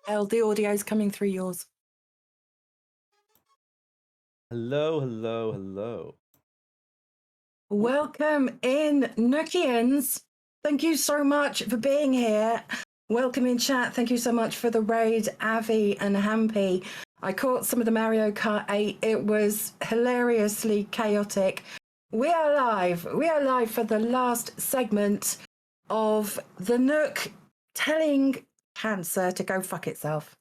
El, the audio's coming through yours. Hello, hello, hello. Welcome in, Nookians. Thank you so much for being here. Welcome in chat. Thank you so much for the raid, Avi and Hampy. I caught some of the Mario Kart 8. It was hilariously chaotic. We are live. We are live for the last segment of the Nook telling cancer to go fuck itself.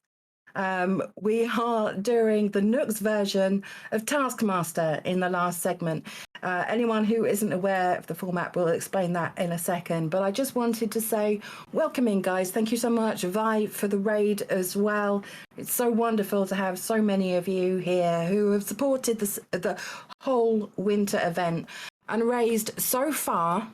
We are doing the Nook's version of Taskmaster in the last segment. Anyone who isn't aware of the format will explain that in a second. But I just wanted to say, welcome in, guys. Thank you so much, Vi, for the raid as well. It's so wonderful to have so many of you here who have supported the whole winter event and raised so far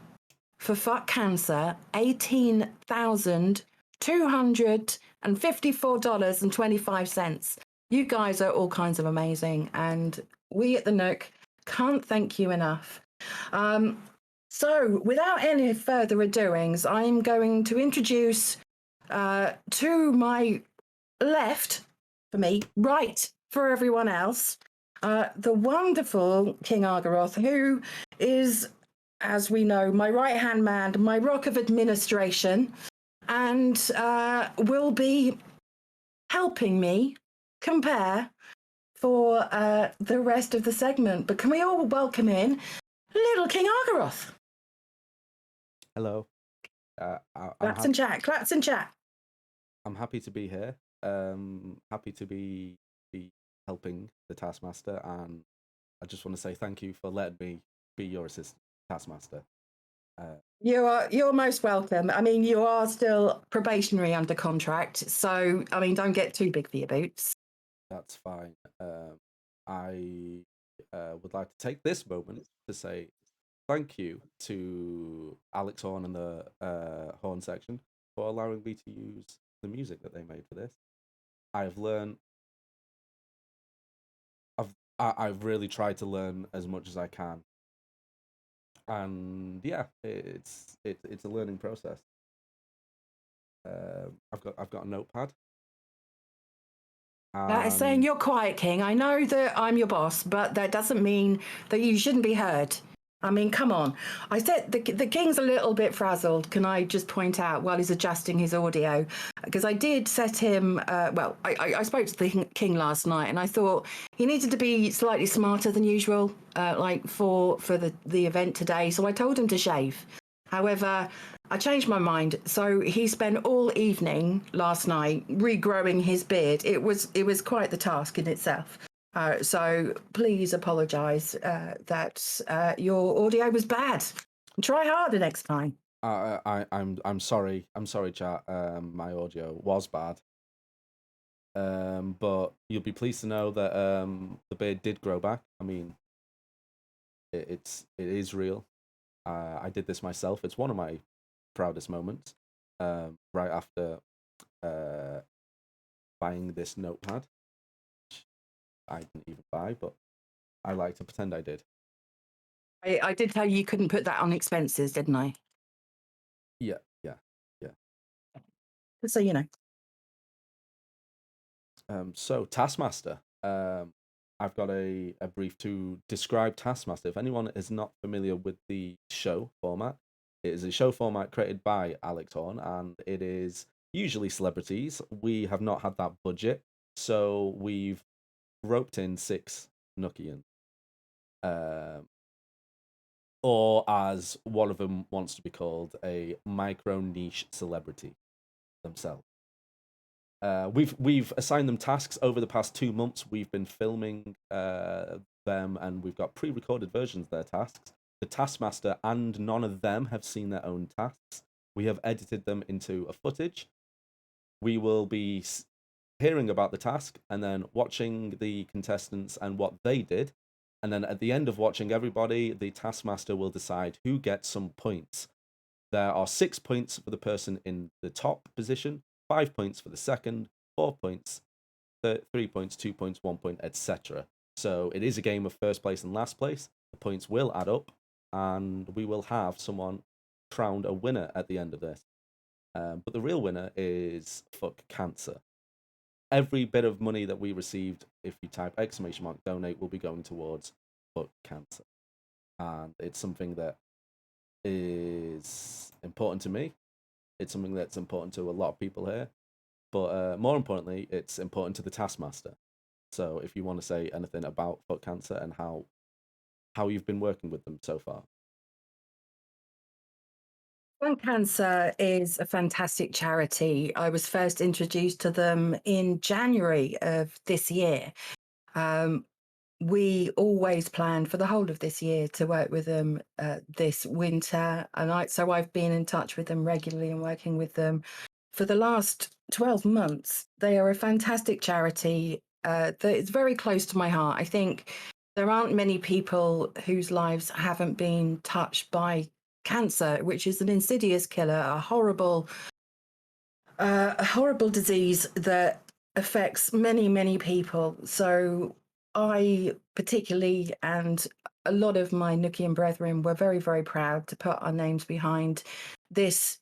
for Fuck Cancer $18,254.25. You guys are all kinds of amazing, and we at the Nook can't thank you enough. So, without any further adoings, I'm going to introduce to my left, for me, right for everyone else, the wonderful KingArgaroth, who is, as we know, my right-hand man, my rock of administration, and will be helping me compare for the rest of the segment. But can we all welcome in little KingArgaroth? Hello. Claps and chat, claps and chat. I'm happy to be here. Happy to be helping the Taskmaster, and I just want to say thank you for letting me be your assistant Taskmaster. You're most welcome. I mean, you are still probationary under contract, so I mean, don't get too big for your boots. That's fine. I would like to take this moment to say thank you to Alex Horn and the horn section for allowing me to use the music that they made for this. I've learned. I've really tried to learn as much as I can, and yeah, it's a learning process. I've got a notepad. That is saying you're quiet, King. I know that I'm your boss, but that doesn't mean that you shouldn't be heard. I mean, come on. I said the King's a little bit frazzled, can I just point out, while he's adjusting his audio? Because I did set him, I spoke to the King last night, and I thought he needed to be slightly smarter than usual, like for the event today. So I told him to shave. However, I changed my mind. So he spent all evening last night regrowing his beard. It was quite the task in itself. So please apologise that your audio was bad. Try harder next time. I'm sorry. I'm sorry, chat. My audio was bad. But you'll be pleased to know that the beard did grow back. I mean, it is real. I did this myself. It's one of my proudest moments. Right after buying this notepad, which I didn't even buy, but I like to pretend I did. I did tell you couldn't put that on expenses, didn't I? Yeah. So you know. So Taskmaster. I've got a brief to describe Taskmaster. If anyone is not familiar with the show format, it is a show format created by Alex Horn, and it is usually celebrities. We have not had that budget, so we've roped in 6 Nookians. Or as one of them wants to be called, a micro niche celebrity themselves. We've assigned them tasks over the past 2 months. We've been filming them, and we've got pre-recorded versions of their tasks. The Taskmaster and none of them have seen their own tasks. We have edited them into a footage. We will be hearing about the task and then watching the contestants and what they did. And then at the end of watching everybody, the Taskmaster will decide who gets some points. There are 6 points for the person in the top position, 5 points for the second, 4 points, 3 points, 2 points, 1 point, etc. So it is a game of first place and last place. The points will add up, and we will have someone crowned a winner at the end of this. But the real winner is Fuck Cancer. every bit of money that we received, if you type !donate, will be going towards foot cancer. And it's something that is important to me. It's something that's important to a lot of people here. But more importantly, it's important to the Taskmaster. So if you want to say anything about foot cancer and how you've been working with them so far. Lung Cancer is a fantastic charity. I was first introduced to them in January of this year. We always planned for the whole of this year to work with them this winter, and so I've been in touch with them regularly and working with them for the last 12 months. They are a fantastic charity that is very close to my heart. I think there aren't many people whose lives haven't been touched by cancer, which is an insidious killer, a horrible disease that affects many, many people. So I particularly, and a lot of my Nookian brethren, were very, very proud to put our names behind this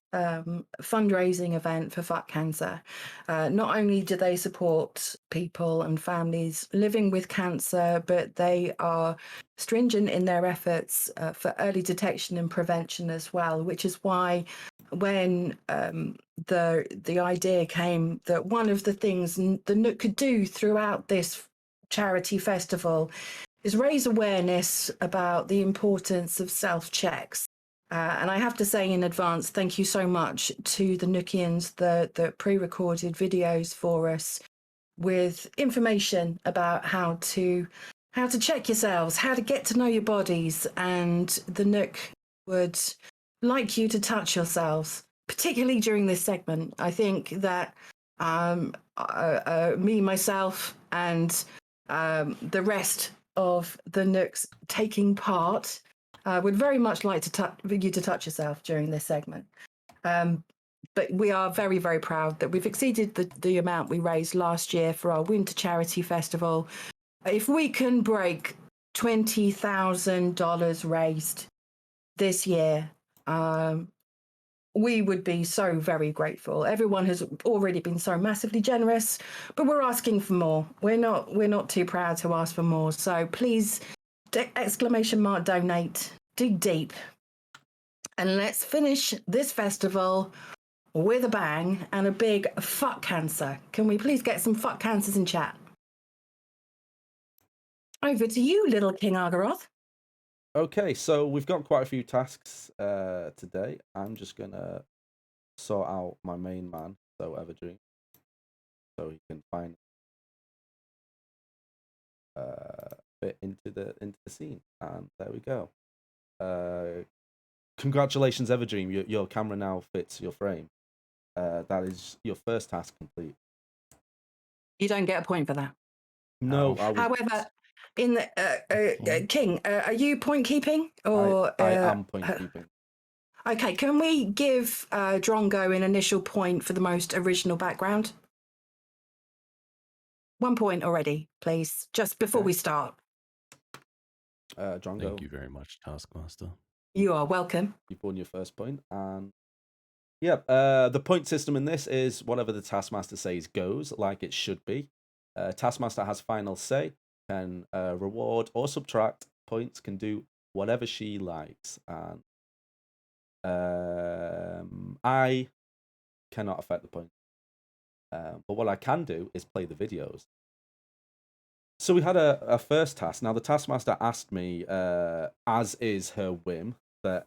fundraising event for Fuck Cancer. Not only do they support people and families living with cancer, but they are stringent in their efforts for early detection and prevention as well, which is why when the idea came that one of the things the Nook could do throughout this charity festival is raise awareness about the importance of self-checks. And I have to say in advance, thank you so much to the Nookians that pre-recorded videos for us with information about how to check yourselves, how to get to know your bodies, and the Nook would like you to touch yourselves, particularly during this segment. I think that me, myself, and the rest of the Nooks taking part would very much like you to touch yourself during this segment. But we are very, very proud that we've exceeded the amount we raised last year for our Winter Charity Festival. If we can break $20,000 raised this year, we would be so very grateful. Everyone has already been so massively generous, but we're asking for more. We're not too proud to ask for more. So please, !donate, dig deep, and let's finish this festival with a bang and a big fuck cancer. Can we please get some fuck cancers in chat? Over to you, little King Argaroth. Okay, so we've got quite a few tasks today. I'm just gonna sort out my main man, so Everdream, so he can find fit into the scene. And there we go. Congratulations, Everdream. Your camera now fits your frame. That is your first task complete. You don't get a point for that. No, However, in the King, are you point keeping or? I am point keeping. Okay, can we give Drongo an initial point for the most original background? 1 point already, please, just before we start. Drongo. Thank you very much, Taskmaster. You are welcome. You've won your first point, and yeah, the point system in this is whatever the Taskmaster says goes, like it should be. Taskmaster has final say, can reward or subtract points, can do whatever she likes, and I cannot affect the point. But what I can do is play the videos. So we had a first task. Now the Taskmaster asked me, as is her whim, that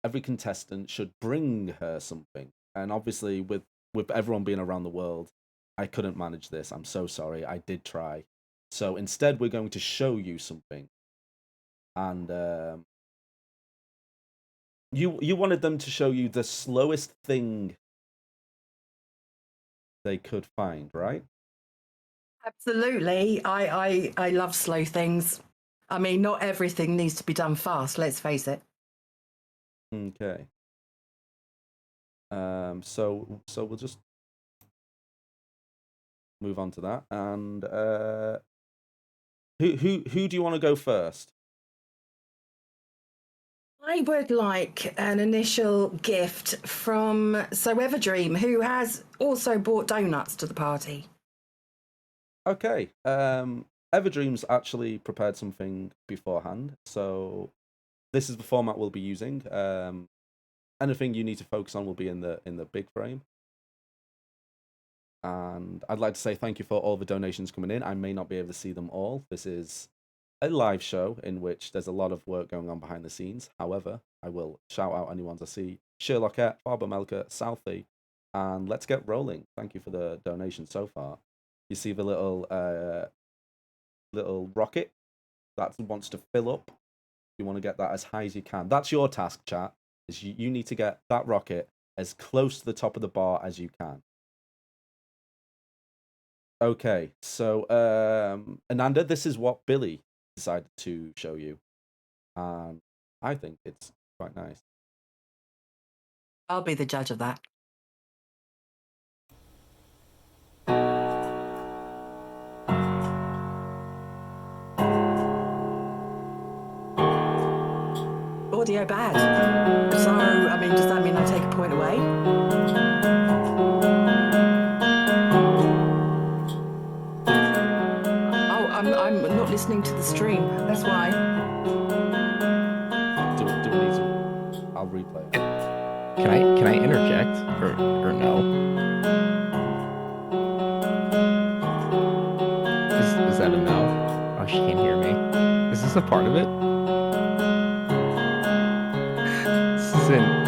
every contestant should bring her something. And obviously with everyone being around the world, I couldn't manage this. I'm so sorry. I did try. So instead we're going to show you something. And you wanted them to show you the slowest thing they could find, right? Absolutely. I love slow things. I mean, not everything needs to be done fast, let's face it. Okay. So we'll just move on to that. And who do you want to go first? I would like an initial gift from Everdream, who has also brought donuts to the party. Okay. Everdream's actually prepared something beforehand, so this is the format we'll be using. Anything you need to focus on will be in the big frame. And I'd like to say thank you for all the donations coming in. I may not be able to see them all. This is a live show in which there's a lot of work going on behind the scenes. However, I will shout out anyone I see. Sherlockette, Farber Melka, Southie, and let's get rolling. Thank you for the donation so far. You see the little rocket that wants to fill up. You want to get that as high as you can. That's your task, chat. Is you need to get that rocket as close to the top of the bar as you can. Okay, so Ananda, this is what Billy decided to show you, and I think it's quite nice. I'll be the judge of that. Audio bad. So, I mean, does that mean I take a point away? Oh, I'm not listening to the stream. That's why. Do we need to? I'll replay it. Can I interject or no? Is that a no? Oh, she can't hear me. Is this a part of it? This is in.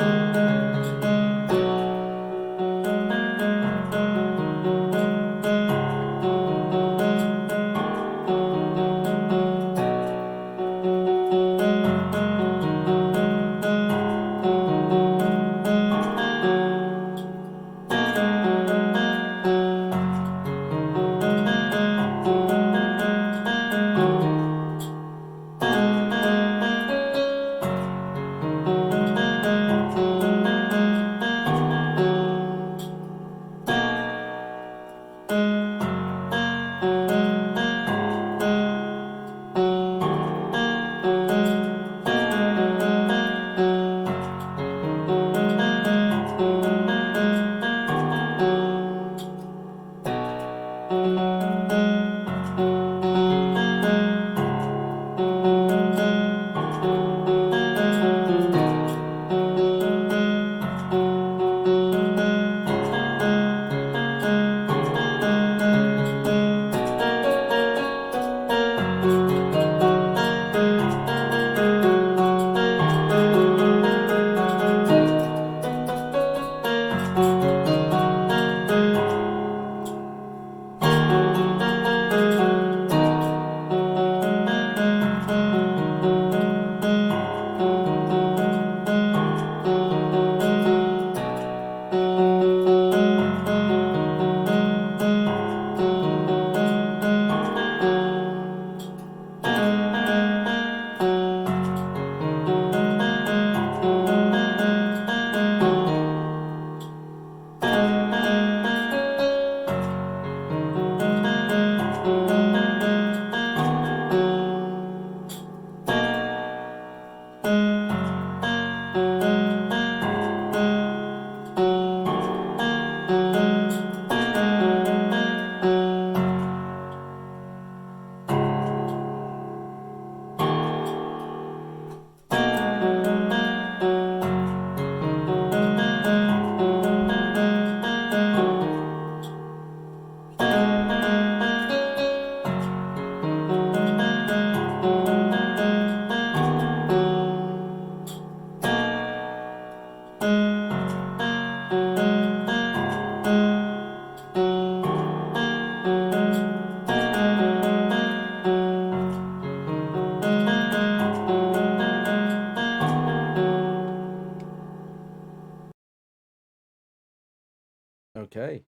Okay.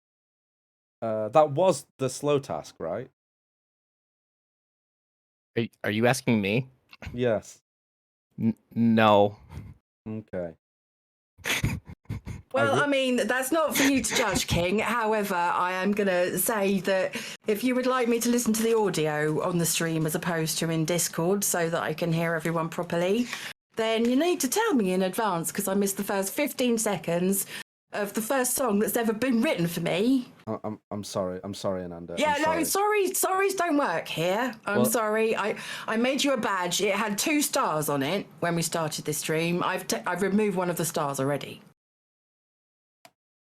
That was the slow task, right? Are you asking me? Yes. No. Okay. Well, I mean, that's not for you to judge, King. However, I am going to say that if you would like me to listen to the audio on the stream as opposed to in Discord so that I can hear everyone properly, then you need to tell me in advance because I missed the first 15 seconds of the first song that's ever been written for me. I'm sorry, Ananda. Yeah, I'm sorry. sorries don't work here. I'm sorry. I made you a badge. It had 2 stars on it when we started this stream. I've removed one of the stars already.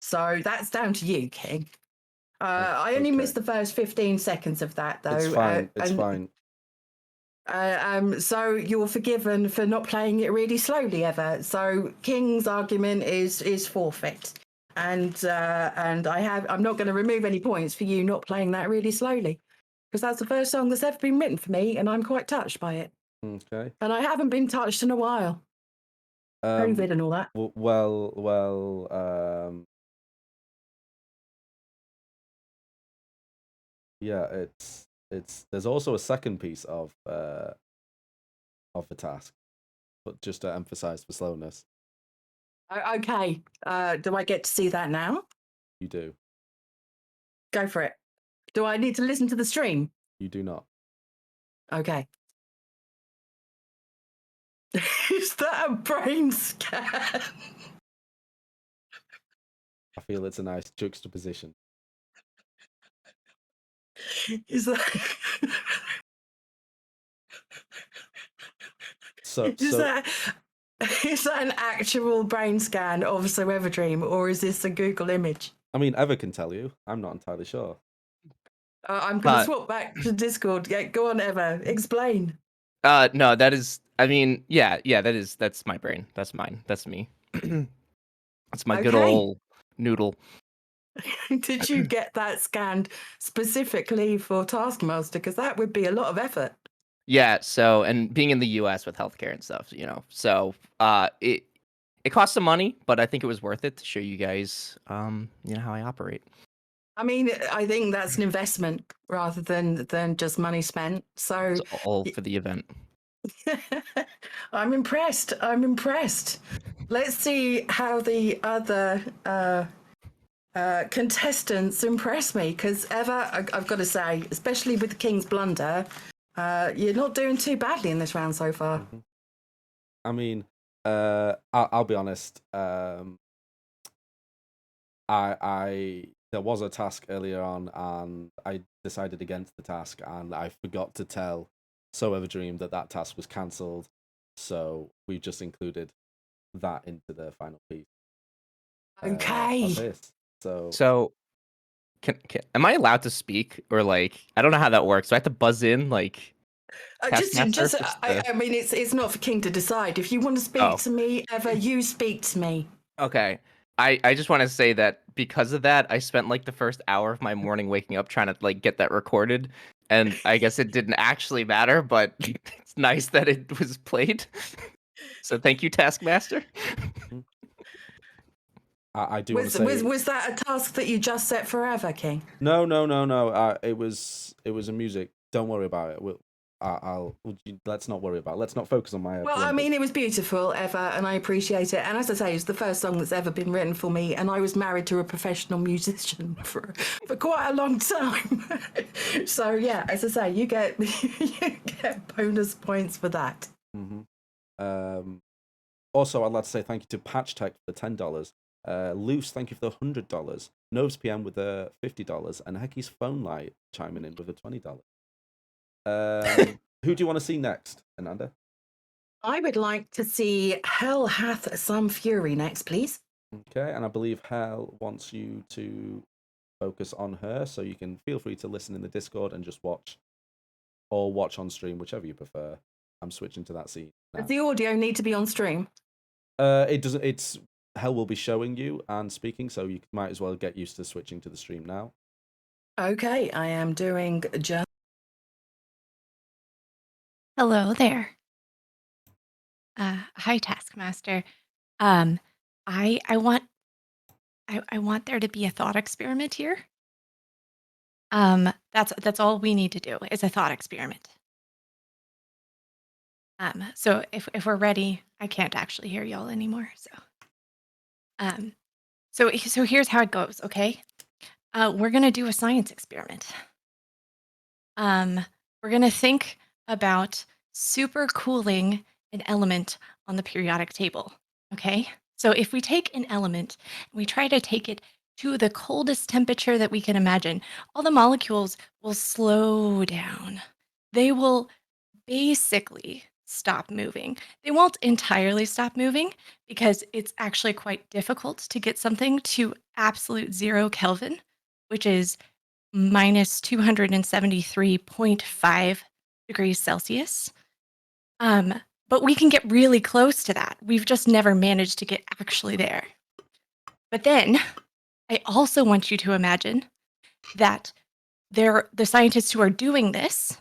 So that's down to you, King. I only missed the first 15 seconds of that, though. It's fine. It's fine. So you're forgiven for not playing it really slowly ever. So King's argument is forfeit, and I'm not going to remove any points for you not playing that really slowly, because that's the first song that's ever been written for me, and I'm quite touched by it. Okay. And I haven't been touched in a while. COVID and all that. Yeah, it's there's also a second piece of the task, but just to emphasize for slowness. Okay. Do I get to see that now? You do. Go for it. Do I need to listen to the stream? You do not. Okay. Is that a brain scan? I feel it's a nice juxtaposition. Is that is that an actual brain scan of So Everdream, or is this a Google image? I mean, Ever can tell you. I'm not entirely sure. I'm going to swap back to Discord. Yeah, go on, Ever. Explain. No, that is. I mean, that's my brain. That's mine. That's me. That's my good old noodle. Did you get that scanned specifically for Taskmaster? Because that would be a lot of effort. Yeah. So, and being in the U.S. with healthcare and stuff, so it cost some money, but I think it was worth it to show you guys, how I operate. I mean, I think that's an investment rather than just money spent. So it's all for the event. I'm impressed. Let's see how the other contestants impress me, because Ever, I've got to say, especially with the King's Blunder, you're not doing too badly in this round so far. Mm-hmm. I mean, I'll be honest. There was a task earlier on, and I decided against the task, and I forgot to tell So Everdream that task was cancelled. So we just included that into the final piece. Okay. Of this. So am I allowed to speak, or I don't know how that works. Do I have to buzz in I mean, it's not for King to decide. If you want to speak to me, Ever, you speak to me. Okay. I just want to say that because of that, I spent the first hour of my morning waking up trying to get that recorded, and I guess it didn't actually matter, but it's nice that it was played. So thank you, Taskmaster. I do want to say, was that a task that you just set forever, King? No. It was a music. Don't worry about it. Let's not worry about it. Let's not focus on my. Well, I mean, it was beautiful, Ever, and I appreciate it. And as I say, it's the first song that's ever been written for me, and I was married to a professional musician for quite a long time. So yeah, as I say, you get bonus points for that. Mm-hmm. Also, I'd like to say thank you to Patch Tech for the $10. Loose, thank you for the $100. Noves PM with the $50, and Hecky's Phone Light chiming in with the $20. Who do you want to see next, Ananda? I would like to see Hell Hath Some Fury next, please. Okay, and I believe Hell wants you to focus on her, so you can feel free to listen in the Discord and just watch, or watch on stream, whichever you prefer. I'm switching to that scene now. Does the audio need to be on stream? It doesn't. It's Hell will be showing you and speaking, so you might as well get used to switching to the stream now. Okay, I am doing just. Hello there. Hi, Taskmaster. I want there to be a thought experiment here. That's all we need to do is a thought experiment. So if we're ready, I can't actually hear y'all anymore. So here's how it goes. Okay, we're gonna do a science experiment. We're gonna think about supercooling an element on the periodic table. Okay? So if we take an element and we try to take it to the coldest temperature that we can imagine, all the molecules will slow down. They will basically stop moving. They won't entirely stop moving because it's actually quite difficult to get something to absolute 0 Kelvin, which is minus 273.5 degrees Celsius. But we can get really close to that. We've just never managed to get actually there. But then I also want you to imagine that the scientists who are doing this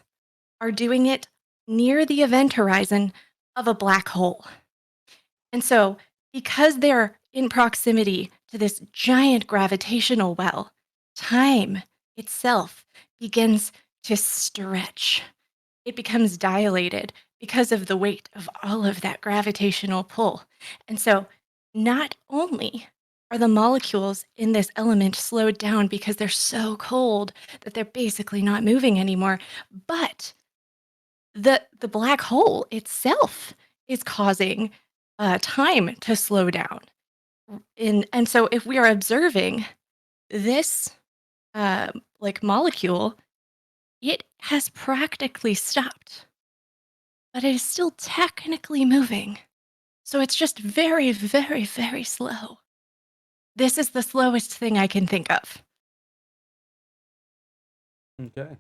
are doing it near the event horizon of a black hole. And so, because they're in proximity to this giant gravitational well, time itself begins to stretch. It becomes dilated because of the weight of all of that gravitational pull. And so, not only are the molecules in this element slowed down because they're so cold that they're basically not moving anymore, but the black hole itself is causing time to slow down. And so if we are observing this like molecule, it has practically stopped, but it is still technically moving. So it's just very, very, very slow. This is the slowest thing I can think of. Okay.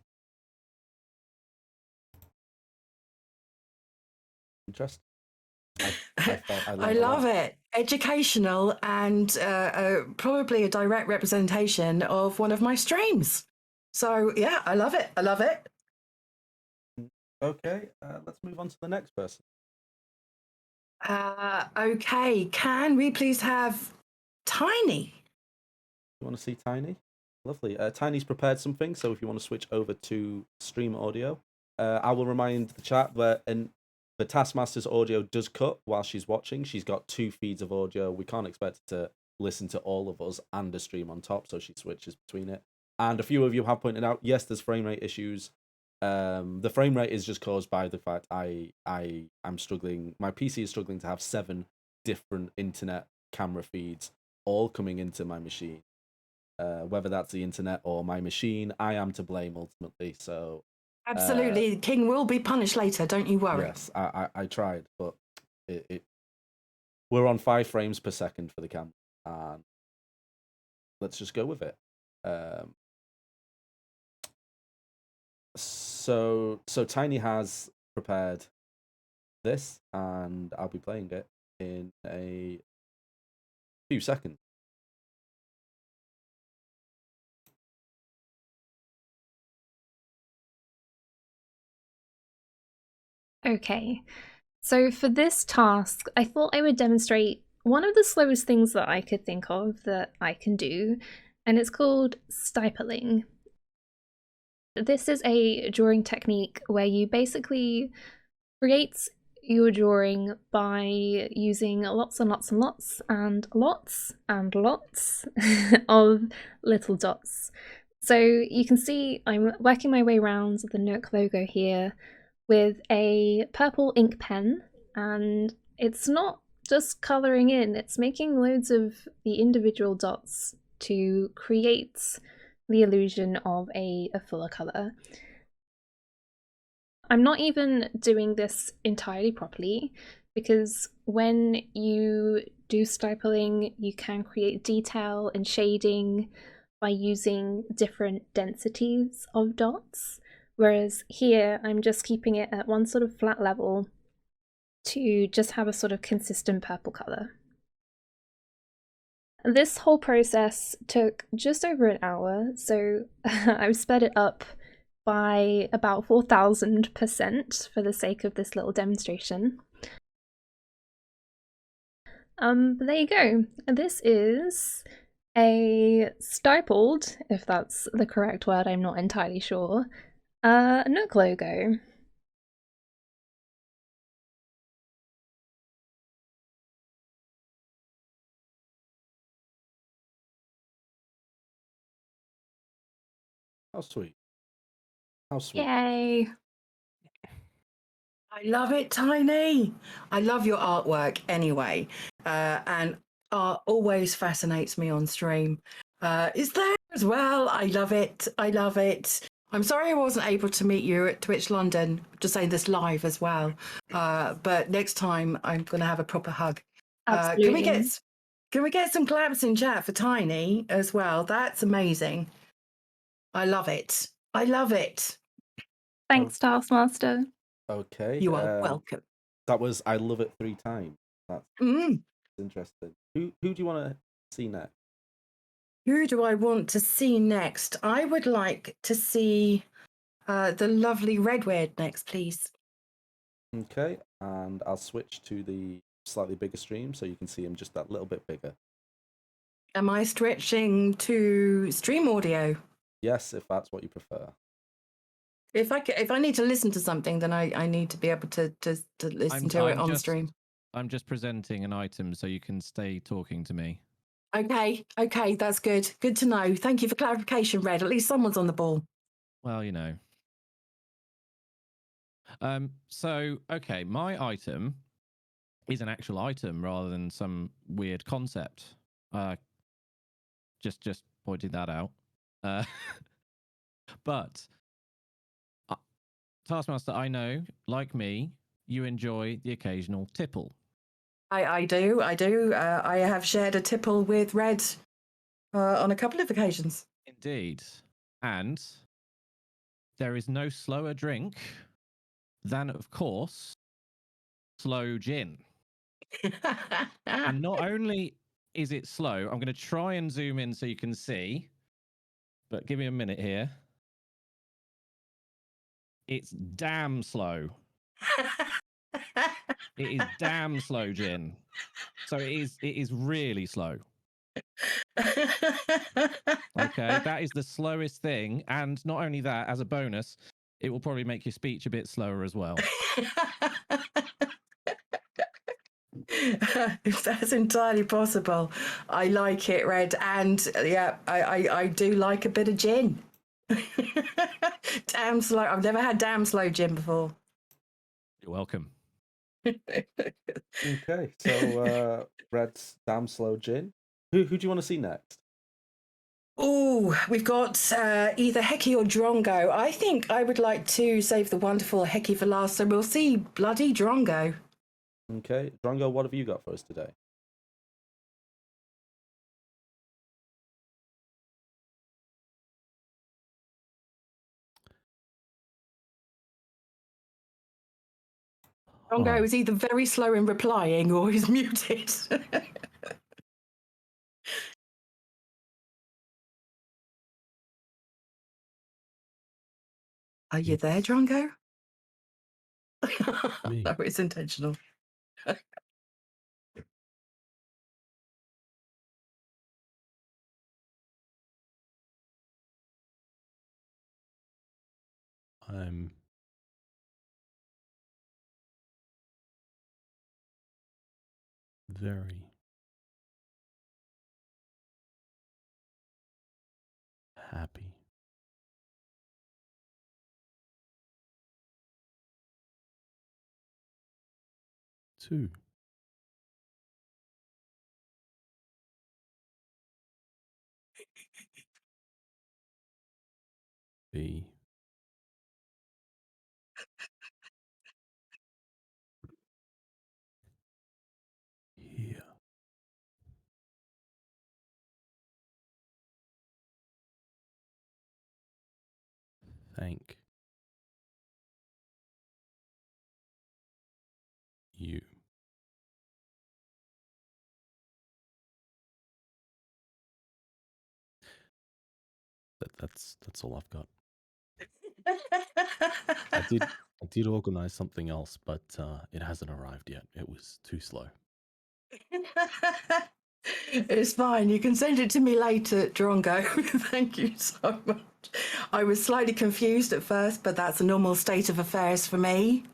Interesting. I I learned a love lot. it. Educational and probably a direct representation of one of my streams. So yeah, I love it. I love it. Okay, let's move on to the next person. Okay, can we please have Tiny? You want to see Tiny? Lovely. Tiny's prepared something, so if you want to switch over to stream audio, I will remind the chat that the Taskmaster's audio does cut while she's watching. She's got 2 feeds of audio. We can't expect her to listen to all of us and the stream on top, so she switches between it. And a few of you have pointed out, yes, there's frame rate issues. The frame rate is just caused by the fact I'm struggling. My PC is struggling to have 7 different internet camera feeds all coming into my machine. Whether that's the internet or my machine, I am to blame ultimately. So Absolutely, King will be punished later. Don't you worry. yes, I tried, but we're on 5 frames per second for the camera, and let's just go with it. So Tiny has prepared this, and I'll be playing it in a few seconds. Okay, so for this task, I thought I would demonstrate one of the slowest things that I could think of that I can do, and it's called stippling. This is a drawing technique where you basically create your drawing by using lots and lots and lots and lots and lots of little dots. So you can see I'm working my way around the Nook logo here with a purple ink pen, and it's not just colouring in, it's making loads of the individual dots to create the illusion of a fuller colour. I'm not even doing this entirely properly, because when you do stippling, you can create detail and shading by using different densities of dots, whereas here I'm just keeping it at one sort of flat level to just have a sort of consistent purple colour. This whole process took just over an hour, so I've sped it up by about 4,000% for the sake of this little demonstration. But there you go. This is a stippled, if that's the correct word, I'm not entirely sure, Nook logo. How sweet. How sweet. Yay. I love it, Tiny. I love your artwork anyway. And art always fascinates me on stream. Is there as well? I love it. I love it. I'm sorry I wasn't able to meet you at Twitch London, just saying this live as well. But next time I'm going to have a proper hug. Absolutely. Can we get some claps in chat for Tiny as well? That's amazing. I love it. I love it. Thanks, Taskmaster. Okay. You are welcome. That was I love it 3 times. That's Mm. interesting. Who do you want to see next? Who do I want to see next? I would like to see the lovely Redweird next, please. Okay, and I'll switch to the slightly bigger stream so you can see him just that little bit bigger. Am I switching to stream audio? Yes, if that's what you prefer. If I need to listen to something, then I need to be able to listen to it on stream. I'm just presenting an item so you can stay talking to me. Okay, that's good. Good to know. Thank you for clarification, Red. At least someone's on the ball. Well, you know. So, okay, my item is an actual item rather than some weird concept. Just pointing that out. But Taskmaster, I know, like me, you enjoy the occasional tipple. I do. I have shared a tipple with Red on a couple of occasions. Indeed. And there is no slower drink than, of course, slow gin. And not only is it slow, I'm going to try and zoom in so you can see, but give me a minute here. It's damn slow. It is damn slow gin. So it is really slow. Okay, that is the slowest thing. And not only that, as a bonus, it will probably make your speech a bit slower as well. If that's entirely possible, I like it, Red. And yeah, I do like a bit of gin. Damn slow. I've never had damn slow gin before. You're welcome. Okay, so Red's damn slow gin. Who do you want to see next? Oh, we've got either Heki or Drongo. I think I would like to save the wonderful Heki for last, so we'll see bloody Drongo. Okay, Drongo, what have you got for us today? Drongo is either very slow in replying or he's muted. Are you there, Drongo? Me. No, it's intentional. I'm very happy. To be here. Thank you. That's all I've got. I did organize something else, but it hasn't arrived yet. It was too slow. It's fine. You can send it to me later, Drongo. Thank you so much. I was slightly confused at first, but that's a normal state of affairs for me.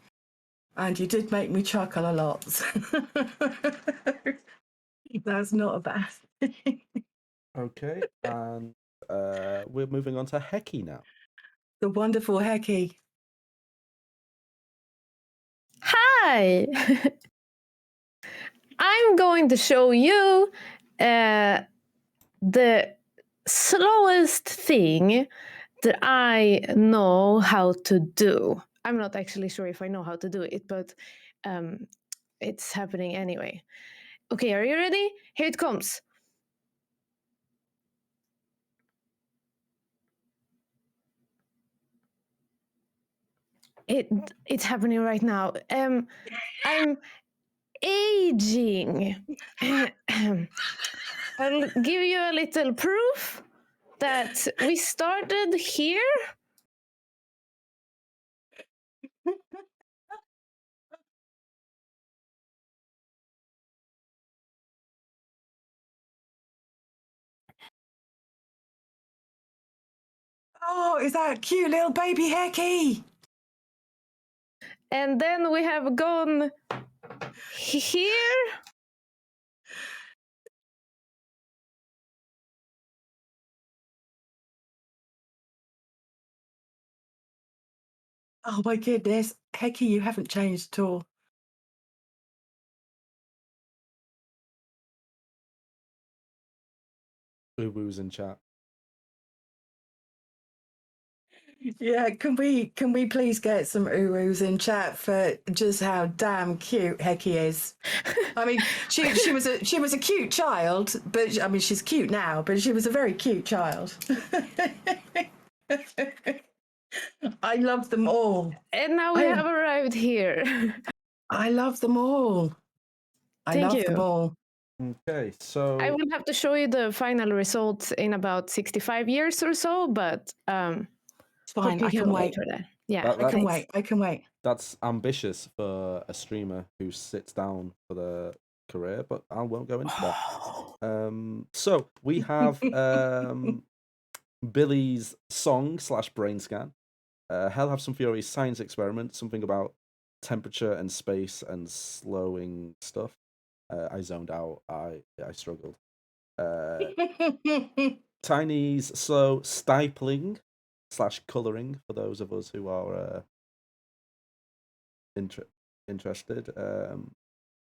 And you did make me chuckle a lot. That's not a bad thing. Okay, and we're moving on to Heki now. The wonderful Heki. Hi! I'm going to show you the slowest thing that I know how to do. I'm not actually sure if I know how to do it, but it's happening anyway. Okay, are you ready? Here it comes. It's happening right now. I'm aging. I'll give you a little proof that we started here. Oh, is that cute little baby Hecky? And then we have gone here. Oh my goodness. Hecky, you haven't changed at all. Uwu's in chat. Yeah, can we please get some uwus in chat for just how damn cute Hecky is? I mean, she was a cute child, but I mean she's cute now, but she was a very cute child. I love them all. And now we have arrived here. I love them all. I Thank love you. them all. Okay, so I will have to show you the final results in about 65 years or so, but It's fine. hope you I can wait. for that. Yeah, That- I can that's- wait. I can wait. that's ambitious for a streamer who sits down for their career, but I won't go into that. So we have Billy's song / brain scan. Hell Have Some Fury science experiment, something about temperature and space and slowing stuff. I zoned out. I struggled. Tiny's slow stipling / coloring for those of us who are interested.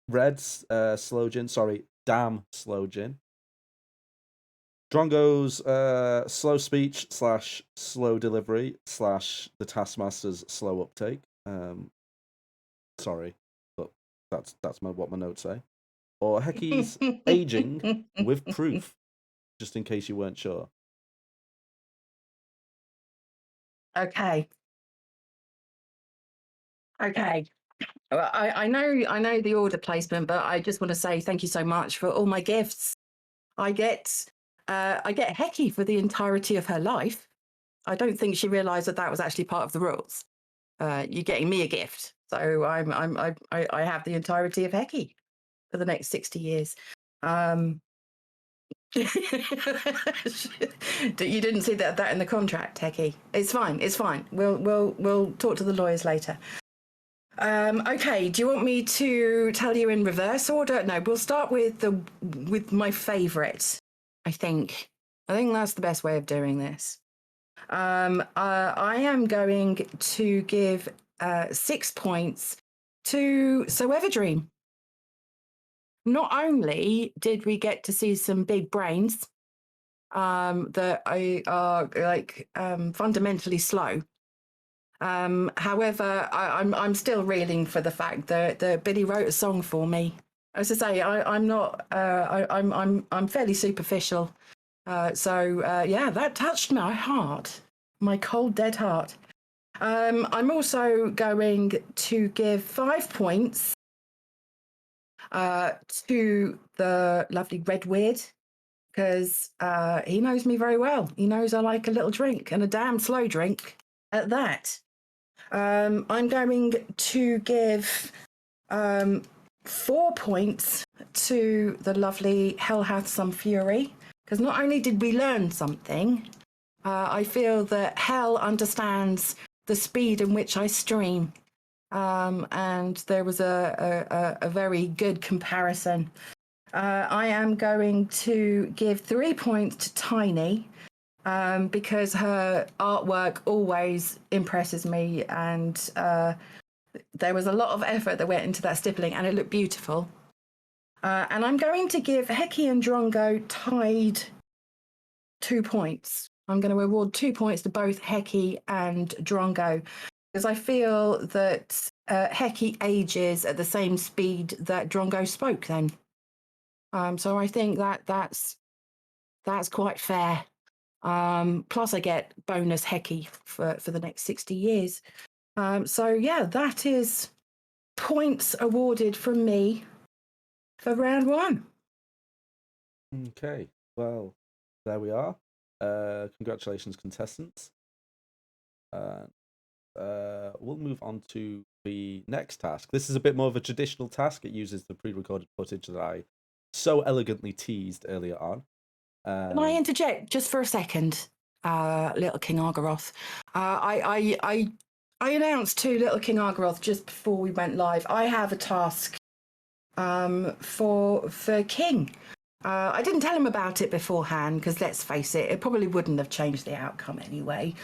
Red's slow gin. Sorry, damn slow gin. Drongo's slow speech / slow delivery / the Taskmaster's slow uptake. Sorry, but that's what my notes say. Or Hecky's aging with proof, just in case you weren't sure. Okay. Well, I know the order placement, but I just want to say thank you so much for all my gifts. I get Hecky for the entirety of her life. I don't think she realised that was actually part of the rules. You're getting me a gift, so I have the entirety of Hecky for the next 60 years. You didn't see that in the contract, Hecky. It's fine. We'll talk to the lawyers later. Okay, do you want me to tell you in reverse order? No, we'll start with my favourite. I think that's the best way of doing this. I am going to give 6 points to So Everdream. Not only did we get to see some big brains that are like fundamentally slow. However, I'm still reeling for the fact that Billy wrote a song for me. As I say, I'm not. I'm fairly superficial. So yeah, that touched my heart, my cold dead heart. I'm also going to give 5 points to the lovely Red Weird, because he knows me very well. He knows I like a little drink, and a damn slow drink at that. I'm going to give 4 points to the lovely Hell Hath Some Fury, because not only did we learn something, I feel that Hell understands the speed in which I stream. And there was a very good comparison. I am going to give 3 points to Tiny, because her artwork always impresses me, and There was a lot of effort that went into that stippling, and it looked beautiful. And I'm going to give Heki and Drongo tied 2 points. I'm going to award 2 points to both Heki and Drongo, because I feel that Heki ages at the same speed that Drongo spoke then. So I think that's quite fair. Plus I get bonus Heki for the next 60 years. So yeah, that is points awarded from me for round 1. Okay, well, there we are. Congratulations, contestants. We'll move on to the next task. This is a bit more of a traditional task. It uses the pre-recorded footage that I so elegantly teased earlier on. Can I interject just for a second, little KingArgaroth? I announced to little KingArgaroth just before we went live. I have a task for King. I didn't tell him about it beforehand because, let's face it, it probably wouldn't have changed the outcome anyway.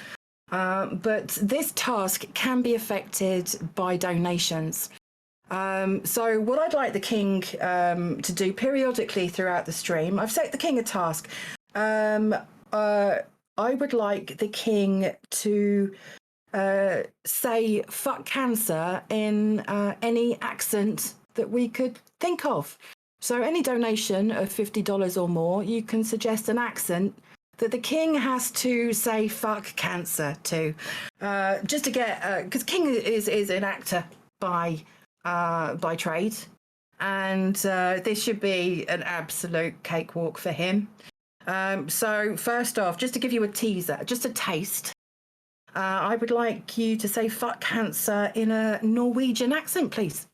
But this task can be affected by donations. So what I'd like the King to do periodically throughout the stream, I've set the King a task. I would like the King to say "fuck cancer" in any accent that we could think of. So any donation of $50 or more, you can suggest an accent that the King has to say "fuck cancer" to, just to get, because King is an actor by trade, and this should be an absolute cakewalk for him. So first off, just to give you a teaser, just a taste, I would like you to say "fuck cancer" in a Norwegian accent, please.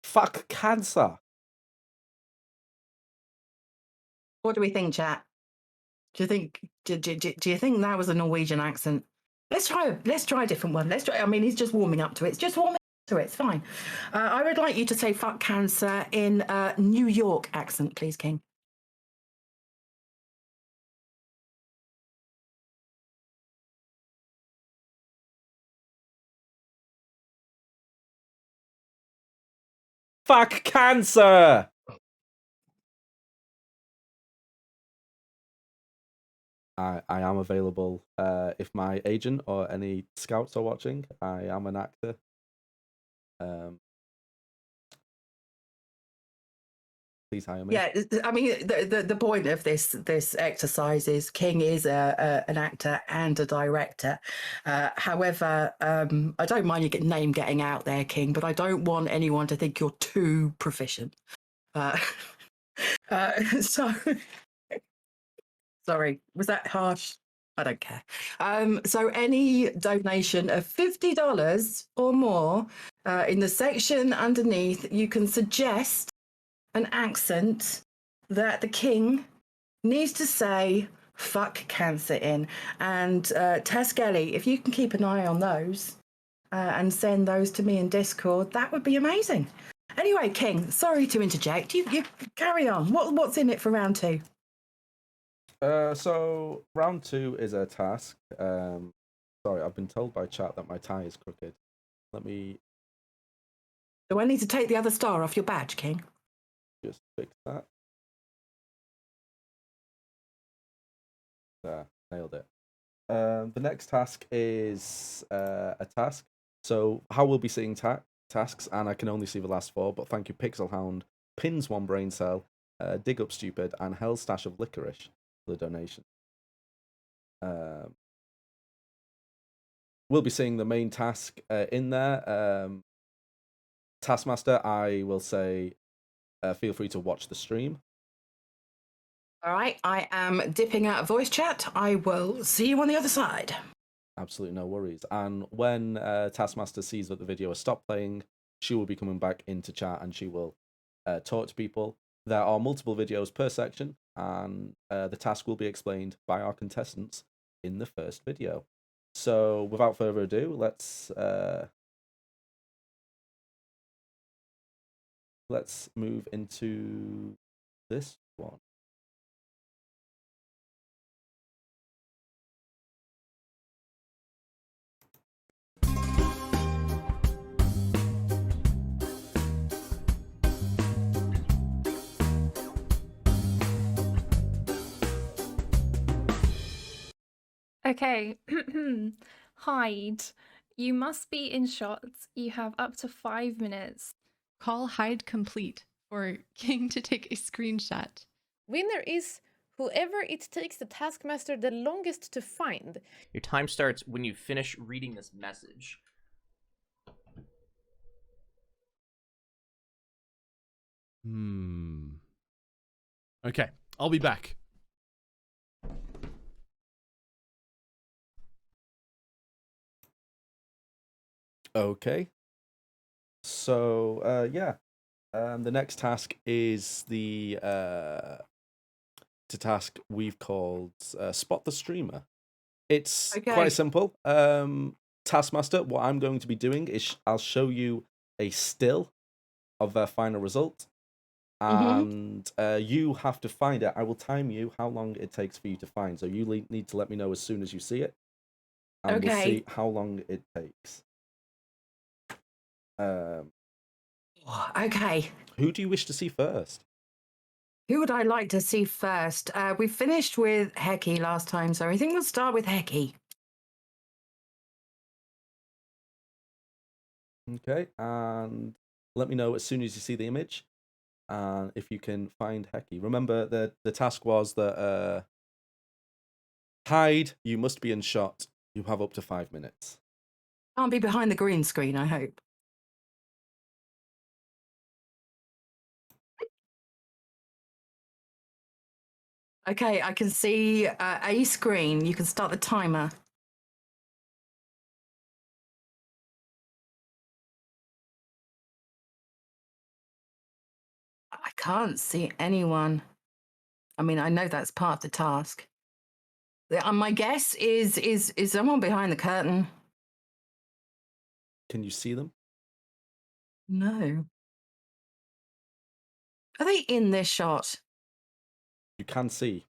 Fuck cancer. What do we think, chat? Do you think do you think that was a Norwegian accent? Let's try a different one. Let's try. I mean, he's just warming up to it. It's just warming up to it. It's fine. I would like you to say "fuck cancer" in a New York accent, please, King. Fuck cancer. I am available if my agent or any scouts are watching. I am an actor. Please hire me. Yeah, I mean, the point of this exercise is King is an actor and a director. However, I don't mind your name getting out there, King, but I don't want anyone to think you're too proficient. So, sorry, was that harsh? I don't care. So any donation of $50 or more, in the section underneath, you can suggest an accent that the King needs to say "fuck cancer" in. And Taskeli, if you can keep an eye on those and send those to me in Discord, that would be amazing. Anyway, King, sorry to interject. You carry on. What's in it for round 2? So round 2 is a task. Sorry, I've been told by chat that my tie is crooked. Let me Do I need to take the other star off your badge, King? just fix that. There, nailed it. The next task is a task. So how we'll be seeing tasks, and I can only see the last 4, but thank you, Pixel Hound, Pins 1 Brain Cell, Dig Up Stupid, and Hell's Stash of Licorice for the donation. We'll be seeing the main task in there. Taskmaster, I will say, feel free to watch the stream. All right, I am dipping out of voice chat. I will see you on the other side. Absolutely no worries. And when Taskmaster sees that the video has stopped playing, she will be coming back into chat and she will talk to people. There are multiple videos per section, and the task will be explained by our contestants in the first video. So without further ado, let's let's move into this one. Okay. Hide. You must be in shots. You have up to 5 minutes. Call hide complete for King to take a screenshot. Winner is whoever it takes the Taskmaster the longest to find. Your time starts when you finish reading this message. Okay, I'll be back. Okay. So, the next task is the task we've called Spot the Streamer. It's Okay. quite simple. Taskmaster, what I'm going to be doing is I'll show you a still of their final result, and you have to find it. I will time you how long it takes for you to find. So you need to let me know as soon as you see it, and we'll Okay. see how long it takes. Okay. Who do you wish to see first? Who would I like to see first? We finished with Hecky last time, so I think we'll start with Hecky. Okay, and let me know as soon as you see the image, and if you can find Hecky. Remember, the task was that hide, you must be in shot. You have up to 5 minutes. Can't be behind the green screen, I hope. Okay, I can see a screen. You can start the timer. I can't see anyone. I mean, I know that's part of the task. My guess is someone behind the curtain. Can you see them? No. Are they in this shot? You can see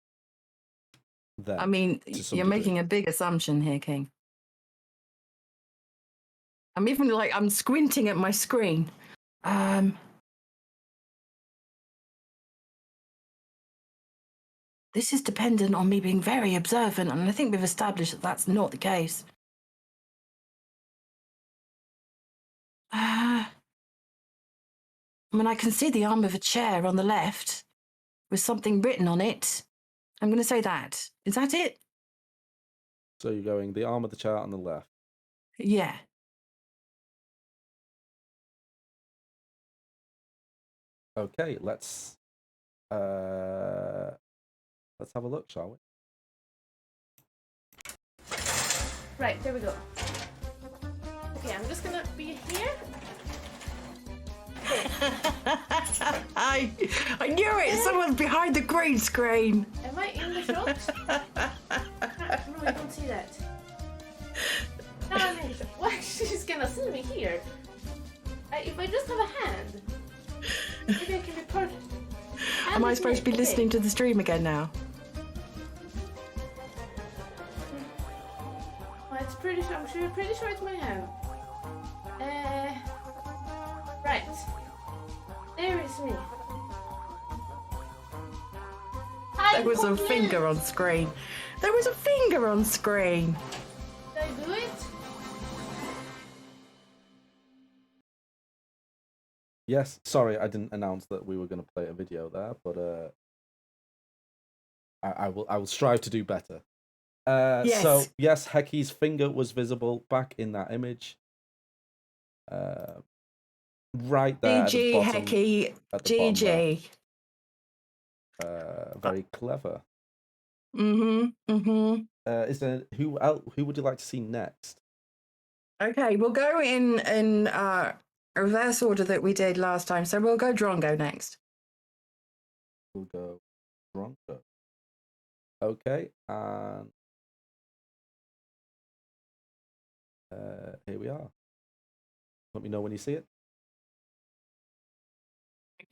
them. I mean, to some you're degree. making a big assumption here, King. I'm even I'm squinting at my screen. This is dependent on me being very observant, and I think we've established that that's not the case. I mean, I can see the arm of a chair on the left with something written on it. I'm going to say that. Is that it? So you're going the arm of the chair on the left. Yeah. Okay, let's have a look, shall we? Right, there we go. Okay, I'm just gonna be here. I knew it. Someone's behind the green screen. Am I in the shot? No, I don't see that. No, I'm in the shot. Why? She's gonna see me here. If I just have a hand, maybe I can be perfect. Am I supposed to be listening to the stream again now? Well, it's pretty sure. I'm pretty sure it's my hand. Right. There is me. There was a finger on screen. There was a finger on screen. Did I do it? Yes, sorry, I didn't announce that we were going to play a video there, but I will strive to do better. Yes. So yes, Hecky's finger was visible back in that image. Right there at the GG, bottom. Hecky. At the bottom GG. left. Very clever. Is there who would you like to see next? Okay, we'll go in reverse order that we did last time. So we'll go Drongo next. We'll go Bronco. Okay, and here we are. Let me know when you see it.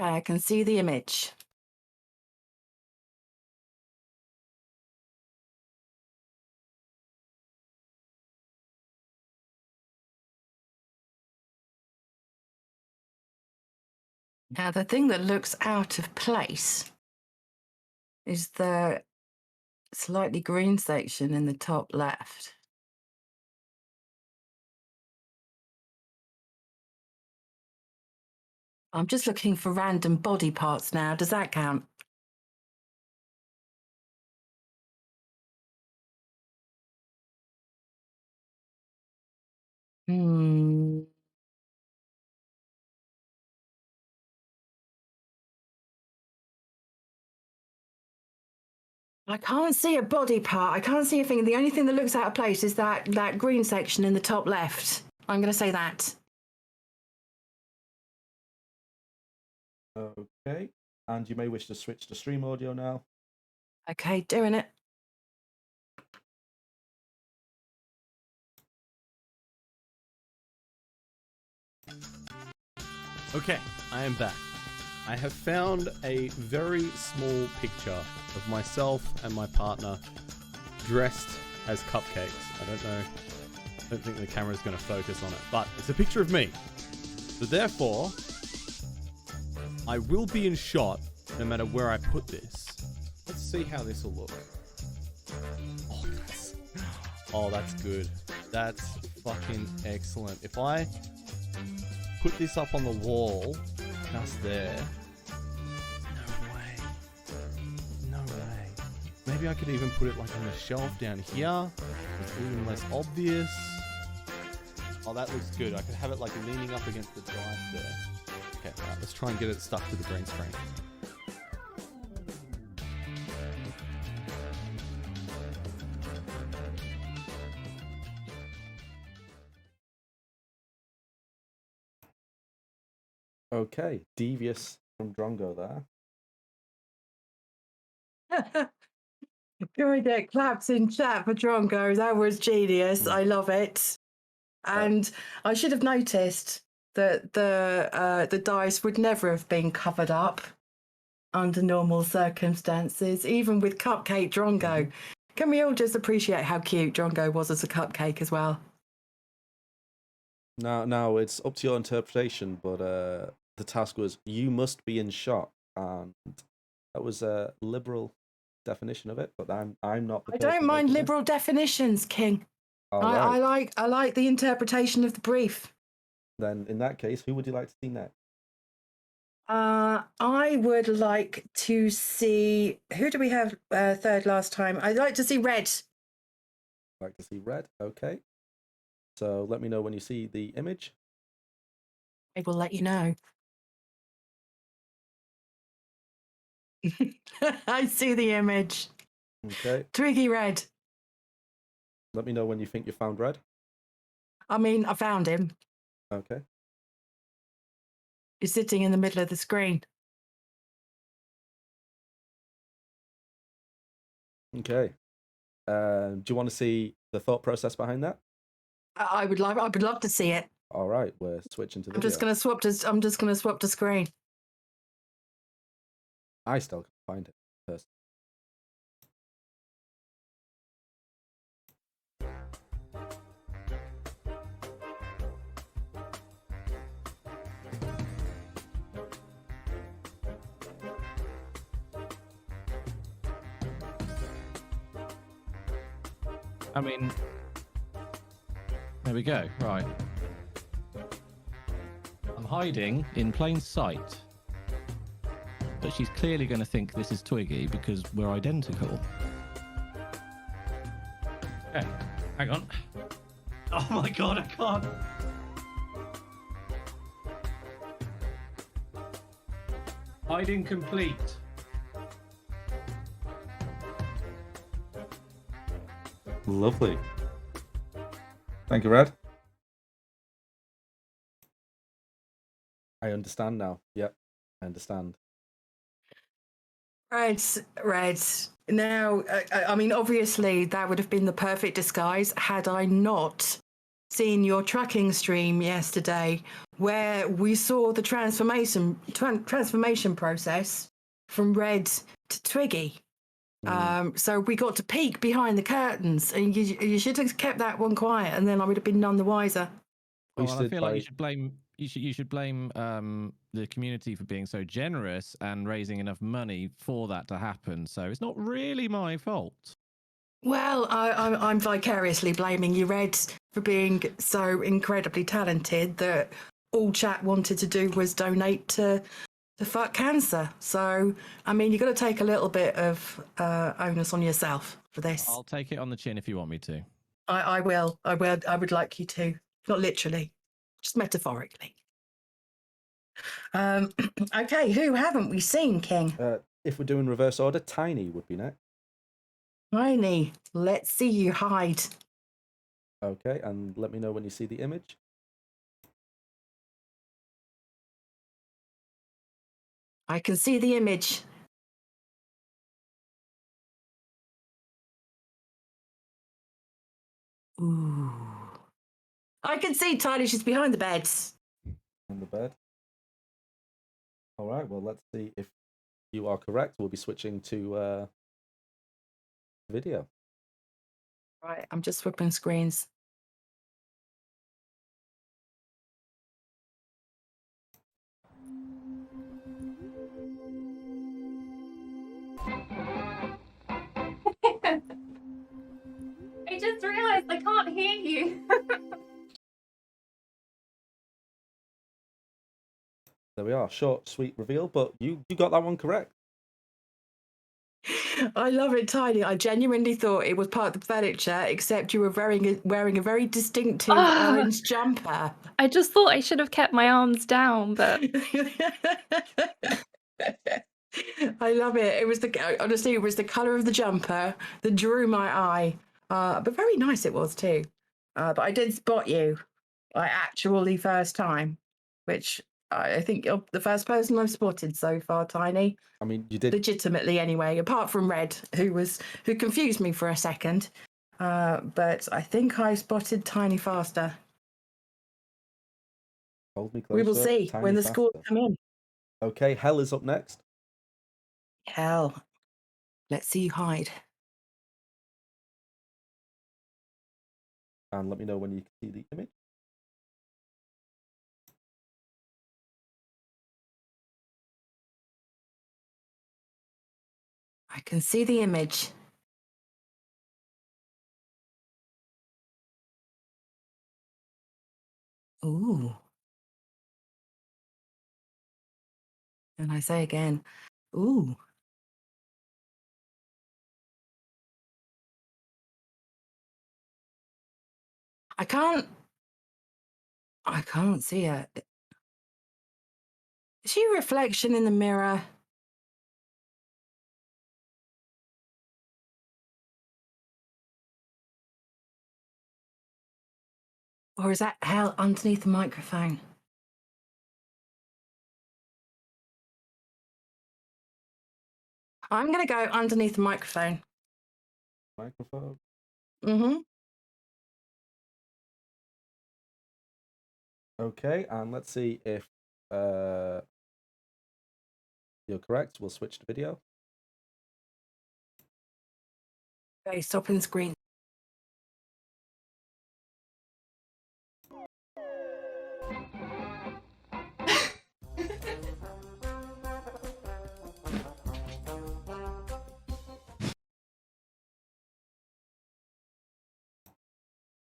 Okay, I can see the image. Now, the thing that looks out of place is the slightly green section in the top left. I'm just looking for random body parts now. Does that count? Hmm. I can't see a body part. I can't see a thing. The only thing that looks out of place is that green section in the top left. I'm going to say that. Okay. And you may wish to switch to stream audio now. Okay, doing it. Okay, I am back. I have found a very small picture of myself and my partner dressed as cupcakes. I don't think the camera's going to focus on it, but it's a picture of me. So therefore, I will be in shot no matter where I put this. Let's see how this will look. Oh, that's good. That's fucking excellent. If I put this up on the wall, just there. No way. Maybe I could even put it like on the shelf down here. It's even less obvious. Oh, that looks good. I could have it like leaning up against the drive there. Okay, right, let's try and get it stuck to the green screen. Okay, devious from Drongo there. Can we get claps in chat for Drongo? That was genius. I love it. And I should have noticed that the dice would never have been covered up under normal circumstances, even with Cupcake Drongo. Can we all just appreciate how cute Drongo was as a cupcake as well? Now it's up to your interpretation, but the task was you must be in shot, and that was a liberal definition of it. But I'm not. I don't mind liberal definitions, King. I like the interpretation of the brief. Then in that case, who would you like to see next? I would like to see, who do we have third last time? I'd like to see Red. Like to see Red. Okay. So let me know when you see the image. I will let you know. I see the image. Okay. Twiggy Red. Let me know when you think you found Red. I mean, I found him. Okay. He's sitting in the middle of the screen. Okay. Do you want to see the thought process behind that? I would love to see it. All right, we're switching to video. I'm just gonna swap to screen. I still can't find it first. I mean, there we go. Right. I'm hiding in plain sight. But she's clearly going to think this is Twiggy because we're identical. Okay, hang on. Oh my god, I can't. Hiding complete. Lovely. Thank you, Red. I understand now. Yep, I understand. Red. Now, I mean, obviously, that would have been the perfect disguise had I not seen your tracking stream yesterday, where we saw the transformation process from Red to Twiggy. So we got to peek behind the curtains, and you should have kept that one quiet, and then I would have been none the wiser. Well, I feel like you should blame the community for being so generous and raising enough money for that to happen. So it's not really my fault. Well, I'm vicariously blaming you, Red, for being so incredibly talented that all chat wanted to do was donate to fuck cancer. So, I mean, you've got to take a little bit of onus on yourself for this. I'll take it on the chin if you want me to. I will. I would like you to. Not literally, just metaphorically. Okay, who haven't we seen, King? If we're doing reverse order, Tiny would be next. Tiny, let's see you hide. Okay, and let me know when you see the image. I can see the image. Ooh. I can see Tiny, she's behind the beds. On the bed. All right, well, let's see if you are correct. We'll be switching to video. Right, I'm just flipping screens. I just realized I can't hear you. There we are. Short, sweet reveal, but you got that one correct. I love it, Tiny. I genuinely thought it was part of the furniture, except you were wearing a very distinctive orange jumper. I just thought I should have kept my arms down, but I love it. It was honestly, it was the colour of the jumper that drew my eye. But very nice it was too. But I did spot you, actually first time, which I think you're the first person I've spotted so far, Tiny. I mean, you did legitimately anyway, apart from Red, who confused me for a second. But I think I spotted Tiny faster. Hold me closer. We will see Tiny when the faster. scores come in. Okay, Hell is up next. Hell, let's see you hide. And let me know when you see the image. I can see the image. Ooh. And I say again, ooh. I can't see it. Is she a reflection in the mirror? Or is that Hell underneath the microphone? I'm going to go underneath the microphone. Microphone. Mm-hmm. Okay, and let's see if you're correct. We'll switch to video. Okay, stopping screen.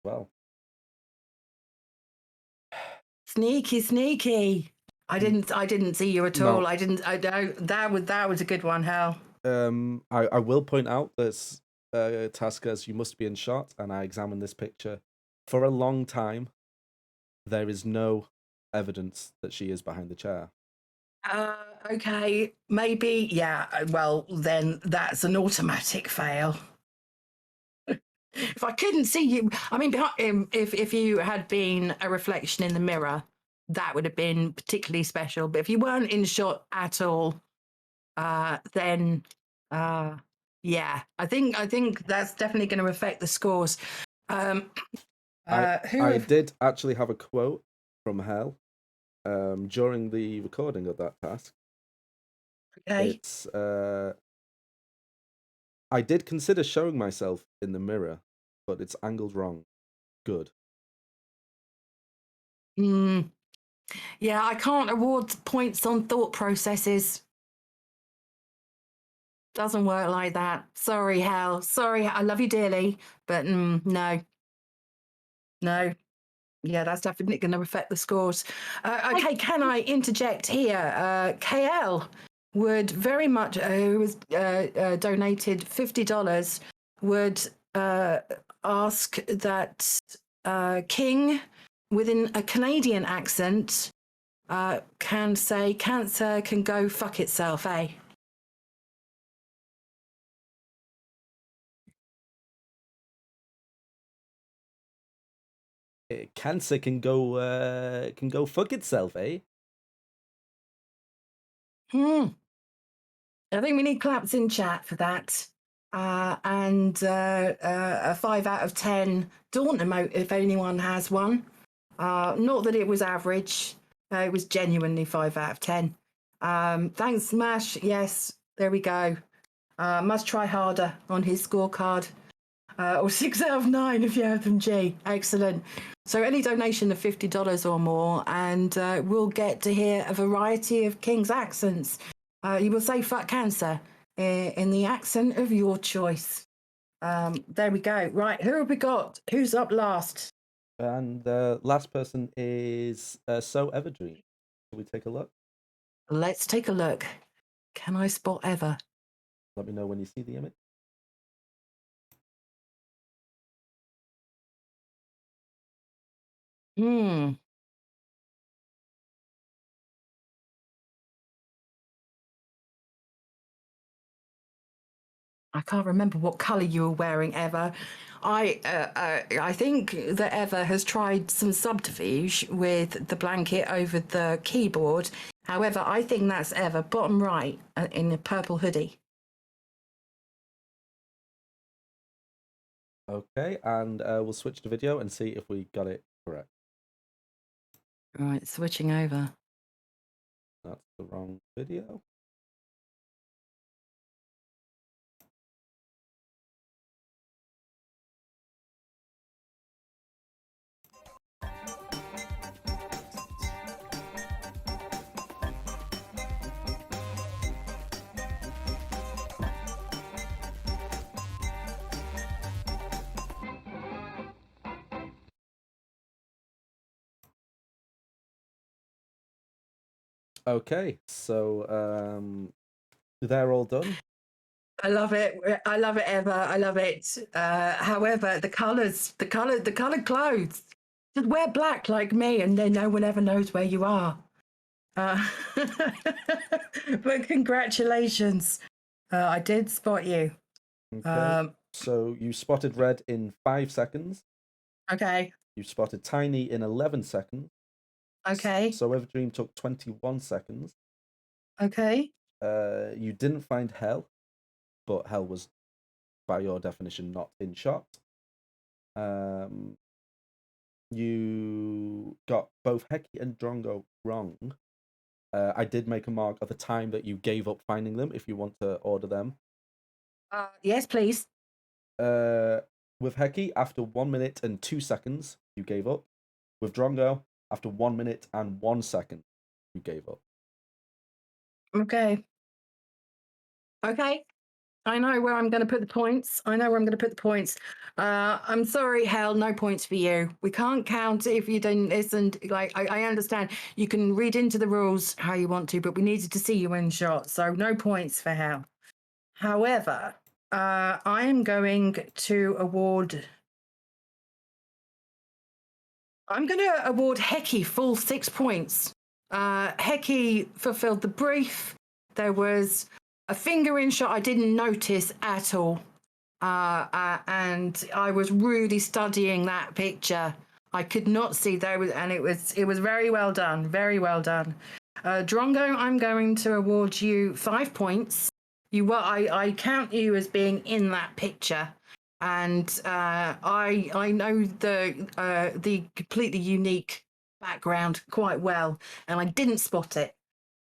Well, Sneaky. I didn't see you at all. No. I don't. That was a good one, Hal. I will point out that Taskers, you must be in shot, and I examined this picture for a long time. There is no evidence that she is behind the chair. Okay, maybe. Yeah. Well, then that's an automatic fail. If I couldn't see you, I mean, if you had been a reflection in the mirror, that would have been particularly special. But if you weren't in shot at all, then yeah, I think that's definitely going to affect the scores. I did actually have a quote from Hell during the recording of that task. Okay. It's I did consider showing myself in the mirror, but it's angled wrong. Good. Yeah, I can't award points on thought processes. Doesn't work like that. Sorry, Hal. Sorry, I love you dearly, but no. No. Yeah, that's definitely going to affect the scores. Okay, can I interject here? KL would very much, who was donated $50, would ask that King, within a Canadian accent, can say cancer can go fuck itself, eh? Cancer can go fuck itself, eh? I think we need claps in chat for that. And a 5 out of 10 daunt emote if anyone has one. Not that it was average, it was genuinely 5 out of 10. Thanks, Smash. Yes, there we go. Must try harder on his scorecard. Or 6 out of 9 if you have them, G. Excellent. So any donation of $50 or more, and we'll get to hear a variety of King's accents. You will say fuck cancer in the accent of your choice. There we go. Right, who have we got? Who's up last? And the last person is So Everdream. Shall we take a look? Let's take a look. Can I spot Ever? Let me know when you see the image. I can't remember what colour you were wearing, Ever. I think that Ever has tried some subterfuge with the blanket over the keyboard. However, I think that's Ever, bottom right, in a purple hoodie. Okay, and we'll switch to video and see if we got it correct. Right, switching over. That's the wrong video. Okay, so they're all done. I love it. I love it, Ever. I love it. However, the coloured clothes. Just wear black like me, and then no one ever knows where you are. But congratulations. I did spot you. Okay. So you spotted red in 5 seconds. Okay. You spotted tiny in 11 seconds. Okay. So Everdream took 21 seconds. Okay. You didn't find Hell, but Hell was, by your definition, not in shot. You got both Heki and Drongo wrong. I did make a mark of the time that you gave up finding them, if you want to order them. Yes, please. With Heki, after 1 minute and 2 seconds, you gave up. With Drongo, after 1 minute and 1 second, you gave up. Okay. Okay. I know where I'm going to put the points. I'm sorry, Hell, no points for you. We can't count if you didn't listen. Like, I understand you can read into the rules how you want to, but we needed to see you in shot. So no points for Hell. However, I am going to award... I'm going to award Heki full 6 points. Heki fulfilled the brief. There was a finger in shot I didn't notice at all. And I was really studying that picture. I could not see there was, and it was very well done. Very well done. Drongo, I'm going to award you 5 points. I count you as being in that picture. and I know the completely unique background quite well, and I didn't spot it.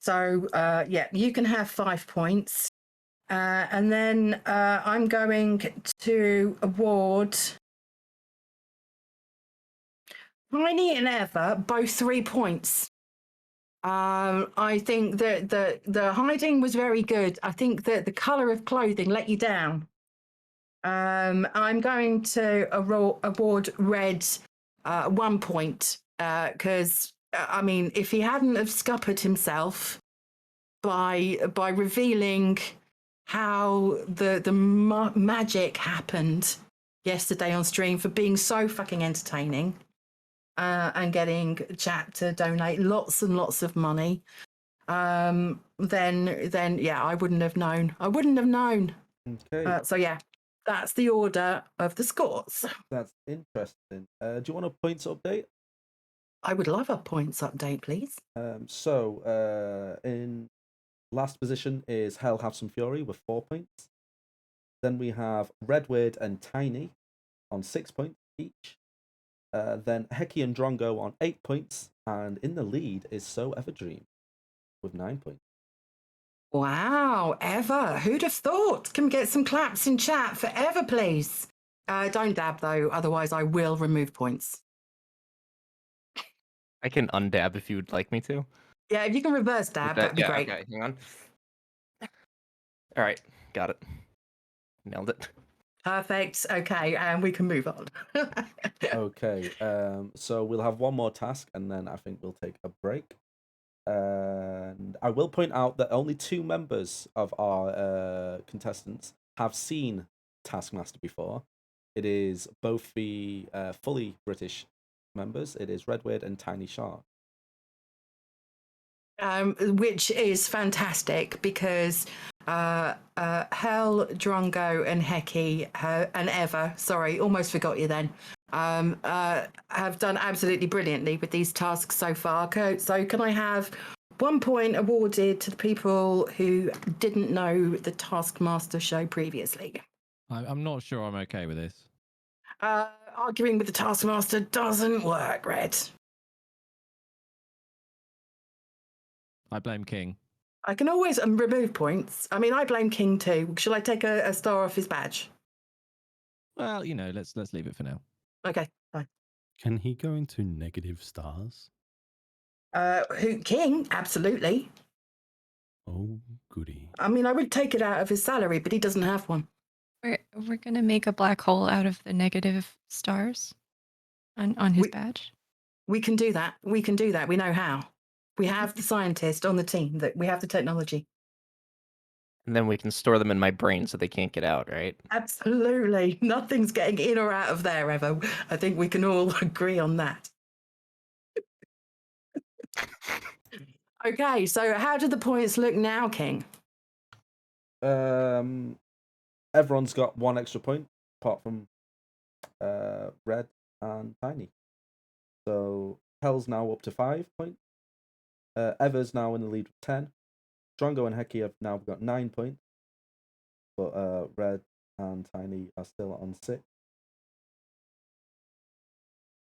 So yeah, you can have 5 points, and then I'm going to award Tiny and Eva both 3 points. I think that the hiding was very good. I think that the color of clothing let you down. I'm going to award Red 1 point because I mean, if he hadn't have scuppered himself by revealing how the magic happened yesterday on stream for being so fucking entertaining and getting chat to donate lots and lots of money, then yeah, I wouldn't have known. Okay, So yeah, that's the order of the scores. that's interesting. Do you want a points update? I would love a points update, please. In last position is Hell Have Some Fury with 4 points. Then we have Redweird and Tiny on 6 points each. Then Heki and Drongo on 8 points. And in the lead is So Everdream with 9 points. Wow, Eva, who'd have thought? Can we get some claps in chat for Eva, please? Don't dab though, otherwise I will remove points. I can undab if you would like me to. Yeah, if you can reverse dab, that'd be great. Okay, hang on. All right, got it. Nailed it. Perfect. Okay, and we can move on. Okay, so we'll have one more task and then I think we'll take a break. And I will point out that only 2 members of our contestants have seen Taskmaster before. It is both the fully British members. It is Redweird and Tiny Shark. Which is fantastic because Hel, Drongo, and Heki and Eva, sorry, almost forgot you then, have done absolutely brilliantly with these tasks so far. So can I have 1 point awarded to the people who didn't know the Taskmaster show previously? I'm not sure I'm okay with this. Arguing with the Taskmaster doesn't work, Red. I blame King. I can always remove points. I mean, I blame King too. Shall I take a star off his badge? Well, you know, let's leave it for now. Okay, fine. Can he go into negative stars? Who King? Absolutely. Oh, goody. I mean, I would take it out of his salary, but he doesn't have one. We're gonna make a black hole out of the negative stars on his badge. We can do that. We can do that. We know how. We have the scientist on the team. That we have the technology. And then we can store them in my brain so they can't get out, right? Absolutely. Nothing's getting in or out of there ever. I think we can all agree on that. Okay, so how do the points look now, King? Everyone's got 1 extra point, apart from Red and Tiny. So Hell's now up to 5 points. Eva's now in the lead with 10. Drongo and Heki have now got 9 points. But Red and Tiny are still on 6.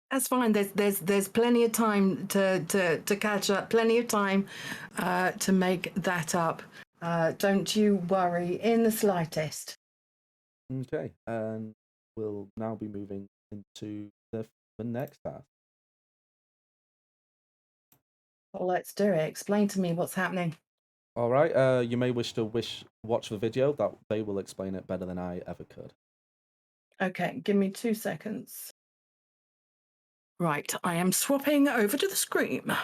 That's fine. There's plenty of time to catch up. Plenty of time to make that up. Don't you worry in the slightest. Okay, and we'll now be moving into the next task. Well, let's do it. Explain to me what's happening. All right. You may wish to watch the video. That they will explain it better than I ever could. Okay, give me 2 seconds. Right, I am swapping over to the screen.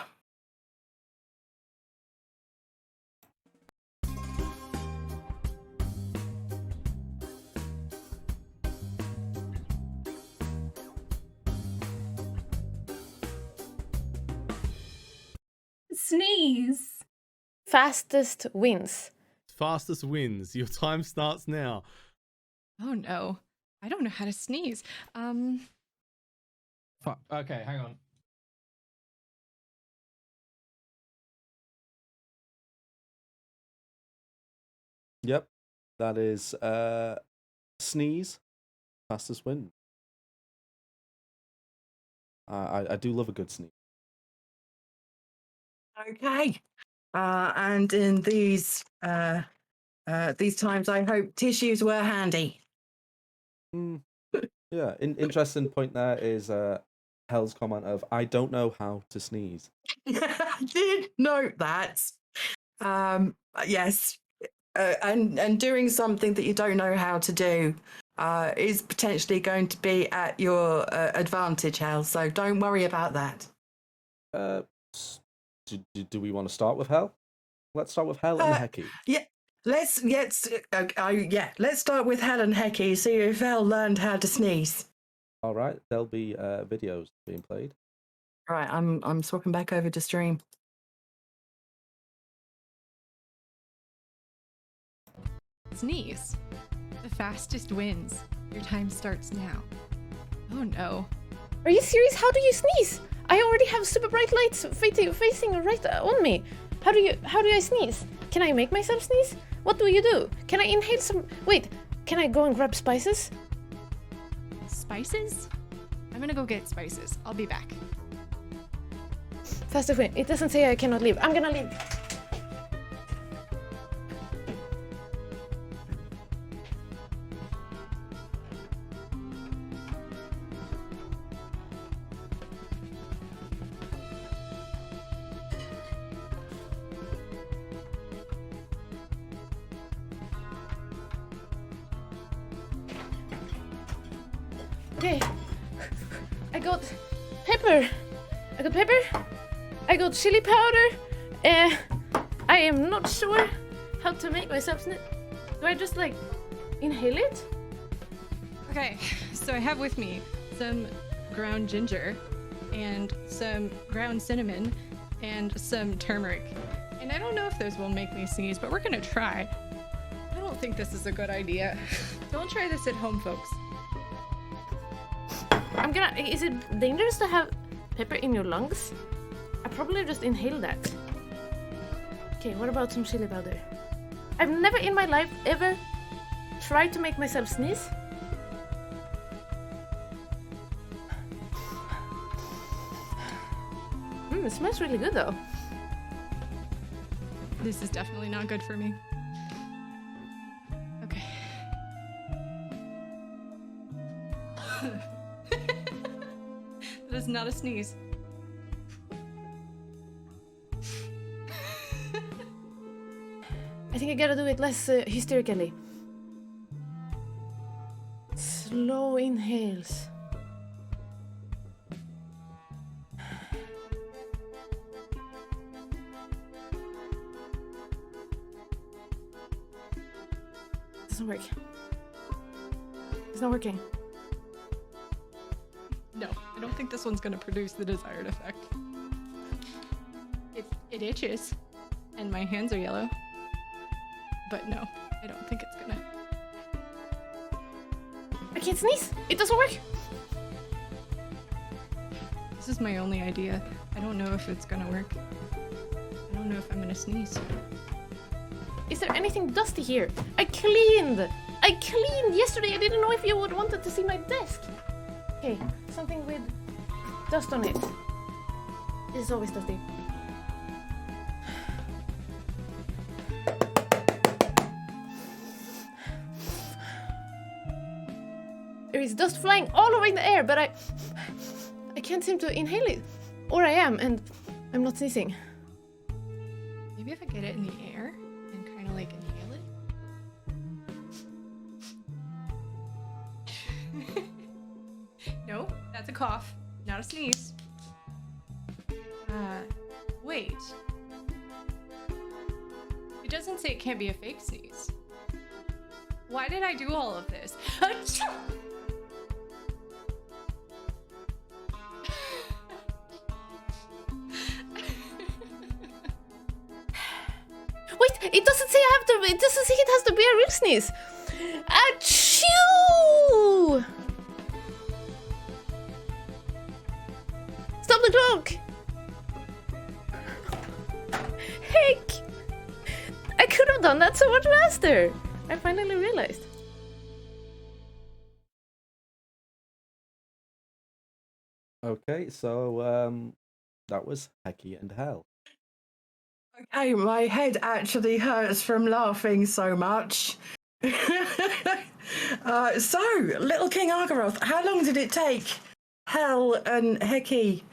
Sneeze. Fastest wins. Fastest wins. Your time starts now. Oh no, I don't know how to sneeze. Okay, hang on. Yep, that is sneeze. Fastest win. I do love a good sneeze. Okay. And in these times, I hope tissues were handy. Yeah, interesting point there is Hell's comment of, I don't know how to sneeze. I did note that. Yes. And doing something that you don't know how to do is potentially going to be at your advantage, Hell. So don't worry about that. Do we want to start with Hell? Let's start with Hell and Hecky. Yeah. Let's start with Hell and Hecky. See if Hell learned how to sneeze. All right, there'll be videos being played. Right, I'm swapping back over to stream. Sneeze. The fastest wins. Your time starts now. Oh no. Are you serious? How do you sneeze? I already have super bright lights facing right on me. How do I sneeze? Can I make myself sneeze? What do you do? Can I inhale some? Wait, can I go and grab spices? Spices? I'm gonna go get spices. I'll be back. Fastest win. It doesn't say I cannot leave. I'm gonna leave. Okay, I got pepper. I got chili powder. I am not sure how to make myself sneeze. Do I just like inhale it? Okay, so I have with me some ground ginger and some ground cinnamon and some turmeric. And I don't know if those will make me sneeze, but we're gonna try. I don't think this is a good idea. Don't try this at home, folks. Is it dangerous to have pepper in your lungs? I probably just inhale that. Okay, what about some chili powder? I've never in my life ever tried to make myself sneeze. It smells really good though. This is definitely not good for me. Okay. That is not a sneeze. I think I gotta do it less hysterically. Slow inhales. Doesn't work. It's not working. No, I don't think this one's gonna produce the desired effect. It itches, and my hands are yellow. But no, I don't think it's gonna. I can't sneeze! It doesn't work! This is my only idea. I don't know if it's gonna work. I don't know if I'm gonna sneeze. Is there anything dusty here? I cleaned! Yesterday! I didn't know if you would wanted to see my desk! Okay, something with dust on it. This is always dusty. There is dust flying all over in the air, but I can't seem to inhale it. Or I am, and I'm not sneezing. Maybe if I get it in the air and kind of like inhale it. No, that's a cough, not a sneeze. Wait. It doesn't say it can't be a fake sneeze. Why did I do all of this? Achoo! Wait, it doesn't say I have to. It doesn't say it has to be a real sneeze. Achoo! Stop the clock! Heck! I could have done that so much faster. I finally realized. Okay, so that was Hecky and Hell. Okay, my head actually hurts from laughing so much. So, little King Argaroth, how long did it take Hell and Hecky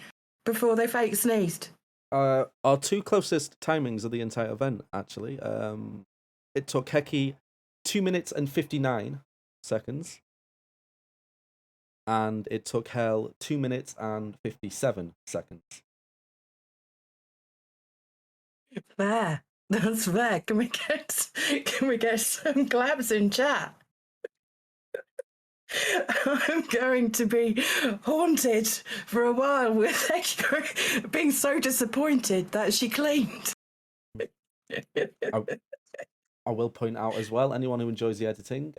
before they fake sneezed? Our two closest timings of the entire event, actually. It took Hecky 2 minutes and 59 seconds. And it took Hell 2 minutes and 57 seconds. Fair. That's fair. Can we get some claps in chat? I'm going to be haunted for a while with Hecky being so disappointed that she cleaned. I will point out as well, anyone who enjoys the editing,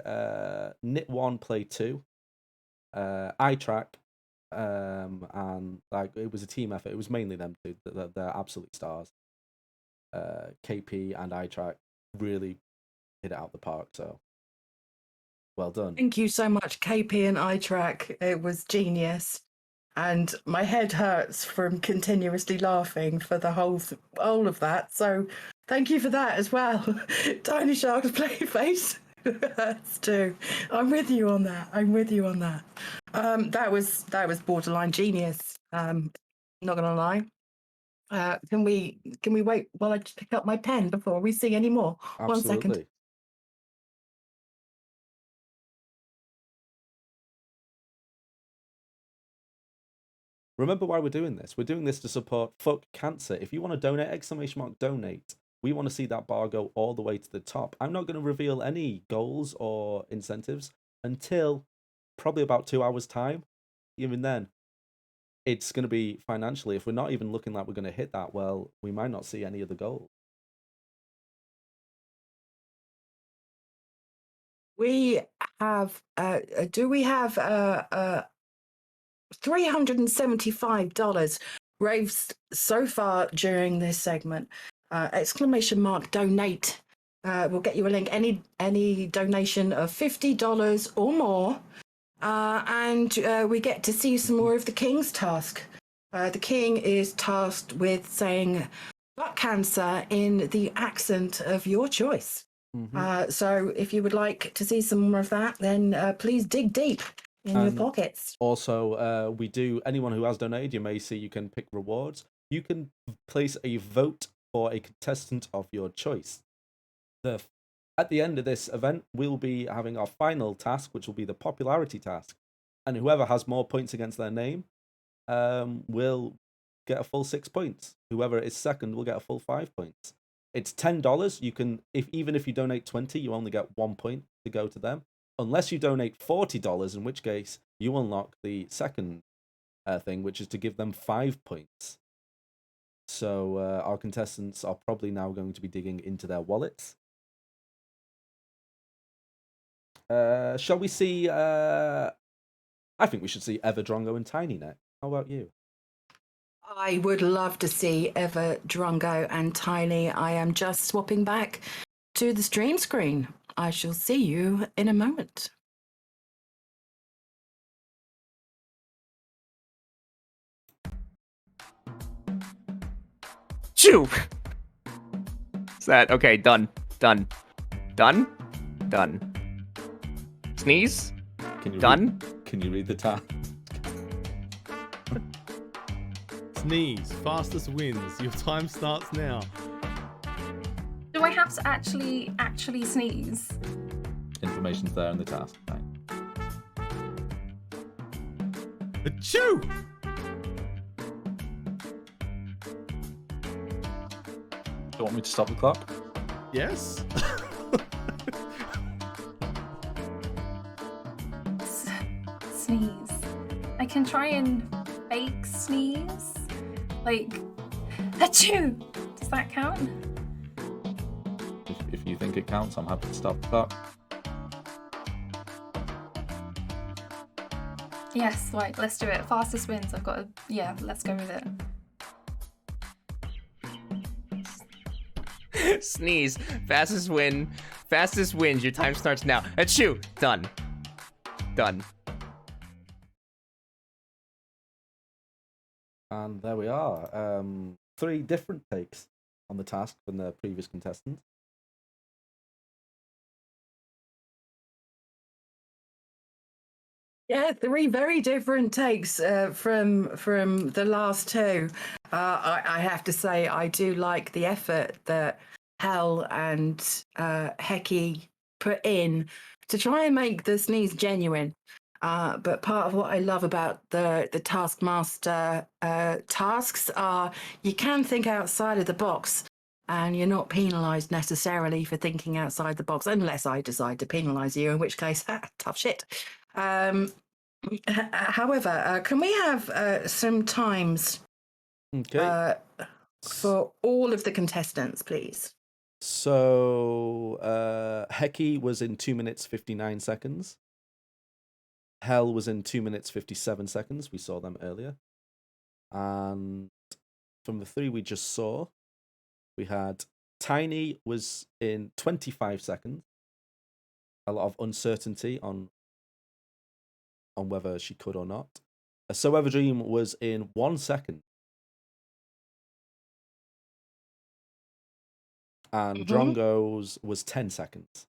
Knit 1, Play 2, iTrack, and like it was a team effort. It was mainly them two. They're absolute stars. KP and iTrack really hit it out the park. So well done. Thank you so much, KP and iTrack. It was genius. And my head hurts from continuously laughing for the whole of that. So thank you for that as well. Tiny Shark's play face hurts too. I'm with you on that. That was borderline genius. Not gonna lie. Can we wait while I just pick up my pen before we see any more? Absolutely. 1 second. Remember why we're doing this. We're doing this to support Fuck Cancer. If you want to donate, !donate. We want to see that bar go all the way to the top. I'm not going to reveal any goals or incentives until probably about 2 hours' time. Even then, it's going to be financially. If we're not even looking like we're going to hit that, well, we might not see any of the goals. We have, do we have $375 raised so far during this segment? ! Donate. We'll get you a link. Any donation of $50 or more, and we get to see some more of the King's task. The King is tasked with saying "fuck cancer" in the accent of your choice. So if you would like to see some more of that, then please dig deep in your pockets. Also, we do, anyone who has donated, you may see you can pick rewards. You can place a vote for a contestant of your choice. At the end of this event, we'll be having our final task, which will be the popularity task. And whoever has more points against their name will get a full 6 points. Whoever is second will get a full 5 points. It's $10. You can, even if you donate 20, you only get 1 point to go to them. Unless you donate $40, in which case you unlock the second thing, which is to give them 5 points. So our contestants are probably now going to be digging into their wallets. Shall we see? I think we should see Everdrongo and Tiny next. How about you? I would love to see Eva, Drongo, and Tiny. I am just swapping back to the stream screen. I shall see you in a moment. Chew! Is that okay? Done. Sneeze? Done? Can you read the task? Sneeze. Fastest wins. Your time starts now. Do I have to actually sneeze? Information's there in the task. Right. Achoo! Do you want me to stop the clock? Yes. Sneeze. I can try and fake sneeze. Like, achoo! Does that count? If you think it counts, I'm happy to stop the clock. Yes, right, let's do it. Fastest wins. I've got to, yeah, let's go with it. Sneeze. Fastest wins. Your time starts now. Achoo! Done. And there we are. 3 different takes on the task from the previous contestants. Yeah, 3 very different takes from the last 2. I have to say, I do like the effort that Hel and Hecky put in to try and make the sneeze genuine. But part of what I love about the Taskmaster tasks are you can think outside of the box, and you're not penalised necessarily for thinking outside the box, unless I decide to penalise you, in which case, tough shit. However, can we have some times for all of the contestants, please? So, Hecky was in 2 minutes 59 seconds. Hel was in 2 minutes 57 seconds. We saw them earlier. And from the 3 we just saw, we had Tiny was in 25 seconds. A lot of uncertainty on whether she could or not. So Ever Dream was in 1 second. And Drongo's was 10 seconds.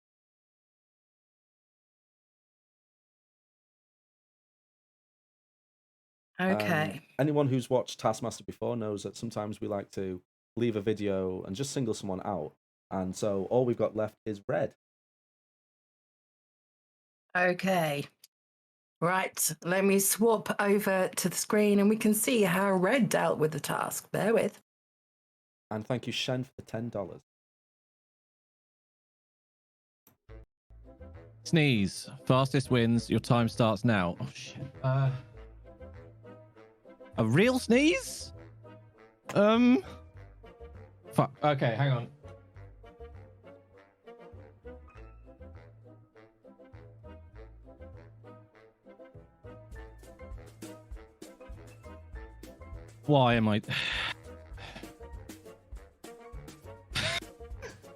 Okay. Anyone who's watched Taskmaster before knows that sometimes we like to leave a video and just single someone out. And so all we've got left is Red. Okay. Right, let me swap over to the screen and we can see how Red dealt with the task. Bear with. And thank you, Shen, for the $10. Sneeze. Fastest wins. Your time starts now. Oh, shit. A real sneeze? Fuck. Okay, hang on. Why am I...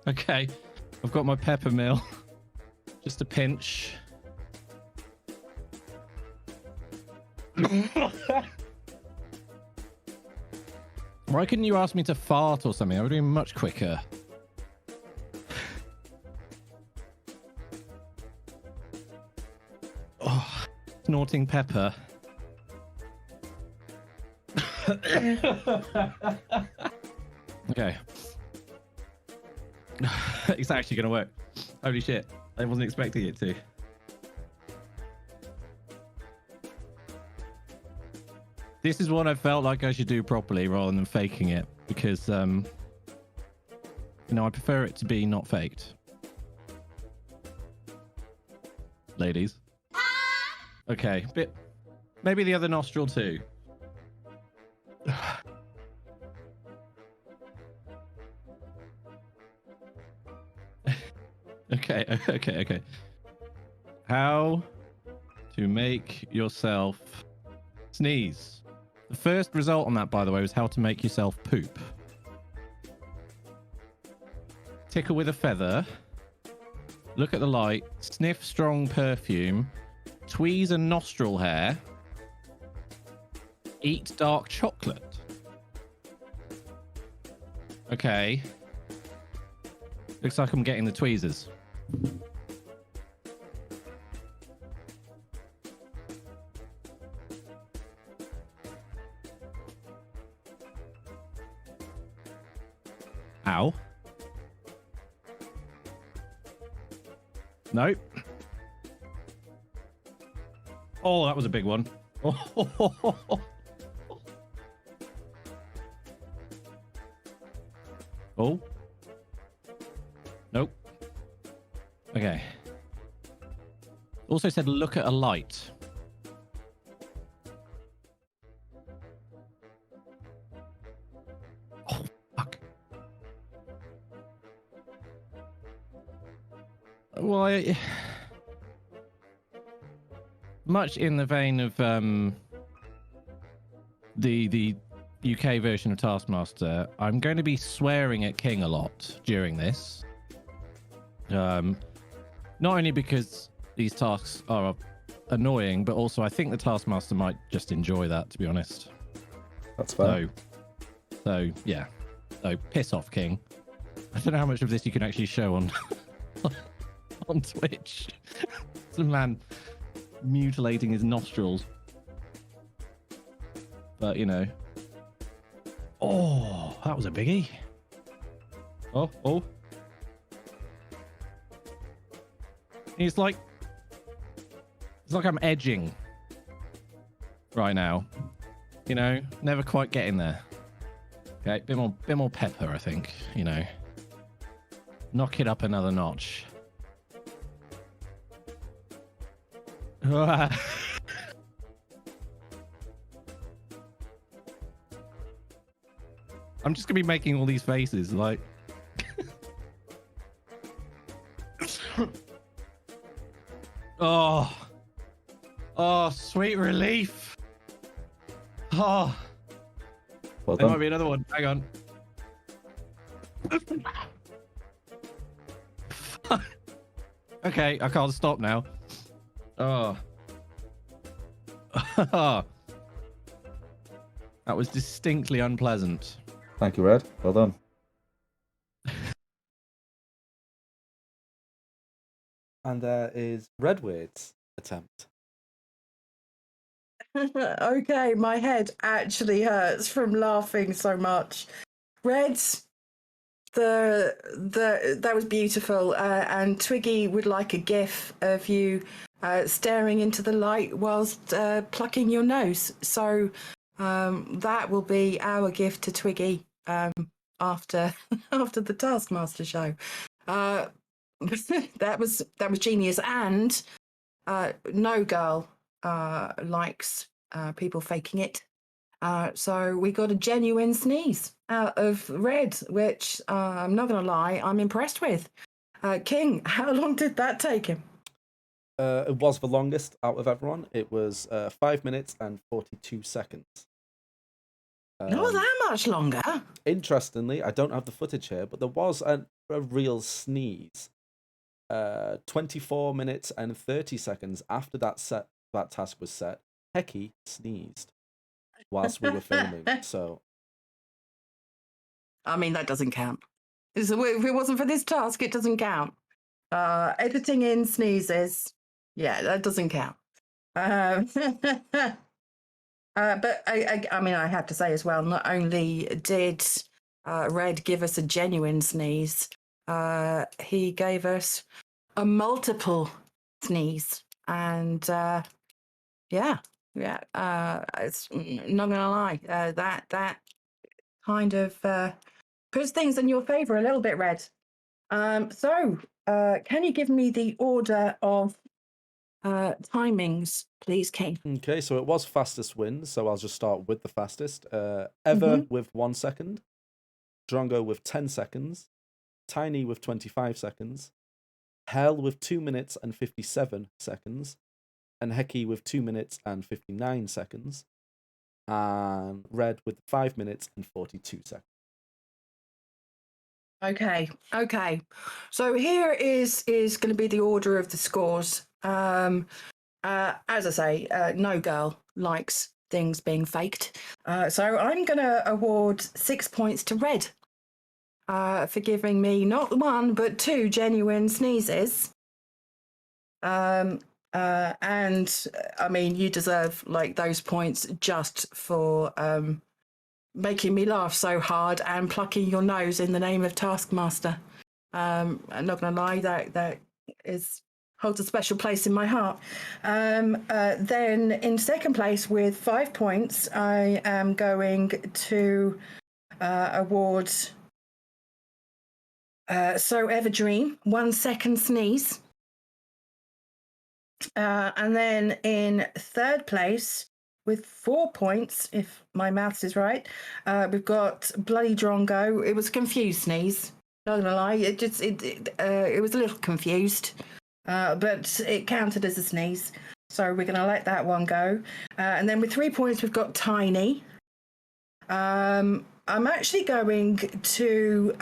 Okay, I've got my pepper mill. Just a pinch. Why couldn't you ask me to fart or something? I would be much quicker. Oh, snorting pepper. Okay. It's actually going to work. Holy shit. I wasn't expecting it to. This is what I felt like I should do properly rather than faking it because, you know, I prefer it to be not faked. Ladies. Okay. Maybe the other nostril too. Okay. How to make yourself sneeze. The first result on that, by the way, was how to make yourself poop. Tickle with a feather. Look at the light. Sniff strong perfume. Tweeze a nostril hair. Eat dark chocolate. Okay. Looks like I'm getting the tweezers. Ow. Nope. Oh, that was a big one. Oh. Nope. Okay. Also said look at a light. Oh, fuck. Well, much in the vein of the UK version of Taskmaster, I'm going to be swearing at King a lot during this. Not only because these tasks are annoying, but also I think the Taskmaster might just enjoy that, to be honest. That's fair. So yeah. So piss off, King. I don't know how much of this you can actually show on on Twitch. Some man mutilating his nostrils. But you know. Oh, that was a biggie. Oh. It's like I'm edging right now. You know, never quite getting there. Okay, bit more pepper, I think. You know, knock it up another notch. I'm just gonna be making all these faces, like. Oh, sweet relief. Oh, Well there done. might be another one. Hang on. Okay, I can't stop now. Oh. That was distinctly unpleasant. Thank you, Red. Well done. And there is Redward's attempt. Okay, my head actually hurts from laughing so much. Reds, that was beautiful, and Twiggy would like a gif of you staring into the light whilst plucking your nose. So that will be our gift to Twiggy after the Taskmaster show. That was genius, and no girl likes people faking it. So we got a genuine sneeze out of Red, which I'm not going to lie, I'm impressed with. King, how long did that take him? It was the longest out of everyone. It was 5 minutes and 42 seconds. Not that much longer. Interestingly, I don't have the footage here, but there was a real sneeze. 24 minutes and 30 seconds after that task was set, Hecky sneezed whilst we were filming. So, I mean, that doesn't count. So if it wasn't for this task, it doesn't count. Editing in sneezes, yeah, that doesn't count. But I mean, I have to say as well, not only did Red give us a genuine sneeze, he gave us a multiple sneeze. And it's not gonna lie, that kind of puts things in your favor a little bit, Red. So can you give me the order of timings, please, King? okay, so it was fastest wins, so I'll just start with the fastest. Ever with 1 second, Drongo with 10 seconds, Tiny with 25 seconds, Hell with 2 minutes and 57 seconds, and Hecky with 2 minutes and 59 seconds, and Red with 5 minutes and 42 seconds. Okay. So here is going to be the order of the scores. As I say, no girl likes things being faked. So I'm going to award 6 points to Red for giving me not 1 but 2 genuine sneezes. And I mean, you deserve like those points just for making me laugh so hard and plucking your nose in the name of Taskmaster. I'm not gonna lie, that holds a special place in my heart. Then in second place with 5 points, I am going to award So Ever Dream 1 second sneeze. And then in third place with 4 points, if my maths is right, we've got Bloody Drongo. It was a confused sneeze. Not gonna lie, it was a little confused, but it counted as a sneeze. So we're gonna let that one go. And then with 3 points, we've got Tiny. I'm actually going to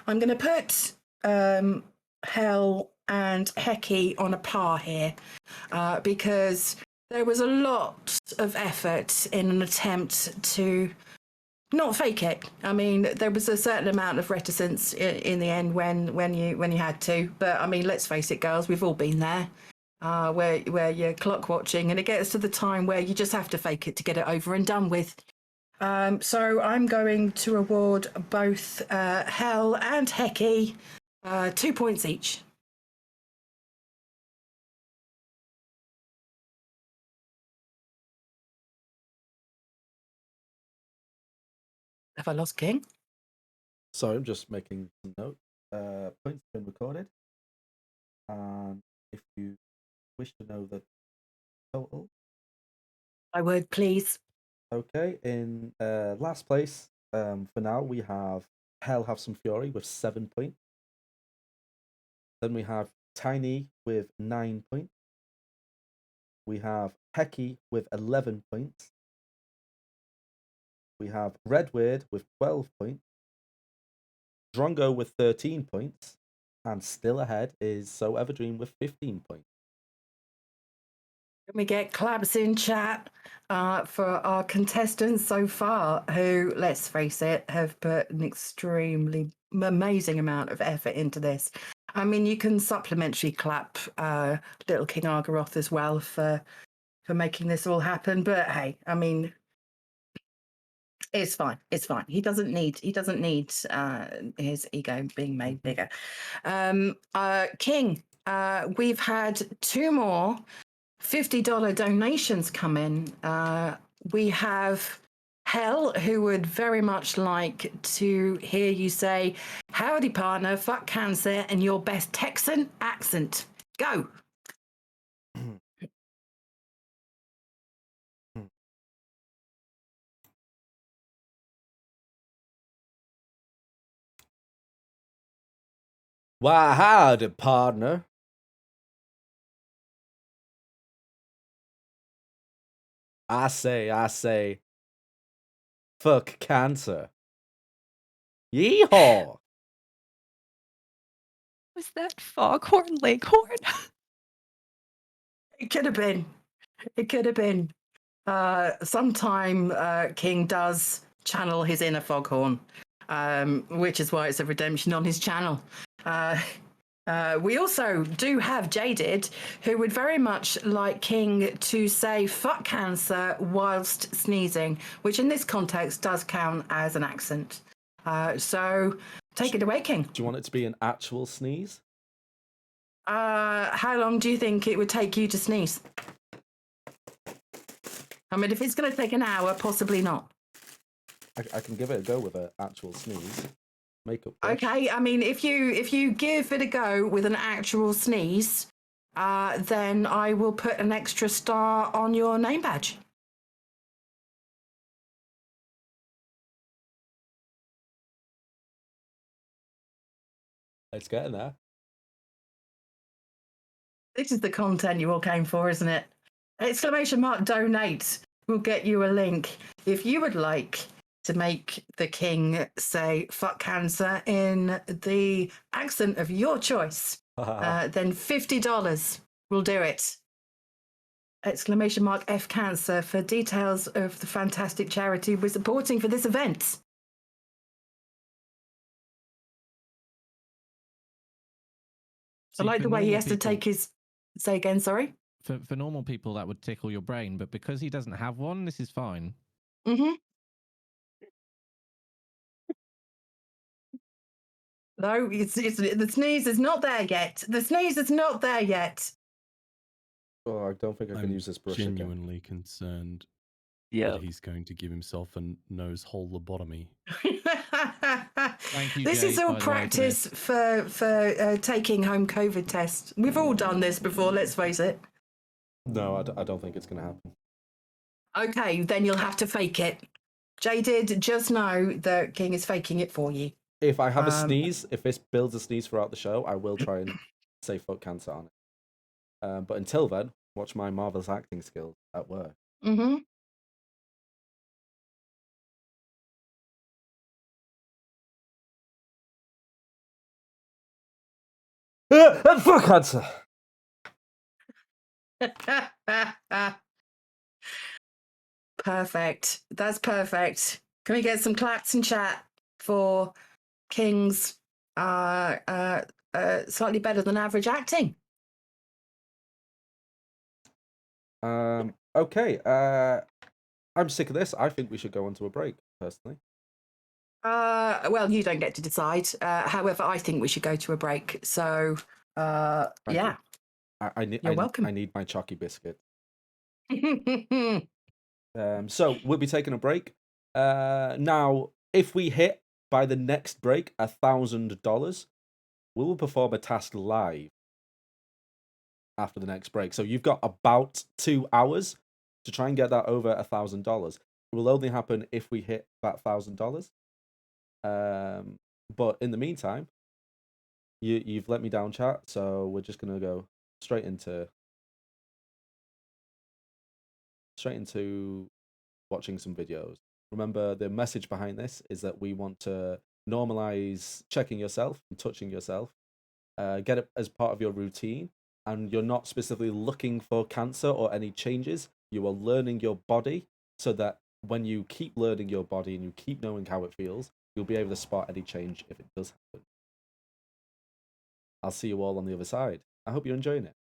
I'm going to put Hell and Hecky on a par here, because there was a lot of effort in an attempt to not fake it. I mean, there was a certain amount of reticence in the end when you had to. But I mean, let's face it, girls, we've all been there, where you're clock watching, and it gets to the time where you just have to fake it to get it over and done with. So I'm going to award both Hell and Hecky 2 points each. Have I lost King? Sorry, I'm just making some notes. Points have been recorded. And if you wish to know the total. I would, please. Okay, in last place, for now, we have Hell Have Some Fury with 7 points. Then we have Tiny with 9 points. We have Hecky with 11 points. We have Redweird with 12 points. Drongo with 13 points. And still ahead is So Everdream with 15 points. Can we get claps in chat for our contestants so far who, let's face it, have put an extremely amazing amount of effort into this. I mean, you can supplementary clap little KingArgaroth as well for making this all happen. But hey, I mean, it's fine. It's fine. He doesn't need his ego being made bigger. King, we've had 2 more $50 donations come in. We have Hell, who would very much like to hear you say, "Howdy, partner, fuck cancer, and your best Texan accent." Go. Why, howdy, partner. I say, fuck cancer. Yeehaw! Was that Foghorn Leghorn? It could have been. It could have been. Sometime King does channel his inner foghorn, which is why it's a redemption on his channel. We also do have Jaded, who would very much like King to say fuck cancer whilst sneezing, which in this context does count as an accent. So take it away, King. Do you want it to be an actual sneeze? How long do you think it would take you to sneeze? I mean, if it's going to take an hour, possibly not. I can give it a go with an actual sneeze. Makeup brush. Okay, I mean, if you give it a go with an actual sneeze, then I will put an extra star on your name badge. It's getting there. This is the content you all came for, isn't it? ! Donate will get you a link. If you would like to make the King say fuck cancer in the accent of your choice, then $50 will do it. ! F cancer for details of the fantastic charity we're supporting for this event. I like the way he has to take his... Say again, sorry? For normal people, that would tickle your brain, but because he doesn't have one, this is fine. Mm-hmm. No, it's the sneeze is not there yet. The sneeze is not there yet. Oh, I don't think I can use this brush again. Genuinely concerned Yeah. that he's going to give himself a nose hole lobotomy. Thank you, This Jade, is all by the way, for practice this. for taking home COVID tests. We've all done this before, let's face it. No, I don't think it's going to happen. Okay, then you'll have to fake it. Jaded, just know that King is faking it for you. If I have a sneeze, if this builds a sneeze throughout the show, I will try and say fuck cancer on it. But until then, watch my marvelous acting skills at work. Mm-hmm. Fuck cancer! Perfect. That's perfect. Can we get some claps and chat for King's slightly better than average acting? Okay. I'm sick of this. I think we should go on to a break, personally. Well, you don't get to decide. However, I think we should go to a break. So, Thank yeah. you. You're welcome. I need my chalky biscuit. So we'll be taking a break. Now, if we hit by the next break $1,000, we will perform a task live after the next break. So you've got about 2 hours to try and get that over $1,000. It will only happen if we hit that $1,000. But in the meantime, you've let me down, chat. So we're just gonna go straight into watching some videos. Remember, the message behind this is that we want to normalize checking yourself and touching yourself. Get it as part of your routine, and you're not specifically looking for cancer or any changes. You are learning your body so that when you keep learning your body and you keep knowing how it feels, you'll be able to spot any change if it does happen. I'll see you all on the other side. I hope you're enjoying it.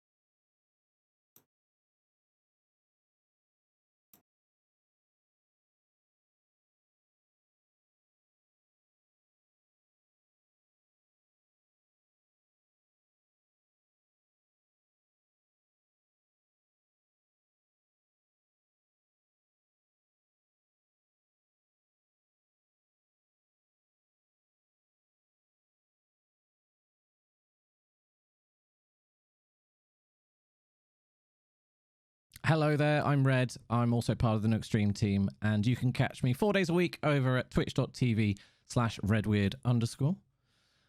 Hello there, I'm Red. I'm also part of the Nook stream team, and you can catch me 4 days a week over at twitch.tv/redweird_.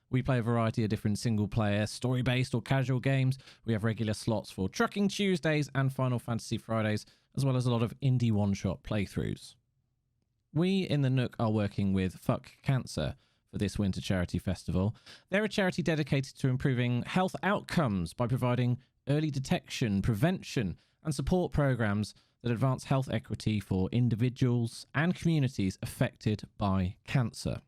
We play a variety of different single-player, story-based or casual games. We have regular slots for Trucking Tuesdays and Final Fantasy Fridays, as well as a lot of indie one-shot playthroughs. We in the Nook are working with Fuck Cancer for this winter charity festival. They're a charity dedicated to improving health outcomes by providing early detection, prevention, and support programs that advance health equity for individuals and communities affected by cancer.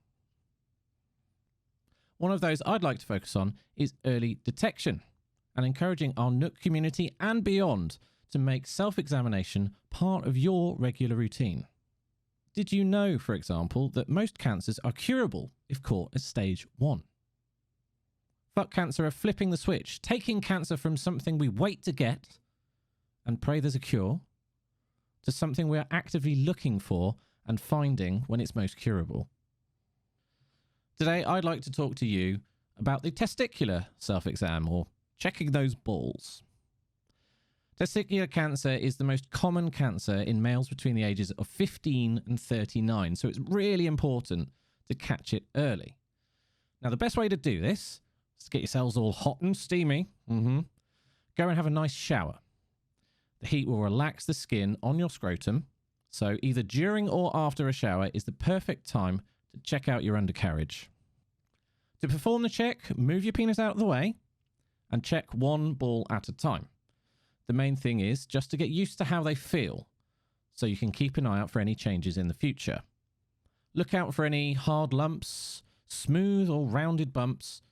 One of those I'd like to focus on is early detection and encouraging our Nook community and beyond to make self-examination part of your regular routine. Did you know, for example, that most cancers are curable if caught at stage 1? Fuck Cancer are flipping the switch, taking cancer from something we wait to get and pray there's a cure, to something we are actively looking for and finding when it's most curable. Today, I'd like to talk to you about the testicular self-exam, or checking those balls. Testicular cancer is the most common cancer in males between the ages of 15 and 39, so it's really important to catch it early. Now, the best way to do this is to get yourselves all hot and steamy. Go and have a nice shower. The heat will relax the skin on your scrotum, so either during or after a shower is the perfect time to check out your undercarriage. To perform the check, move your penis out of the way and check one ball at a time. The main thing is just to get used to how they feel, so you can keep an eye out for any changes in the future. Look out for any hard lumps, smooth or rounded bumps,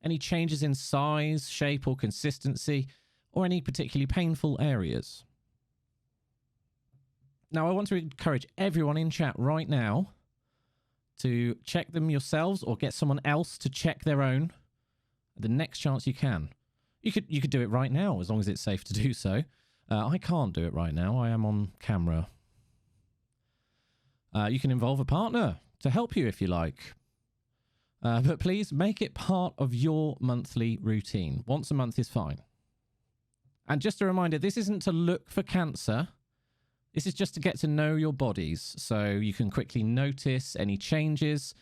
any changes in size, shape or consistency, or any particularly painful areas. Now, I want to encourage everyone in chat right now to check them yourselves or get someone else to check their own the next chance you can. You could do it right now, as long as it's safe to do so. I can't do it right now. I am on camera. You can involve a partner to help you if you like. But please make it part of your monthly routine. Once a month is fine. And just a reminder, this isn't to look for cancer. This is just to get to know your bodies, so you can quickly notice any changes.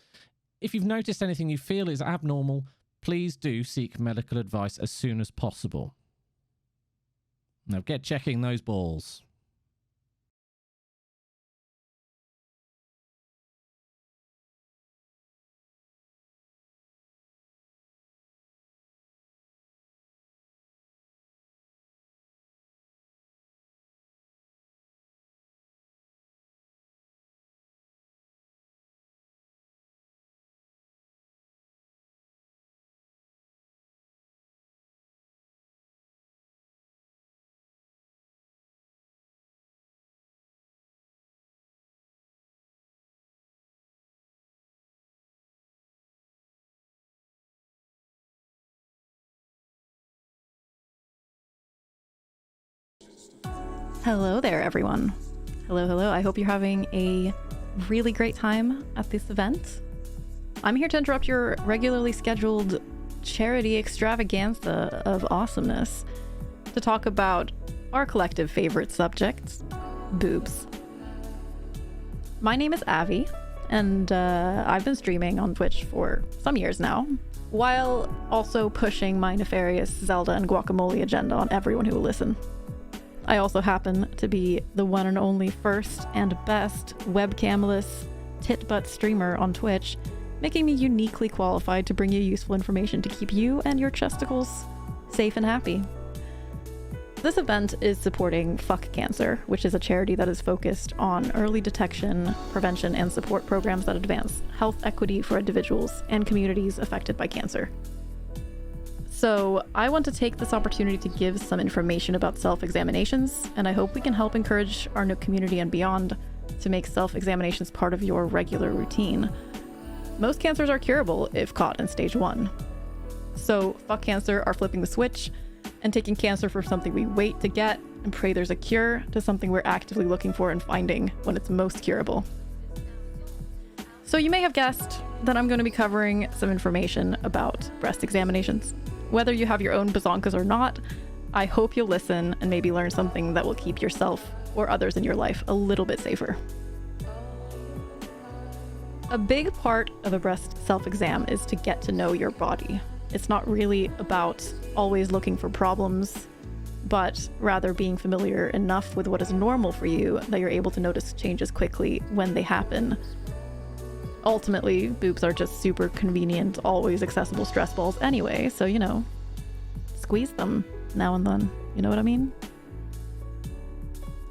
If you've noticed anything you feel is abnormal, please do seek medical advice as soon as possible. Now get checking those balls. Hello there, everyone. Hello, hello. I hope you're having a really great time at this event. I'm here to interrupt your regularly scheduled charity extravaganza of awesomeness to talk about our collective favorite subject, boobs. My name is Avi, and I've been streaming on Twitch for some years now, while also pushing my nefarious Zelda and guacamole agenda on everyone who will listen. I also happen to be the one and only first and best webcamless tit-butt streamer on Twitch, making me uniquely qualified to bring you useful information to keep you and your chesticles safe and happy. This event is supporting Fuck Cancer, which is a charity that is focused on early detection, prevention, and support programs that advance health equity for individuals and communities affected by cancer. So I want to take this opportunity to give some information about self-examinations, and I hope we can help encourage our Nook community and beyond to make self-examinations part of your regular routine. Most cancers are curable if caught in stage 1. So Fuck Cancer are flipping the switch and taking cancer from something we wait to get and pray there's a cure to something we're actively looking for and finding when it's most curable. So you may have guessed that I'm going to be covering some information about breast examinations. Whether you have your own bazonkas or not, I hope you'll listen and maybe learn something that will keep yourself or others in your life a little bit safer. A big part of a breast self-exam is to get to know your body. It's not really about always looking for problems, but rather being familiar enough with what is normal for you that you're able to notice changes quickly when they happen. Ultimately, boobs are just super convenient, always accessible stress balls anyway, so, you know, squeeze them now and then. You know what I mean?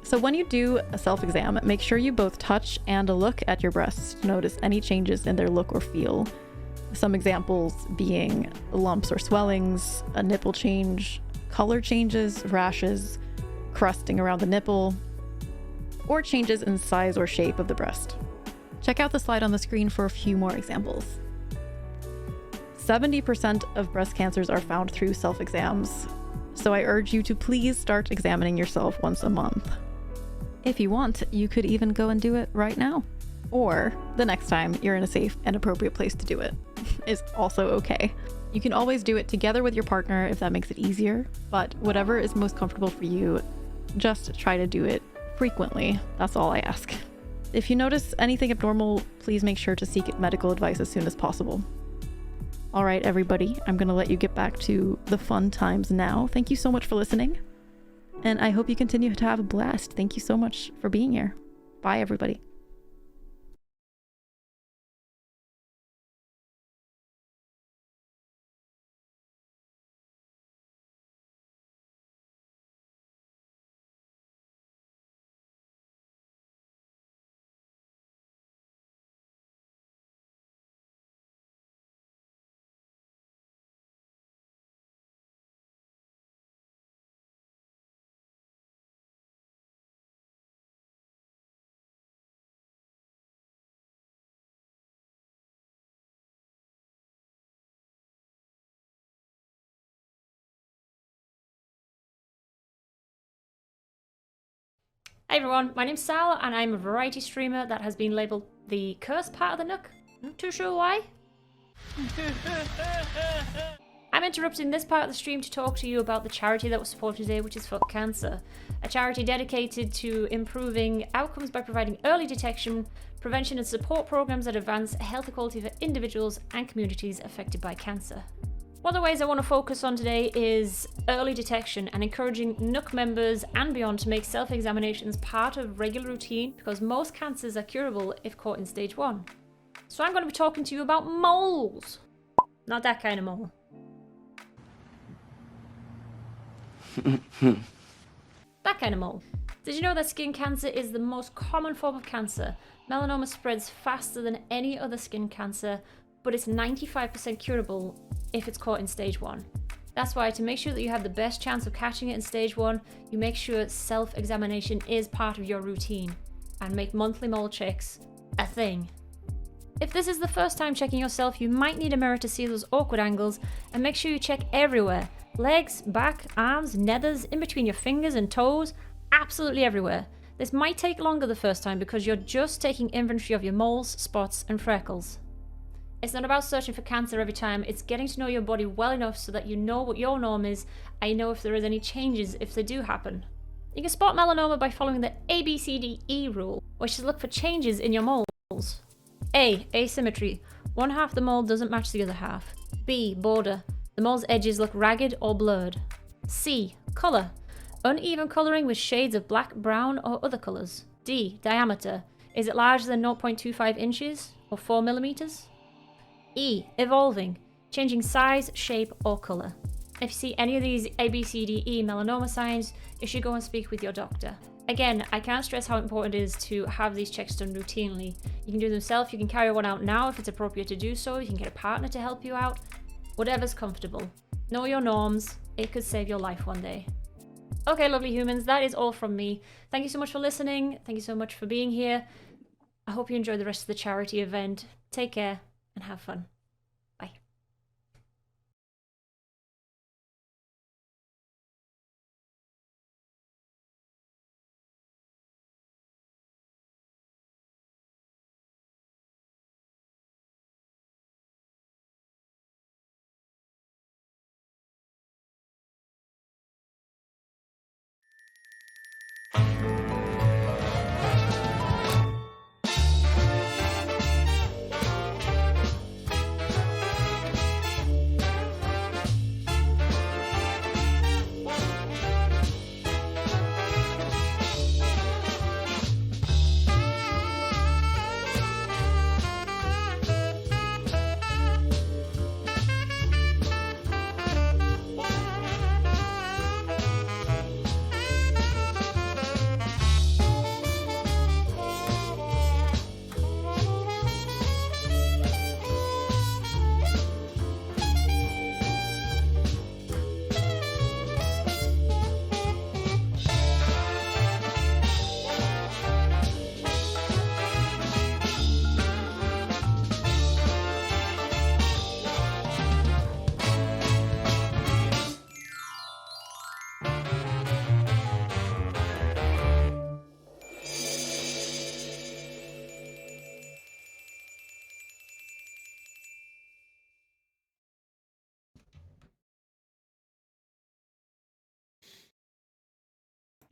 So when you do a self-exam, make sure you both touch and look at your breasts to notice any changes in their look or feel. Some examples being lumps or swellings, a nipple change, color changes, rashes, crusting around the nipple, or changes in size or shape of the breast. Check out the slide on the screen for a few more examples. 70% of breast cancers are found through self-exams, so I urge you to please start examining yourself once a month. If you want, you could even go and do it right now, or the next time you're in a safe and appropriate place to do it is also okay. You can always do it together with your partner if that makes it easier, but whatever is most comfortable for you, just try to do it frequently. That's all I ask. If you notice anything abnormal, please make sure to seek medical advice as soon as possible. All right, everybody, I'm going to let you get back to the fun times now. Thank you so much for listening, and I hope you continue to have a blast. Thank you so much for being here. Bye, everybody. Hey everyone, my name's Sal and I'm a variety streamer that has been labelled the cursed part of the Nook. Not too sure why. I'm interrupting this part of the stream to talk to you about the charity that was supported today, which is Fuck Cancer. A charity dedicated to improving outcomes by providing early detection, prevention and support programs that advance health equality for individuals and communities affected by cancer. One of the ways I want to focus on today is early detection and encouraging Nook members and beyond to make self-examinations part of regular routine because most cancers are curable if caught in stage 1. So I'm going to be talking to you about moles. Not that kind of mole. That kind of mole. Did you know that skin cancer is the most common form of cancer? Melanoma spreads faster than any other skin cancer, but it's 95% curable if it's caught in stage 1. That's why to make sure that you have the best chance of catching it in stage 1, you make sure self-examination is part of your routine and make monthly mole checks a thing. If this is the first time checking yourself, you might need a mirror to see those awkward angles, and make sure you check everywhere. Legs, back, arms, nethers, in between your fingers and toes. absolutely everywhere. This might take longer the first time because you're just taking inventory of your moles, spots, and freckles. It's not about searching for cancer every time, it's getting to know your body well enough so that you know what your norm is and you know if there is any changes if they do happen. You can spot melanoma by following the ABCDE rule, which is look for changes in your moles. A. Asymmetry. One half of the mole doesn't match the other half. B. Border. The mole's edges look ragged or blurred. C. Colour. Uneven colouring with shades of black, brown, or other colours. D. Diameter. Is it larger than 0.25 inches or 4 millimeters? E. Evolving. Changing size, shape, or colour. If you see any of these ABCDE melanoma signs, you should go and speak with your doctor. Again, I can't stress how important it is to have these checks done routinely. You can do them yourself, you can carry one out now if it's appropriate to do so, you can get a partner to help you out. Whatever's comfortable. Know your norms, it could save your life one day. Okay, lovely humans, that is all from me. Thank you so much for listening, thank you so much for being here. I hope you enjoy the rest of the charity event. Take care and have fun. Bye.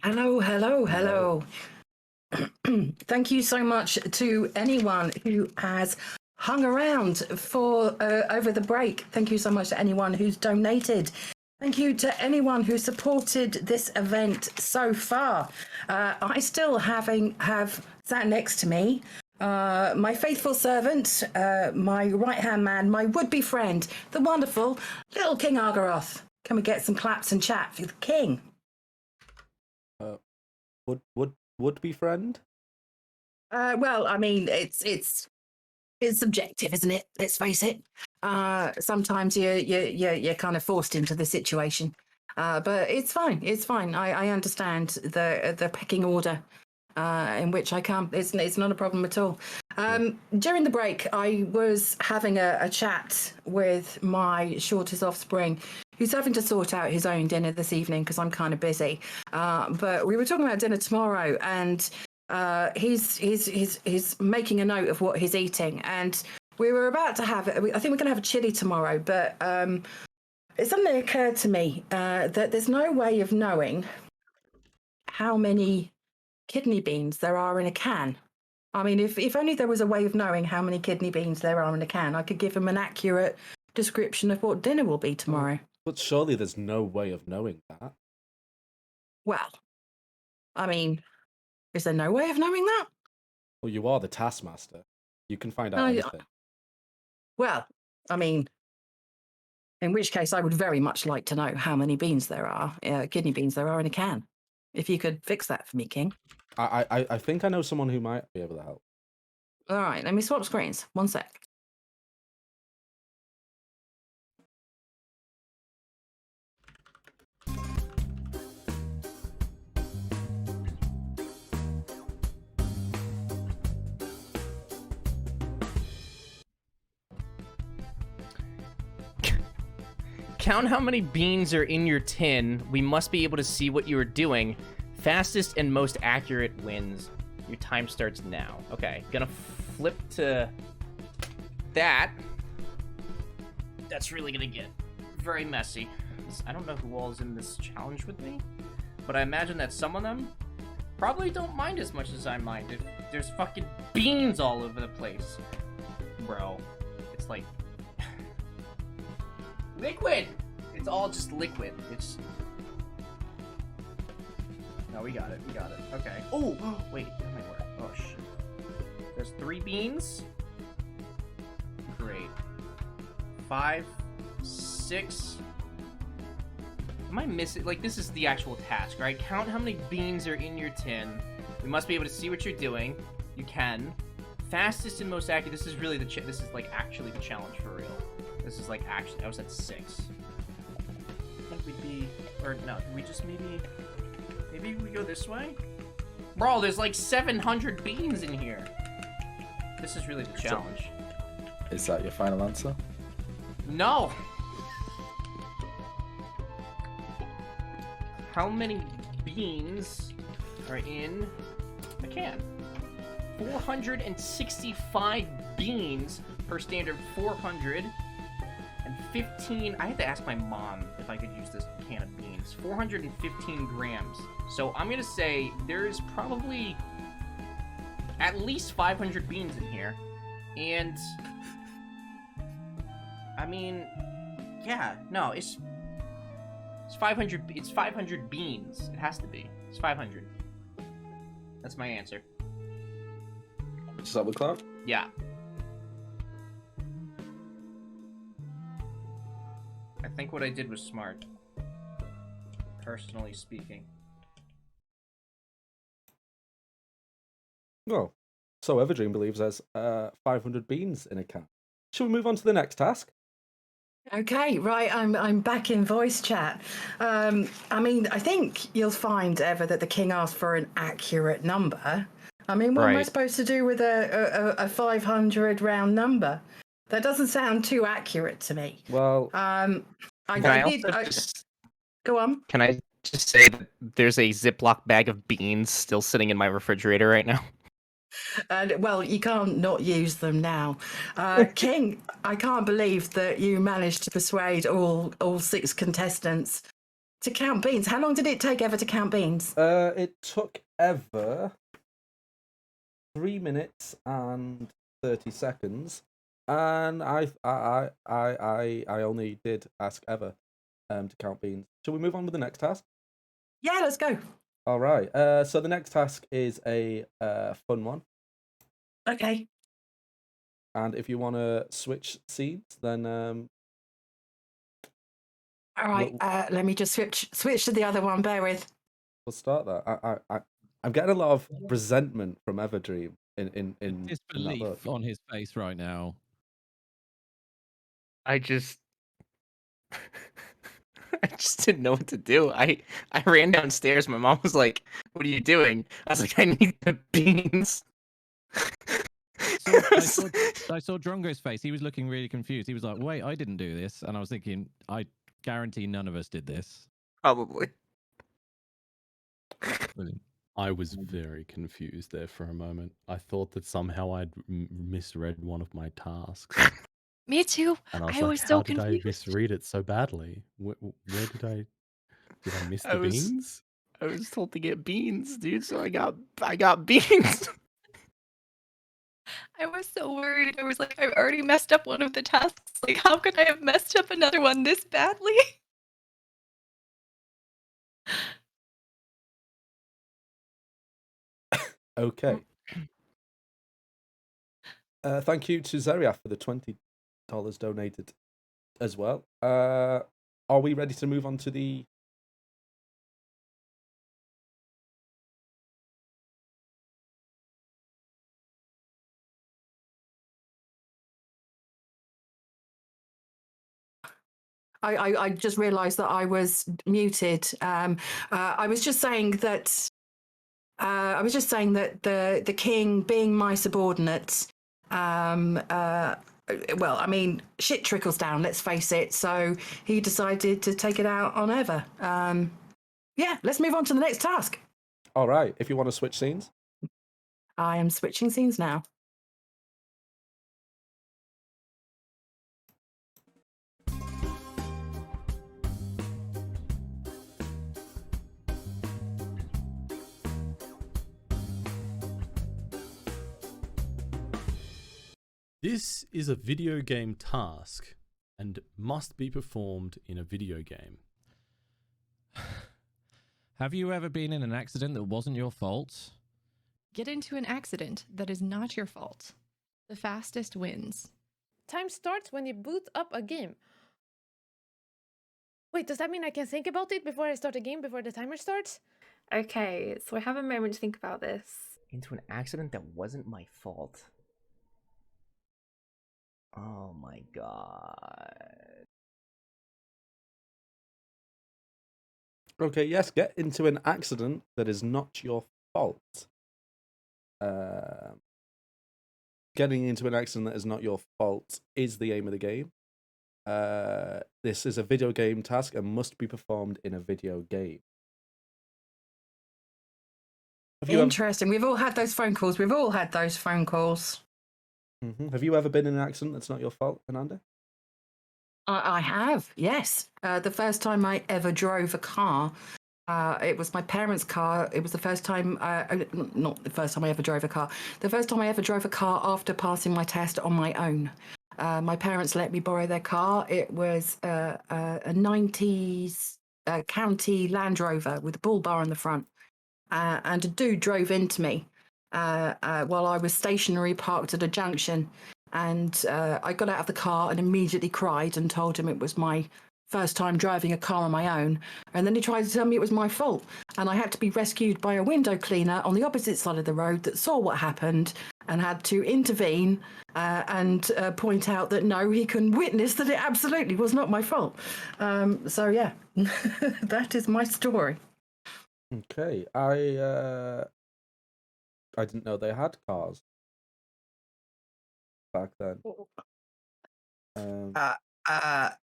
Hello, hello, hello. Thank you so much to anyone who has hung around for over the break. Thank you so much to anyone who's donated. Thank you to anyone who supported this event so far. I still have sat next to me my faithful servant, my right-hand man, my would-be friend, the wonderful little KingArgaroth. Can we get some claps and chat for the king? Would be friend? Well, I mean, it's subjective, isn't it? Let's face it. Sometimes you're kind of forced into the situation, but it's fine. It's fine. I understand the pecking order in which I can't. It's not a problem at all. During the break, I was having a chat with my shortest offspring, who's having to sort out his own dinner this evening because I'm kind of busy. But we were talking about dinner tomorrow, and he's making a note of what he's eating, and we were about to have it. I think we're going to have a chili tomorrow, but it suddenly occurred to me that there's no way of knowing how many kidney beans there are in a can. I mean, if only there was a way of knowing how many kidney beans there are in a can, I could give him an accurate description of what dinner will be tomorrow. But surely there's no way of knowing that. Well, I mean, is there no way of knowing that? Well, you are the Taskmaster. You can find out Oh, yeah. anything. Well, I mean, in which case I would very much like to know how many beans there are, kidney beans there are in a can. If you could fix that for me, King. I think I know someone who might be able to help. All right, let me swap screens. One sec. Count how many beans are in your tin. We must be able to see what you are doing. Fastest and most accurate wins. Your time starts now. Okay, gonna flip to that. That's really gonna get very messy. I don't know who all is in this challenge with me, but I imagine that some of them probably don't mind as much as I mind. If there's fucking beans all over the place. Bro, it's like liquid. It's all just liquid. It's no, we got it. We got it. Okay. Oh, wait. That might work. Oh shit. There's 3 beans. Great. 5, 6. Am I missing? Like, this is the actual task, right? Count how many beans are in your tin. We must be able to see what you're doing. You can. Fastest and most accurate. This is really this is like actually the challenge for real. This is like actually. I was at 6. I think we'd be, or no? We just maybe we go this way. Bro, there's like 700 beans in here. This is really the challenge. Is that your final answer? No. How many beans are in a can? 465 beans per standard 415. I had to ask my mom if I could use this can of beans. 415 grams. So I'm gonna say there's probably at least 500 beans in here. And I mean, yeah, no, it's 500. It's 500 beans. It has to be. It's 500. That's my answer. Does that look like? Yeah. I think what I did was smart. Personally speaking. Well, so Everdream believes there's 500 beans in a can. Shall we move on to the next task? Okay, right. I'm back in voice chat. I mean, I think you'll find, Ever, that the king asked for an accurate number. I mean, what am I supposed to do with a 500 round number? That doesn't sound too accurate to me. Well, go on. Can I just say that there's a Ziploc bag of beans still sitting in my refrigerator right now? Well, you can't not use them now. King, I can't believe that you managed to persuade all 6 contestants to count beans. How long did it take Ever to count beans? It took Ever 3 minutes and 30 seconds, and I only did ask Ever to count beans. Shall we move on with the next task? Yeah, let's go. All right. So the next task is a fun one. Okay. And if you want to switch scenes, then all right. Let me just switch to the other one. Bear with. We'll start that. I'm getting a lot of resentment from Everdream in disbelief on his face right now. I just didn't know what to do. I ran downstairs. My mom was like, "What are you doing?" I was like, "I need the beans." I saw Drongo's face. He was looking really confused. He was like, "Wait, I didn't do this," and I was thinking, I guarantee none of us did this. Probably. Brilliant. I was very confused there for a moment. I thought that somehow I'd misread one of my tasks. Me too. And I was I like, was so how did confused. I misread it so badly? Where did I miss the beans? I was told to get beans, dude. So I got beans. I was so worried. I was like, I've already messed up one of the tasks. Like, how could I have messed up another one this badly? Okay. Thank you to Zeriaf for the $20 donated as well. Are we ready to move on to the... I just realised that I was muted. I was just saying that the king, being my subordinate, well, I mean, shit trickles down. Let's face it. So he decided to take it out on Ever. Yeah, let's move on to the next task. All right, if you want to switch scenes. I am switching scenes now. This is a video game task and must be performed in a video game. Have you ever been in an accident that wasn't your fault? Get into an accident that is not your fault. The fastest wins. Time starts when you boot up a game. Wait, does that mean I can think about it before I start a game, before the timer starts? Okay, so I have a moment to think about this. Into an accident that wasn't my fault. Oh my god. Okay, yes, get into an accident that is not your fault. Getting into an accident that is not your fault is the aim of the game. This is a video game task and must be performed in a video game. Interesting. We've all had those phone calls. Have you ever been in an accident that's not your fault, Inanda? I have, yes. The first time I ever drove a car, it was my parents' car. It was the first time, not the first time I ever drove a car. The first time I ever drove a car after passing my test on my own. My parents let me borrow their car. It was a 90s county Land Rover with a bull bar on the front. And a dude drove into me while I was stationary parked at a junction. And I got out of the car and immediately cried and told him it was my first time driving a car on my own. And then he tried to tell me it was my fault. And I had to be rescued by a window cleaner on the opposite side of the road that saw what happened and had to intervene and point out that no, he can witness that it absolutely was not my fault. So yeah, that is my story. Okay, I didn't know they had cars back then.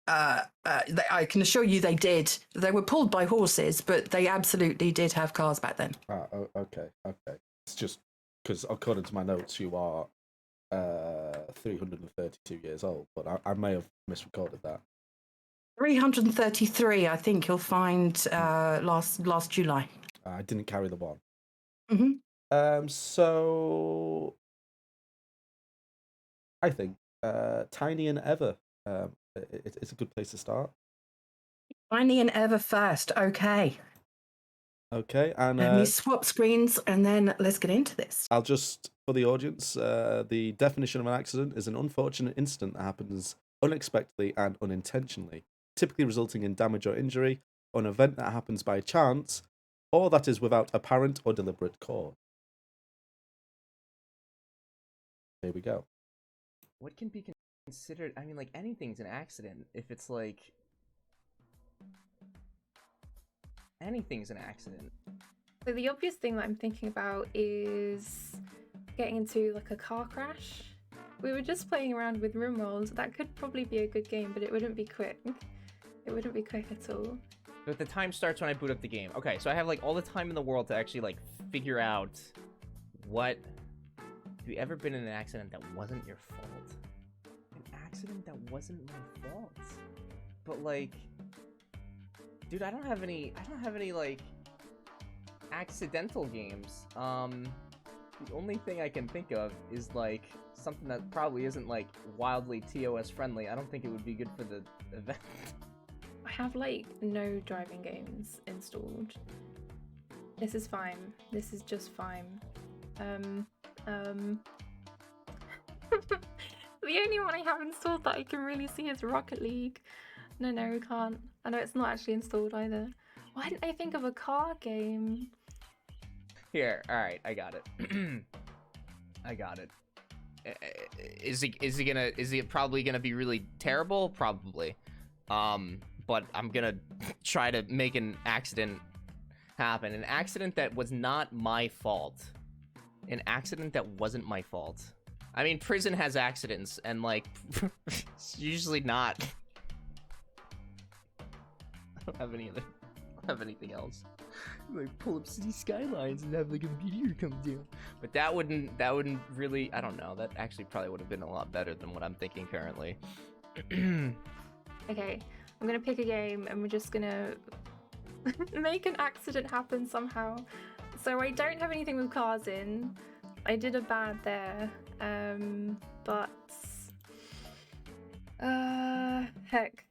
I can assure you they did. They were pulled by horses, but they absolutely did have cars back then. Okay. It's just because according to my notes, you are 332 years old, but I may have misrecorded that. 333, I think you'll find last July. I didn't carry the one. Mm-hmm. So I think Tiny and Ever. It's a good place to start. Tiny and Ever first. Okay. Okay, and Let me swap screens and then let's get into this. I'll just, for the audience, the definition of an accident is an unfortunate incident that happens unexpectedly and unintentionally, typically resulting in damage or injury, or an event that happens by chance, or that is without apparent or deliberate cause. Here we go. What can be considered? I mean, like, anything's an accident if it's like. Anything's an accident. So the obvious thing that I'm thinking about is getting into like a car crash. We were just playing around with room rolls. That could probably be a good game, but it wouldn't be quick. It wouldn't be quick at all. But the time starts when I boot up the game. Okay, so I have like all the time in the world to actually like figure out what. Have you ever been in an accident that wasn't your fault? An accident that wasn't my fault. But like, dude, I don't have any like accidental games. The only thing I can think of is like something that probably isn't like wildly TOS friendly. I don't think it would be good for the event. I have like no driving games installed. This is fine. This is just fine. The only one I have installed that I can really see is Rocket League. No, we can't. I know it's not actually installed either. Why didn't I think of a car game? Here, alright, I got it. I got it. Is it probably gonna be really terrible? Probably. But I'm gonna try to make an accident happen. An accident that was not my fault. An accident that wasn't my fault. I mean, prison has accidents, and like, it's usually not. I don't have any other have anything else. Like pull up city skylines and have like a meteor come down. But that wouldn't really, I don't know. That actually probably would have been a lot better than what I'm thinking currently. Okay, I'm gonna pick a game and we're just gonna make an accident happen somehow. So I don't have anything with cars in. I did a bad there. But heck.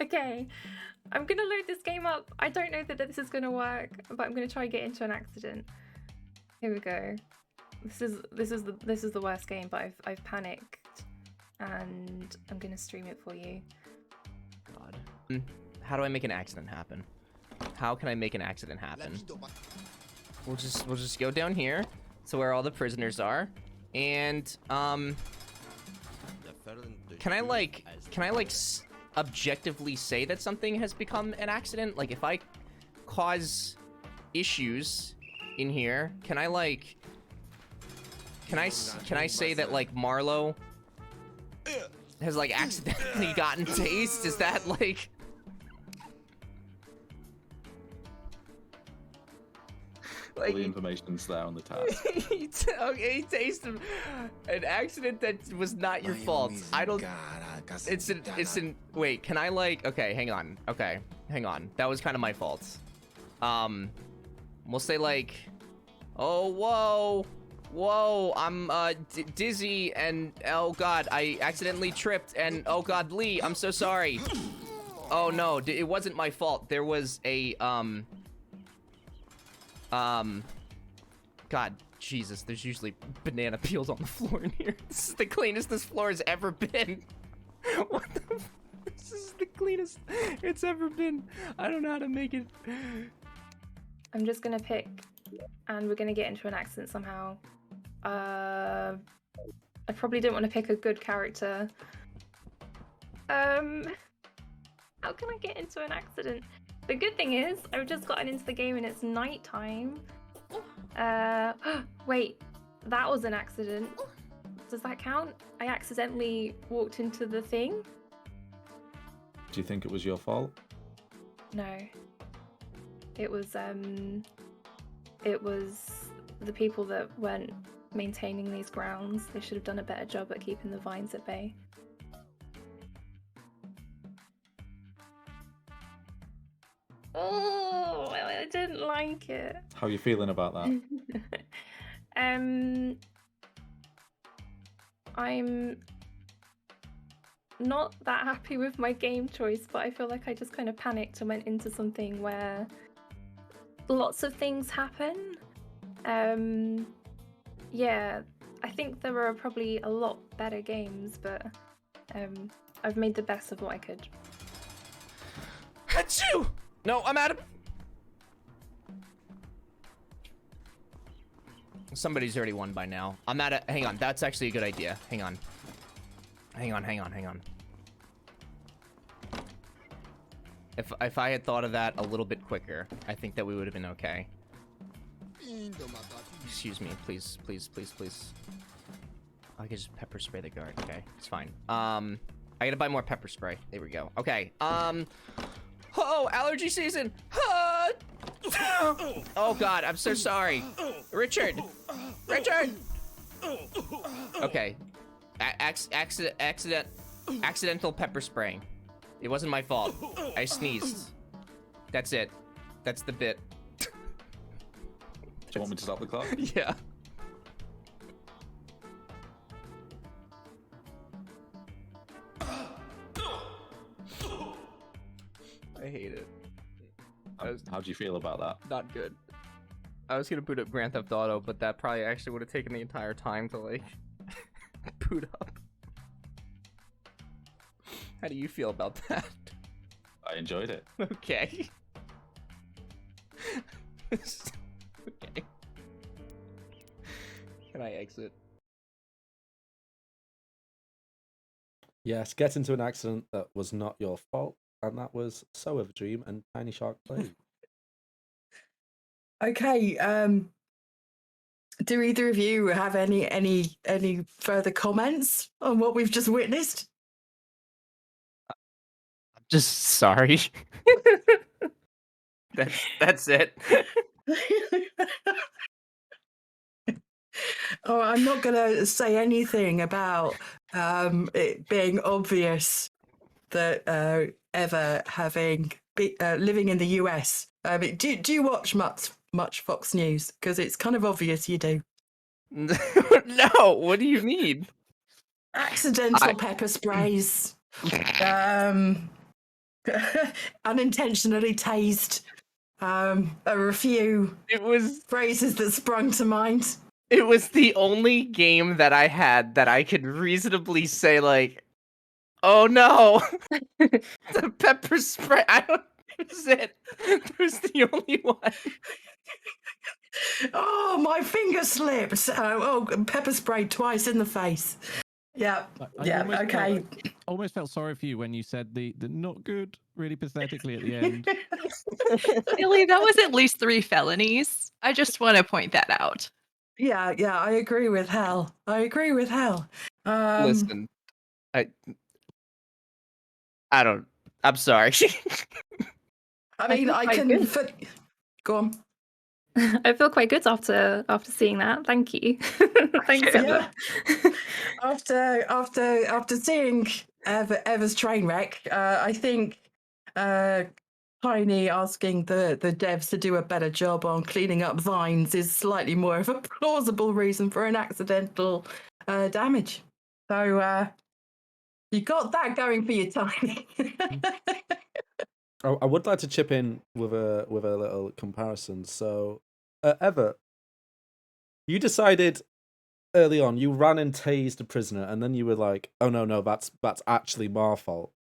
Okay, I'm gonna load this game up. I don't know that this is gonna work, but I'm gonna try and get into an accident. Here we go. This is the worst game, but I've panicked, and I'm gonna stream it for you. God, how do I make an accident happen? How can I make an accident happen? We'll just go down here to where all the prisoners are, and can I like objectively say that something has become an accident? Like if I cause issues in here, can I say that like Marlo has like accidentally gotten tased? Is that like all the information's there on the task. he tasted an accident that was not your fault. I don't. It's an. Wait, can I like? Okay, hang on. Okay, hang on. That was kind of my fault. We'll say like, oh whoa, I'm dizzy and oh god, I accidentally tripped and oh god, Lee, I'm so sorry. Oh no, it wasn't my fault. There was a God, Jesus, there's usually banana peels on the floor in here. This is the cleanest this floor has ever been. What the f— This is the cleanest it's ever been. I don't know how to make it. I'm just gonna pick, and we're gonna get into an accident somehow. I probably didn't want to pick a good character. How can I get into an accident? The good thing is, I've just gotten into the game and it's nighttime. Wait, that was an accident. Does that count? I accidentally walked into the thing? Do you think it was your fault? No. It was the people that weren't maintaining these grounds. They should have done a better job at keeping the vines at bay. Oh, I didn't like it. How are you feeling about that? I'm not that happy with my game choice, but I feel like I just kind of panicked and went into something where lots of things happen. Yeah, I think there are probably a lot better games, but I've made the best of what I could. Achoo! No, I'm out of... Somebody's already won by now. I'm out of... Hang on, that's actually a good idea. Hang on. Hang on. If I had thought of that a little bit quicker, I think that we would have been okay. Excuse me, please. I could just pepper spray the guard. Okay, it's fine. I gotta buy more pepper spray. There we go. Okay. Oh, allergy season. Oh God, I'm so sorry, Richard. Okay. Accidental pepper spraying. It wasn't my fault. I sneezed. That's it. That's the bit. Do you want me to stop the clock? Yeah. I hate it. How do you feel about that? Not good. I was gonna boot up Grand Theft Auto, but that probably actually would have taken the entire time to like boot up. How do you feel about that? I enjoyed it. Okay. Okay. Can I exit? Yes, get into an accident that was not your fault, and that was So of a Dream and Tiny Shark Play. Okay, do either of you have any further comments on what we've just witnessed? I'm Just sorry. That's it. Oh, I'm not going to say anything about it being obvious that Ever having living in the US. Do you watch much Fox News? Because it's kind of obvious you do. No, what do you mean? Accidental pepper sprays. Unintentionally tased. A few phrases that sprung to mind. It was the only game that I had that I could reasonably say, like, oh no, the pepper spray. I don't. That was it. That was the only one. Oh, my finger slipped. Pepper sprayed twice in the face. Yeah. Okay. Almost felt sorry for you when you said the not good really pathetically at the end. Really, that was at least 3 felonies. I just want to point that out. Yeah, I agree with Hal. Listen, I don't. I'm sorry. I mean, I can. Go on. I feel quite good after seeing that. Thank you. Thanks, Emma. After seeing Eva's train wreck, I think Tiny asking the devs to do a better job on cleaning up vines is slightly more of a plausible reason for an accidental damage. So you got that going for you, Tiny. I would like to chip in with a little comparison. So, Eva, you decided early on you ran and tased a prisoner, and then you were like, "Oh no, that's actually my fault."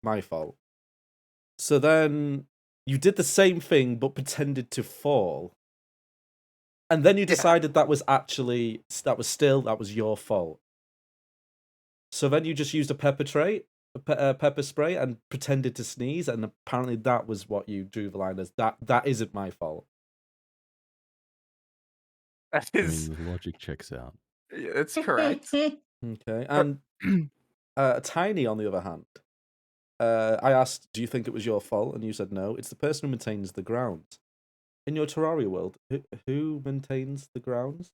So then you did the same thing but pretended to fall, and then you decided that was your fault. So then you just used a pepper spray and pretended to sneeze, and apparently that was what you drew the line as. That isn't my fault. That is. I mean, the logic checks out. Yeah, that's correct. Okay, and Tiny, on the other hand, I asked, "Do you think it was your fault?" And you said no. It's the person who maintains the grounds. In your Terraria world, who maintains the grounds?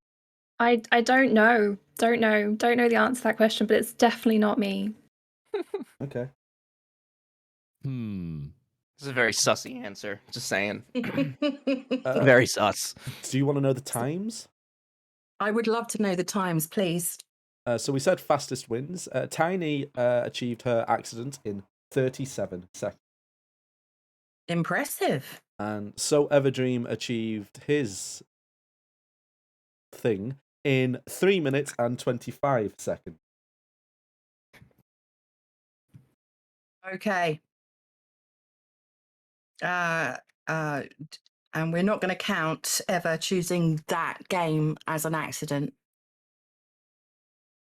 I don't know. Don't know the answer to that question, but it's definitely not me. Okay. This is a very sussy answer. Just saying. Very sus. Do you want to know the times? I would love to know the times, please. So we said fastest wins. Tiny achieved her accident in 37 seconds. Impressive. And So Everdream achieved his thing in 3 minutes and 25 seconds. Okay. And we're not going to count Ever choosing that game as an accident.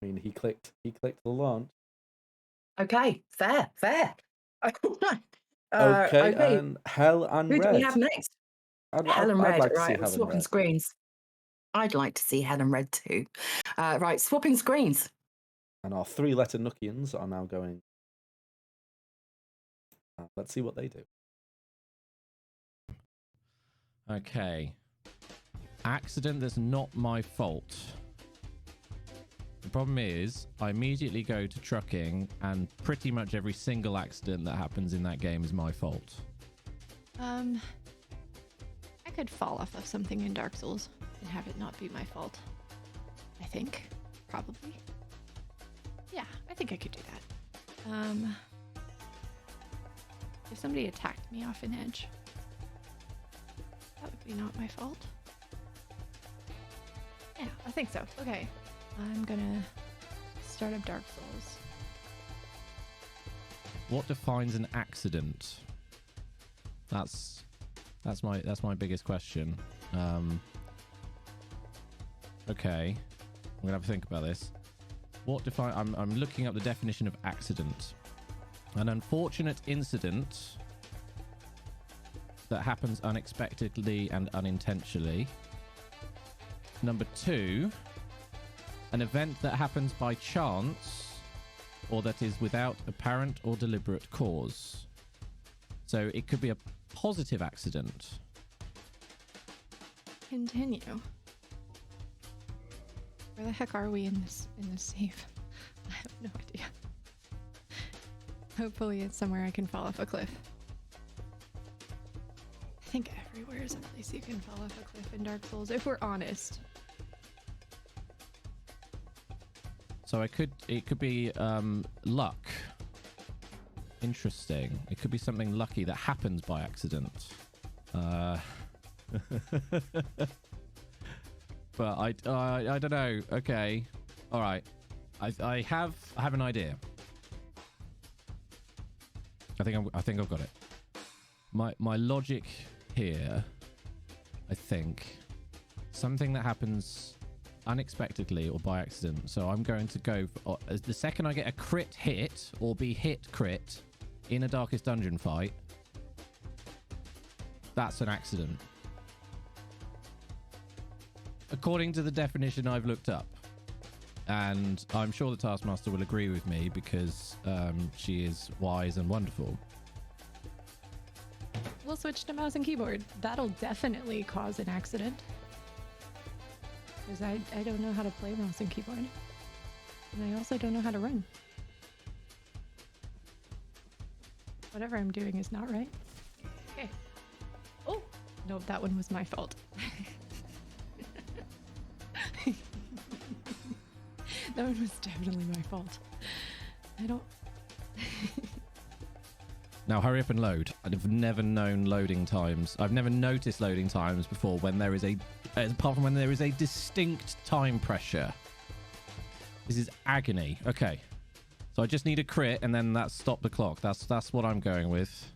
I mean, he clicked the launch. Okay, fair. Okay, and Hell and Who Red. do we have next? Hell and Red. Like Right, we're swapping screens. I'd like to see Hell and Red too. Right, swapping screens. And our 3-letter Nookians are now going. Let's see what they do. Okay. Accident that's not my fault. The problem is, I immediately go to trucking, and pretty much every single accident that happens in that game is my fault. I could fall off of something in Dark Souls and have it not be my fault. I think. Probably. Yeah, I think I could do that. If somebody attacked me off an edge, that would be not my fault. Yeah, I think so. Okay. I'm gonna start up Dark Souls. What defines an accident? That's my biggest question. Okay, I'm gonna have to think about this. I'm looking up the definition of accident. An unfortunate incident that happens unexpectedly and unintentionally. Number 2, an event that happens by chance or that is without apparent or deliberate cause. So it could be a positive accident. Continue. Where the heck are we in this safe? I have no idea. Hopefully it's somewhere I can fall off a cliff. I think everywhere is a place you can fall off a cliff in Dark Souls, if we're honest. So it could be luck. Interesting. It could be something lucky that happens by accident. But I don't know. Okay. All right. I have an idea. I think I've got it. My logic here, I think, something that happens unexpectedly or by accident. So I'm going to go for, the second I get a crit hit or be hit crit in a Darkest Dungeon fight, that's an accident. According to the definition I've looked up. And I'm sure the Taskmaster will agree with me because she is wise and wonderful. We'll switch to mouse and keyboard. That'll definitely cause an accident. Because I don't know how to play mouse and keyboard. And I also don't know how to run. Whatever I'm doing is not right. Okay. Oh, no, that one was my fault. That one was definitely my fault. I don't... Now hurry up and load. I've never known loading times. I've never noticed loading times before when there is apart from when there is a distinct time pressure. This is agony. Okay. So I just need a crit and then that's stop the clock. That's what I'm going with.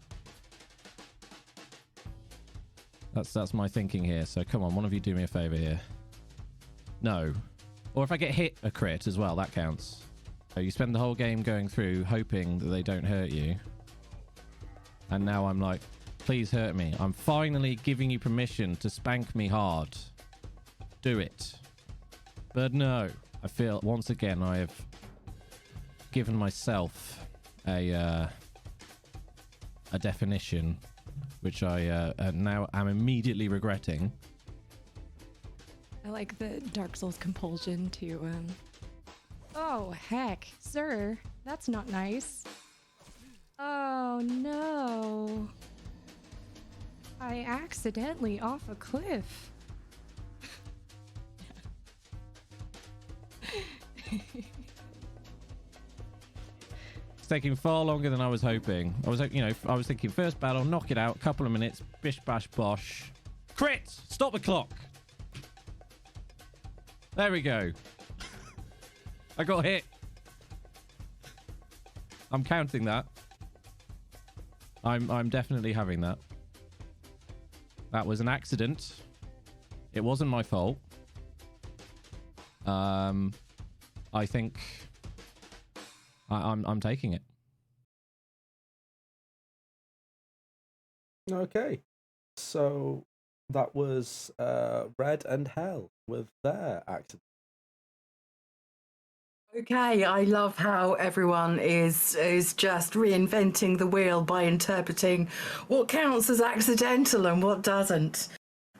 That's my thinking here. So come on, one of you do me a favor here. No. Or if I get hit a crit as well, that counts. So you spend the whole game going through hoping that they don't hurt you. And now I'm like, please hurt me. I'm finally giving you permission to spank me hard. Do it. But no. I feel, once again, I have given myself a definition, which I now am immediately regretting. I like the Dark Souls compulsion to, Oh, heck, sir. That's not nice. Oh, no. I accidentally off a cliff. It's taking far longer than I was hoping. I was thinking first battle, knock it out, couple of minutes, bish bash bosh. Crit! Stop the clock! There we go. I got hit. I'm counting that. I'm definitely having that. That was an accident. It wasn't my fault. I think I'm taking it. Okay. So that was Red and Hell with their accident. Okay, I love how everyone is just reinventing the wheel by interpreting what counts as accidental and what doesn't.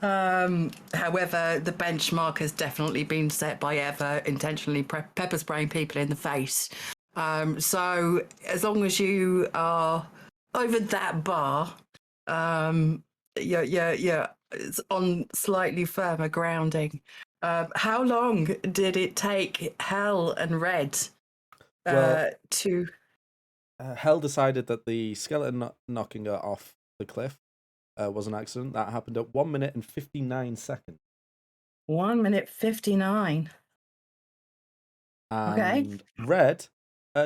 However, the benchmark has definitely been set by Eva intentionally pepper spraying people in the face. So as long as you are over that bar, yeah, it's on slightly firmer grounding. How long did it take Hell and Red to... Hell decided that the skeleton knocking her off the cliff was an accident. That happened at 1 minute and 59 seconds. 1 minute 59. And Okay. Red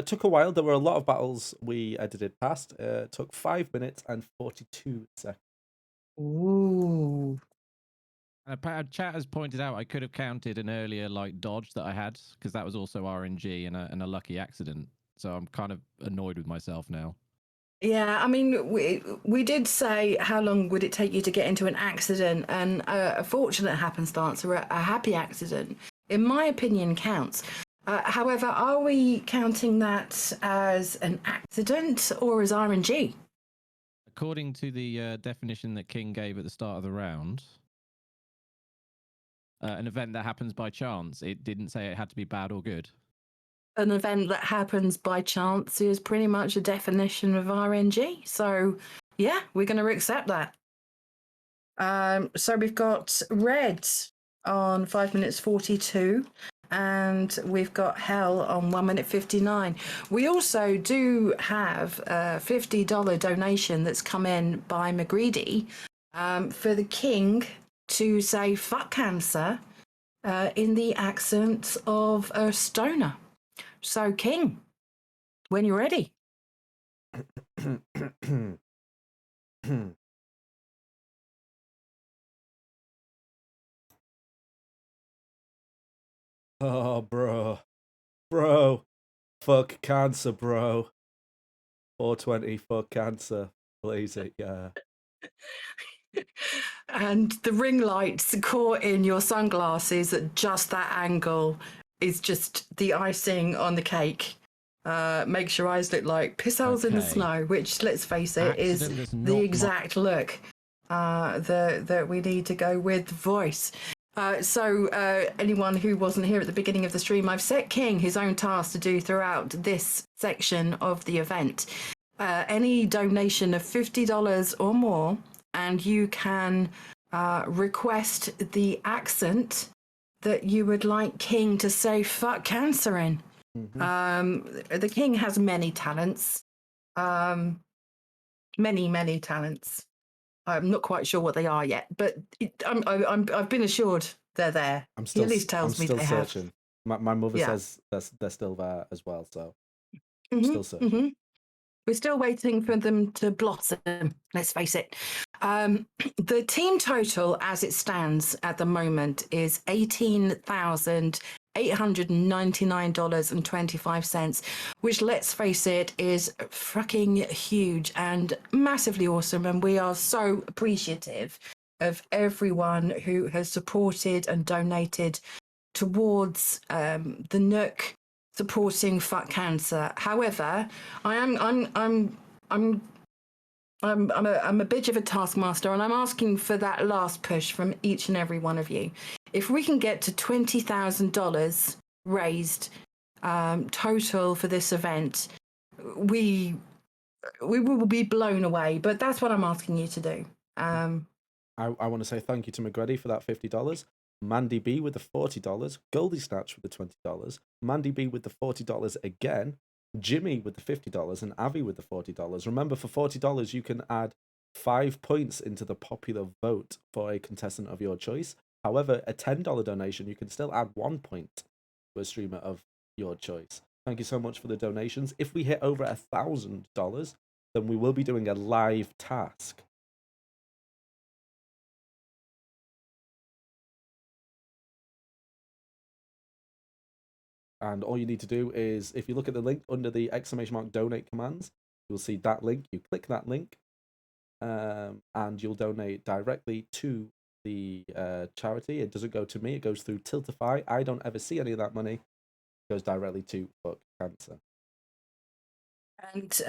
took a while. There were a lot of battles we edited past. Took 5 minutes and 42 seconds. Ooh. Chat has pointed out I could have counted an earlier dodge that I had because that was also RNG and a lucky accident. So I'm kind of annoyed with myself now. Yeah, I mean, we did say how long would it take you to get into an accident, and a fortunate happenstance or a happy accident, in my opinion, counts. However, are we counting that as an accident or as RNG? according to the definition that King gave at the start of the round, an event that happens by chance. It didn't say it had to be bad or good. An event that happens by chance is pretty much a definition of RNG. So, yeah, we're going to accept that. So we've got red on 5 minutes 42, and we've got hell on 1 minute 59. We also do have a $50 donation that's come in by McGreedy for the king to say fuck cancer in the accent of a stoner. So, King, when you're ready. Oh, bro, fuck cancer, bro. 420, fuck cancer. Blaze it, yeah. And the ring lights caught in your sunglasses at just that angle is just the icing on the cake. Makes your eyes look like piss holes in the Okay. snow, which, let's face it, Accident is does the not exact look that we need to go with voice. So anyone who wasn't here at the beginning of the stream, I've set King his own task to do throughout this section of the event. Any donation of $50 or more, and you can request the accent that you would like King to say fuck cancer in. The King has many talents. Many talents. I'm not quite sure what they are yet, but I've been assured they're there. He at least tells me they searching. have. My mother Yeah. says they're still there as well, so Mhm, still searching. mhm. We're still waiting for them to blossom, let's face it. The team total as it stands at the moment is $18,899.25, which, let's face it, is fucking huge and massively awesome. And we are so appreciative of everyone who has supported and donated towards the Nook supporting fuck cancer. However, I'm a bitch of a taskmaster, and I'm asking for that last push from each and every one of you. If we can get to $20,000 raised total for this event, we will be blown away. But that's what I'm asking you to do. I want to say thank you to McGready for that $50. Mandy B with the $40, Goldie Snatch with the $20, Mandy B with the $40 again, Jimmy with the $50, and Avi with the $40. Remember, for $40, you can add 5 points into the popular vote for a contestant of your choice. However, a $10 donation, you can still add 1 point to a streamer of your choice. Thank you so much for the donations. If we hit over $1,000, then we will be doing a live task. And all you need to do is, if you look at the link under the ! donate commands, you'll see that link. You click that link, and you'll donate directly to the charity. It doesn't go to me. It goes through Tiltify. I don't ever see any of that money. It goes directly to Fuck Cancer. And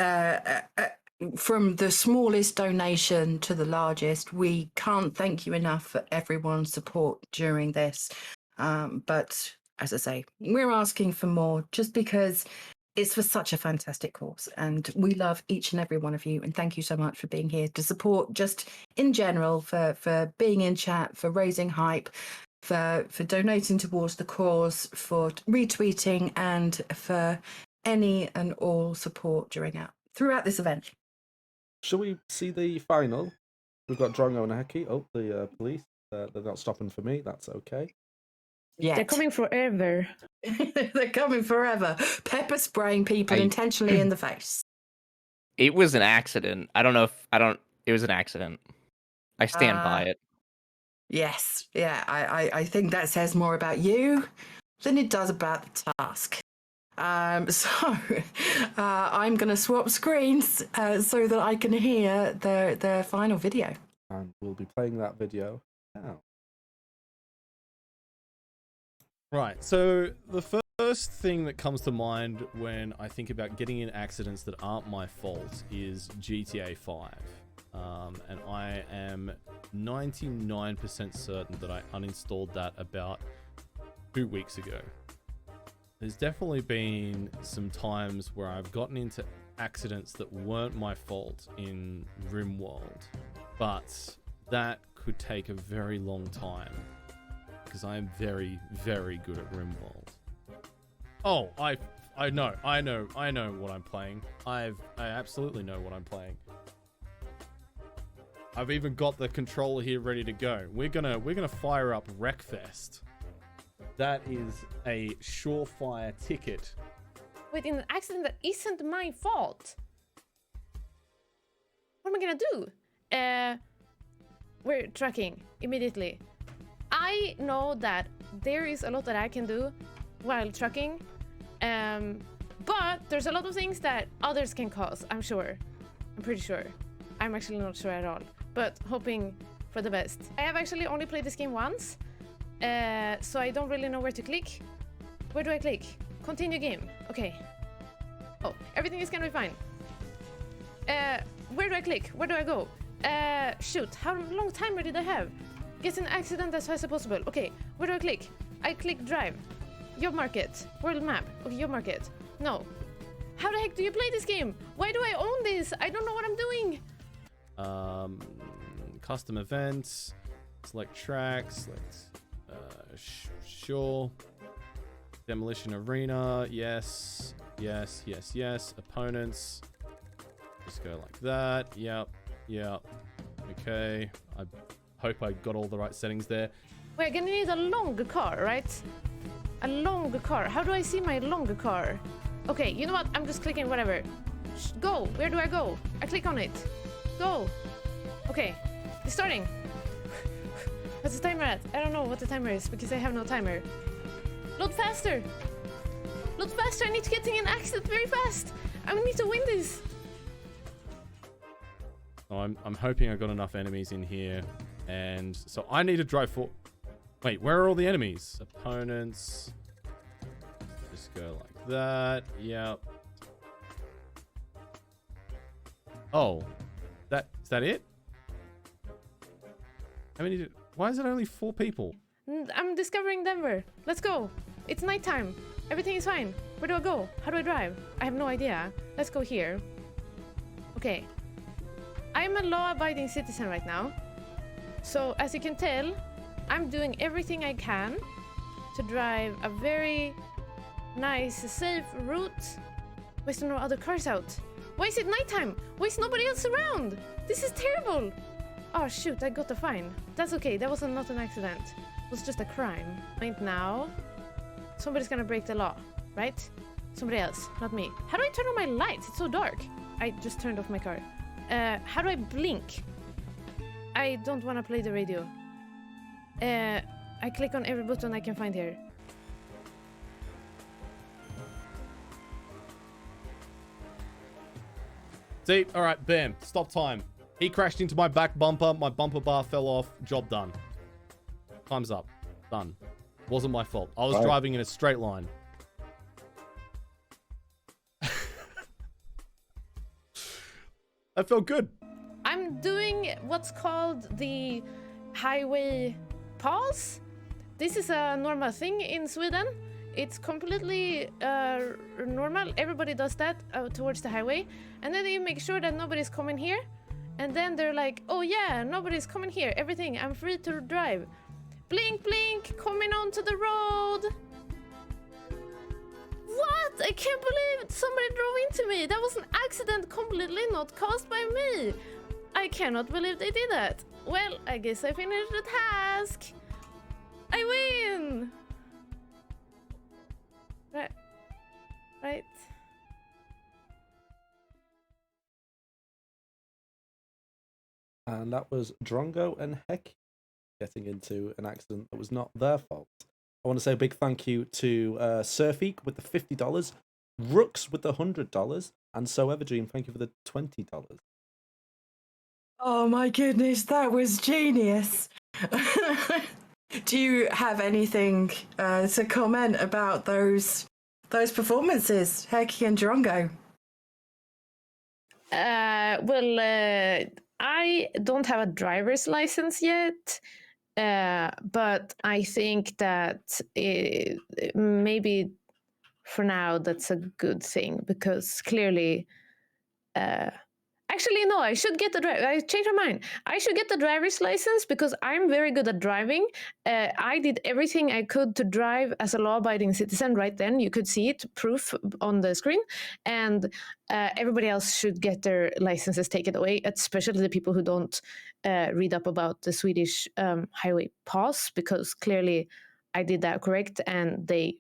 from the smallest donation to the largest, we can't thank you enough for everyone's support during this. But as I say, we're asking for more just because it's for such a fantastic cause, and we love each and every one of you. And thank you so much for being here to support, just in general, for being in chat, for raising hype, for donating towards the cause, for retweeting, and for any and all support throughout this event. Shall we see the final? We've got Drongo and Heki. Oh, the police. They're not stopping for me. That's okay. Yeah, They're coming forever. They're coming forever. Pepper spraying people intentionally in the face. It was an accident. It was an accident. I stand by it. Yes. Yeah, I think that says more about you than it does about the task. So I'm going to swap screens so that I can hear the final video. And we'll be playing that video now. Right, so the first thing that comes to mind when I think about getting in accidents that aren't my fault is GTA 5. and I am 99% certain that I uninstalled that about 2 weeks ago. There's definitely been some times where I've gotten into accidents that weren't my fault in RimWorld, but that could take a very long time because I am very, very good at RimWorld. Oh, I know what I'm playing. I absolutely know what I'm playing. I've even got the controller here ready to go. We're gonna fire up Wreckfest. That is a surefire ticket. Wait, in an accident that isn't my fault? What am I gonna do? We're tracking immediately. I know that there is a lot that I can do while trucking, but there's a lot of things that others can cause, I'm sure. I'm pretty sure. I'm actually not sure at all, but hoping for the best. I have actually only played this game once, so I don't really know where to click. Where do I click? Continue game. Okay. Oh, everything is gonna be fine. Where do I click? Where do I go? Shoot, how long timer did I have? Get an accident as fast as possible. Okay, where do I click? I click drive. Job market. World map. Okay, job market. No. How the heck do you play this game? Why do I own this? I don't know what I'm doing. Custom events. Select tracks. Sure. Demolition arena. Yes. Yes, yes, yes. Opponents. Just go like that. Yep. Yep. Okay. I hope I got all the right settings there. We're gonna need a longer car, right? A longer car. How do I see my longer car? Okay, you know what? I'm just clicking whatever. Go. Where do I go? I click on it. Go. Okay. It's starting. What's the timer at? I don't know what the timer is because I have no timer. Load faster. Load faster. I need to get in an accident very fast. I need to win this. Oh, I'm hoping I got enough enemies in here. And so I need to drive for... Wait, where are all the enemies? Opponents. Just go like that. Yep. Oh. Is that it? How many why is it only 4 people? I'm discovering Denver. Let's go. It's nighttime. Everything is fine. Where do I go? How do I drive? I have no idea. Let's go here. Okay. I'm a law-abiding citizen right now. So, as you can tell, I'm doing everything I can to drive a very nice, safe route. Why is there no other cars out? Why is it nighttime? Why is nobody else around? This is terrible. Oh, shoot, I got a fine. That's okay, that was not an accident. It was just a crime. Right now, somebody's gonna break the law, right? Somebody else, not me. How do I turn on my lights? It's so dark. I just turned off my car. How do I blink? I don't want to play the radio. I click on every button I can find here. See? Alright, bam. Stop time. He crashed into my back bumper. My bumper bar fell off. Job done. Time's up. Done. Wasn't my fault. I was driving in a straight line. That felt good. I'm doing what's called the highway pause. This is a normal thing in Sweden. It's completely normal. Everybody does that towards the highway. And then you make sure that nobody's coming here. And then they're like, oh yeah, nobody's coming here. Everything, I'm free to drive. Blink, blink, coming onto the road. What? I can't believe somebody drove into me. That was an accident completely not caused by me. I cannot believe they did that. Well, I guess I finished the task. I win. Right. And that was Drongo and Heck getting into an accident that was not their fault. I want to say a big thank you to Surfeek with the $50, Rooks with the $100, and So Everdream, thank you for the $20. Oh my goodness, that was genius. Do you have anything to comment about those performances, Hecky and Drongo? I don't have a driver's license yet, but I think that maybe for now that's a good thing because clearly. Actually, no, I should get the I changed my mind. I should get the driver's license because I'm very good at driving. I did everything I could to drive as a law-abiding citizen right then. You could see it, proof on the screen. And everybody else should get their licenses taken away, especially the people who don't read up about the Swedish highway pass, because clearly I did that correct and they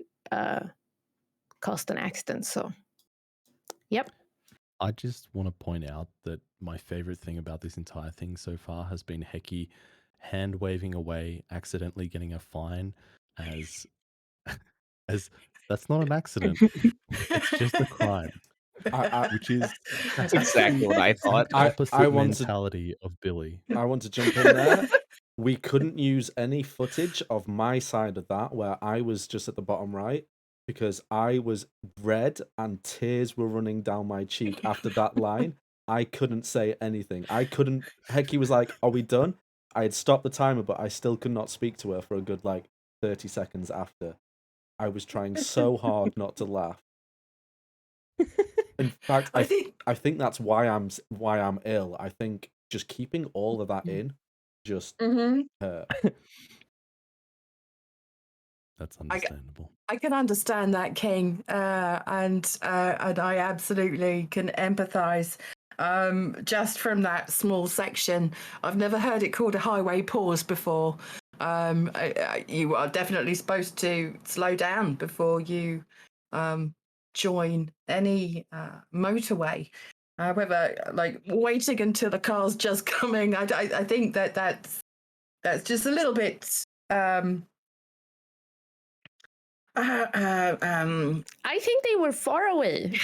caused an accident. So, yep. I just want to point out that my favorite thing about this entire thing so far has been Hecky hand waving away, accidentally getting a fine as that's not an accident. It's just a crime. Which is That's exactly what I thought. Opposite mentality of Billy. I want to jump in there. We couldn't use any footage of my side of that where I was just at the bottom right because I was red and tears were running down my cheek after that line. I couldn't say anything. I couldn't. Hecky was like, "Are we done?" I had stopped the timer, but I still could not speak to her for a good 30 seconds after. I was trying so hard not to laugh. In fact, I think that's why I'm ill. I think just keeping all of that in just hurt. That's understandable. I can understand that, King, and I absolutely can empathise. Just from that small section, I've never heard it called a highway pause before. You are definitely supposed to slow down before you join any motorway. However, waiting until the car's just coming, I think that's just a little bit. I think they were far away.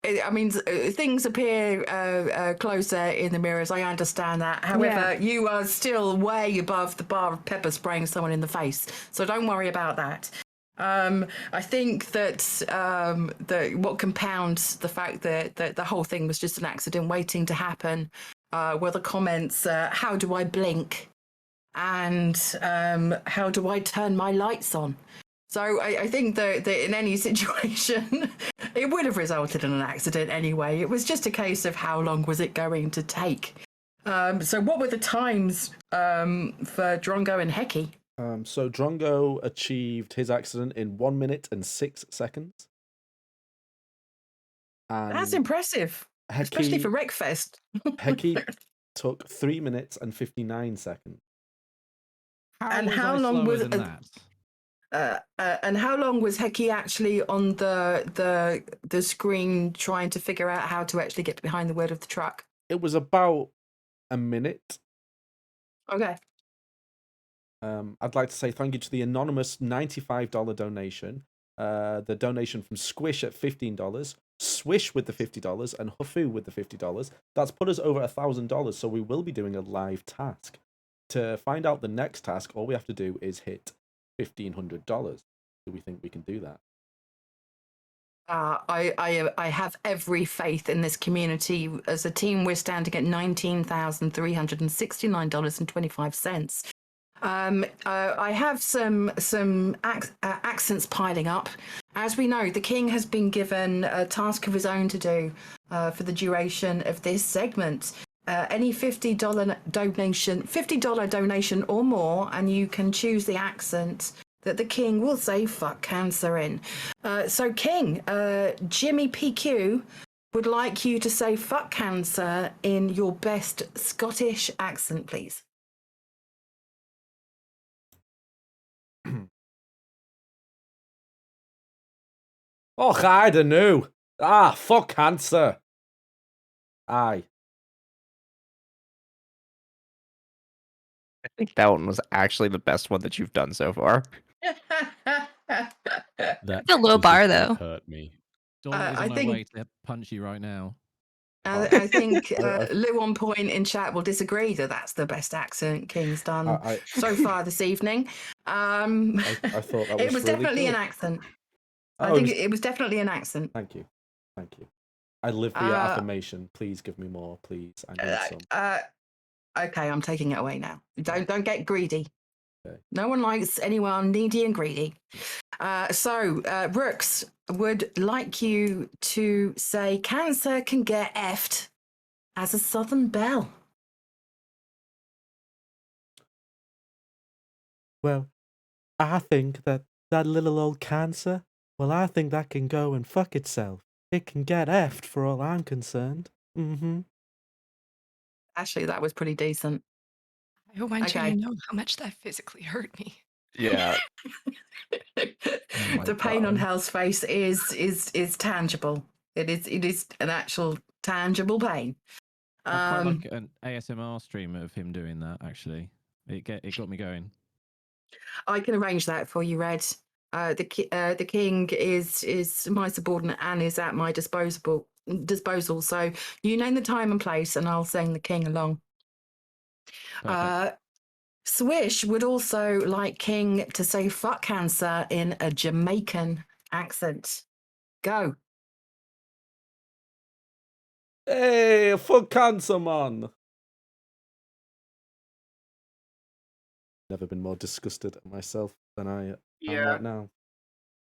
I mean, things appear closer in the mirrors. I understand that. However, you are still way above the bar of pepper spraying someone in the face. So don't worry about that. I think that what compounds the fact that the whole thing was just an accident waiting to happen were the comments, how do I blink? And how do I turn my lights on? So I think that in any situation, it would have resulted in an accident anyway. It was just a case of how long was it going to take. So what were the times for Drongo and Hecky? So Drongo achieved his accident in 1 minute and 6 seconds. And that's impressive, especially for Wreckfest. Hecky took 3 minutes and 59 seconds. How long was that? And how long was Hecky actually on the screen trying to figure out how to actually get behind the wheel of the truck? It was about a minute. Okay. I'd like to say thank you to the anonymous $95 donation. The donation from Squish at $15, Swish with the $50, and Hufu with the $50. That's put us over $1,000, so we will be doing a live task. To find out the next task, all we have to do is hit $1,500. Do we think we can do that? I have every faith in this community. As a team, we're standing at $19,369.25. I have some accents piling up. As we know, the king has been given a task of his own to do for the duration of this segment. Any $50 donation or more, and you can choose the accent that the king will say fuck cancer in. So King, Jimmy PQ would like you to say fuck cancer in your best Scottish accent, please. Oh, I don't know. Fuck cancer. Aye. I think that one was actually the best one that you've done so far. It's a low bar, though. Hurt me. Dawn is on her way to punch you right now. I think Lou on point in chat will disagree that that's the best accent King's done so far this evening. I thought that it was really definitely good. an accent. I think it was definitely an accent. Thank you. I live for your affirmation. Please give me more, please. I need some. Okay, I'm taking it away now. Don't get greedy. Okay. No one likes anyone needy and greedy. Brooks would like you to say Cancer can get effed as a Southern belle. Well, I think that little old Cancer, well, I think that can go and fuck itself. It can get effed for all I'm concerned. Mm-hmm. Actually, that was pretty decent. I want you Okay. to know how much that physically hurt me. Yeah. The pain on Hell's face is tangible. It is an actual tangible pain. I quite like an ASMR stream of him doing that. Actually, it got me going. I can arrange that for you, Red. The king is my subordinate and is at my disposal. So you name the time and place, and I'll sing the king along. Swish would also like King to say "fuck Cancer" in a Jamaican accent. Go. Hey, fuck Cancer, man. Never been more disgusted at myself than I am right now.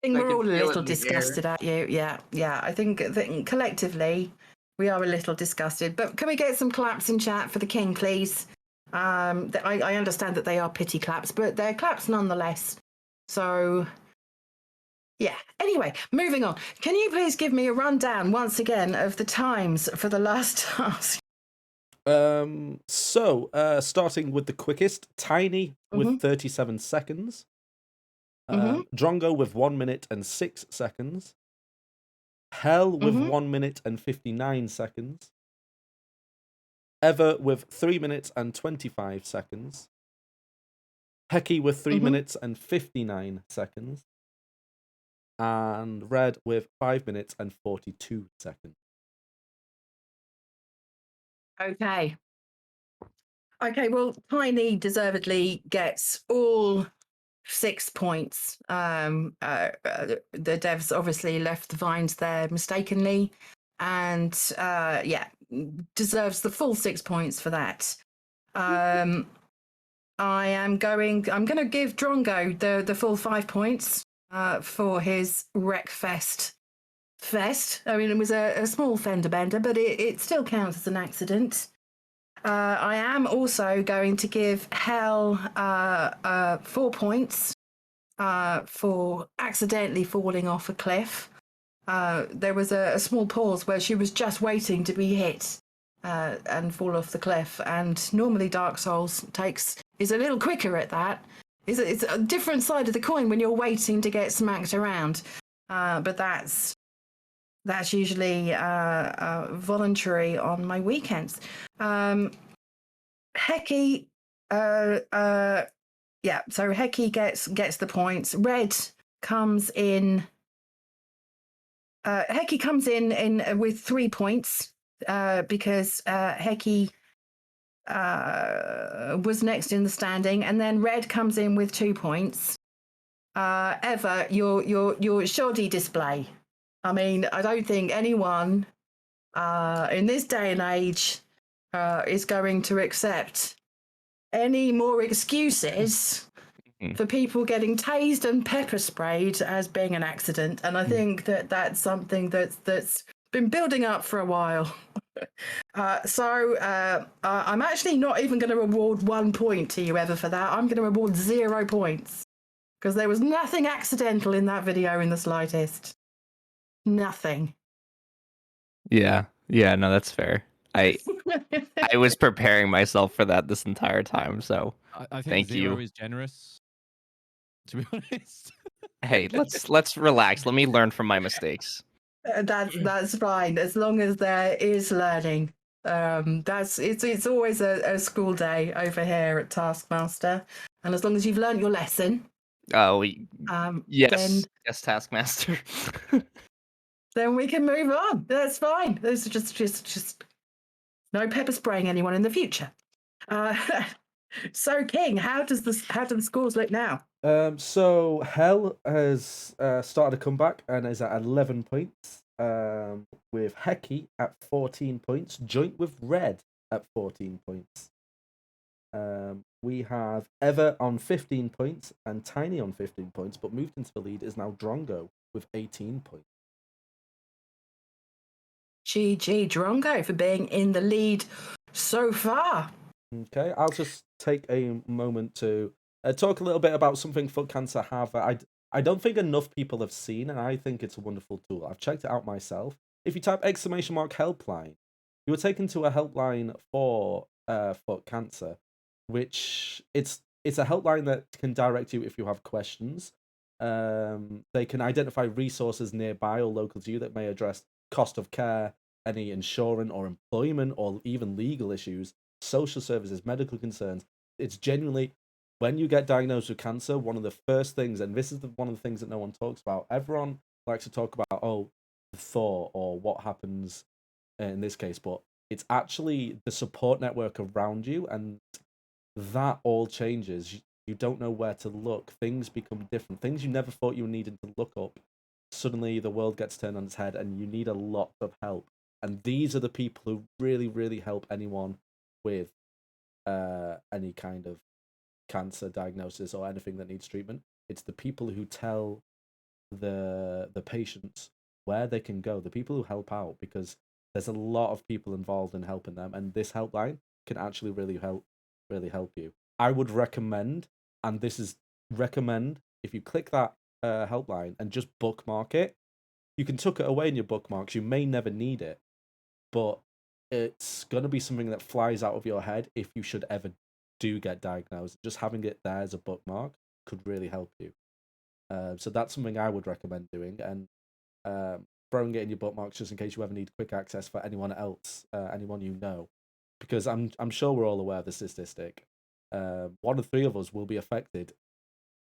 I think we're all a little disgusted at you. Yeah. I think collectively we are a little disgusted. But can we get some claps in chat for the king, please? I understand that they are pity claps, but they're claps nonetheless. So, yeah. Anyway, moving on. Can you please give me a rundown once again of the times for the last task? Starting with the quickest, Tiny with 37 seconds. Drongo with 1 minute and 6 seconds. Hell with 1 minute and 59 seconds. Ever with 3 minutes and 25 seconds. Hecky with 3 minutes and 59 seconds. And Red with 5 minutes and 42 seconds. Okay, well, Tiny deservedly gets all 6 points. The devs obviously left the vines there mistakenly, and deserves the full 6 points for that. I'm going to give Drongo the full 5 points for his Wreckfest fest. I mean, it was a small fender bender, but it still counts as an accident. I am also going to give Hell 4 points for accidentally falling off a cliff. There was a small pause where she was just waiting to be hit and fall off the cliff. And normally Dark Souls is a little quicker at that. It's a different side of the coin when you're waiting to get smacked around. But that's usually voluntary on my weekends. Hecky, so Hecky gets the points. Red comes in. Hecky comes in with 3 points because Hecky was next in the standing, and then Red comes in with 2 points. Eva, your shoddy display. I mean, I don't think anyone in this day and age is going to accept any more excuses for people getting tased and pepper sprayed as being an accident. And I think that's something that's been building up for a while. I'm actually not even going to reward 1 point to you, Eva, for that. I'm going to reward 0 points because there was nothing accidental in that video in the slightest. Nothing. Yeah, no, that's fair. I was preparing myself for that this entire time, so I think thank 0 you. is generous, to be honest. Hey, let's relax. Let me learn from my mistakes. That's fine as long as there is learning. It's always a school day over here at Taskmaster, and as long as you've learned your lesson. Oh, yes, then Taskmaster. then we can move on. That's fine. Those are just no pepper spraying anyone in the future. So King, how do the scores look now? So Hell has started a comeback and is at 11 points. with Heki at 14 points, joint with Red at 14 points. We have Eva on 15 points and Tiny on 15 points, but moved into the lead is now Drongo with 18 points. GG Drongo for being in the lead so far. Okay, I'll just take a moment to talk a little bit about something Foot Cancer have. I don't think enough people have seen, and I think it's a wonderful tool. I've checked it out myself. If you type !helpline, you are taken to a helpline for Foot Cancer, which it's a helpline that can direct you if you have questions. They can identify resources nearby or local to you that may address cost of care, any insurance or employment, or even legal issues, social services, medical concerns. It's genuinely, when you get diagnosed with cancer, one of the first things, and this is one of the things that no one talks about, everyone likes to talk about, the thought or what happens in this case, but it's actually the support network around you, and that all changes. You don't know where to look. Things become different. Things you never thought you needed to look up. Suddenly the world gets turned on its head and you need a lot of help. And these are the people who really, really help anyone with any kind of cancer diagnosis or anything that needs treatment. It's the people who tell the patients where they can go, the people who help out, because there's a lot of people involved in helping them, and this helpline can actually really help you. I would recommend, and this is recommend, if you click that helpline and just bookmark it, you can tuck it away in your bookmarks. You may never need it, but it's going to be something that flies out of your head if you should ever do get diagnosed. Just having it there as a bookmark could really help you. So that's something I would recommend doing, and throwing it in your bookmarks just in case you ever need quick access for anyone else, anyone you know, because I'm sure we're all aware of the statistic. 1 of 3 of us will be affected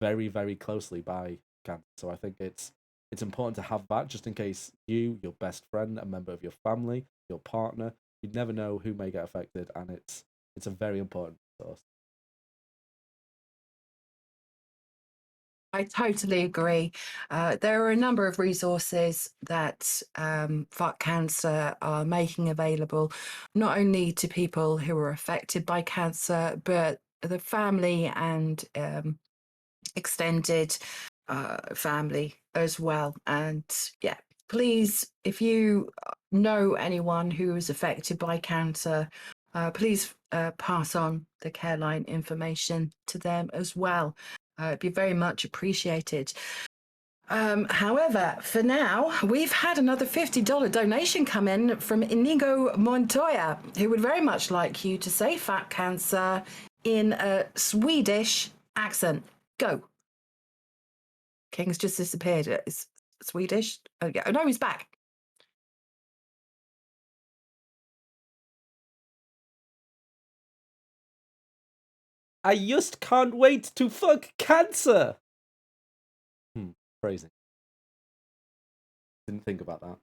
very, very closely by cancer. So I think it's important to have that just in case you, your best friend, a member of your family, your partner, you never know who may get affected, and it's a very important source. I totally agree. There are a number of resources that Fuck Cancer are making available, not only to people who are affected by cancer, but the family and extended family as well. And yeah, please, if you know anyone who is affected by cancer, please pass on the Careline information to them as well. It'd be very much appreciated. However, for now, we've had another $50 donation come in from Inigo Montoya, who would very much like you to say Fat Cancer in a Swedish accent. Go. King's just disappeared. It's Swedish. Oh, yeah. Oh, no, he's back. I just can't wait to fuck cancer. Phrasing. Didn't think about that.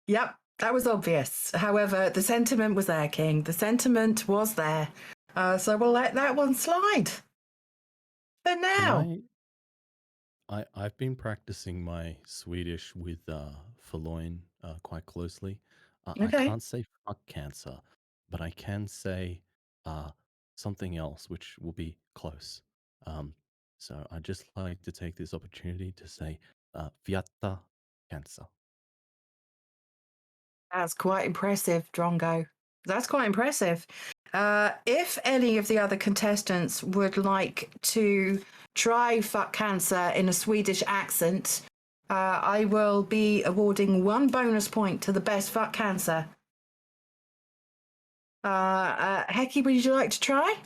Yep, that was obvious. However, the sentiment was there, King. The sentiment was there. So we'll let that one slide. But now. I've been practicing my Swedish with Förloin quite closely. I Okay. can't say fuck cancer, but I can say something else, which will be close. So I'd just like to take this opportunity to say Fiatta cancer. That's quite impressive, Drongo. That's quite impressive. If any of the other contestants would like to try Fuck Cancer in a Swedish accent, I will be awarding 1 bonus point to the best Fuck Cancer. Heki, would you like to try?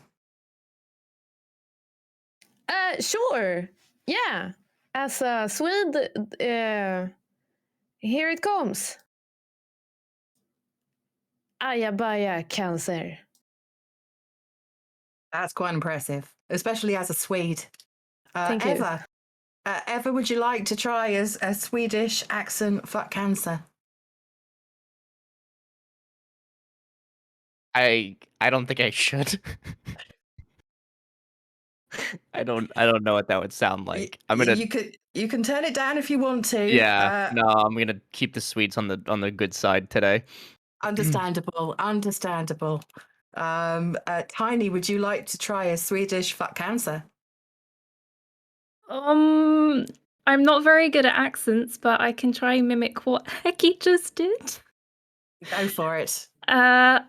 Sure. Yeah. As a Swede, here it comes. Ayabaya cancer. That's quite impressive, especially as a Swede. Thank you. Eva, Eva, would you like to try as a Swedish accent Fuck Cancer? I don't think I should. I don't know what that would sound like. I'm gonna You can turn it down if you want to. Yeah, no, I'm gonna keep the sweets on the good side today. Understandable. Understandable. Tiny, would you like to try a Swedish fuck cancer? I'm not very good at accents, but I can try and mimic what Hecky just did. Go for it. I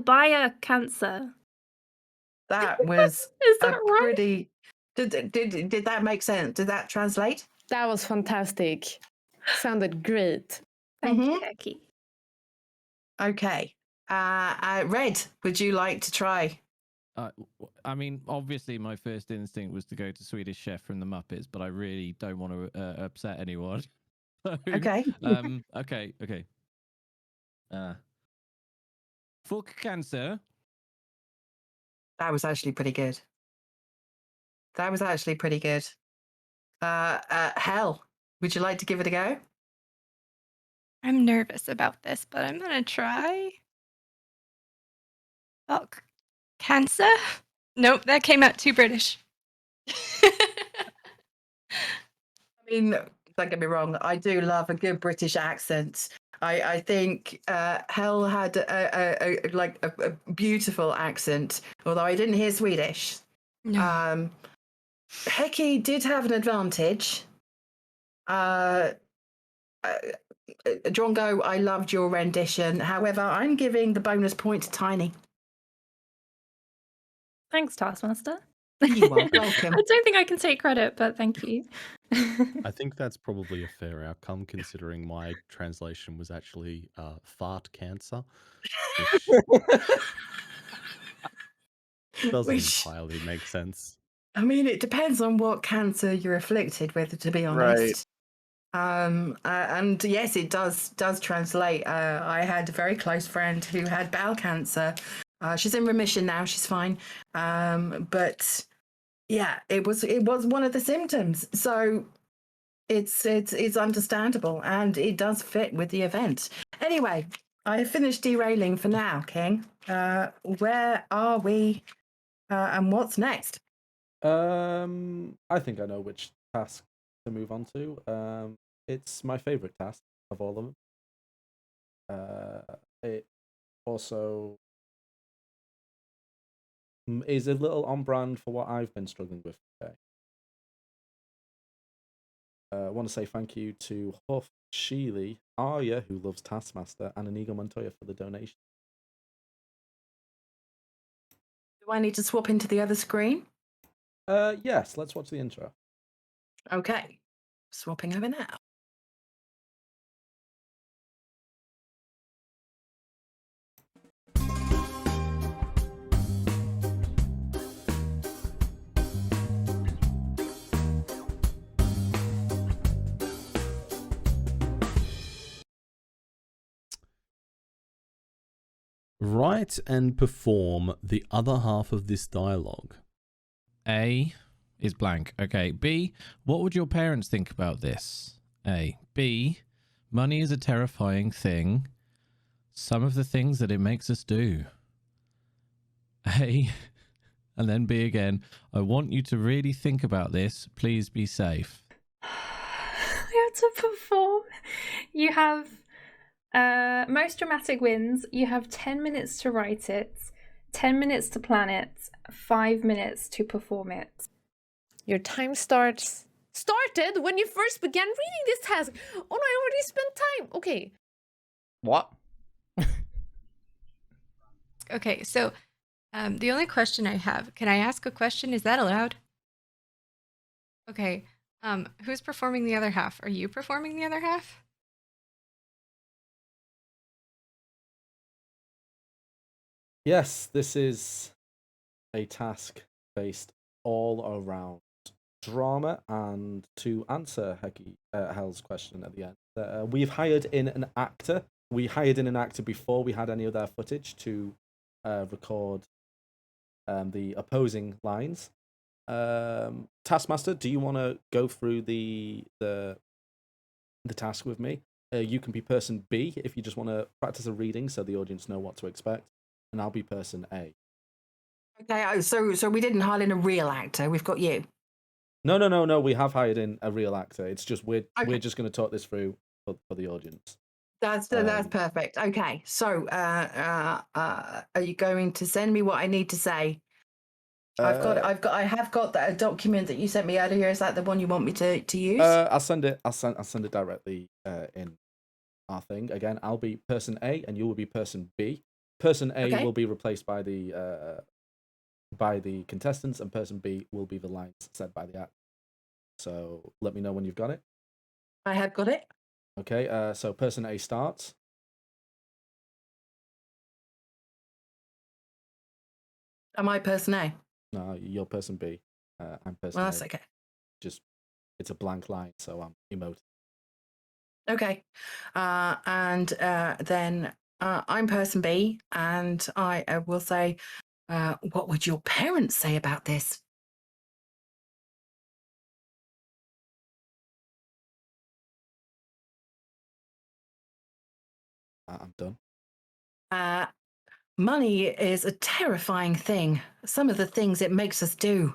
buy a cancer. That was Is that right? pretty. Did that make sense? Did that translate? That was fantastic. Sounded great. Thank you, Hecky. Okay. Red, would you like to try? I mean, obviously, my first instinct was to go to Swedish Chef from the Muppets, but I really don't want to upset anyone. So, Okay. Okay. Fuck cancer. That was actually pretty good. Hell, would you like to give it a go? I'm nervous about this, but I'm gonna try. Fuck. Cancer? Nope, that came out too British. I mean, don't get me wrong, I do love a good British accent. I think Hell had a beautiful accent, although I didn't hear Swedish. No. Hecky did have an advantage. Drongo, I loved your rendition. However, I'm giving the bonus point to Tiny. Thanks, Taskmaster. You are welcome. I don't think I can take credit, but thank you. I think that's probably a fair outcome, considering my translation was actually fart cancer, which doesn't entirely make sense. I mean, it depends on what cancer you're afflicted with, to be honest. And yes, it does translate. I had a very close friend who had bowel cancer. She's in remission now. She's fine. But yeah, it was one of the symptoms. So it's understandable, and it does fit with the event. Anyway, I have finished derailing for now, King. Where are we? And what's next? I think I know which task to move on to. It's my favorite task of all of them. It also is a little on brand for what I've been struggling with today. I want to say thank you to Huff, Sheely, Arya, who loves Taskmaster, and Inigo Montoya for the donation. Do I need to swap into the other screen? Yes, let's watch the intro. Okay, swapping over now. Write and perform the other half of this dialogue. A is blank. Okay. B, what would your parents think about this? A. B, money is a terrifying thing. Some of the things that it makes us do. A, and then B again. I want you to really think about this. Please be safe. I have to perform. You have most dramatic wins. You have 10 minutes to write it, 10 minutes to plan it, 5 minutes to perform it. Your time started when you first began reading this task. Oh no, I already spent time. Okay. What? Okay, so the only question I have, can I ask a question? Is that allowed? Okay. Who's performing the other half? Are you performing the other half? Yes, this is a task based all around drama, and to answer Hell's question at the end, we've hired in an actor. We hired in an actor before we had any of their footage to record the opposing lines. Taskmaster, do you want to go through the task with me? You can be person B if you just want to practice a reading so the audience know what to expect, and I'll be person A. Okay, so we didn't hire in a real actor. We've got you. No. We have hired in a real actor. It's just we're Okay. just going to talk this through for the audience. That's perfect. Okay, so are you going to send me what I need to say? I have got that document that you sent me earlier. Is that the one you want me to use? I'll send it directly in our thing. Again, I'll be person A and you will be person B. Person A will be replaced by the contestants, and person B will be the lines said by the act. So let me know when you've got it. I have got it. Okay, so person A starts. Am I person A? No, you're person B. I'm person Well, A. that's okay. Just, it's a blank line, so I'm emoting. Okay. And then I'm person B, and I will say, what would your parents say about this? I'm done. Money is a terrifying thing. Some of the things it makes us do.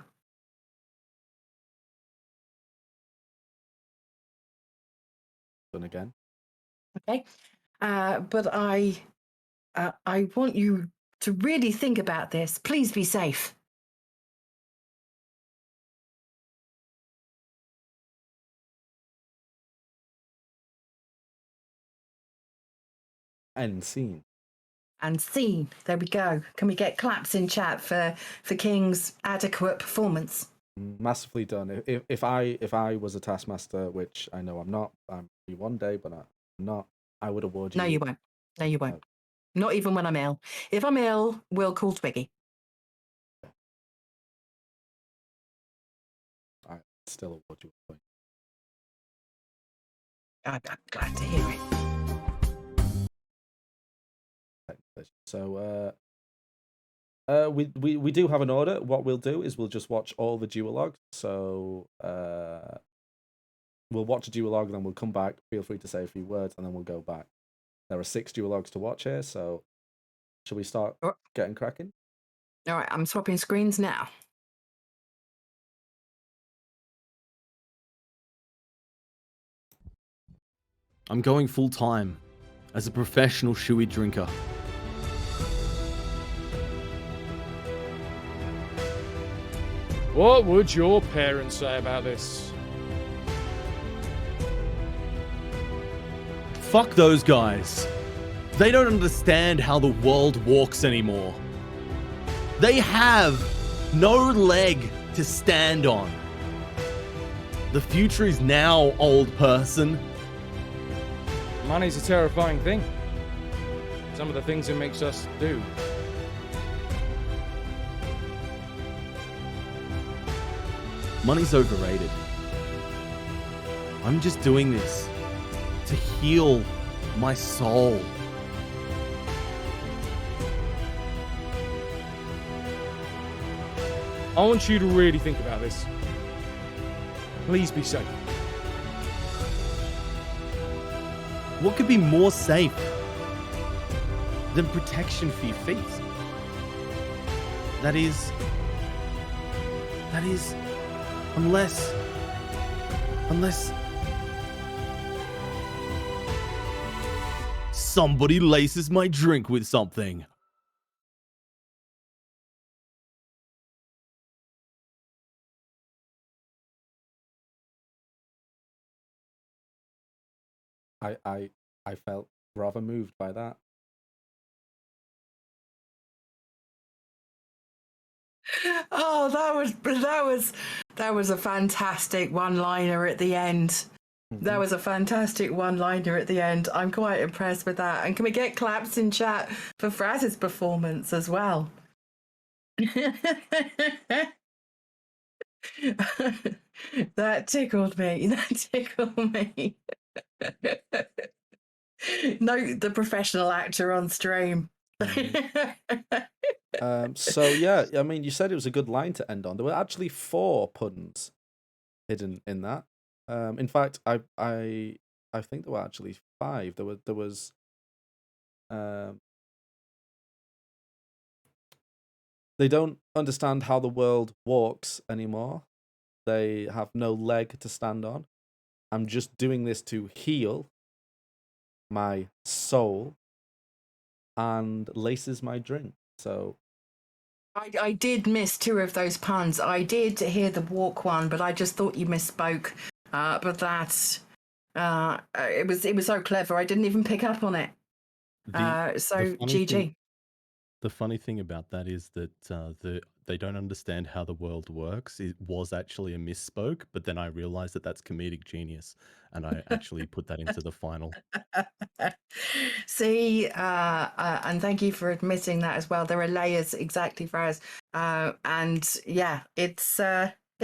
Done again. Okay. But I want you to really think about this. Please be safe. End scene. And scene. There we go. Can we get claps in chat for King's adequate performance? Massively done. If I was a Taskmaster, which I know I'm not, I'm one day, but I'm not, I would award you. No, you won't. No, you won't. Not even when I'm ill. If I'm ill, we'll call Twiggy. I still award you a point. I'm glad to hear it. So we do have an order. What we'll do is we'll just watch all the duologues. So we'll watch a duologue, then we'll come back. Feel free to say a few words, and then we'll go back. There are 6 duologues to watch here, so shall we start getting cracking? All right, I'm swapping screens now. I'm going full time as a professional shoey drinker. What would your parents say about this? Fuck those guys. They don't understand how the world walks anymore. They have no leg to stand on. The future is now, old person. Money's a terrifying thing. Some of the things it makes us do. Money's overrated. I'm just doing this to heal my soul. I want you to really think about this. Please be safe. What could be more safe than protection for your feet? That is, unless somebody laces my drink with something. I felt rather moved by that. Oh, that was a fantastic one-liner at the end. That was a fantastic one-liner at the end. I'm quite impressed with that. And can we get claps in chat for Fraz's performance as well? That tickled me. That tickled me. Note the professional actor on stream. So yeah, I mean, you said it was a good line to end on. There were actually 4 puns hidden in that. In fact, I think there were actually 5. There was They don't understand how the world walks anymore. They have no leg to stand on. I'm just doing this to heal my soul and laces my drink. So I did miss 2 of those puns. I did hear the walk one, but I just thought you misspoke. But that it was so clever. I didn't even pick up on it. So GG. The funny thing about that is that they don't understand how the world works. It was actually a misspoke, but then I realized that that's comedic genius, and I actually put that into the final. See, and thank you for admitting that as well. There are layers exactly for us, and yeah, it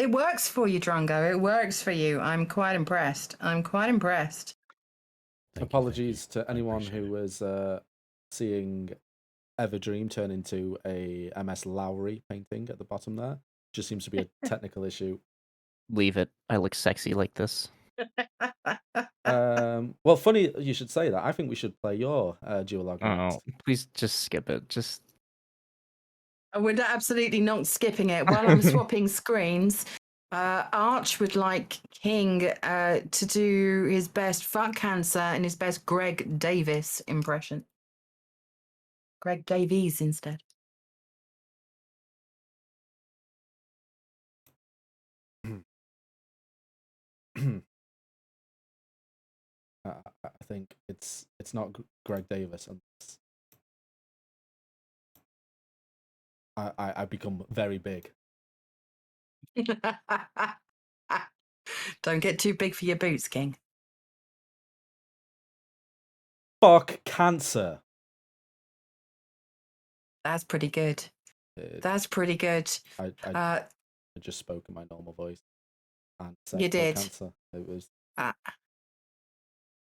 works for you, Drongo. It works for you. I'm quite impressed. Apologies to anyone who was seeing Everdream turn into a MS Lowry painting at the bottom there. Just seems to be a technical issue. Leave it. I look sexy like this. Well, funny you should say that. I think we should play your duologue next. Oh, please just skip it. Just We're absolutely not skipping it. While I'm swapping screens, Arch would like King to do his best fuck cancer and his best Greg Davis impression. Greg Davies instead. I think it's not Greg Davis. I become very big. Don't get too big for your boots, King. Fuck cancer. That's pretty good. That's pretty good. I just spoke in my normal voice. And said You did. Cancer. It was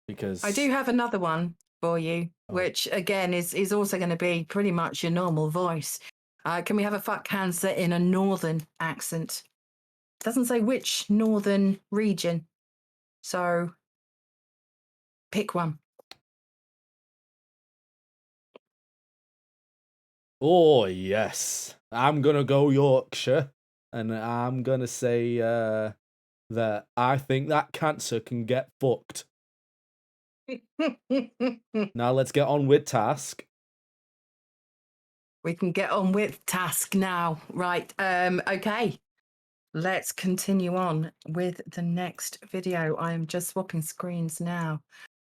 because I do have another one for you, which again is also going to be pretty much your normal voice. Can we have a fuck cancer in a northern accent? Doesn't say which northern region, so pick one. Oh yes, I'm gonna go Yorkshire, and I'm gonna say that I think that cancer can get fucked. Now let's get on with task. We can get on with task now, right? Okay, let's continue on with the next video. I am just swapping screens now.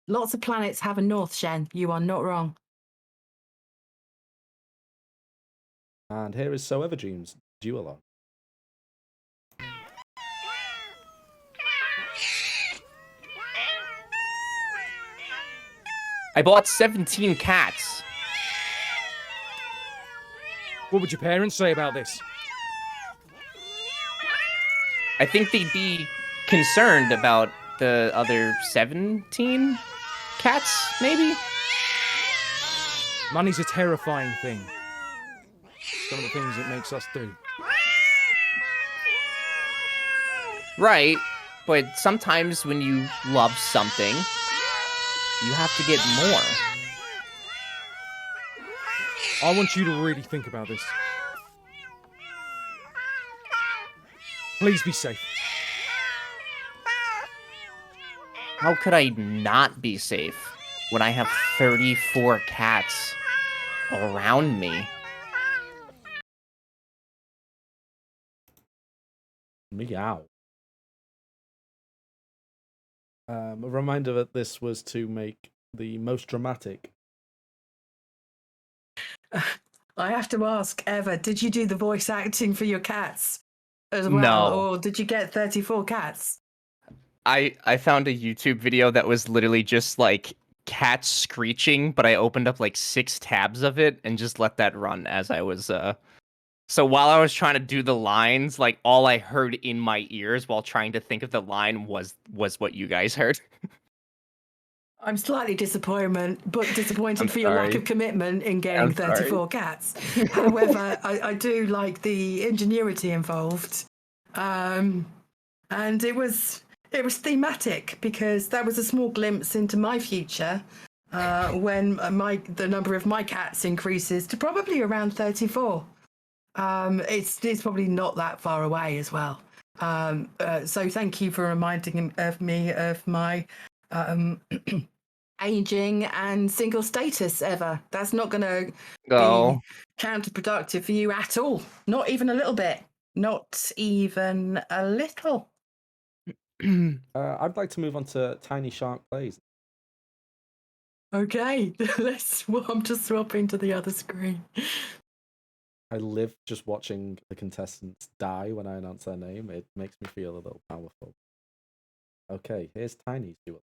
Lots of planets have a north, Shen. You are not wrong. And here is So Everdream's duologue. I bought 17 cats. What would your parents say about this? I think they'd be concerned about the other 17 cats, maybe? Money's a terrifying thing. Some of the things it makes us do. Right, but sometimes when you love something, you have to get more. I want you to really think about this. Please be safe. How could I not be safe when I have 34 cats around me? Meow. A reminder that this was to make the most dramatic. I have to ask, Eva, did you do the voice acting for your cats as well? No. Or did you get 34 cats? I found a YouTube video that was literally just like cats screeching, but I opened up like 6 tabs of it and just let that run as I was So while I was trying to do the lines, like all I heard in my ears while trying to think of the line was what you guys heard. I'm slightly disappointed I'm for your lack sorry. of commitment in getting I'm 34 sorry. cats. However, I do like the ingenuity involved. And it was thematic because that was a small glimpse into my future when the number of my cats increases to probably around 34. It's probably not that far away as well. So thank you for reminding me of my aging and single status. Ever, that's not going to Oh. be counterproductive for you at all. Not even a little bit. Not even a little. I'd like to move on to Tiny Shark Plays. Okay, I'm just swapping to the other screen. I live just watching the contestants die when I announce their name. It makes me feel a little powerful. Okay, here's Tiny's duel.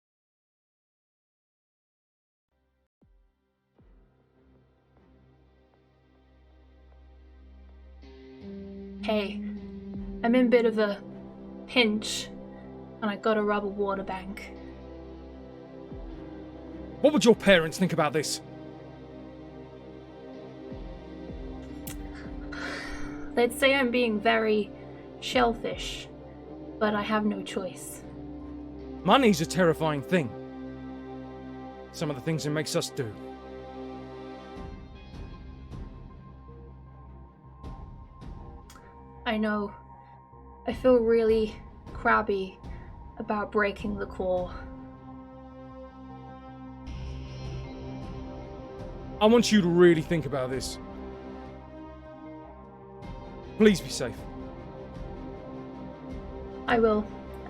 Hey, I'm in a bit of a pinch, and I gotta rob a water bank. What would your parents think about this? They'd say I'm being very shellfish, but I have no choice. Money's a terrifying thing. Some of the things it makes us do. I know. I feel really crabby about breaking the core. I want you to really think about this. Please be safe. I will,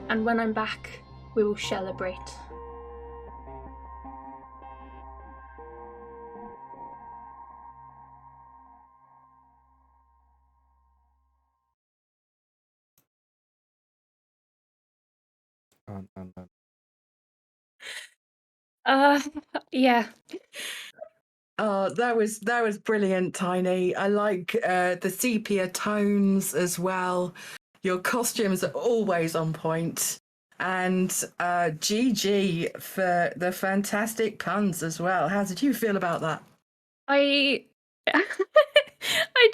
and when I'm back, we will celebrate. Yeah. That was brilliant, Tiny. I like the sepia tones as well. Your costumes are always on point. And GG for the fantastic puns as well. How did you feel about that? I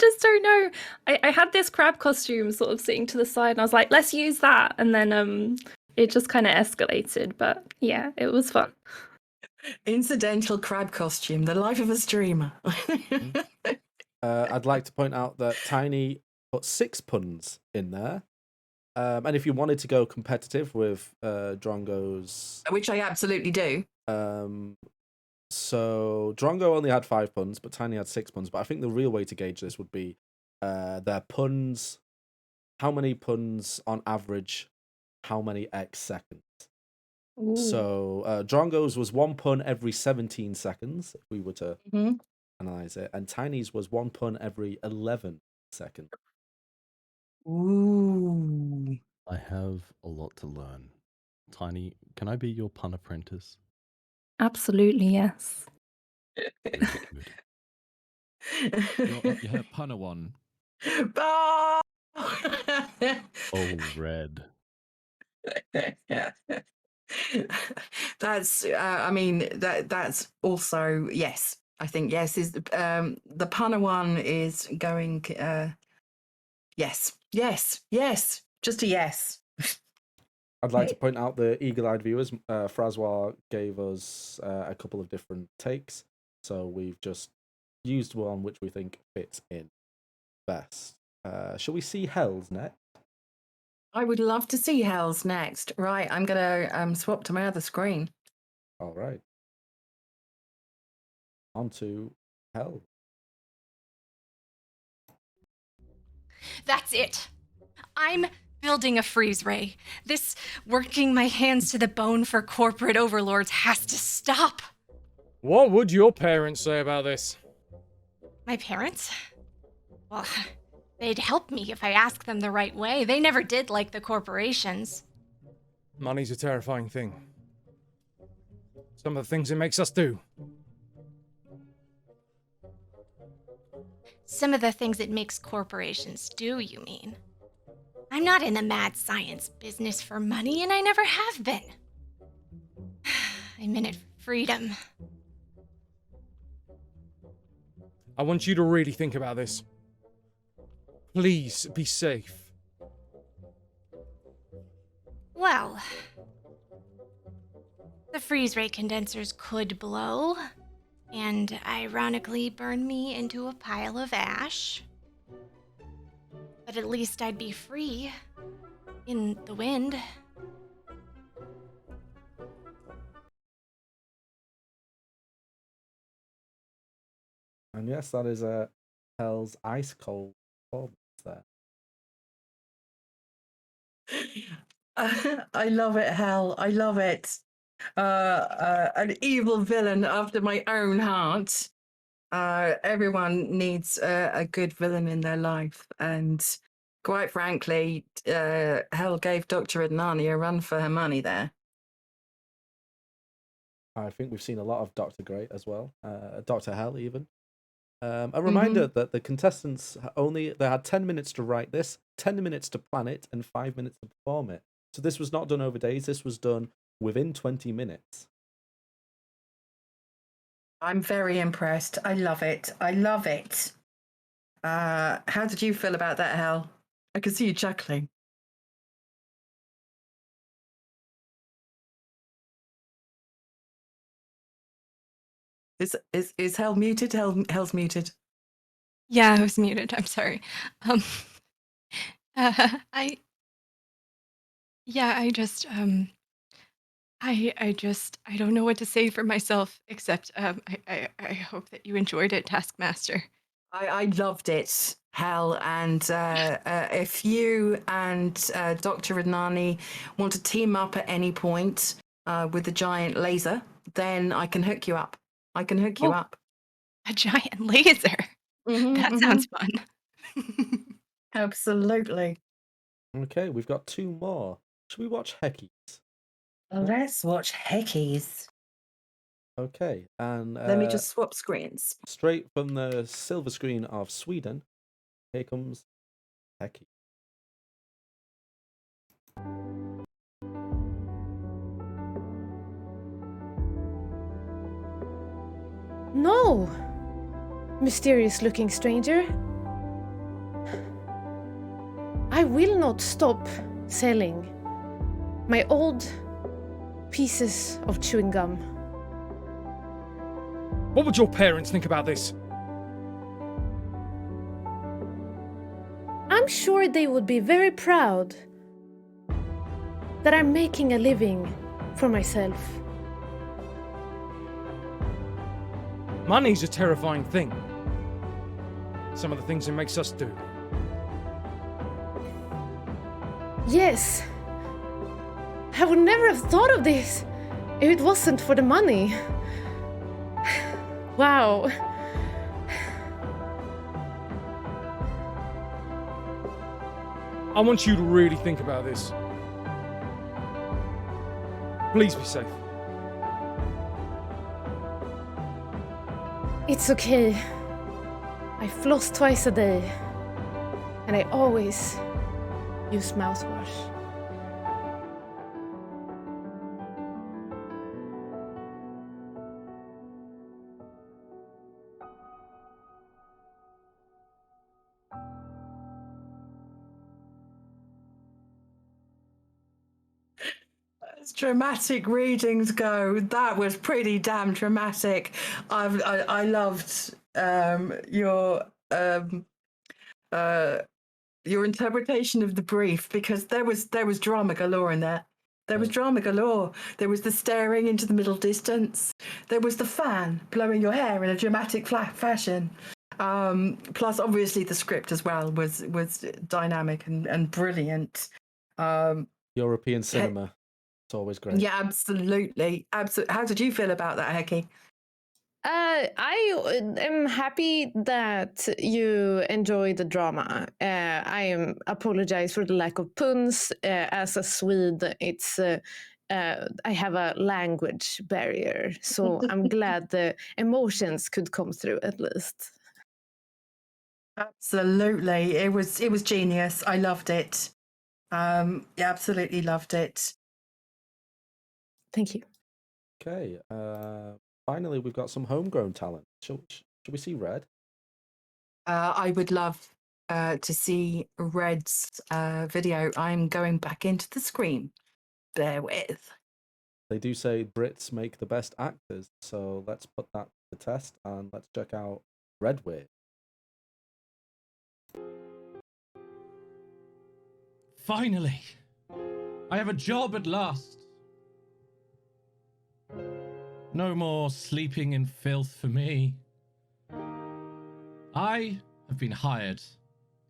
just don't know. I had this crab costume sort of sitting to the side, and I was like, let's use that. And then it just kind of escalated. But yeah, it was fun. Incidental crab costume, the life of a streamer. I'd like to point out that Tiny put 6 puns in there. And if you wanted to go competitive with Drongo's... Which I absolutely do. So Drongo only had 5 puns, but Tiny had 6 puns. But I think the real way to gauge this would be their puns. How many puns on average? How many X seconds? Ooh. So Drongo's was 1 pun every 17 seconds, if we were to analyze it. And Tiny's was 1 pun every 11 seconds. Ooh. I have a lot to learn. Tiny, can I be your pun apprentice? Absolutely, yes. You're her punner one. Oh! Oh, red. That's I mean that's also yes. I think yes is the punner one is going yes. Just a yes. I'd like to point out the eagle-eyed viewers. Francois gave us a couple of different takes, so we've just used one which we think fits in best. Shall we see Hells next? I would love to see Hells next. Right, I'm gonna swap to my other screen. All right. On to Hell. That's it. I'm building a freeze ray. This working my hands to the bone for corporate overlords has to stop. What would your parents say about this? My parents? Well, they'd help me if I asked them the right way. They never did like the corporations. Money's a terrifying thing. Some of the things it makes us do. Some of the things it makes corporations do, you mean? I'm not in the mad science business for money, and I never have been. I'm in it for freedom. I want you to really think about this. Please be safe. Well, the freeze ray condensers could blow, and ironically burn me into a pile of ash. but at least I'd be free in the wind. And yes, that is Hell's ice cold performance there. I love it, Hell. I love it. An evil villain after my own heart. Everyone needs a good villain in their life, and quite frankly, Hell gave Dr. Adnani a run for her money there. I think we've seen a lot of Dr. Great as well, Dr. Hell even. A reminder that the contestants they had 10 minutes to write this, 10 minutes to plan it, and 5 minutes to perform it. So this was not done over days, this was done within 20 minutes. I'm very impressed. I love it. I love it. How did you feel about that, Hal? I can see you chuckling. Is Hal muted? Hal's muted. Yeah, I was muted. I'm sorry. I don't know what to say for myself except I hope that you enjoyed it, Taskmaster. I loved it, Hal, and if you and Dr. Adnani want to team up at any point with the giant laser, then I can hook you up. I can hook you up. A giant laser? That sounds fun. Absolutely. Okay, we've got 2 more. Should we watch Heckies? Let's watch Heckies. Okay, and Let me just swap screens. Straight from the silver screen of Sweden, here comes Hecky. No! Mysterious looking stranger. I will not stop selling my old pieces of chewing gum. What would your parents think about this? I'm sure they would be very proud that I'm making a living for myself. Money's a terrifying thing. Some of the things it makes us do. Yes. I would never have thought of this if it wasn't for the money. Wow. I want you to really think about this. Please be safe. It's okay. I floss twice a day. And I always use mouthwash. As dramatic readings go, that was pretty damn dramatic. I loved your interpretation of the brief, because there was drama galore in there. There was drama galore. There was the staring into the middle distance. There was the fan blowing your hair in a dramatic fashion. Plus, obviously, the script as well was dynamic and brilliant. European cinema. It's always great. Yeah, absolutely. How did you feel about that, Hecky? I am happy that you enjoy the drama. I apologize for the lack of puns. As a Swede, it's I have a language barrier, so I'm glad the emotions could come through at least. Absolutely, it was genius. I loved it. Yeah, absolutely loved it. Thank you. Okay. Finally, we've got some homegrown talent. Should we see Red? I would love to see Red's video. I'm going back into the screen. Bear with. They do say Brits make the best actors, so let's put that to the test and let's check out Red Wave. Finally! I have a job at last! No more sleeping in filth for me. I have been hired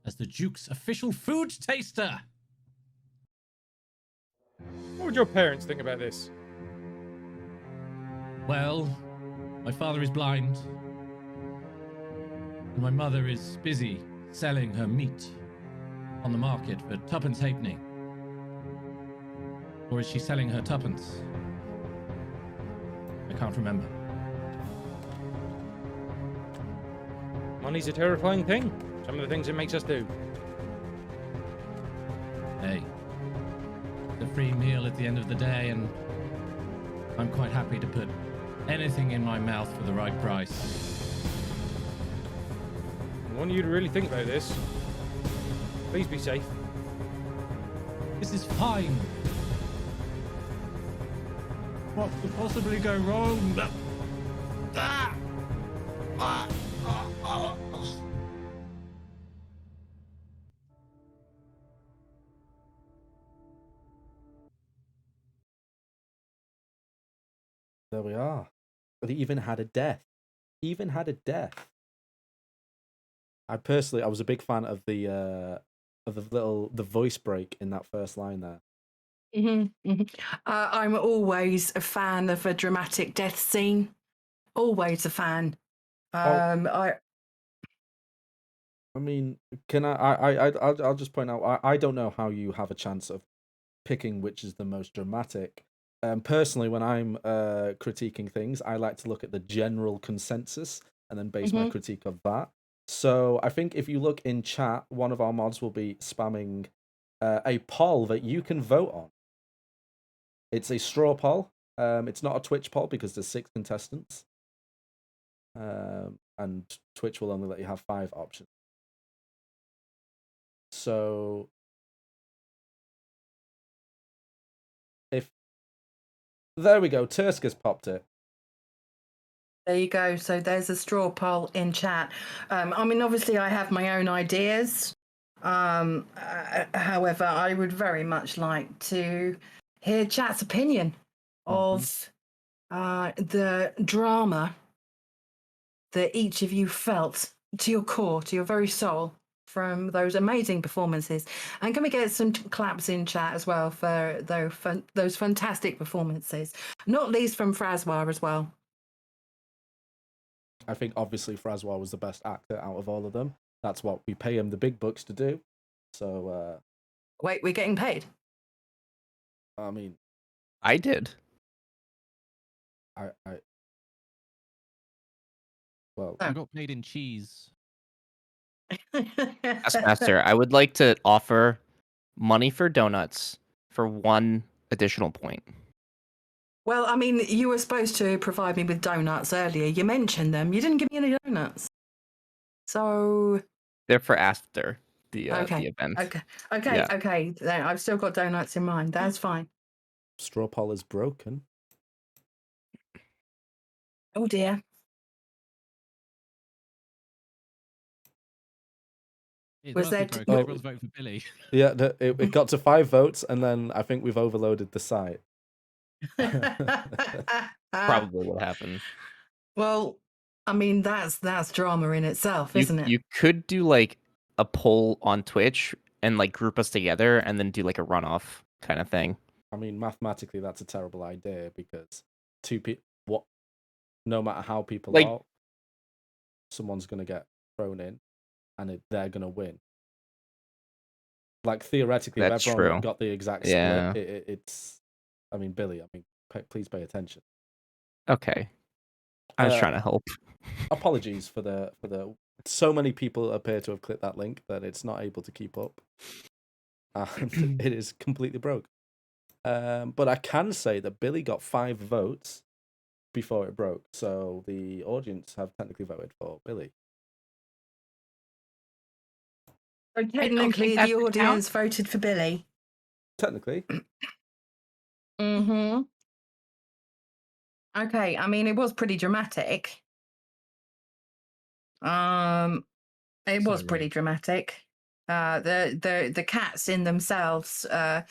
as the Duke's official food taster! What would your parents think about this? Well, my father is blind, and my mother is busy selling her meat on the market for tuppence halfpenny. Or is she selling her tuppence? I can't remember. Money's a terrifying thing. Some of the things it makes us do. Hey, it's a free meal at the end of the day, and I'm quite happy to put anything in my mouth for the right price. I want you to really think about this. Please be safe. This is fine. What could possibly go wrong? There we are. But he even had a death. Even had a death. I was a big fan of the voice break in that first line there. I'm always a fan of a dramatic death scene. Always a fan. I mean, I'll just point out, I don't know how you have a chance of picking which is the most dramatic. Personally, when I'm critiquing things, I like to look at the general consensus and then base my critique of that. So I think if you look in chat, one of our mods will be spamming a poll that you can vote on. It's a straw poll. It's not a Twitch poll because there's 6 contestants. And Twitch will only let you have 5 options. So there we go, Tursk has popped it. There you go. So there's a straw poll in chat. I mean, obviously, I have my own ideas. However, I would very much like to hear chat's opinion of the drama that each of you felt to your core, to your very soul, from those amazing performances. And can we get some claps in chat as well for those fantastic performances, not least from Francois as well. I think obviously Francois was the best actor out of all of them. That's what we pay him the big bucks to do. So wait, we're getting paid? I mean, I did. I got paid in cheese. Taskmaster, I would like to offer money for donuts for 1 additional point. Well, I mean, you were supposed to provide me with donuts earlier. You mentioned them. You didn't give me any donuts. So They're for after the okay, event. Okay. Then I've still got donuts in mind. That's fine. Straw poll is broken. Oh dear. Was there everyone's voting for Billy? Yeah, it got to 5 votes, and then I think we've overloaded the site. Probably what happened. Well, I mean, that's drama in itself, isn't it? You could do like a poll on Twitch and like group us together and then do like a runoff kind of thing. I mean, mathematically, that's a terrible idea because no matter how people are, someone's going to get thrown in and they're going to win. Like, theoretically, That's if everyone true. got the exact split, Yeah. it's... I mean, Billy, please pay attention. Okay. I was trying to help. Apologies for the... So many people appear to have clicked that link that it's not able to keep up. And it is completely broke. But I can say that Billy got 5 votes before it broke, so the audience have technically voted for Billy. So technically, the audience voted for Billy. Technically. Okay, I mean, it was pretty dramatic. It was pretty dramatic. The cats in themselves were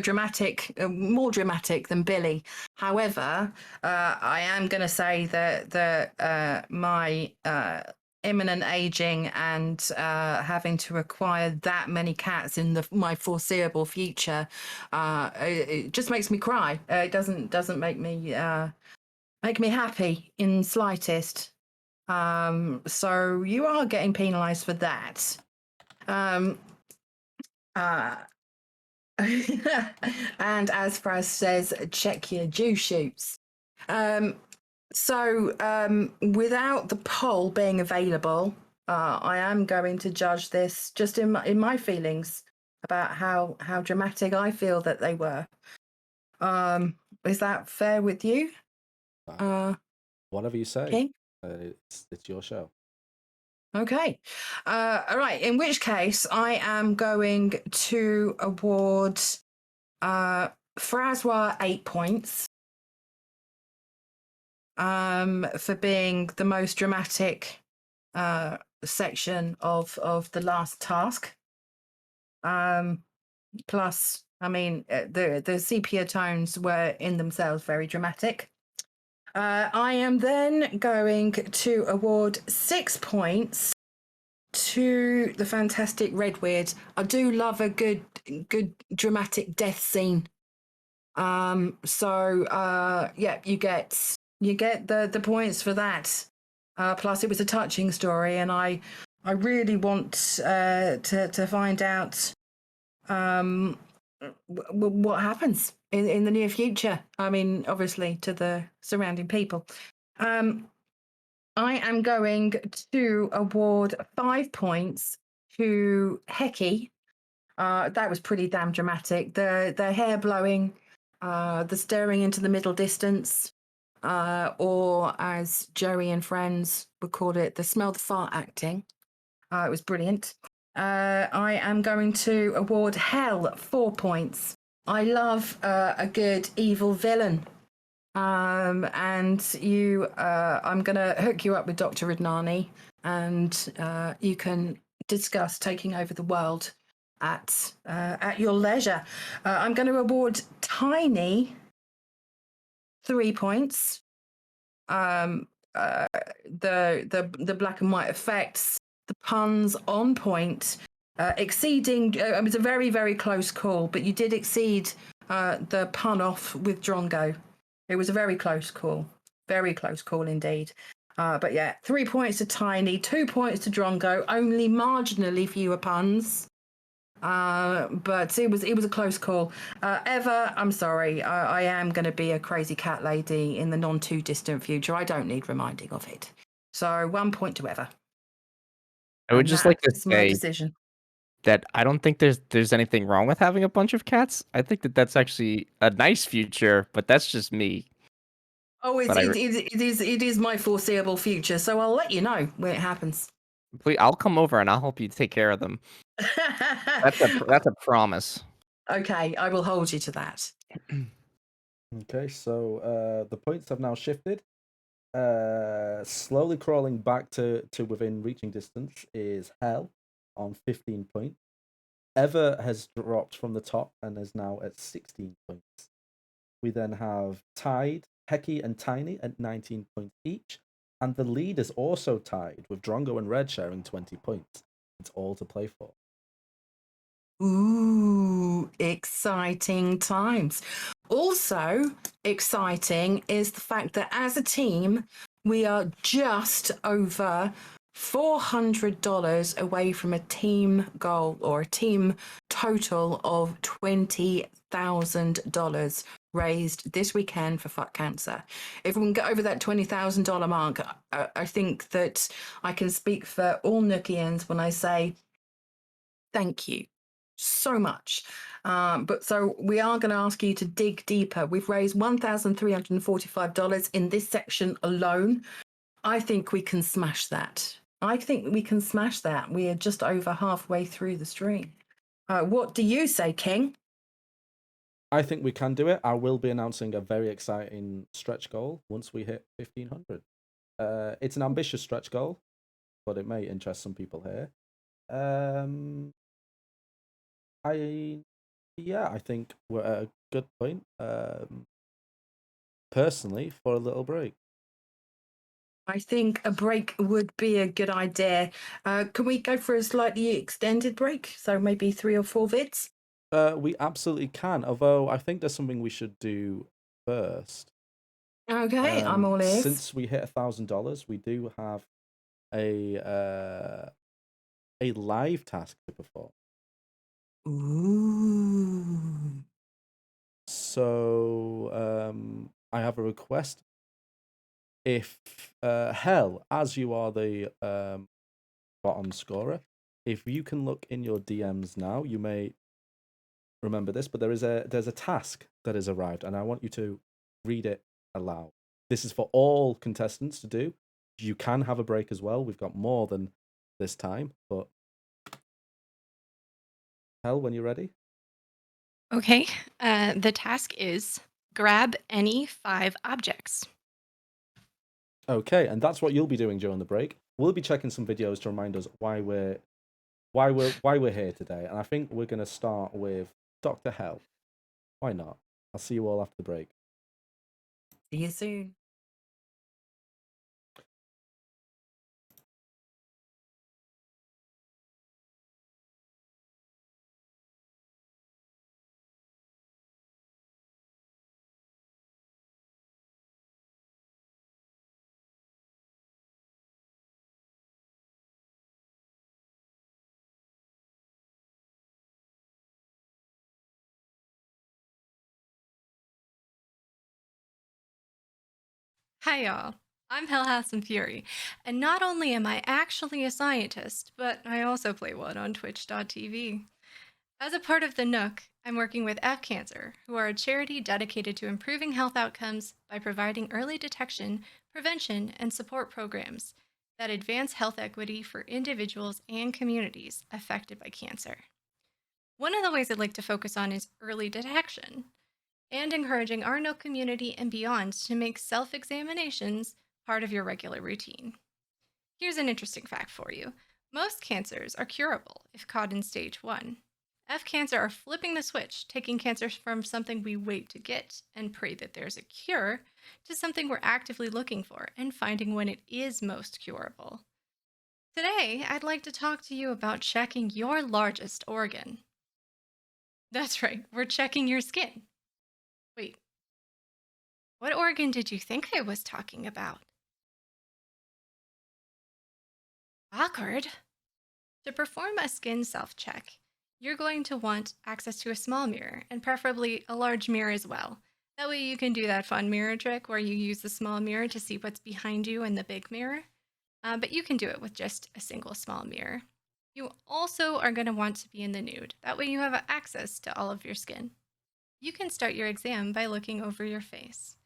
dramatic, more dramatic than Billy. However, I am going to say that my imminent aging and having to acquire that many cats in my foreseeable future, it just makes me cry. It doesn't make me happy in the slightest. So you are getting penalised for that. And as Fraz says, check your juice shoots. Without the poll being available, I am going to judge this just in my feelings about how dramatic I feel that they were. Is that fair with you? Whatever you say. King? It's your show. Okay. All right. In which case, I am going to award Frazwa 8 points for being the most dramatic section of the last task. Plus, I mean, the sepia tones were in themselves very dramatic. I am then going to award 6 points to the fantastic Redweird. I do love a good dramatic death scene. Yeah, you get the points for that. Plus, it was a touching story, and I really want to find out what happens in the near future. I mean, obviously, to the surrounding people. I am going to award 5 points to Hecky. That was pretty damn dramatic. The hair blowing, the staring into the middle distance, or as Joey and friends would call it, the smell the fart acting. It was brilliant. I am going to award Hell 4 points. I love a good evil villain. And you, I'm going to hook you up with Dr. Ridnani, and you can discuss taking over the world at your leisure. I'm going to award Tiny 3 points. The black and white effects, the puns on point, exceeding. It was a very, very close call, but you did exceed the pun off with Drongo. It was a very close call indeed. But yeah, 3 points to Tiny, 2 points to Drongo, only marginally fewer puns. But it was a close call. Eva, I'm sorry, I am going to be a crazy cat lady in the non too distant future. I don't need reminding of it. So 1 point to Eva. I would just like to my say decision. that I don't think there's anything wrong with having a bunch of cats. I think that's actually a nice future, but that's just me. Oh, But it is my foreseeable future, so I'll let you know when it happens. Please, I'll come over and I'll help you take care of them. That's a promise. Okay, I will hold you to that. Okay, so the points have now shifted. Slowly crawling back to within reaching distance is Hell on 15 points. Eva has dropped from the top and is now at 16 points. We then have Tide, Hecky, and Tiny at 19 points each. And the lead is also tied, with Drongo and Red sharing 20 points. It's all to play for. Ooh, exciting times. Also exciting is the fact that as a team, we are just over $400 away from a team goal, or a team total of $20,000 raised this weekend for Fuck Cancer. If we can get over that $20,000 mark, I think that I can speak for all Nookians when I say thank you so much. But so we are going to ask you to dig deeper. We've raised $1,345 in this section alone. I think we can smash that. We are just over halfway through the stream. What do you say, King? I think we can do it. I will be announcing a very exciting stretch goal once we hit 1,500. It's an ambitious stretch goal, but it may interest some people here. I think we're at a good point. Personally, for a little break. I think a break would be a good idea. Can we go for a slightly extended break? So maybe 3 or 4 vids? We absolutely can, although I think there's something we should do first. Okay, I'm all ears. Since we hit $1,000, we do have a live task to perform. Ooh. So I have a request. If Hell, as you are the bottom scorer, if you can look in your DMs now, you may remember this, but there's a task that has arrived, and I want you to read it aloud. This is for all contestants to do. You can have a break as well. We've got more than this time, but Hell, when you're ready. Okay. The task is grab any 5 objects. Okay, and that's what you'll be doing during the break. We'll be checking some videos to remind us why we're here today, and I think we're going to start with Dr. Hell. Why not? I'll see you all after the break. See you soon. Hi, y'all. I'm Hellhouse and Fury, and not only am I actually a scientist, but I also play one on Twitch.tv. As a part of the Nook, I'm working with Cancer, who are a charity dedicated to improving health outcomes by providing early detection, prevention, and support programs that advance health equity for individuals and communities affected by cancer. One of the ways I'd like to focus on is early detection and encouraging our Nook community and beyond to make self-examinations part of your regular routine. Here's an interesting fact for you. Most cancers are curable if caught in stage 1. Cancer are flipping the switch, taking cancer from something we wait to get and pray that there's a cure to something we're actively looking for and finding when it is most curable. Today, I'd like to talk to you about checking your largest organ. That's right, we're checking your skin. Wait, what organ did you think I was talking about? Awkward. To perform a skin self-check, you're going to want access to a small mirror, and preferably a large mirror as well. That way you can do that fun mirror trick where you use the small mirror to see what's behind you in the big mirror. But you can do it with just a single small mirror. You also are going to want to be in the nude. That way you have access to all of your skin. You can start your exam by looking over your face.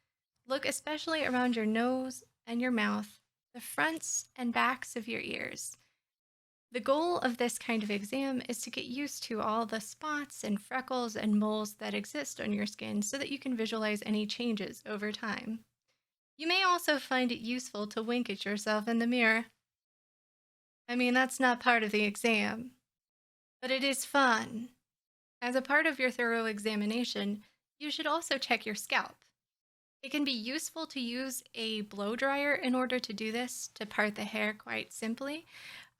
Look especially around your nose and your mouth, the fronts and backs of your ears. The goal of this kind of exam is to get used to all the spots and freckles and moles that exist on your skin so that you can visualize any changes over time. You may also find it useful to wink at yourself in the mirror. I mean, that's not part of the exam, but it is fun. As a part of your thorough examination, you should also check your scalp. It can be useful to use a blow dryer in order to do this, to part the hair quite simply.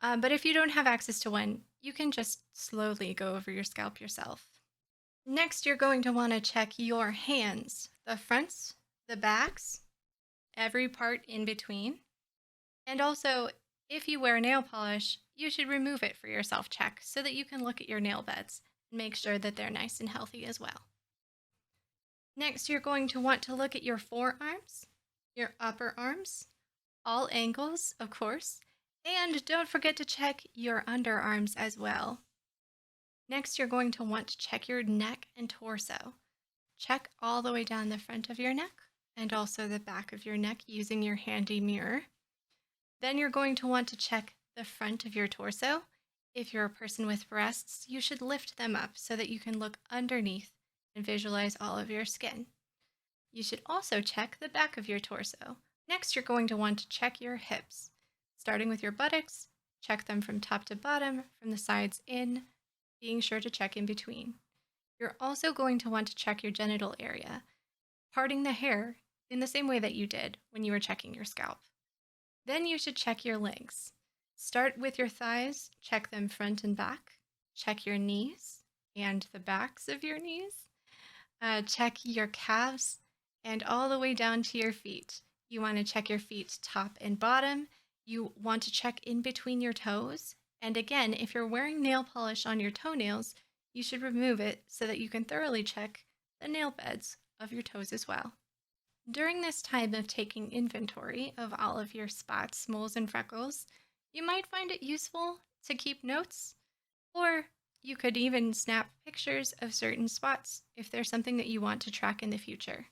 But if you don't have access to one, you can just slowly go over your scalp yourself. Next, you're going to want to check your hands, the fronts, the backs, every part in between. And also, if you wear nail polish, you should remove it for your self-check so that you can look at your nail beds and make sure that they're nice and healthy as well. Next, you're going to want to look at your forearms, your upper arms, all angles, of course, and don't forget to check your underarms as well. Next, you're going to want to check your neck and torso. Check all the way down the front of your neck and also the back of your neck using your handy mirror. Then you're going to want to check the front of your torso. If you're a person with breasts, you should lift them up so that you can look underneath and visualize all of your skin. You should also check the back of your torso. Next, you're going to want to check your hips, starting with your buttocks check them from top to bottom, from the sides in, being sure to check in between. You're also going to want to check your genital area, parting the hair in the same way that you did when you were checking your scalp. Then you should check your legs. Start with your thighs, check them front and back. Check your knees and the backs of your knees. Check your calves and all the way down to your feet. You want to check your feet top and bottom. You want to check in between your toes. And again, if you're wearing nail polish on your toenails, you should remove it so that you can thoroughly check the nail beds of your toes as well. During this time of taking inventory of all of your spots, moles, and freckles, you might find it useful to keep notes, or you could even snap pictures of certain spots if there's something that you want to track in the future.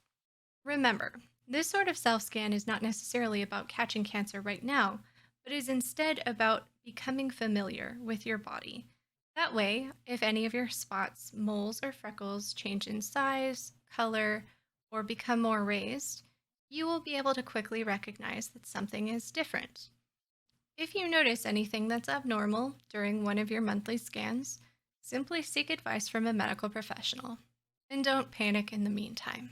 Remember, this sort of self-scan is not necessarily about catching cancer right now, but is instead about becoming familiar with your body. That way, if any of your spots, moles, or freckles change in size, color, or become more raised, you will be able to quickly recognize that something is different. If you notice anything that's abnormal during one of your monthly scans, simply seek advice from a medical professional, and don't panic in the meantime.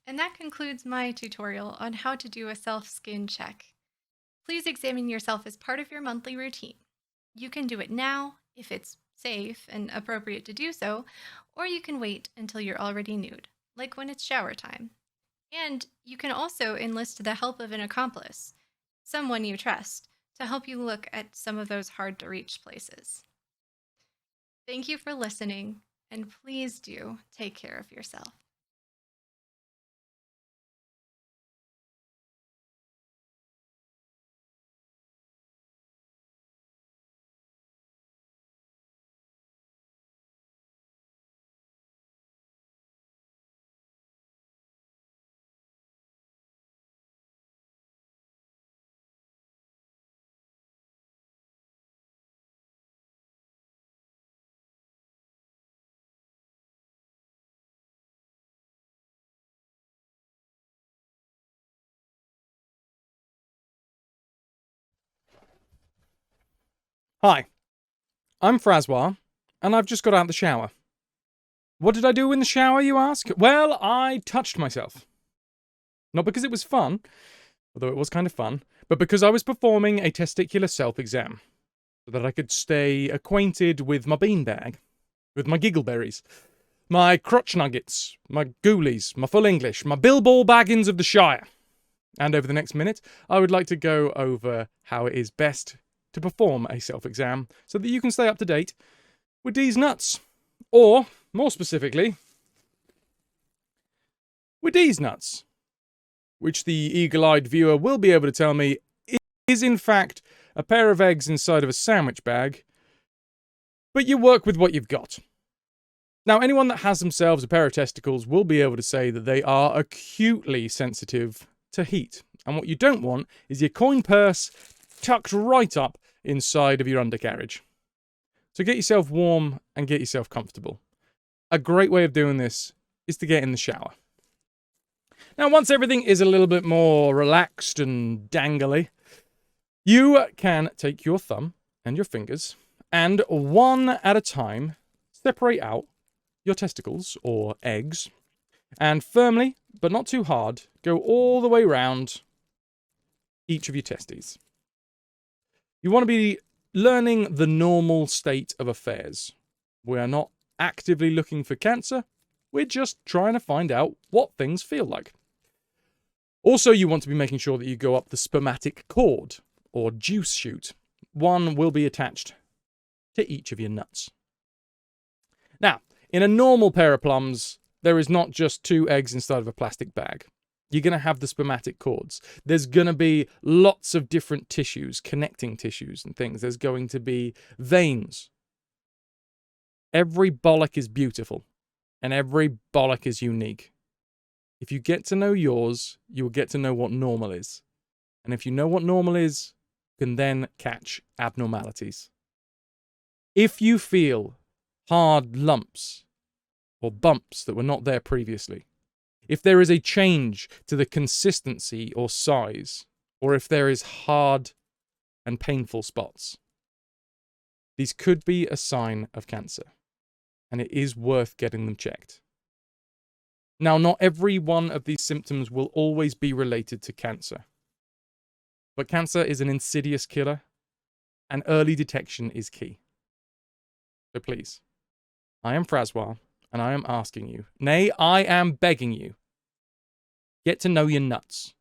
And that concludes my tutorial on how to do a self-skin check. Please examine yourself as part of your monthly routine. You can do it now, if it's safe and appropriate to do so, or you can wait until you're already nude, like when it's shower time. And you can also enlist the help of an accomplice, someone you trust, to help you look at some of those hard-to-reach places. Thank you for listening, and please do take care of yourself. Hi, I'm Francois, and I've just got out of the shower. What did I do in the shower, you ask? Well, I touched myself. Not because it was fun, although it was kind of fun, but because I was performing a testicular self-exam, so that I could stay acquainted with my beanbag, with my giggleberries, my crotch nuggets, my ghoulies, my full English, my Bilbo Baggins of the Shire. And over the next minute, I would like to go over how it is best to perform a self-exam so that you can stay up to date with these nuts. Or, more specifically, with these nuts, which the eagle-eyed viewer will be able to tell me is in fact a pair of eggs inside of a sandwich bag, but you work with what you've got. Now, anyone that has themselves a pair of testicles will be able to say that they are acutely sensitive to heat, and what you don't want is your coin purse tucked right up inside of your undercarriage. So get yourself warm and get yourself comfortable. A great way of doing this is to get in the shower. Now, once everything is a little bit more relaxed and dangly, you can take your thumb and your fingers and one at a time separate out your testicles or eggs and firmly, but not too hard, go all the way round each of your testes. You want to be learning the normal state of affairs. We are not actively looking for cancer. We're just trying to find out what things feel like. Also, you want to be making sure that you go up the spermatic cord, or juice chute. One will be attached to each of your nuts. Now, in a normal pair of plums, there is not just 2 eggs inside of a plastic bag. You're going to have the spermatic cords. There's going to be lots of different tissues, connecting tissues and things. There's going to be veins. Every bollock is beautiful, and every bollock is unique. If you get to know yours, you will get to know what normal is. And if you know what normal is, you can then catch abnormalities. If you feel hard lumps or bumps that were not there previously, if there is a change to the consistency or size, or if there is hard and painful spots, These could be a sign of cancer, and it is worth getting them checked. Now, not every one of these symptoms will always be related to cancer, but cancer is an insidious killer, and early detection is key. So please, I am Francois, and I am asking you, nay, I am begging you, get to know your nuts.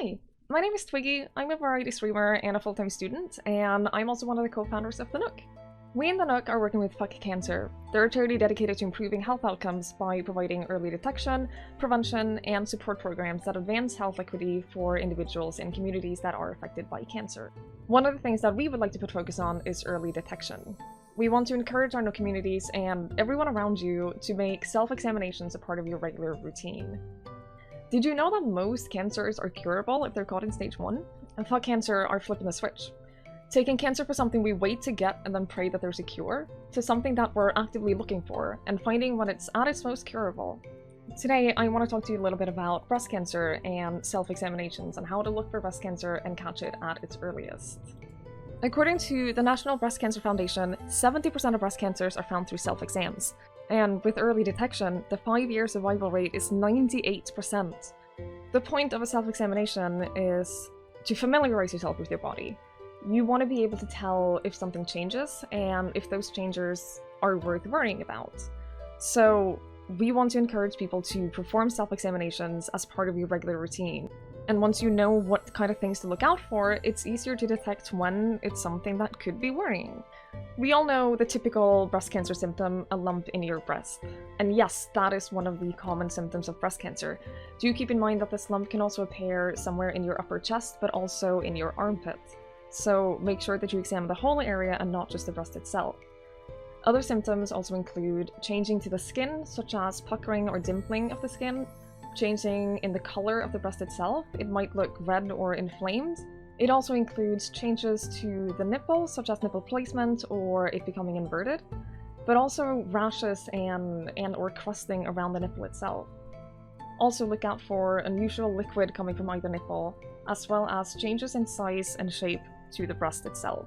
Hi, my name is Twiggy. I'm a variety streamer and a full-time student, and I'm also one of the co-founders of the Nook. We in the Nook are working with Fuck Cancer. They're a charity dedicated to improving health outcomes by providing early detection, prevention, and support programs that advance health equity for individuals in communities that are affected by cancer. One of the things that we would like to put focus on is early detection. We want to encourage our Nook communities and everyone around you to make self-examinations a part of your regular routine. Did you know that most cancers are curable if they're caught in stage 1? And Fuck Cancer are flipping the switch. Taking cancer from something we wait to get and then pray that there's a cure, to something that we're actively looking for, and finding when it's at its most curable. Today, I want to talk to you a little bit about breast cancer and self-examinations and how to look for breast cancer and catch it at its earliest. According to the National Breast Cancer Foundation, 70% of breast cancers are found through self-exams. And with early detection, the 5-year survival rate is 98%. The point of a self-examination is to familiarize yourself with your body. You want to be able to tell if something changes and if those changes are worth worrying about. So we want to encourage people to perform self-examinations as part of your regular routine. And once you know what kind of things to look out for, it's easier to detect when it's something that could be worrying. We all know the typical breast cancer symptom, a lump in your breast. And yes, that is one of the common symptoms of breast cancer. Do keep in mind that this lump can also appear somewhere in your upper chest, but also in your armpit. So make sure that you examine the whole area and not just the breast itself. Other symptoms also include changing to the skin, such as puckering or dimpling of the skin, changing in the color of the breast itself. It might look red or inflamed. It also includes changes to the nipple, such as nipple placement or it becoming inverted, but also rashes and or crusting around the nipple itself. Also look out for unusual liquid coming from either nipple, as well as changes in size and shape to the breast itself.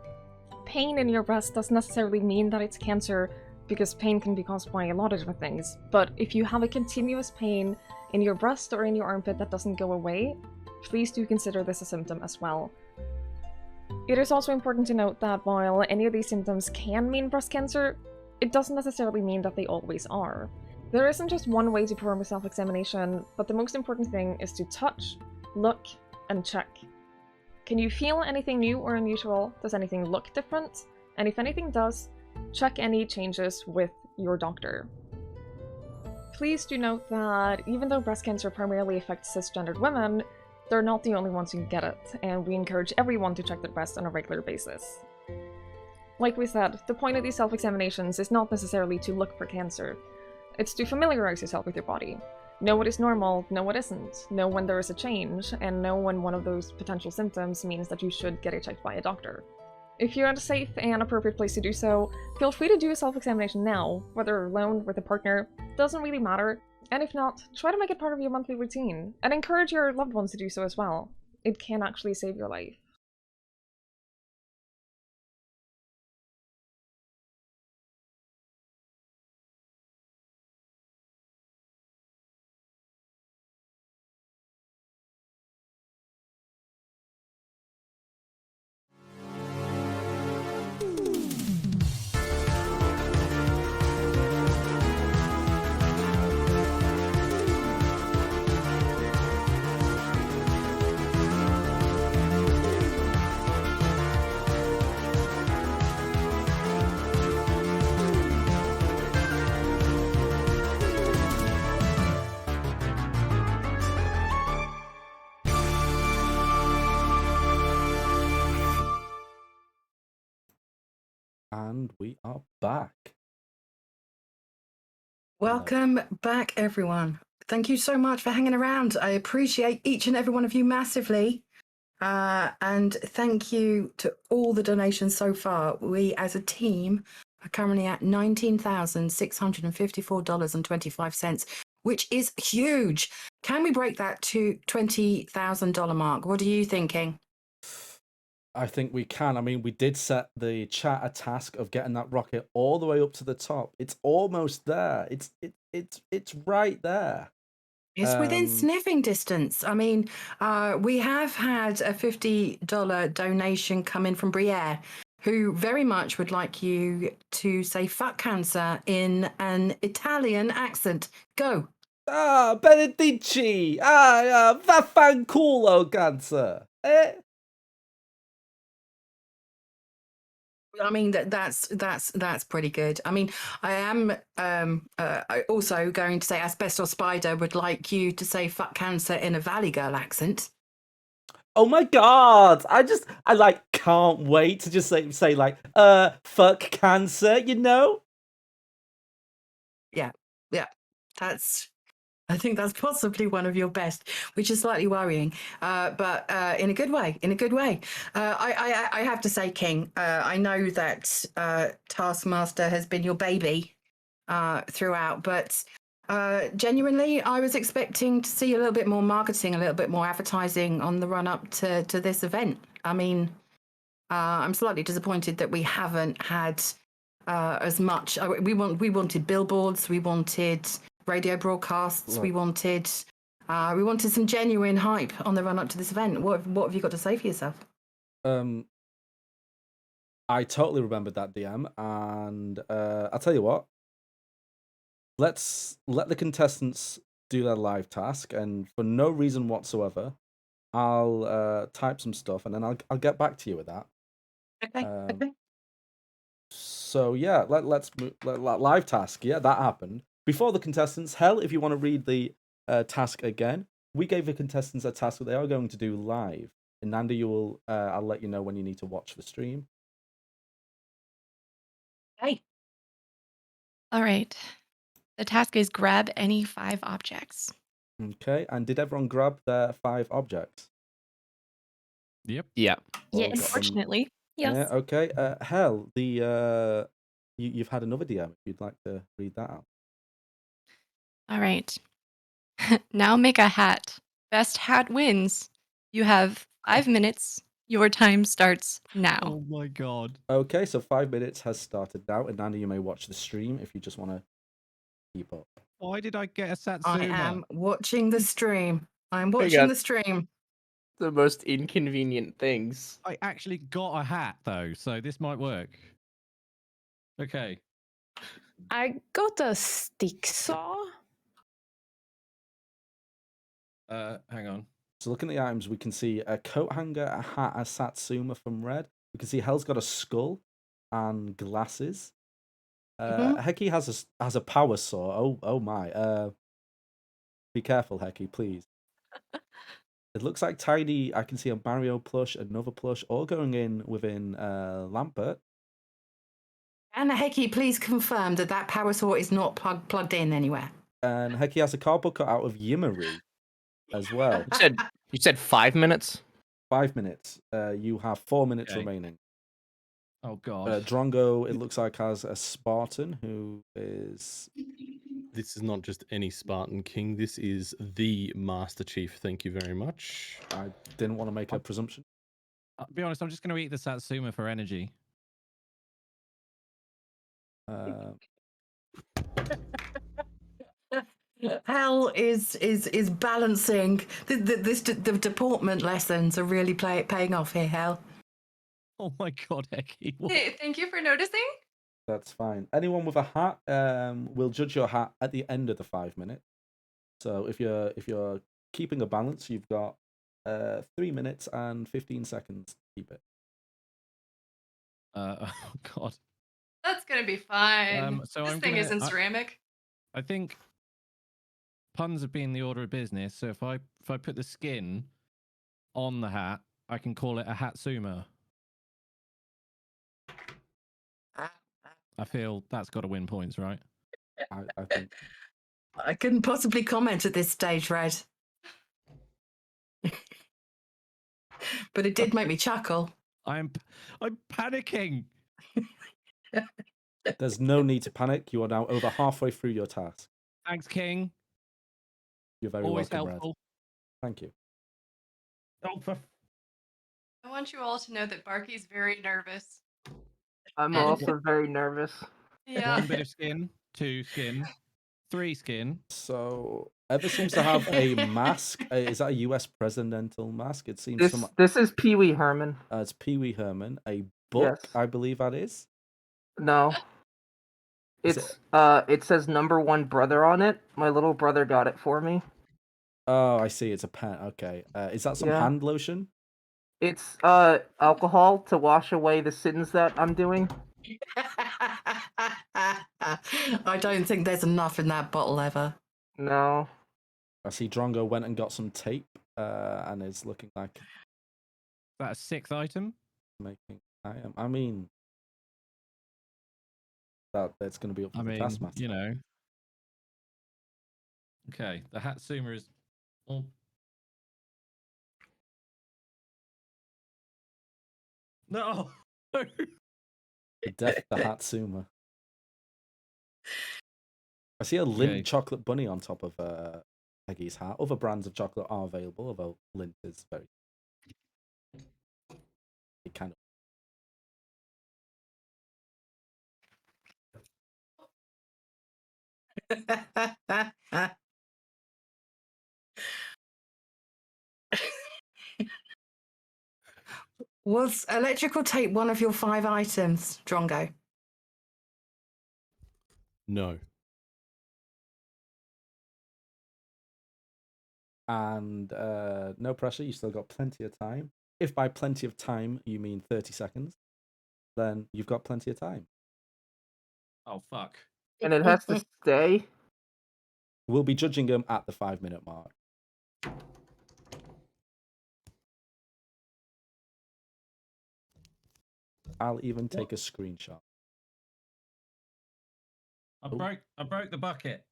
Pain in your breast doesn't necessarily mean that it's cancer, because pain can be caused by a lot of different things, but if you have a continuous pain in your breast or in your armpit that doesn't go away, please do consider this a symptom as well. It is also important to note that while any of these symptoms can mean breast cancer, it doesn't necessarily mean that they always are. There isn't just one way to perform a self-examination, but the most important thing is to touch, look, and check. Can you feel anything new or unusual? Does anything look different? And if anything does, check any changes with your doctor. Please do note that even though breast cancer primarily affects cisgendered women, they're not the only ones who get it, and we encourage everyone to check their breast on a regular basis. Like we said, the point of these self-examinations is not necessarily to look for cancer. It's to familiarize yourself with your body. Know what is normal, know what isn't, know when there is a change, and know when one of those potential symptoms means that you should get it checked by a doctor. If you're in a safe and appropriate place to do so, feel free to do a self-examination now, whether alone, with a partner, doesn't really matter. And if not, try to make it part of your monthly routine, and encourage your loved ones to do so as well. It can actually save your life. And we are back. Welcome back, everyone. Thank you so much for hanging around. I appreciate each and every one of you massively. And thank you to all the donations so far. We, as a team, are currently at $19,654.25, which is huge. Can we break that to $20,000 mark? What are you thinking? I think we can. I mean, we did set the chat a task of getting that rocket all the way up to the top. It's almost there. It's right there. It's within sniffing distance. I mean, we have had a $50 donation come in from Briere, who very much would like you to say fuck cancer in an Italian accent. Go. Ah, Benedici! Ah, vaffanculo, cancer! Eh? I mean that's pretty good. I mean, I am also going to say Asbestos Spider would like you to say fuck cancer in a Valley Girl accent. Oh my god! I like can't wait to just say like fuck cancer, you know? Yeah. I think that's possibly one of your best, which is slightly worrying, but in a good way. I have to say, King, I know that Taskmaster has been your baby throughout, but genuinely, I was expecting to see a little bit more marketing, a little bit more advertising on the run up to this event. I mean, I'm slightly disappointed that we haven't had as much. We wanted billboards, we wanted radio broadcasts, we wanted some genuine hype on the run up to this event. What have you got to say for yourself? I totally remembered that DM, and I'll tell you what. Let's let the contestants do their live task, and for no reason whatsoever, I'll type some stuff, and then I'll get back to you with that. Okay. So yeah, let's move, live task. Yeah, that happened before the contestants. Hell, if you want to read the task again, we gave the contestants a task that they are going to do live. And Nanda, you will. I'll let you know when you need to watch the stream. Hey. All right. The task is grab any 5 objects. Okay, and did everyone grab their 5 objects? Yep. Yeah. Yes. Unfortunately. Yes. Yes. Yeah, okay. Hell, the you've had another DM. If you'd like to read that out. All right. Now make a hat. Best hat wins. You have 5 minutes. Your time starts now. Oh my god. Okay, so 5 minutes has started now, and Nanda, you may watch the stream if you just want to keep up. Why did I get a Satsuma? I am watching the stream. I'm watching the stream. The most inconvenient things. I actually got a hat though, so this might work. Okay. I got a stick saw. Hang on. So looking at the items, we can see a coat hanger, a hat, a Satsuma from Red. We can see Hell's got a skull and glasses. Heki has a power saw. Oh my. Be careful, Heki, please. It looks like Tidy. I can see a Mario plush, another plush, all going in within Lampert. And Heki, please confirm that power saw is not plugged in anywhere. And Heki has a cardboard cut out of Yimmery as well. You said 5 minutes? 5 minutes. You have 4 minutes remaining. Oh god. Drongo, it looks like, has a Spartan who is. This is not just any Spartan King. This is the Master Chief. Thank you very much. I didn't want to make a presumption. I'll be honest, I'm just going to eat the Satsuma for energy. Hell is balancing. The deportment lessons are really paying off here, Hell. Oh my god, Heki. What? Thank you for noticing. That's fine. Anyone with a hat, will judge your hat at the end of the 5 minutes. So if you're keeping a balance, you've got 3 minutes and 15 seconds to keep it. Oh god. That's gonna be fine. So this I'm thing gonna- isn't ceramic. I think puns have been the order of business. So if I put the skin on the hat, I can call it a Hatsuma. I feel that's got to win points, right? I think. I couldn't possibly comment at this stage, Red. But it did make me chuckle. I'm panicking. There's no need to panic. You are now over halfway through your task. Thanks, King. You're very Always welcome, helpful. Red. Thank you. Oh, I want you all to know that Barky's very nervous. I'm And- also very nervous. Yeah. 1 bit of skin, 2 skin, 3 skin. So, Ever seems to have a mask. Is that a U.S. presidential mask? It seems This is Pee Wee Herman. It's Pee Wee Herman. A book, Yes. I believe that is. No. Is It says #1 brother on it. My little brother got it for me. Oh, I see. It's a pen. Okay. Is that some Yeah. hand lotion? It's alcohol to wash away the sins that I'm doing. I don't think there's enough in that bottle ever. No. I see Drongo went and got some tape and is looking like That's 6th item. making. I mean, that's going to be up to the Taskmaster. You know. Okay, the Hatsuma is all. No. The death of the Hatsuma. I see a Lindt chocolate bunny on top of Peggy's hat. Other brands of chocolate are available, although Lindt is very. It kind of. Was electrical tape one of your 5 items, Drongo? No. And no pressure, you still got plenty of time. If by plenty of time you mean 30 seconds, then you've got plenty of time. Oh, fuck. And it has to stay? We'll be judging them at the 5-minute mark. I'll even take a screenshot. I broke the bucket.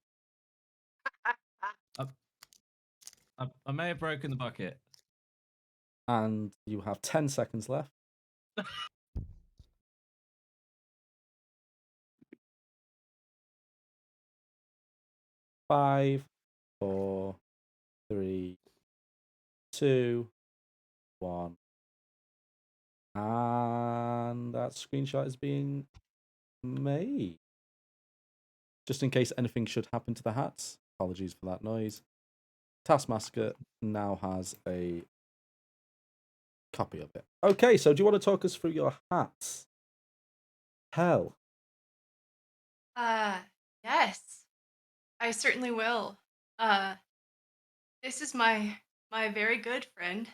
I may have broken the bucket. And you have 10 seconds left. 5, 4, 3, 2, 1. And that screenshot is being made. Just in case anything should happen to the hats. Apologies for that noise. Taskmaster now has a copy of it. Okay, so do you want to talk us through your hats? Hell. Yes. I certainly will. This is my very good friend,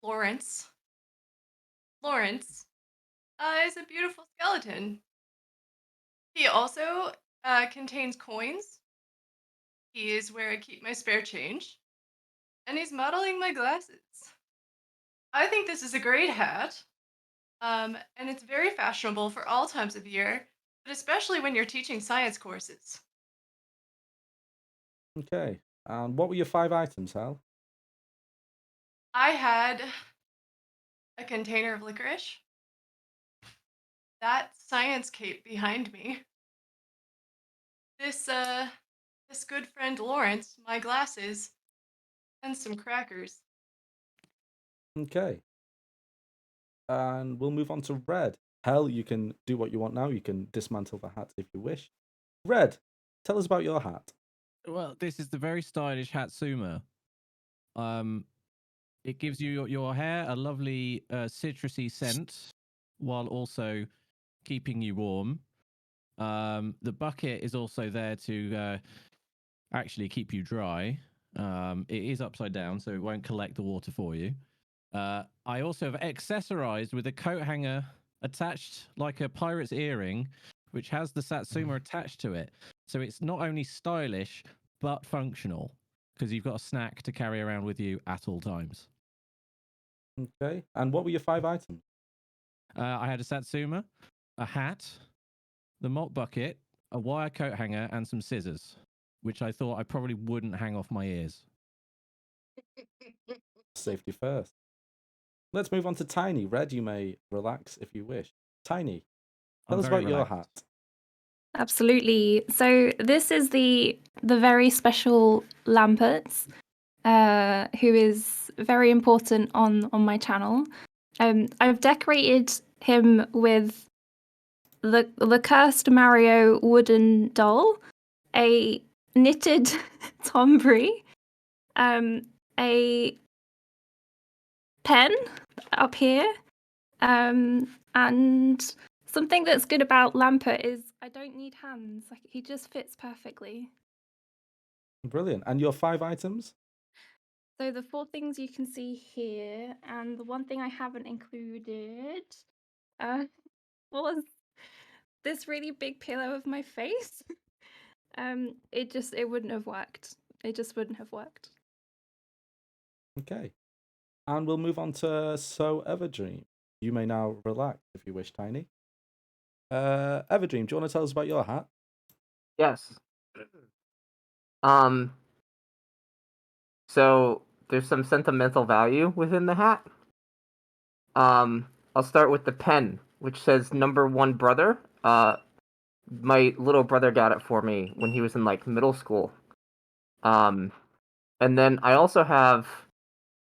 Lawrence. Lawrence is a beautiful skeleton. He also contains coins. He is where I keep my spare change. And he's modeling my glasses. I think this is a great hat. And it's very fashionable for all times of year, but especially when you're teaching science courses. Okay. And what were your 5 items, Hal? I had a container of licorice, that science cape behind me, this good friend Lawrence, my glasses, and some crackers. Okay. And we'll move on to Red. Hell, you can do what you want now. You can dismantle the hat if you wish. Red, tell us about your hat. Well, this is the very stylish Hatsuma. It gives you your hair a lovely citrusy scent while also keeping you warm. The bucket is also there to actually keep you dry. It is upside down, so it won't collect the water for you. I also have accessorized with a coat hanger attached like a pirate's earring, which has the Satsuma attached to it. So it's not only stylish, but functional, because you've got a snack to carry around with you at all times. Okay. And what were your 5 items? I had a Satsuma, a hat, the mop bucket, a wire coat hanger, and some scissors, which I thought I probably wouldn't hang off my ears. Safety first. Let's move on to Tiny. Red, you may relax if you wish. Tiny, tell I'm us very about your relaxed. hat. Absolutely. So this is the very special Lamperts, who is very important on my channel. I've decorated him with the cursed Mario wooden doll, a knitted Tombury, a pen up here, and something that's good about Lampert is I don't need hands. Like he just fits perfectly. Brilliant. And your 5 items? So the 4 things you can see here, and the one thing I haven't included, was this really big pillow of my face. It wouldn't have worked. It just wouldn't have worked. Okay. And we'll move on to So Everdream. You may now relax if you wish, Tiny. Everdream, do you want to tell us about your hat? Yes. So there's some sentimental value within the hat. I'll start with the pen, which says "Number 1 brother." My little brother got it for me when he was in like middle school. And then I also have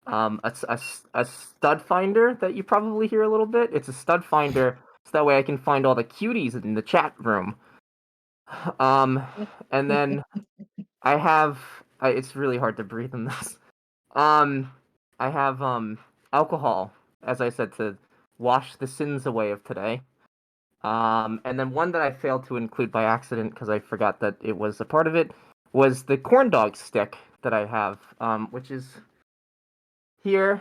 a stud finder that you probably hear a little bit. It's a stud finder, so that way I can find all the cuties in the chat room. And then I have it's really hard to breathe in this. I have alcohol, as I said, to wash the sins away of today. And then one that I failed to include by accident because I forgot that it was a part of it was the corn dog stick that I have, which is here,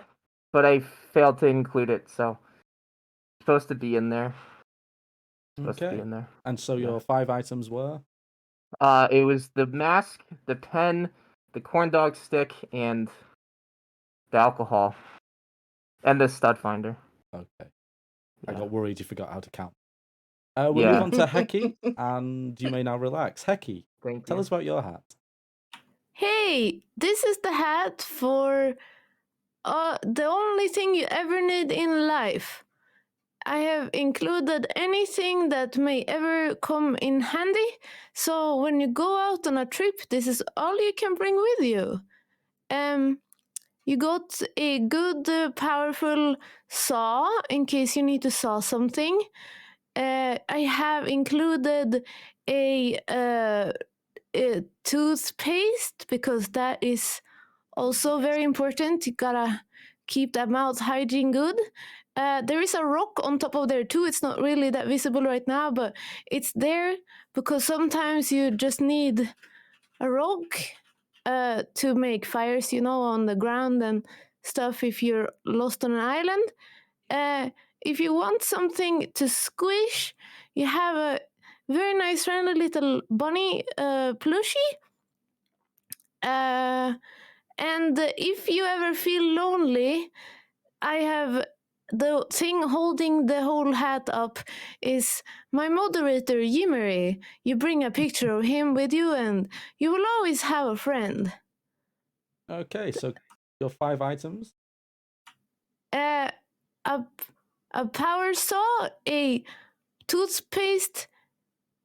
but I failed to include it, so it's supposed to be in there. Okay. And so your 5 items were? It was the mask, the pen, the corn dog stick, and the alcohol, and the stud finder. Okay. I got worried you forgot how to count. We'll move on to Heki, and you may now relax. Heki, tell us about your hat. Hey, this is the hat for the only thing you ever need in life. I have included anything that may ever come in handy, so when you go out on a trip, this is all you can bring with you. You got a good, powerful saw in case you need to saw something. I have included a toothpaste because that is also very important. You gotta keep that mouth hygiene good. There is a rock on top of there too. It's not really that visible right now, but it's there because sometimes you just need a rock to make fires, on the ground and stuff if you're lost on an island. If you want something to squish, you have a very nice friendly little bunny plushie. And if you ever feel lonely, I have the thing holding the whole hat up is my moderator, Yimmery. You bring a picture of him with you and you will always have a friend. Okay, so your 5 items? A power saw, a toothpaste,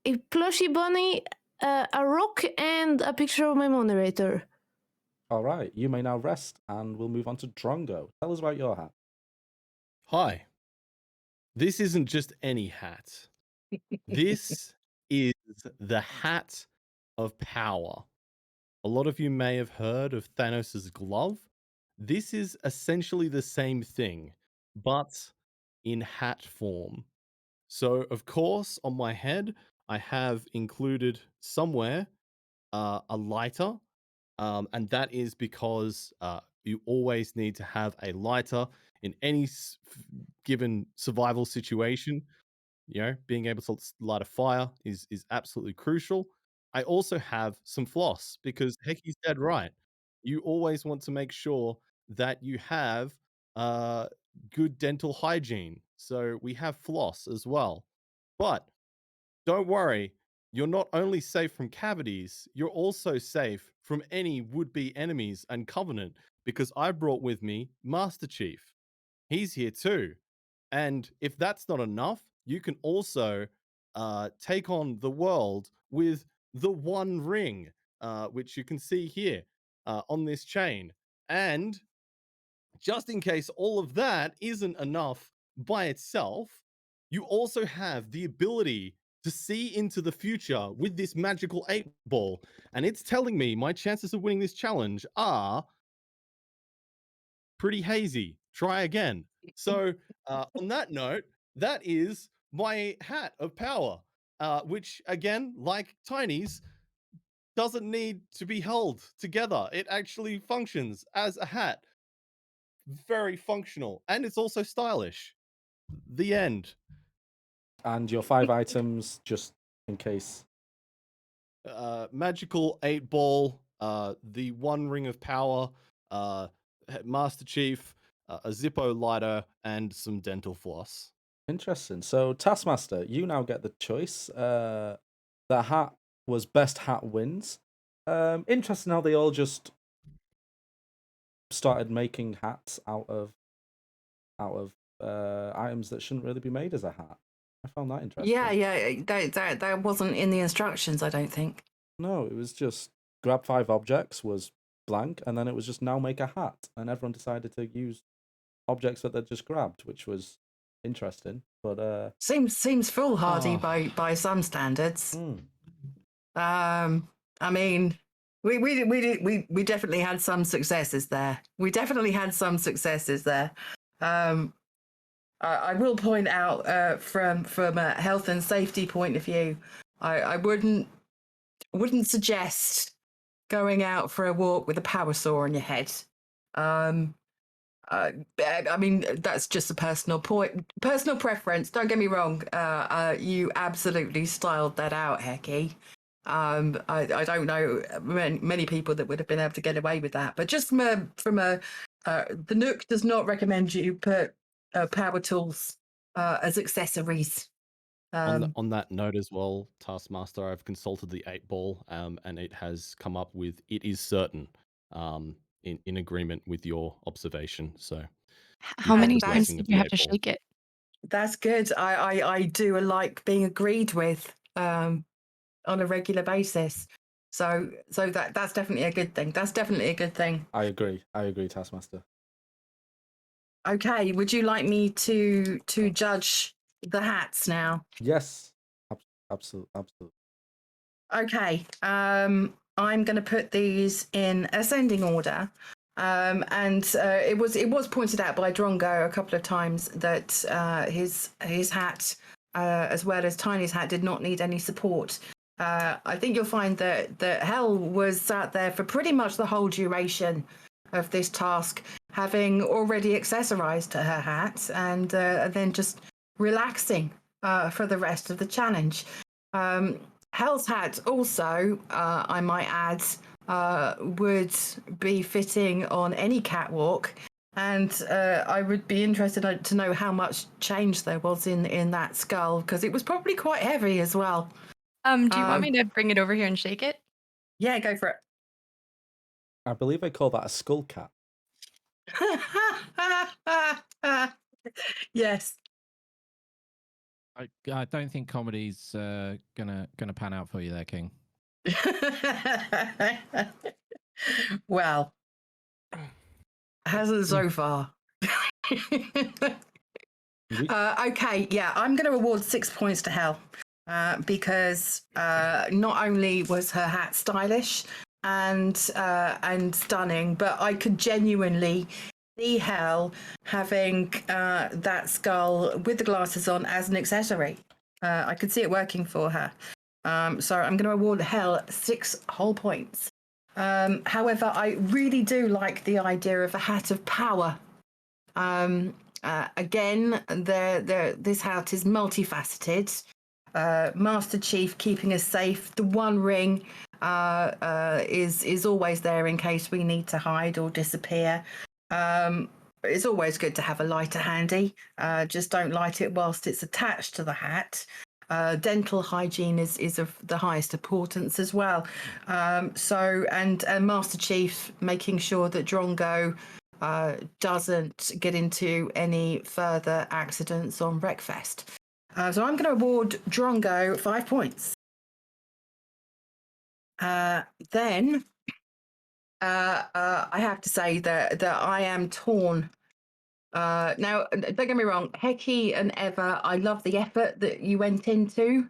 a plushy bunny, a rock, and a picture of my moderator. All right, you may now rest, and we'll move on to Drongo. Tell us about your hat. Hi. This isn't just any hat. This is the hat of power. A lot of you may have heard of Thanos' glove. This is essentially the same thing, but in hat form. So, of course, on my head, I have included somewhere a lighter, and that is because you always need to have a lighter in any given survival situation. Being able to light a fire is absolutely crucial. I also have some floss because Heki's dead right. You always want to make sure that you have good dental hygiene. So we have floss as well. But don't worry, you're not only safe from cavities, you're also safe from any would-be enemies and Covenant, because I brought with me Master Chief. He's here too. And if that's not enough, you can also take on the world with the One Ring, which you can see here on this chain. And just in case all of that isn't enough by itself, you also have the ability to see into the future with this magical 8-ball. And it's telling me my chances of winning this challenge are pretty hazy. Try again. So, on that note, that is my hat of power, which, again, like Tiny's, doesn't need to be held together. It actually functions as a hat. Very functional. And it's also stylish. The end. And your 5 items, just in case. Magical 8-ball, the One Ring of Power, Master Chief, a Zippo lighter, and some dental floss. Interesting. So, Taskmaster, you now get the choice. The hat was best hat wins. Interesting how they all just started making hats out of items that shouldn't really be made as a hat. I found that interesting. Yeah, that wasn't in the instructions, I don't think. No, it was just grab 5 objects was blank, and then it was just now make a hat, and everyone decided to use objects that they just grabbed, which was interesting. But seems foolhardy by some standards. I mean, we definitely had some successes there. I will point out from a health and safety point of view, I wouldn't suggest going out for a walk with a power saw on your head. I mean, that's just a personal preference. Don't get me wrong. You absolutely styled that out, Hecky. I don't know many people that would have been able to get away with that. But just the Nook does not recommend you put power tools as accessories. On that note as well, Taskmaster, I've consulted the 8-ball, and it has come up with it is certain, in agreement with your observation. So, how many times did you have to shake it? That's good. I do like being agreed with on a regular basis. So that's definitely a good thing. I agree, Taskmaster. Okay, would you like me to judge the hats now? Yes, absolutely. Okay, I'm going to put these in ascending order. And it was pointed out by Drongo a couple of times that his hat, as well as Tiny's hat, did not need any support. I think you'll find that Hel was sat there for pretty much the whole duration of this task, having already accessorized to her hat, and then just relaxing for the rest of the challenge. Hel's hat also, I might add, would be fitting on any catwalk, and I would be interested to know how much change there was in that skull, because it was probably quite heavy as well. Do you want me to bring it over here and shake it? Yeah, go for it. I believe they call that a skull cap. Yes. I don't think comedy's gonna pan out for you there, King. Well, hasn't so far. Okay, yeah, I'm going to award 6 points to Hel because not only was her hat stylish and stunning, but I could genuinely see Hel having that skull with the glasses on as an accessory. I could see it working for her. So I'm going to award Hel 6 whole points. However, I really do like the idea of a hat of power. Again, this hat is multifaceted. Master Chief keeping us safe. The One Ring is always there in case we need to hide or disappear. it's always good to have a lighter handy. Just don't light it whilst it's attached to the hat. Dental hygiene is of the highest importance as well. And Master Chief making sure that Drongo doesn't get into any further accidents on Wreckfest. So I'm going to award Drongo 5 points. Then I have to say that I am torn. Now, don't get me wrong, Heki and Eva, I love the effort that you went into,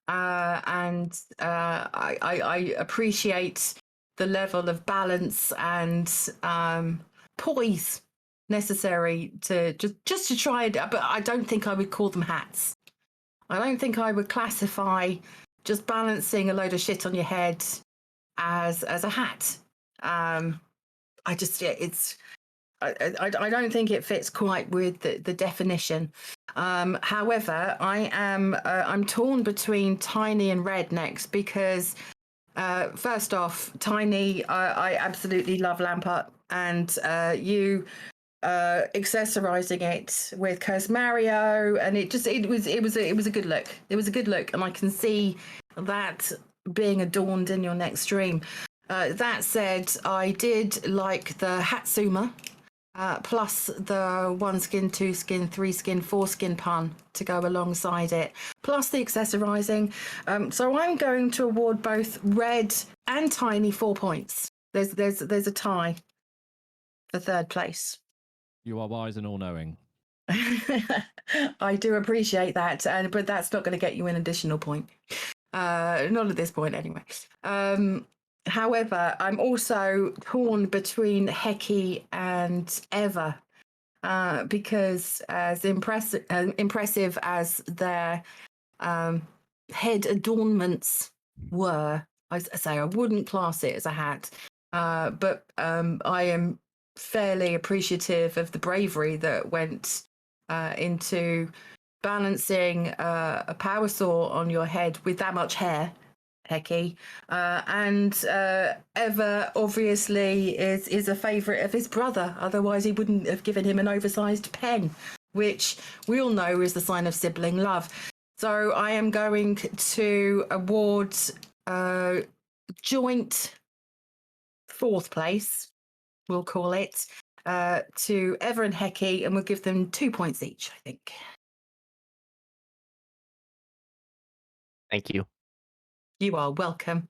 and I appreciate the level of balance and poise necessary to just to try it. But I don't think I would call them hats. I don't think I would classify just balancing a load of shit on your head as a hat. I don't think it fits quite with the definition. However, I'm torn between Tiny and Red next because first off, Tiny, I absolutely love Lampart, and you accessorizing it with Curse Mario, and it was a good look. It was a good look, and I can see that being adorned in your next stream. That said, I did like the Hatsuma, plus the 1 skin, 2 skin, 3 skin, 4 skin pun to go alongside it, plus the accessorizing. So I'm going to award both Red and Tiny 4 points. There's a tie for third place. You are wise and all-knowing. I do appreciate that, but that's not going to get you an additional point. Not at this point, anyway. However, I'm also torn between Heki and Eva, because as impressive as their head adornments were, I say I wouldn't class it as a hat, but I am fairly appreciative of the bravery that went into balancing a power saw on your head with that much hair, Heki. And Eva obviously is a favourite of his brother, otherwise he wouldn't have given him an oversized pen, which we all know is the sign of sibling love. So I am going to award joint 4th place, we'll call it, to Eva and Heki, and we'll give them 2 points each, I think. Thank you. You are welcome.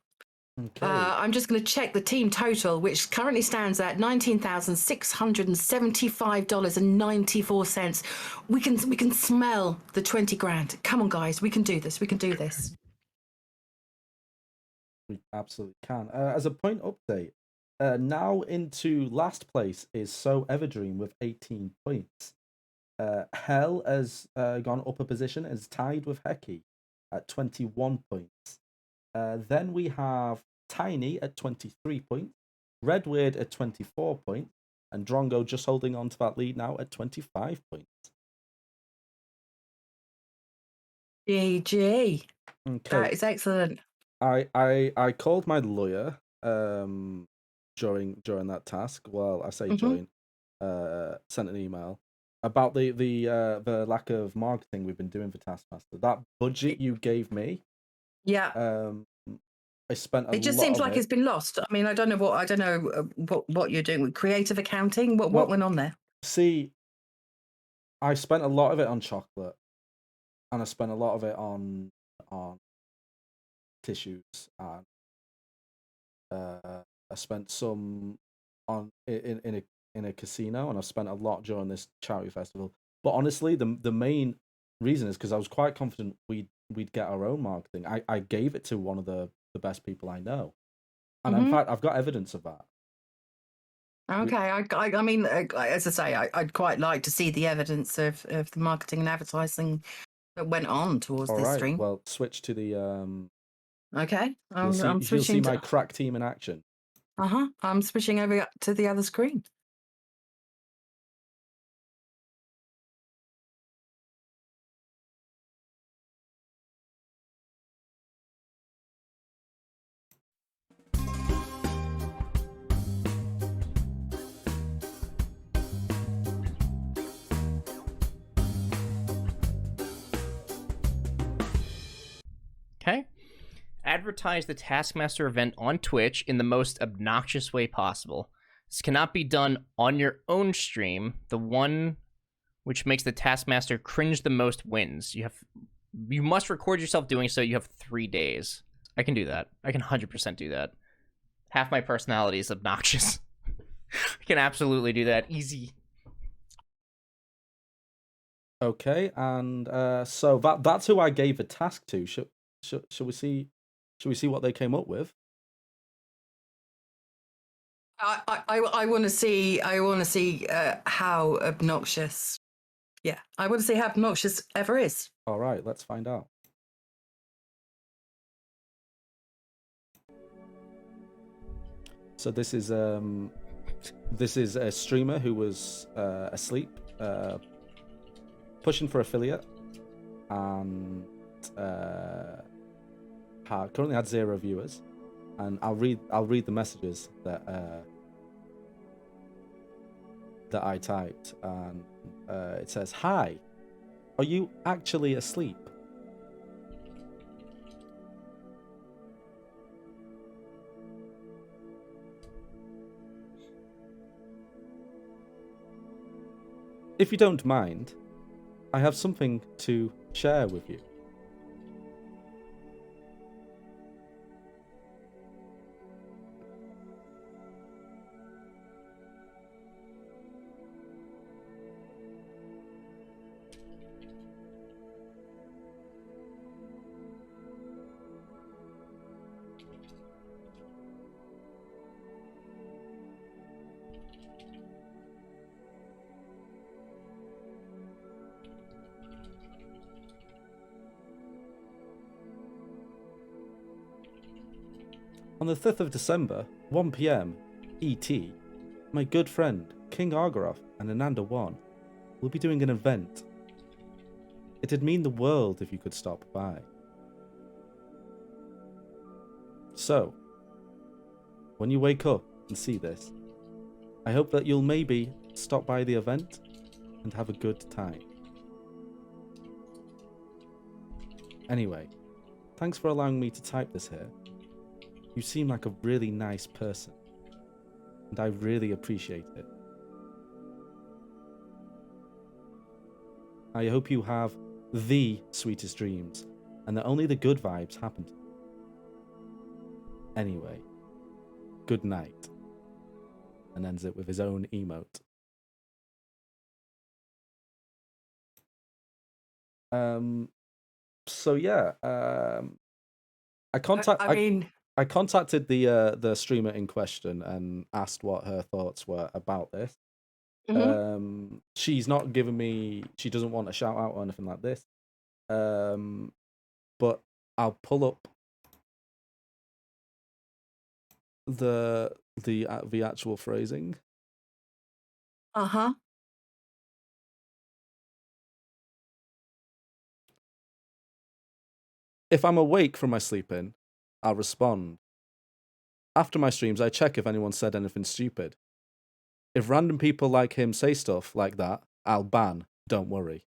Okay. I'm just going to check the team total, which currently stands at $19,675.94. We can smell the 20 grand. Come on, guys, we can do this. We can do this. We absolutely can. As a point update, now into last place is So Everdream with 18 points. Hell has gone up a position, is tied with Heki at 21 points. Then we have Tiny at 23 points, Redweird at 24 points, and Drongo just holding on to that lead now at 25 points. GG. Okay. That is excellent. I called my lawyer during that task. Well, I say join. Sent an email about the lack of marketing we've been doing for Taskmaster. That budget you gave me. Yeah. I spent a it just lot seems of like it. it's been lost. I mean, I don't know what you're doing with creative accounting. What went on there? See, I spent a lot of it on chocolate, and I spent a lot of it on tissues, and I spent some on in a casino, and I've spent a lot during this charity festival. But honestly, the main reason is because I was quite confident we'd get our own marketing. I gave it to one of the best people I know, and in fact, I've got evidence of that. Okay, I mean, as I say, I'd quite like to see the evidence of the marketing and advertising that went on towards All this right, stream. well, switch to the Okay, you'll see, I'm switching. You'll see my crack team in action. I'm switching over to the other screen. Okay. Advertise the Taskmaster event on Twitch in the most obnoxious way possible. This cannot be done on your own stream. The one which makes the Taskmaster cringe the most wins. You must record yourself doing so. You have 3 days. I can do that. I can 100% do that. Half my personality is obnoxious. I can absolutely do that. Easy. Okay, and so that's who I gave a task to. Should we see? Should we see what they came up with? I want to see. I want to see how obnoxious. Yeah, I want to see how obnoxious Ever is. All right, let's find out. So this is a streamer who was asleep, pushing for affiliate, and currently had 0 viewers. And I'll read the messages that I typed, and it says, "Hi, are you actually asleep?" If you don't mind, I have something to share with you. On the 5th of December, 1 PM, ET, my good friend, KingArgaroth and Inanda1 will be doing an event. It'd mean the world if you could stop by. So, when you wake up and see this, I hope that you'll maybe stop by the event and have a good time. Anyway, thanks for allowing me to type this here. You seem like a really nice person, and I really appreciate it. I hope you have the sweetest dreams, and that only the good vibes happen to you. Anyway, good night. And ends it with his own emote. So yeah, I contacted the streamer in question and asked what her thoughts were about this. She's not given me. She doesn't want a shout out or anything like this. But I'll pull up the actual phrasing. If I'm awake from my sleep-in, I'll respond. After my streams, I check if anyone said anything stupid. If random people like him say stuff like that, I'll ban. Don't worry.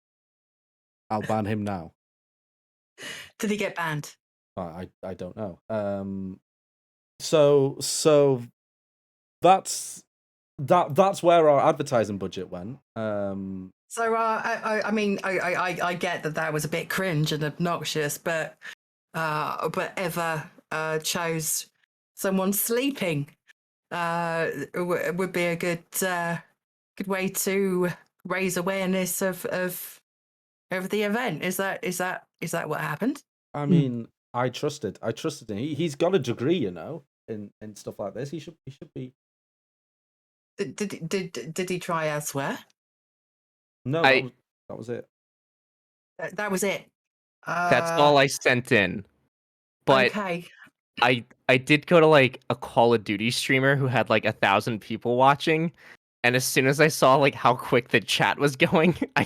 I'll ban him now. Did he get banned? I don't know. So that's where our advertising budget went. So I mean, I get that was a bit cringe and obnoxious, but Ever chose someone sleeping. Would be a good way to raise awareness of the event. Is that what happened? I mean, I trusted him. He's got a degree, you know, in stuff like this. He should be. Did he try elsewhere? No, that was it. That was it. That's all I sent in. But okay. I did go to like a Call of Duty streamer who had like 1,000 people watching, and as soon as I saw like how quick the chat was going, I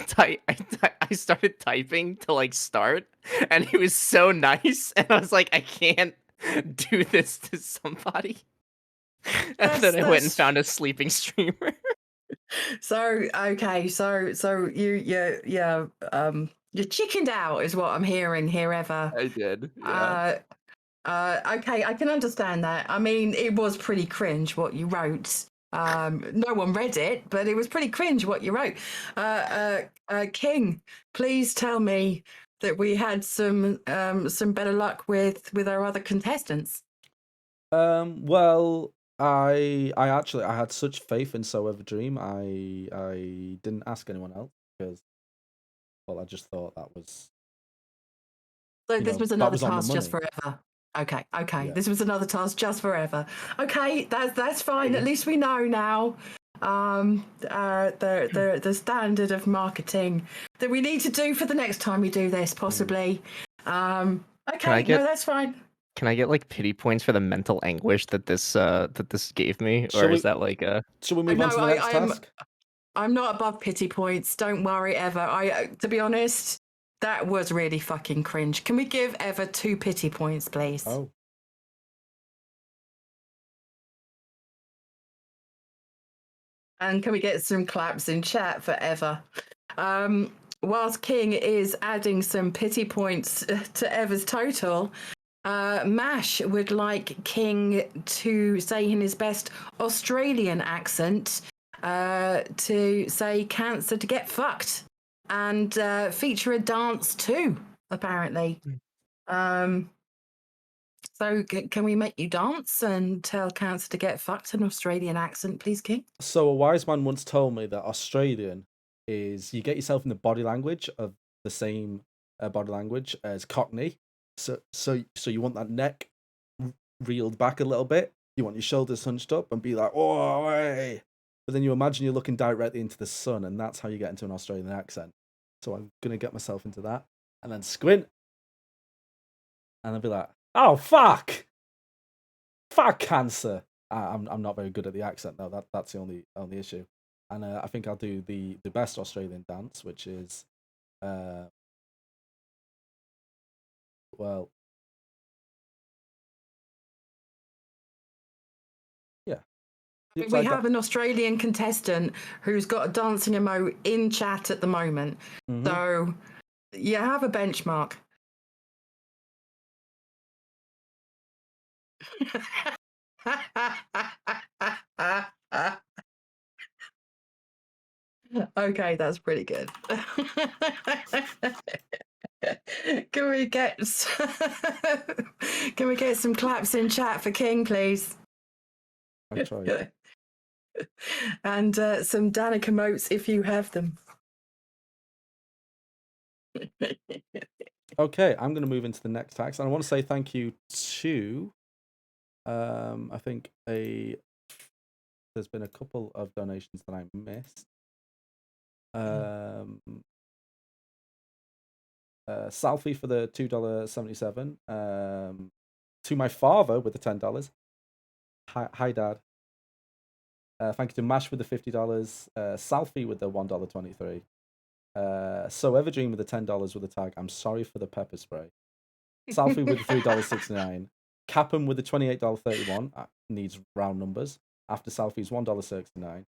started typing to like start, and he was so nice, and I was like, I can't do this to somebody. And then I went and found a sleeping streamer. So okay, so you You chickened out, is what I'm hearing here, Ever. I did. Yeah. Okay, I can understand that. I mean, it was pretty cringe what you wrote. No one read it, but it was pretty cringe what you wrote. King, please tell me that we had some better luck with our other contestants. Well, I had such faith in So Ever Dream. I didn't ask anyone else because, well, I just thought that was. So this was another on the task just money. forever. Okay. Yeah. This was another task just forever. Okay, that's fine. At least we know now. The standard of marketing that we need to do for the next time we do this, possibly. Okay, no, that's fine. Can I get like pity points for the mental anguish that this gave me, or is that like a? Should we move on to the next task? I'm not above pity points. Don't worry, Ever. To be honest, that was really fucking cringe. Can we give Ever 2 pity points, please? Oh. And can we get some claps in chat for Ever? Whilst King is adding some pity points to Ever's total, Mash would like King to say in his best Australian accent to say cancer to get fucked and feature a dance too, apparently. So can we make you dance and tell cancer to get fucked in an Australian accent, please, King? So a wise man once told me that Australian is you get yourself in the body language of the same body language as Cockney. So you want that neck reeled back a little bit. You want your shoulders hunched up and be like, oh, hey. But then you imagine you're looking directly into the sun, and that's how you get into an Australian accent. So I'm gonna get myself into that, and then squint, and I'll be like, oh fuck cancer. I'm not very good at the accent though. That's the only issue. And I think I'll do the best Australian dance, which is well, yeah. We have an Australian contestant who's got a dancing emote in chat at the moment. Mm-hmm. So you have a benchmark. Okay, that's pretty good. Can we get some claps in chat for King, please? I tried. And some Danica emotes if you have them. Okay, I'm going to move into the next tax, and I want to say thank you to I think there's been a couple of donations that I missed. Salfie for the $2.77. To my father with the $10. Hi Dad. Thank you to Mash with the $50. Salfie with the $1.23. So Everdream with the $10 with a tag. I'm sorry for the pepper spray. Salfie with the $3.69. Cap'em with the $28.31. Needs round numbers. After Salfie's $1.69.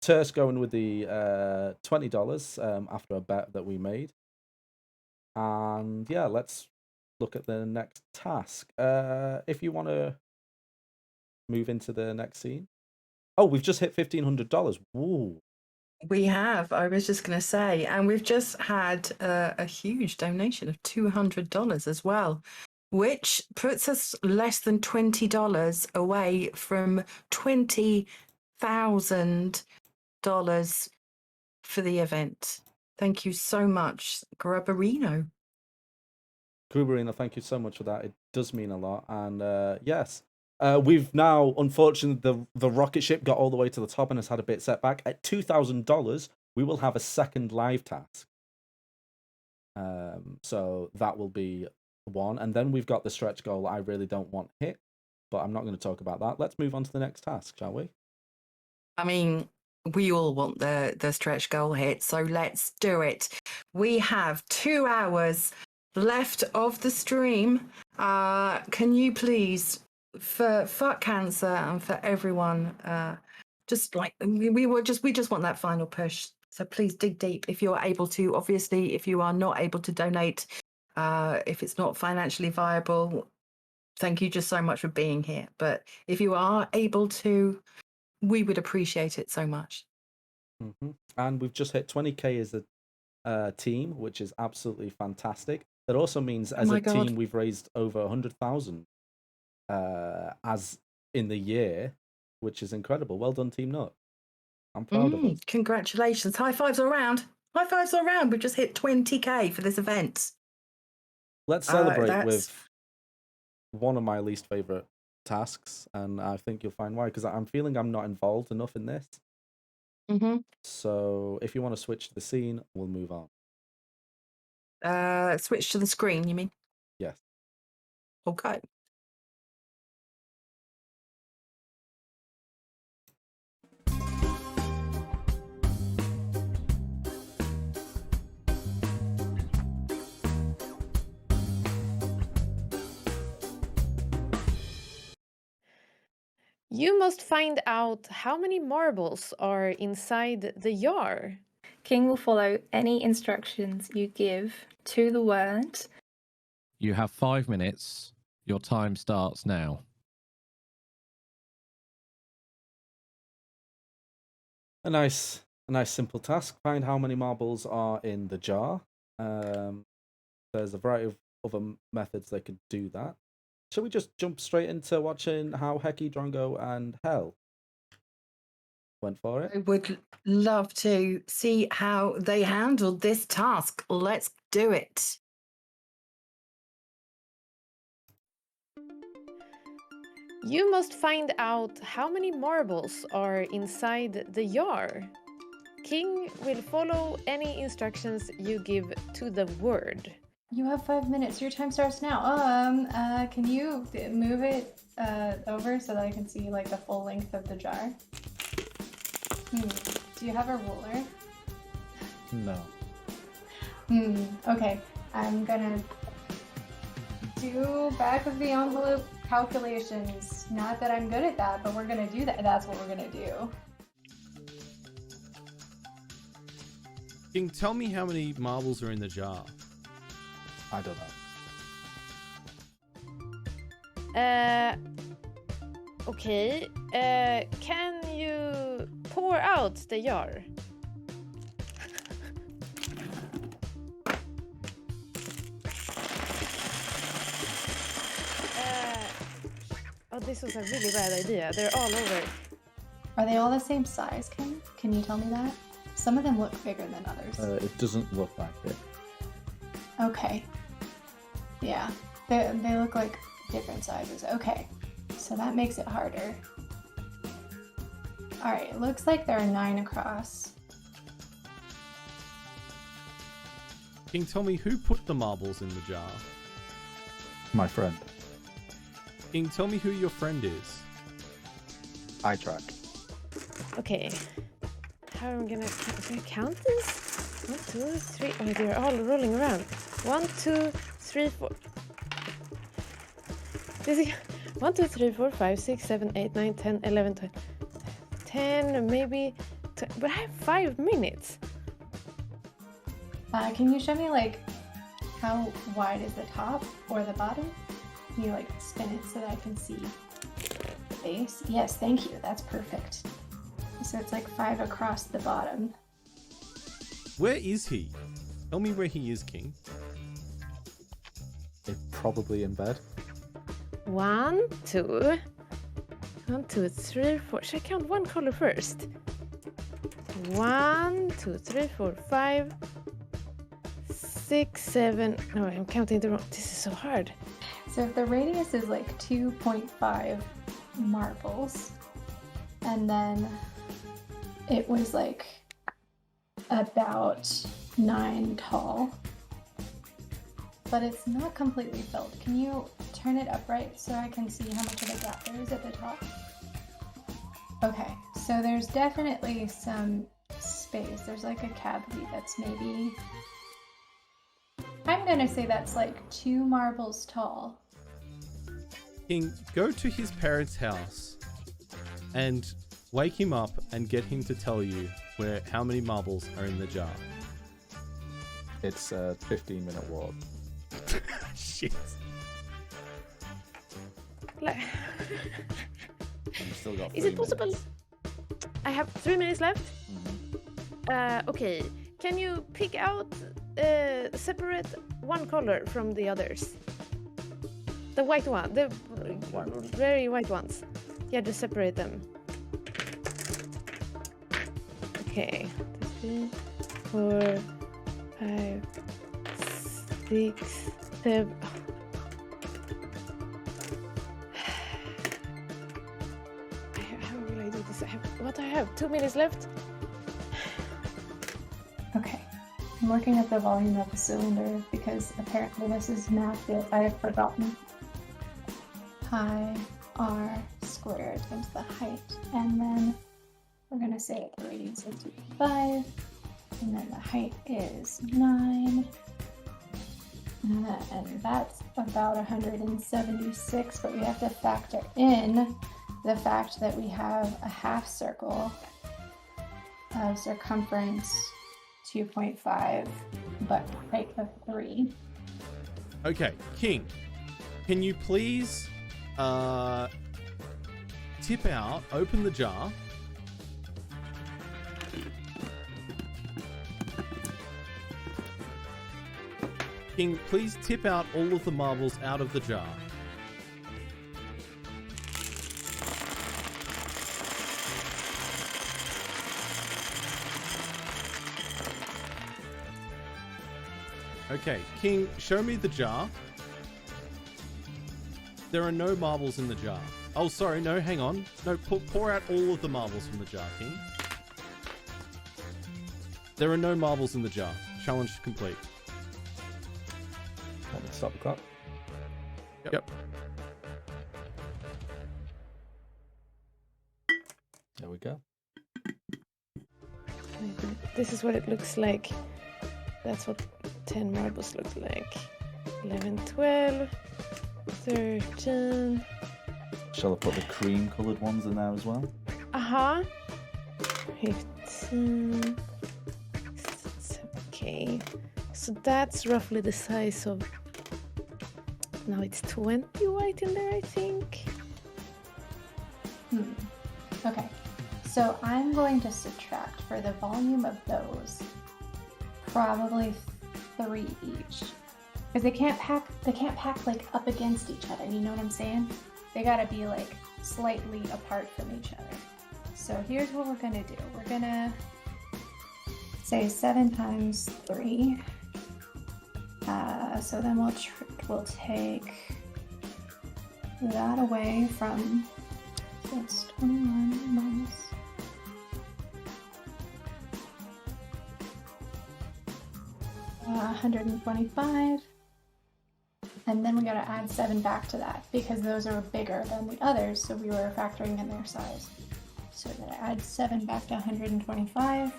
Terse going with the $20 after a bet that we made. And yeah, let's look at the next task. If you want to move into the next scene. Oh, we've just hit $1,500. Woo. We have. I was just going to say, and we've just had a huge donation of $200 as well, which puts us less than $20 away from $20,000 for the event. Thank you so much, Grubberino. Gruberino, thank you so much for that. It does mean a lot. And yes, we've now, unfortunately, the rocket ship got all the way to the top and has had a bit setback. At $2,000, we will have a second live task. So that will be one. And then we've got the stretch goal I really don't want hit, but I'm not going to talk about that. Let's move on to the next task, shall we? I mean, we all want the stretch goal hit, so let's do it. We have 2 hours left of the stream. Can you please, for fuck cancer and for everyone, just like we just want that final push. So please dig deep if you're able to. Obviously, if you are not able to donate, if it's not financially viable, thank you just so much for being here. But if you are able to, we would appreciate it so much. And we've just hit 20k as a team, which is absolutely fantastic. That also means as a team we've raised over 100,000 as in the year, which is incredible. Well done, Team Nook. I'm proud of us. Congratulations. High fives all around. High fives all around. We've just hit 20k for this event. Let's celebrate with one of my least favorite tasks, and I think you'll find why, because I'm feeling I'm not involved enough in this. So if you want to switch to the scene, we'll move on. Switch to the screen, you mean? Yes. Okay. You must find out how many marbles are inside the jar. King will follow any instructions you give to the word. You have 5 minutes. Your time starts now. A nice simple task. Find how many marbles are in the jar. There's a variety of other methods they could do that. Shall we just jump straight into watching how Heki, Drongo, and Hel went for it? I would love to see how they handled this task. Let's do it. You must find out how many marbles are inside the jar. King will follow any instructions you give to the word. You have 5 minutes. Your time starts now. Can you move it over so that I can see like the full length of the jar? Do you have a ruler? No. Okay. I'm gonna do back of the envelope calculations. Not that I'm good at that, but we're gonna do that. That's what we're gonna do. King, tell me how many marbles are in the jar. I don't know. Okay. Can you pour out the jar? Oh, this was a really bad idea. They're all over. Are they all the same size, Ken? Can you tell me that? Some of them look bigger than others. It doesn't look like it. Okay. Yeah, they look like different sizes. Okay, so that makes it harder. All right, it looks like there are 9 across. King, tell me who put the marbles in the jar. My friend. King, tell me who your friend is. I track. Okay. How am I gonna count this? 1, 2, 3. Oh, they're all rolling around. 1, 2, 3, 4. This is 1, 2, 3, 4, 5, 6, 7, 8, 9, 10, 11, 12, 10, maybe. But I have 5 minutes. Can you show me like how wide is the top or the bottom? Can you like spin it so that I can see the base? Yes, thank you. That's perfect. So it's like 5 across the bottom. Where is he? Tell me where he is, King. They're probably in bed. 1, 2. 1, 2, 3, 4. Should I count one color first? 1, 2, 3, 4, 5, 6, 7. No, I'm counting the wrong. This is so hard. So if the radius is like 2.5 marbles, and then it was like about 9 tall, but it's not completely filled. Can you turn it upright so I can see how much of a gap there is at the top? Okay, so there's definitely some space. There's like a cavity that's maybe, I'm gonna say that's like 2 marbles tall. King, go to his parents' house and wake him up and get him to tell you where how many marbles are in the jar? It's a 15-minute walk. Shit. Like, You've still got is 3 it possible? minutes. I have 3 minutes left. Mhm. Okay. Can you pick out separate one color from the others? The white one, the very white ones. Yeah, just separate them. Okay. 3, 4, 5, 6, 7. How will I do this? I have 2 minutes left. Okay. I'm looking at the volume of the cylinder because apparently this is math that I have forgotten. Pi r squared is the height, and then we're gonna say the radius is 2.5, and then the height is 9, and that's about 176, but we have to factor in the fact that we have a half circle of circumference 2.5, but height of 3. Okay, King, can you please tip out, open the jar. King, please tip out all of the marbles out of the jar. Okay, King, show me the jar. There are no marbles in the jar. Oh, sorry, no, hang on. No, pour out all of the marbles from the jar, King. There are no marbles in the jar. Challenge complete. Want me to stop the clock? Yep. There we go. This is what it looks like. That's what 10 marbles look like. 11, 12, 13. Shall I put the cream-coloured ones in there as well? 15. Okay. So that's roughly the size of... Now it's 20 white in there, I think. Okay, so I'm going to subtract for the volume of those probably 3 each, because they can't pack like up against each other. You know what I'm saying? They gotta be like slightly apart from each other. So here's what we're gonna do. We're gonna say 7 times 3. So then we'll take that away from. So it's 21 minus 125, and then we got to add 7 back to that because those are bigger than the others, so we were factoring in their size. So we're going to add 7 back to 125,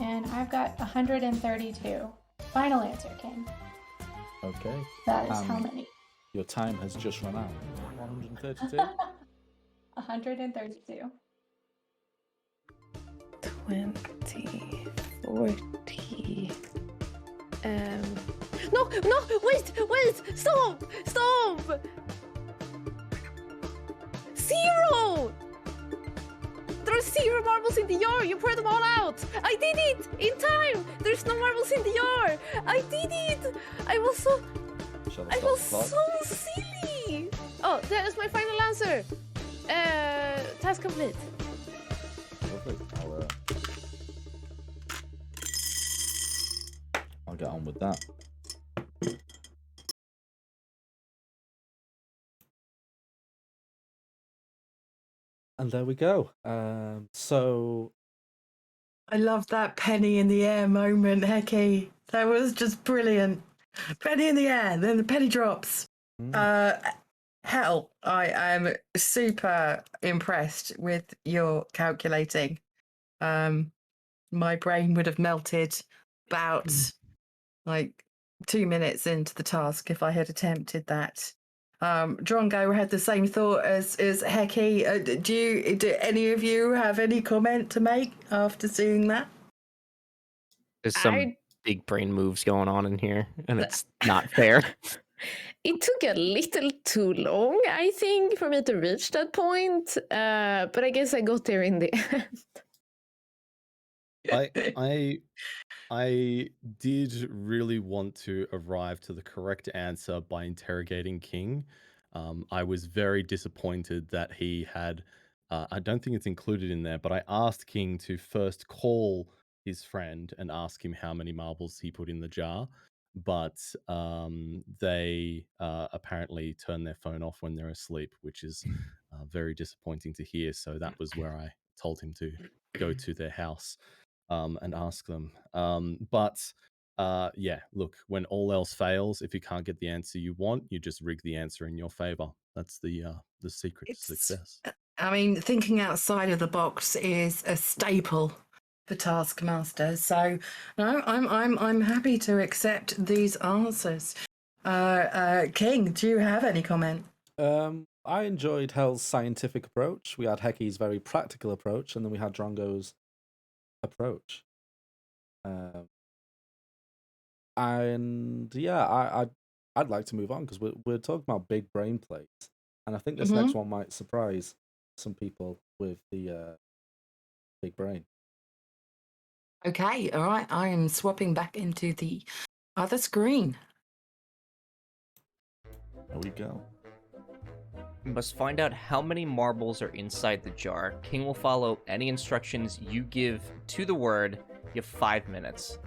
and I've got 132. Final answer, King. Okay. That is how many? Your time has just run out. 132? 132. 20, 40. No, wait! Stop! 0! There are 0 marbles in the jar. You poured them all out. I did it in time. There's no marbles in the jar. I did it. I was so silly. Oh, that is my final answer. Task complete. Lovely. I'll get on with that. And there we go. So I love that penny in the air moment, Hecky. That was just brilliant. Penny in the air, then the penny drops. Hell, I am super impressed with your calculating. My brain would have melted about like 2 minutes into the task if I had attempted that. Drongo had the same thought as Heki. Do any of you have any comment to make after seeing that? There's some big brain moves going on in here, and it's not fair. It took a little too long, I think, for me to reach that point. But I guess I got there in the end. I did really want to arrive to the correct answer by interrogating King. I was very disappointed that he had. I don't think it's included in there, but I asked King to first call his friend and ask him how many marbles he put in the jar. But they apparently turn their phone off when they're asleep, which is very disappointing to hear. So that was where I told him to go to their house and ask them. Yeah, look, when all else fails, if you can't get the answer you want, you just rig the answer in your favor. That's the secret to success. I mean, thinking outside of the box is a staple for Taskmaster. So no, I'm happy to accept these answers. King, do you have any comment? I enjoyed Hell's scientific approach. We had Heki's very practical approach, and then we had Drongo's approach. And yeah, I'd like to move on because we're talking about big brain plates, and I think this next one might surprise some people with the big brain. Okay, all right. I am swapping back into the other screen. There we go. You must find out how many marbles are inside the jar. King will follow any instructions you give to the word. You have 5 minutes.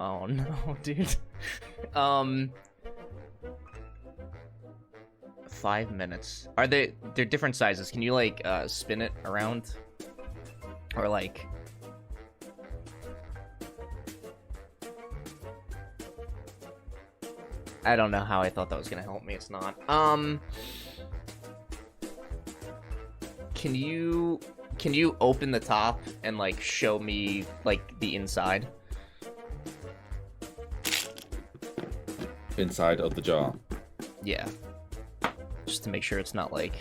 Oh no, dude. 5 minutes. They're different sizes. Can you like spin it around? Or like I don't know how I thought that was gonna help me. It's not. Can you open the top and like show me like the inside? Inside of the jar. Yeah. Just to make sure it's not like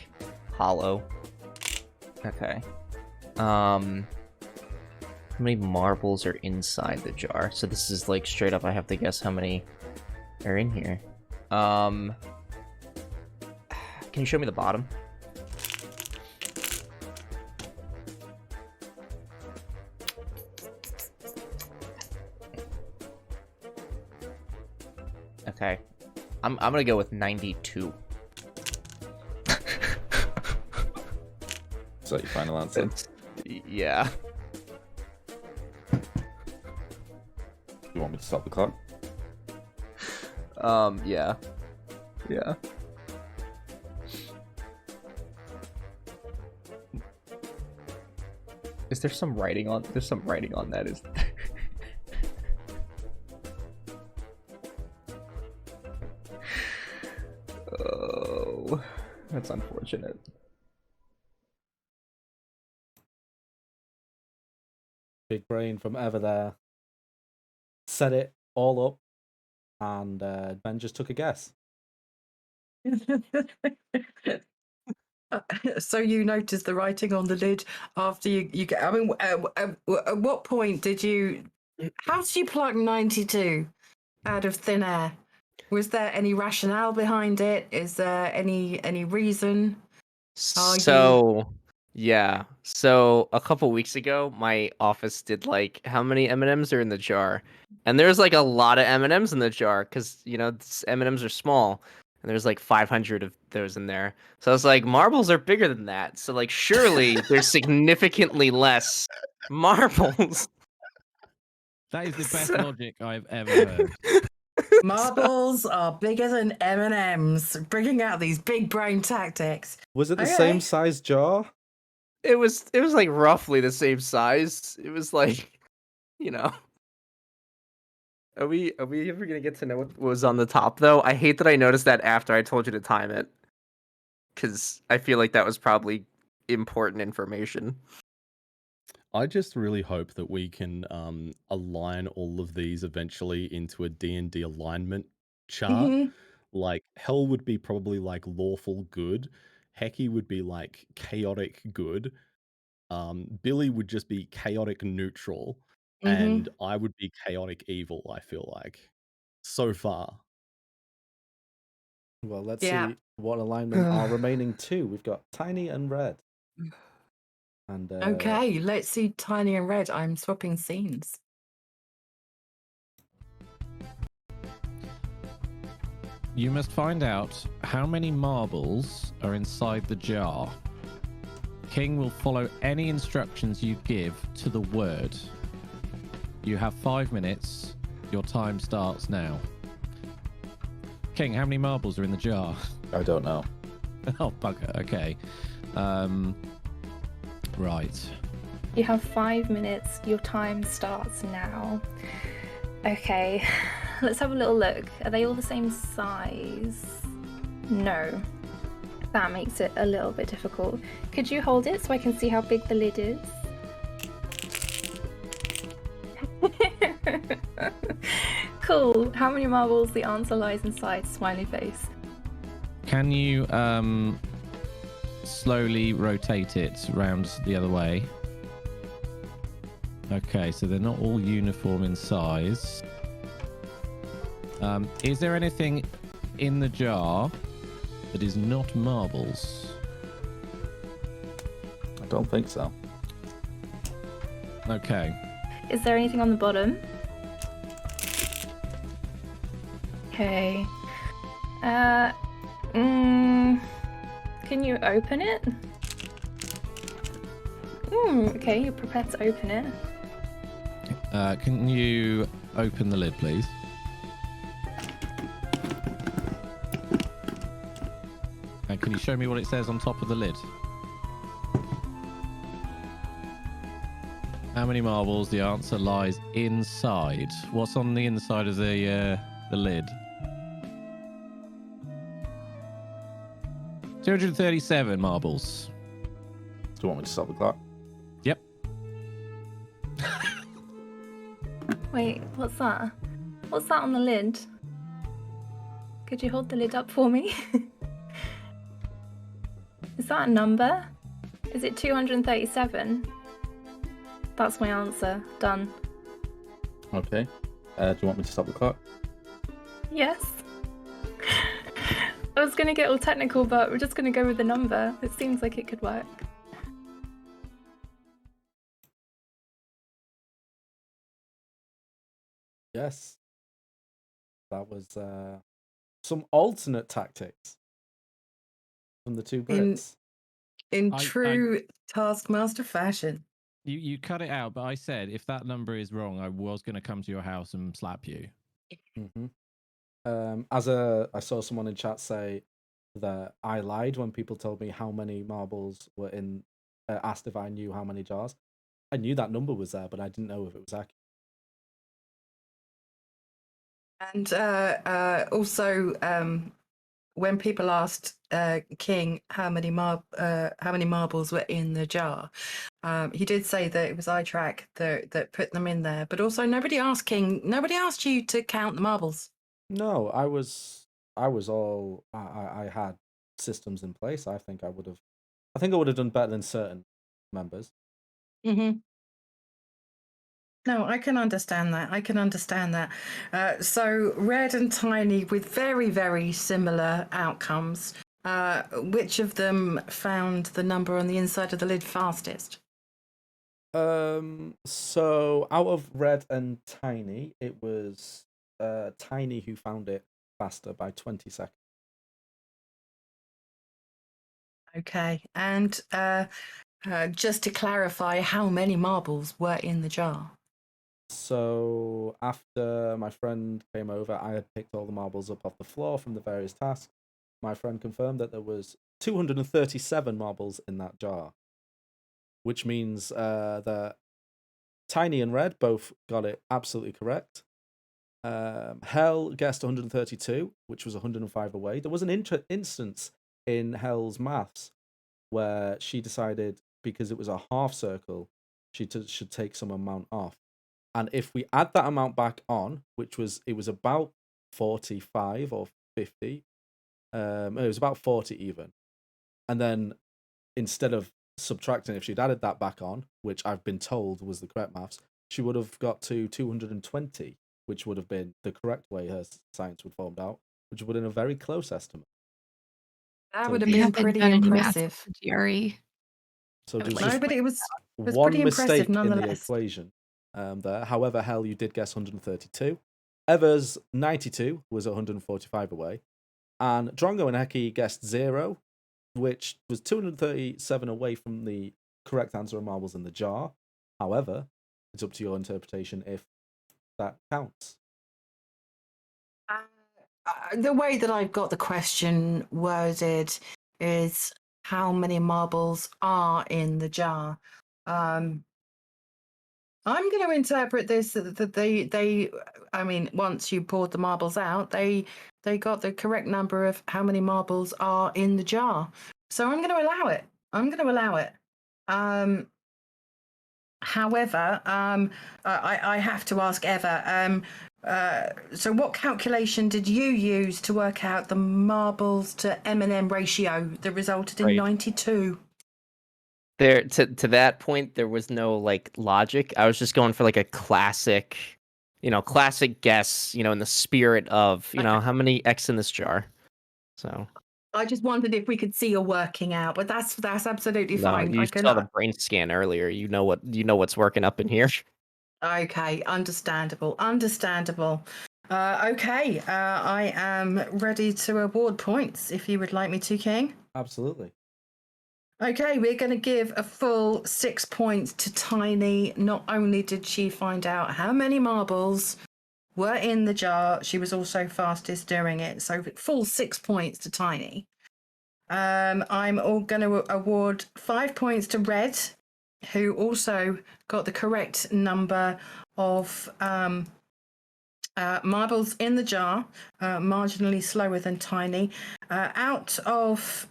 hollow. Okay. How many marbles are inside the jar? So this is like straight up I have to guess how many are in here. Can you show me the bottom? Okay. I'm gonna go with 92. Is that your final answer? Yeah. You want me to stop the clock? Yeah. Yeah. Is there some writing on? There's some writing on that. Is. Oh, that's unfortunate. Big brain from ever there. Set it all up, and Ben just took a guess. So you noticed the writing on the lid after you get. I mean, at what point did you? How did you pluck 92 out of thin air? Was there any rationale behind it? Is there any reason? Yeah. So a couple weeks ago, my office did like how many M&Ms are in the jar, and there's like a lot of M&Ms in the jar because M&Ms are small, and there's like 500 of those in there. So I was like, marbles are bigger than that. So like, surely there's significantly less marbles. That is the best logic I've ever heard. Marbles are bigger than M&Ms, bringing out these big brain tactics. Was it the same size jar? It was like roughly the same size. It was like, Are we ever gonna get to know what was on the top though? I hate that I noticed that after I told you to time it, because I feel like that was probably important information. I just really hope that we can align all of these eventually into a D&D alignment chart. Like Hell would be probably like lawful good. Hecky would be like chaotic good. Billy would just be chaotic neutral, and I would be chaotic evil. I feel like so far. Well, let's Yeah. see what alignment are remaining two. We've got Tiny and Red. And Okay, let's see Tiny and Red. I'm swapping scenes. You must find out how many marbles are inside the jar. King will follow any instructions you give to the word. You have 5 minutes. Your time starts now. King, how many marbles are in the jar? I don't know. Oh, bugger. Okay. Right. You have 5 minutes. Your time starts now. Okay, let's have a little look. Are they all the same size? No. That makes it a little bit difficult. Could you hold it so I can see how big the lid is? Cool. How many marbles? The answer lies inside. Smiley face. Can you slowly rotate it round the other way? Okay, so they're not all uniform in size. Is there anything in the jar that is not marbles? I don't think so. Okay. Is there anything on the bottom? Okay. Can you open it? Okay, you're prepared to open it. Can you open the lid, please? And can you show me what it says on top of the lid? How many marbles? The answer lies inside. What's on the inside of the lid? 237 marbles. Do you want me to stop the clock? Yep. Wait, what's that? What's that on the lid? Could you hold the lid up for me? Is that a number? Is it 237? That's my answer. Done. Okay. Do you want me to stop the clock? Yes. I was gonna get all technical, but we're just gonna go with the number. It seems like it could work. Yes. That was some alternate tactics from the two Brits. In true Taskmaster fashion. You cut it out, but I said if that number is wrong, I was going to come to your house and slap you. I saw someone in chat say that I lied when people told me how many marbles were in, asked if I knew how many jars. I knew that number was there, but I didn't know if it was accurate. And also, when people asked King how many marbles were in the jar, he did say that it was iTrack that put them in there. But also, nobody asked you to count the marbles. No, I had systems in place. I think I would have done better than certain members. No, I can understand that. So Red and Tiny with very, very similar outcomes. Which of them found the number on the inside of the lid fastest? So out of Red and Tiny, it was Tiny who found it faster by 20 seconds. Okay, and just to clarify, how many marbles were in the jar? So after my friend came over, I had picked all the marbles up off the floor from the various tasks. My friend confirmed that there was 237 marbles in that jar, which means that Tiny and Red both got it absolutely correct. Hell guessed 132, which was 105 away. There was an instance in Hell's maths where she decided, because it was a half circle, she should take some amount off. And if we add that amount back on, it was about 45 or 50. It was about 40 even. And then instead of subtracting, if she'd added that back on, which I've been told was the correct maths, she would have got to 220, which would have been the correct way her science would formed out, which would have been a very close estimate. That So would have We been haven't pretty done any math impressive. with the GRE. So I would just, like No, to but point it was one pretty impressive mistake in the nonetheless. equation there. However, Hell, you did guess 132. Evers 92 was 145 away, and Drongo and Heki guessed 0, which was 237 away from the correct answer of marbles in the jar. However, it's up to your interpretation if that counts. The way that I've got the question worded is how many marbles are in the jar. I'm going to interpret this that they, I mean, once you poured the marbles out, they got the correct number of how many marbles are in the jar. So I'm going to allow it. I'm going to allow it. However, I have to ask Eva. So what calculation did you use to work out the marbles to M&M ratio that resulted in Right. 92? There to that point, there was no like logic. I was just going for like a classic, classic guess, in the spirit of, how many X in this jar. So I just wondered if we could see your working out, but that's absolutely no, fine. you I can. saw the brain scan earlier. You know what's working up in here. Okay, understandable. Okay, I am ready to award points if you would like me to, King. Absolutely. Okay, we're going to give a full 6 points to Tiny. Not only did she find out how many marbles were in the jar, she was also fastest doing it. So full 6 points to Tiny. I'm all going to award 5 points to Red, who also got the correct number of marbles in the jar, marginally slower than Tiny. Out of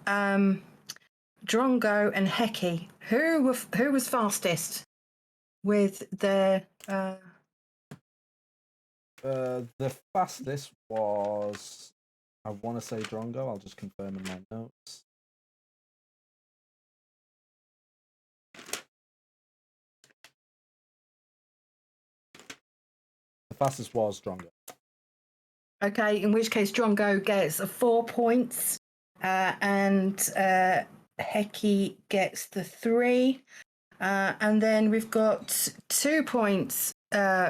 Drongo and Heki, who was fastest with their? The fastest was, I want to say Drongo. I'll just confirm in my notes. The fastest was Drongo. Okay, in which case Drongo gets 4 points, and Heki gets the 3, and then we've got 2 points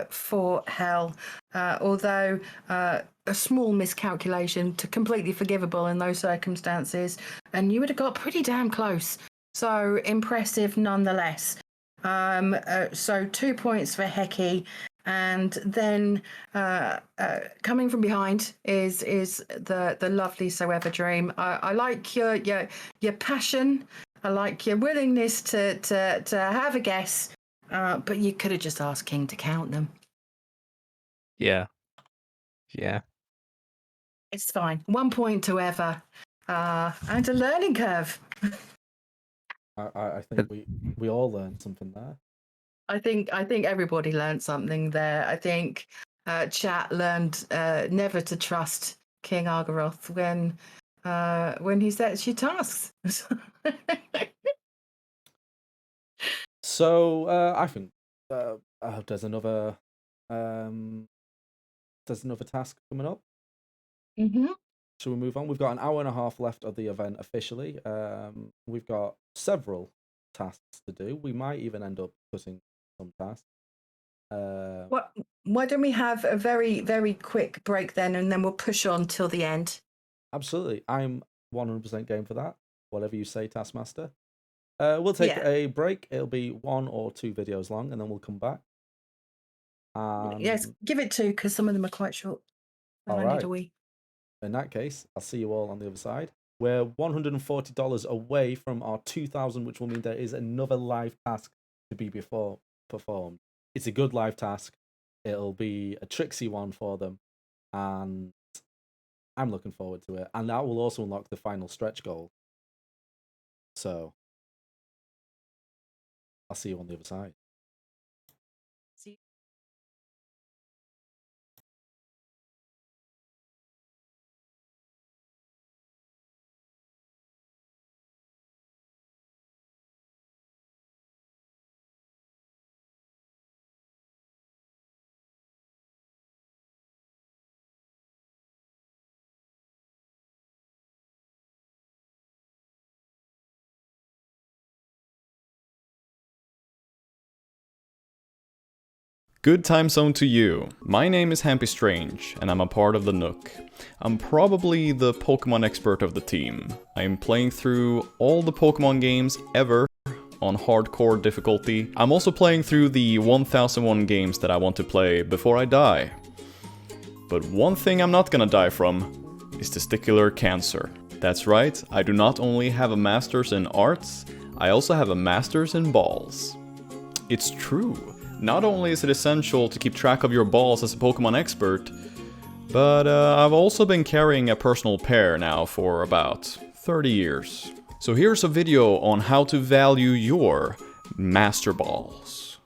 for Hell, although a small miscalculation, completely forgivable in those circumstances, and you would have got pretty damn close. So impressive nonetheless. So 2 points for Heki. And then coming from behind is the lovely So Ever Dream. I like your passion. I like your willingness to have a guess, but you could have just asked King to count them. Yeah. It's fine. 1 point to Ever, and a learning curve. I think we all learned something there. I think everybody learned something there. I think chat learned never to trust King Argaroth when he sets you tasks. So I think there's another task coming up. Mm-hmm. Shall we move on? We've got an hour and a half left of the event officially. We've got several tasks to do. We might even end up cutting some tasks. Why don't we have a very, very quick break then, and then we'll push on till the end? Absolutely. I'm 100% game for that. Whatever you say, Taskmaster. We'll take a break. It'll be 1 or 2 videos long, and then we'll come back. Yes, give it 2, because some of them are quite short. All I right. need a wee. In that case, I'll see you all on the other side. We're $140 away from our 2,000, which will mean there is another live task to be performed. It's a good live task. It'll be a tricksy one for them, and I'm looking forward to it. And that will also unlock the final stretch goal. So I'll see you on the other side. Good time zone to you. My name is Hampy Strange, and I'm a part of the Nook. I'm probably the Pokemon expert of the team. I'm playing through all the Pokemon games ever on hardcore difficulty. I'm also playing through the 1001 games that I want to play before I die. But one thing I'm not gonna die from is testicular cancer. That's right, I do not only have a master's in arts, I also have a master's in balls. It's true. Not only is it essential to keep track of your balls as a Pokemon expert, but I've also been carrying a personal pair now for about 30 years. So here's a video on how to value your master balls.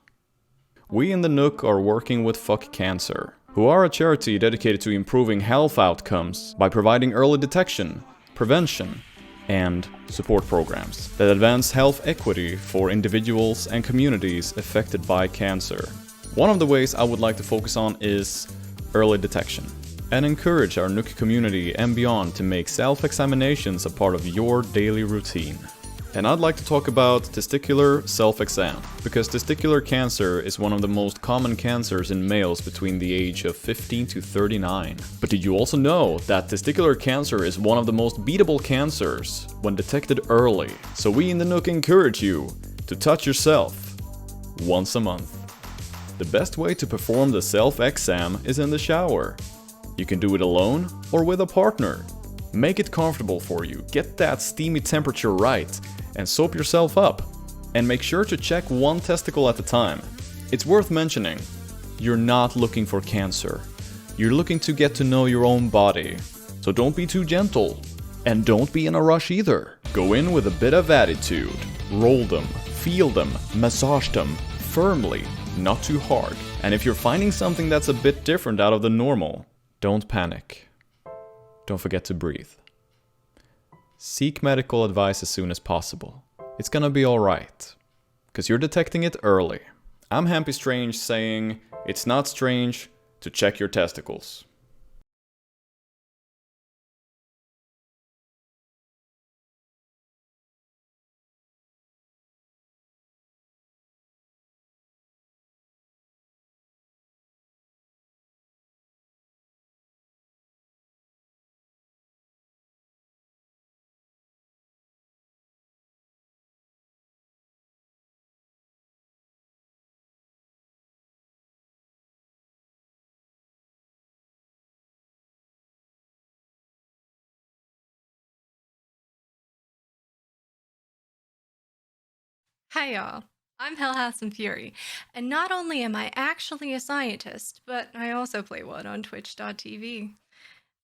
We in the Nook are working with Fuck Cancer, who are a charity dedicated to improving health outcomes by providing early detection, prevention, and support programs that advance health equity for individuals and communities affected by cancer. One of the ways I would like to focus on is early detection, and encourage our Nook community and beyond to make self-examinations a part of your daily routine. And I'd like to talk about testicular self-exam, because testicular cancer is one of the most common cancers in males between the age of 15 to 39. But did you also know that testicular cancer is one of the most beatable cancers when detected early? So we in the Nook encourage you to touch yourself once a month. The best way to perform the self-exam is in the shower. You can do it alone or with a partner. Make it comfortable for you, get that steamy temperature right, and soap yourself up. And make sure to check one testicle at a time. It's worth mentioning, you're not looking for cancer. You're looking to get to know your own body. So don't be too gentle. And don't be in a rush either. Go in with a bit of attitude. Roll them, feel them, massage them firmly, not too hard. And if you're finding something that's a bit different out of the normal, don't panic. Don't forget to breathe. Seek medical advice as soon as possible. It's gonna be alright, because you're detecting it early. I'm Hampy Strange saying, it's not strange to check your testicles. Hi, y'all. I'm Hellhouse and Fury, and not only am I actually a scientist, but I also play one on Twitch.tv.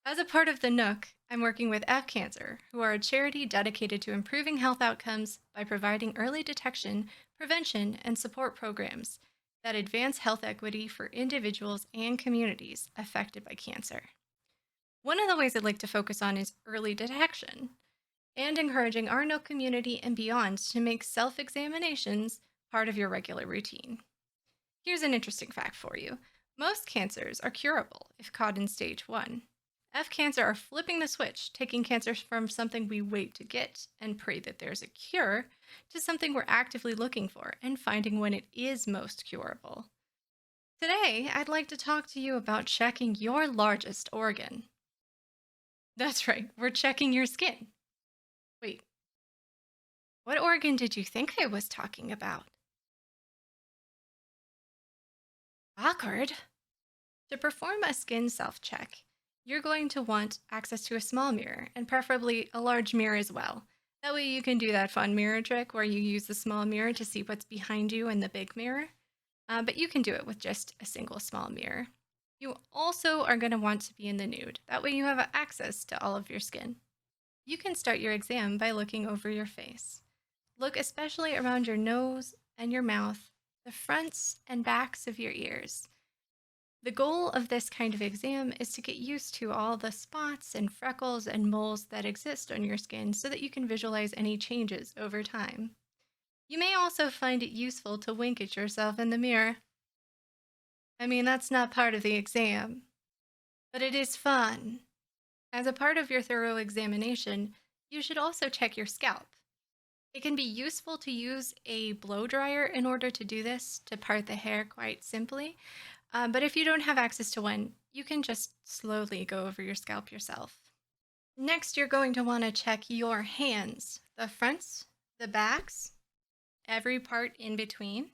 As a part of the Nook, I'm working with F Cancer, who are a charity dedicated to improving health outcomes by providing early detection, prevention, and support programs that advance health equity for individuals and communities affected by cancer. One of the ways I'd like to focus on is early detection, and encouraging our Nook community and beyond to make self-examinations part of your regular routine. Here's an interesting fact for you. Most cancers are curable if caught in stage 1. F Cancer are flipping the switch, taking cancer from something we wait to get and pray that there's a cure, to something we're actively looking for and finding when it is most curable. Today, I'd like to talk to you about checking your largest organ. That's right, we're checking your skin. Wait, what organ did you think I was talking about? Awkward. To perform a skin self-check, you're going to want access to a small mirror, and preferably a large mirror as well. That way you can do that fun mirror trick where you use the small mirror to see what's behind you in the big mirror. But you can do it with just a single small mirror. You also are going to want to be in the nude. That way you have access to all of your skin. You can start your exam by looking over your face. Look especially around your nose and your mouth, the fronts and backs of your ears. The goal of this kind of exam is to get used to all the spots and freckles and moles that exist on your skin so that you can visualize any changes over time. You may also find it useful to wink at yourself in the mirror. I mean, that's not part of the exam, but it is fun. As a part of your thorough examination, you should also check your scalp. It can be useful to use a blow dryer in order to do this, to part the hair quite simply. But if you don't have access to one, you can just slowly go over your scalp yourself. Next, you're going to want to check your hands, the fronts, the backs, every part in between.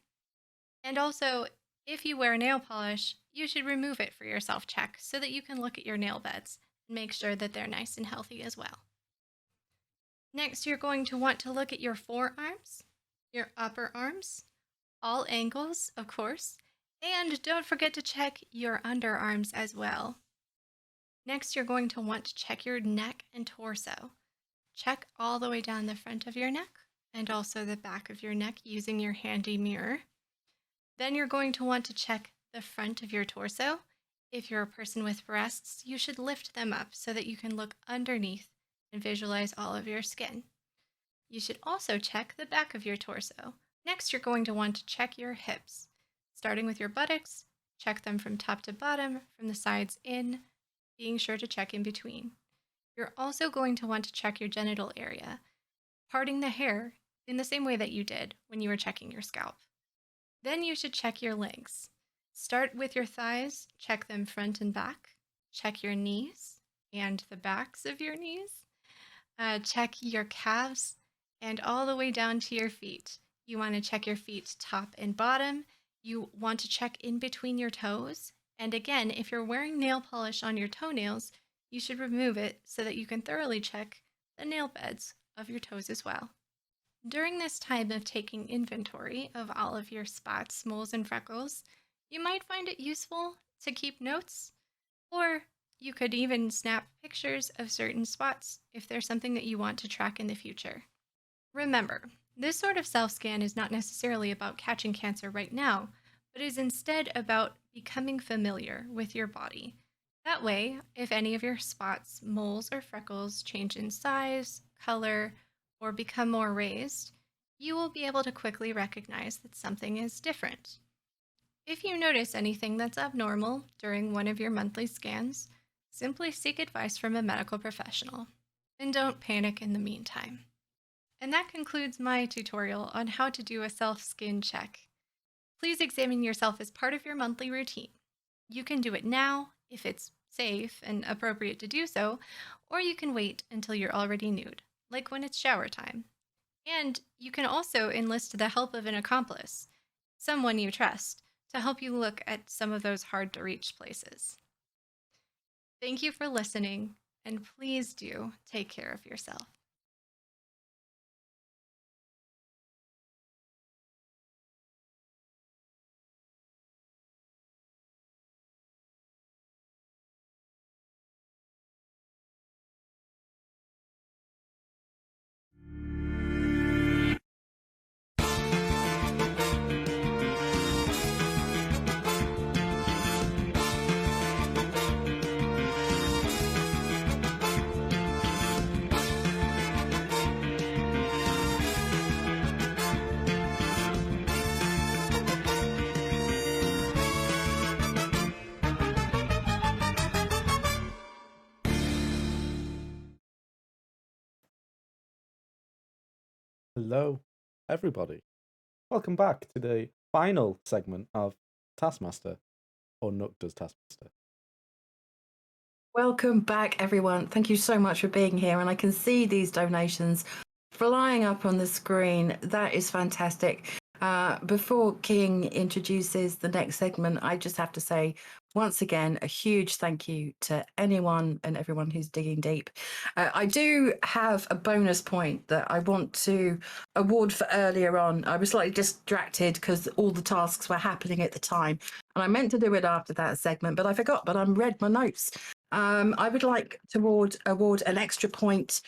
And also, if you wear nail polish, you should remove it for your self-check so that you can look at your nail beds and make sure that they're nice and healthy as well. Next, you're going to want to look at your forearms, your upper arms, all angles, of course, and don't forget to check your underarms as well. Next, you're going to want to check your neck and torso. Check all the way down the front of your neck and also the back of your neck using your handy mirror. Then you're going to want to check the front of your torso. If you're a person with breasts, you should lift them up so that you can look underneath and visualize all of your skin. You should also check the back of your torso. Next, you're going to want to check your hips. Starting with your buttocks, check them from top to bottom, from the sides in, being sure to check in between. You're also going to want to check your genital area, parting the hair in the same way that you did when you were checking your scalp. Then you should check your legs. Start with your thighs, check them front and back. Check your knees and the backs of your knees. Check your calves and all the way down to your feet. You want to check your feet top and bottom. You want to check in between your toes. And again, if you're wearing nail polish on your toenails, you should remove it so that you can thoroughly check the nail beds of your toes as well. During this time of taking inventory of all of your spots, moles, and freckles, you might find it useful to keep notes, or you could even snap pictures of certain spots if there's something that you want to track in the future. Remember, this sort of self-scan is not necessarily about catching cancer right now, but is instead about becoming familiar with your body. That way, if any of your spots, moles, or freckles change in size, color, or become more raised, you will be able to quickly recognize that something is different. If you notice anything that's abnormal during one of your monthly scans, simply seek advice from a medical professional. And don't panic in the meantime. And that concludes my tutorial on how to do a self-skin check. Please examine yourself as part of your monthly routine. You can do it now, if it's safe and appropriate to do so, or you can wait until you're already nude, like when it's shower time. And you can also enlist the help of an accomplice, someone you trust, to help you look at some of those hard-to-reach places. Thank you for listening, and please do take care of yourself. Hello, everybody. Welcome back to the final segment of Taskmaster, or Nook does Taskmaster. Welcome back, everyone. Thank you so much for being here. And I can see these donations flying up on the screen. That is fantastic. Before King introduces the next segment, I just have to say, once again, a huge thank you to anyone and everyone who's digging deep. I do have a bonus point that I want to award for earlier on. I was slightly distracted because all the tasks were happening at the time. And I meant to do it after that segment, but I forgot, but I read my notes. I would like to award an extra point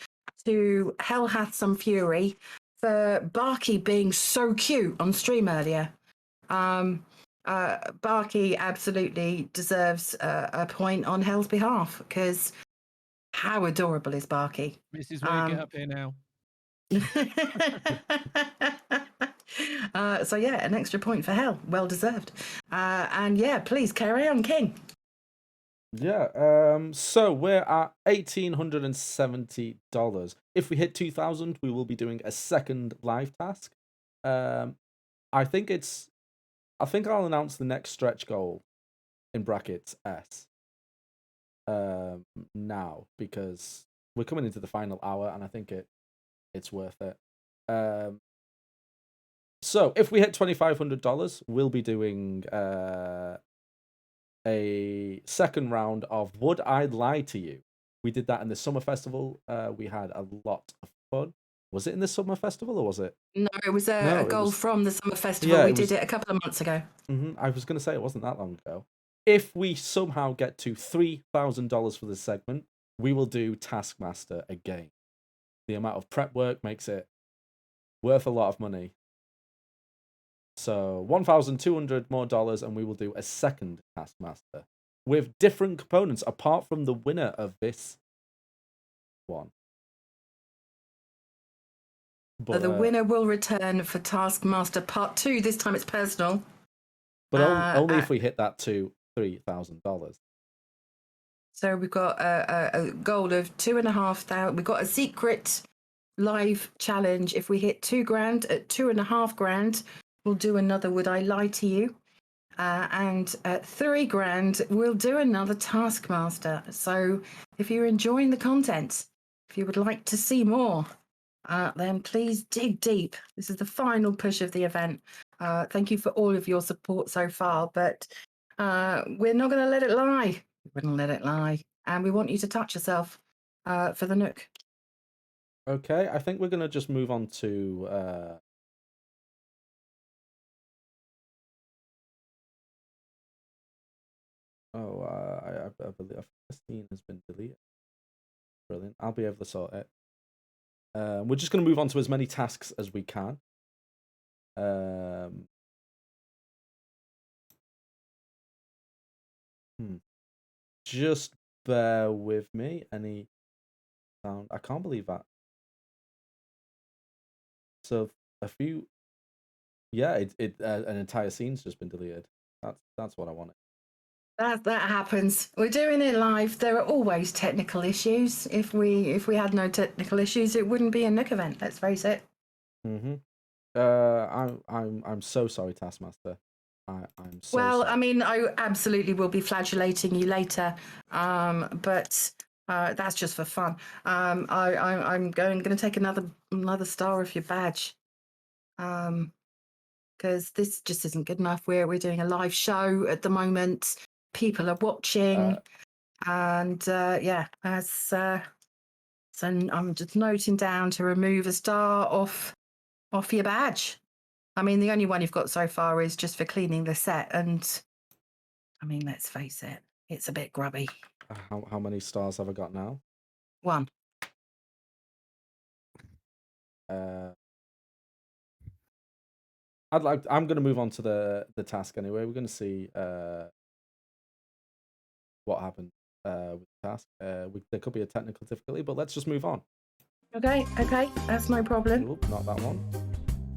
to Hell Hath Some Fury for Barky being so cute on stream earlier. Barky absolutely deserves a point on Hell's behalf, because how adorable is Barky? Mrs. Weir, get up here now. So yeah, an extra point for Hell, well deserved. And yeah, please carry on, King. Yeah. So we're at $1,870. If we hit 2,000, we will be doing a second live task. I think I'll announce the next stretch goal in brackets S. Now, because we're coming into the final hour, and I think it's worth it. So if we hit $2,500, we'll be doing a second round of Would I Lie to You? We did that in the summer festival. We had a lot of fun. Was it in the summer festival or was it? No, it was a goal from the summer festival. Yeah, we did it a couple of months ago. I was going to say it wasn't that long ago. If we somehow get to $3,000 for this segment, we will do Taskmaster again. The amount of prep work makes it worth a lot of money. So $1,200 more, and we will do a second Taskmaster with different components apart from the winner of this one. But the winner will return for Taskmaster Part 2. This time it's personal. But only if we hit that to $3,000. So we've got a goal of 2,500. We've got a secret live challenge. If we hit $2,000 at $2,500, we'll do another Would I Lie to You? And at $3,000, we'll do another Taskmaster. So if you're enjoying the content, if you would like to see more, then please dig deep. This is the final push of the event. Thank you for all of your support so far, but we're not going to let it lie. We're going to let it lie. And we want you to touch yourself for the Nook. Okay, I think we're going to just move on to... I believe the scene has been deleted. Brilliant. I'll be able to sort it. We're just going to move on to as many tasks as we can. Just bear with me. Any sound? I can't believe that. So a few. Yeah, an entire scene's just been deleted. That's what I wanted. That happens. We're doing it live. There are always technical issues. If we had no technical issues, it wouldn't be a Nook event. Let's face it. I'm so sorry, Taskmaster. I'm so well. sorry. I mean, I absolutely will be flagellating you later. But that's just for fun. I'm going to take another star off your badge. Because this just isn't good enough. We're doing a live show at the moment. People are watching, and yeah, so I'm just noting down to remove a star off your badge. I mean, the only one you've got so far is just for cleaning the set, and I mean, let's face it, it's a bit grubby. How many stars have I got now? 1. I'm going to move on to the task anyway. We're going to see what happened with the task. There could be a technical difficulty, but let's just move on. Okay, that's no problem. Oop, not that one.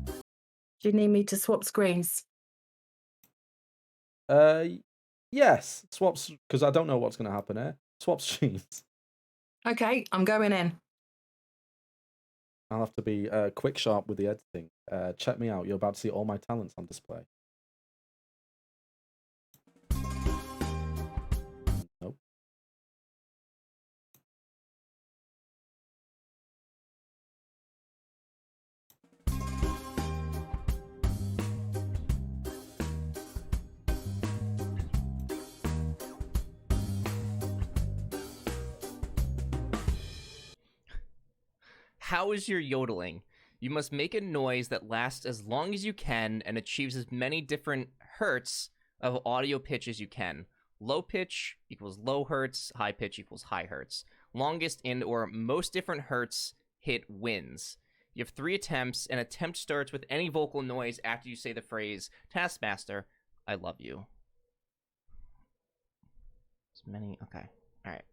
Do you need me to swap screens? Yes, swaps, because I don't know what's going to happen here. Swap streams. Okay, I'm going in. I'll have to be quick sharp with the editing. Check me out. You're about to see all my talents on display. Nope. How is your yodeling? You must make a noise that lasts as long as you can and achieves as many different hertz of audio pitch as you can. Low pitch equals low hertz, high pitch equals high hertz. Longest and or most different hertz hit wins. You have 3 attempts. An attempt starts with any vocal noise after you say the phrase, Taskmaster, I love you. As many, okay, all right.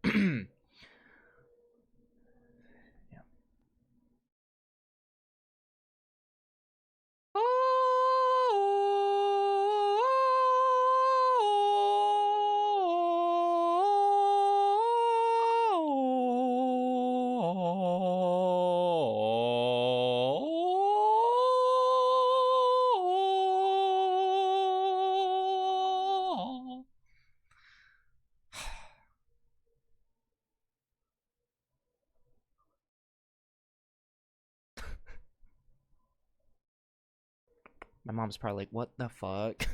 My mom's probably like, what the fuck?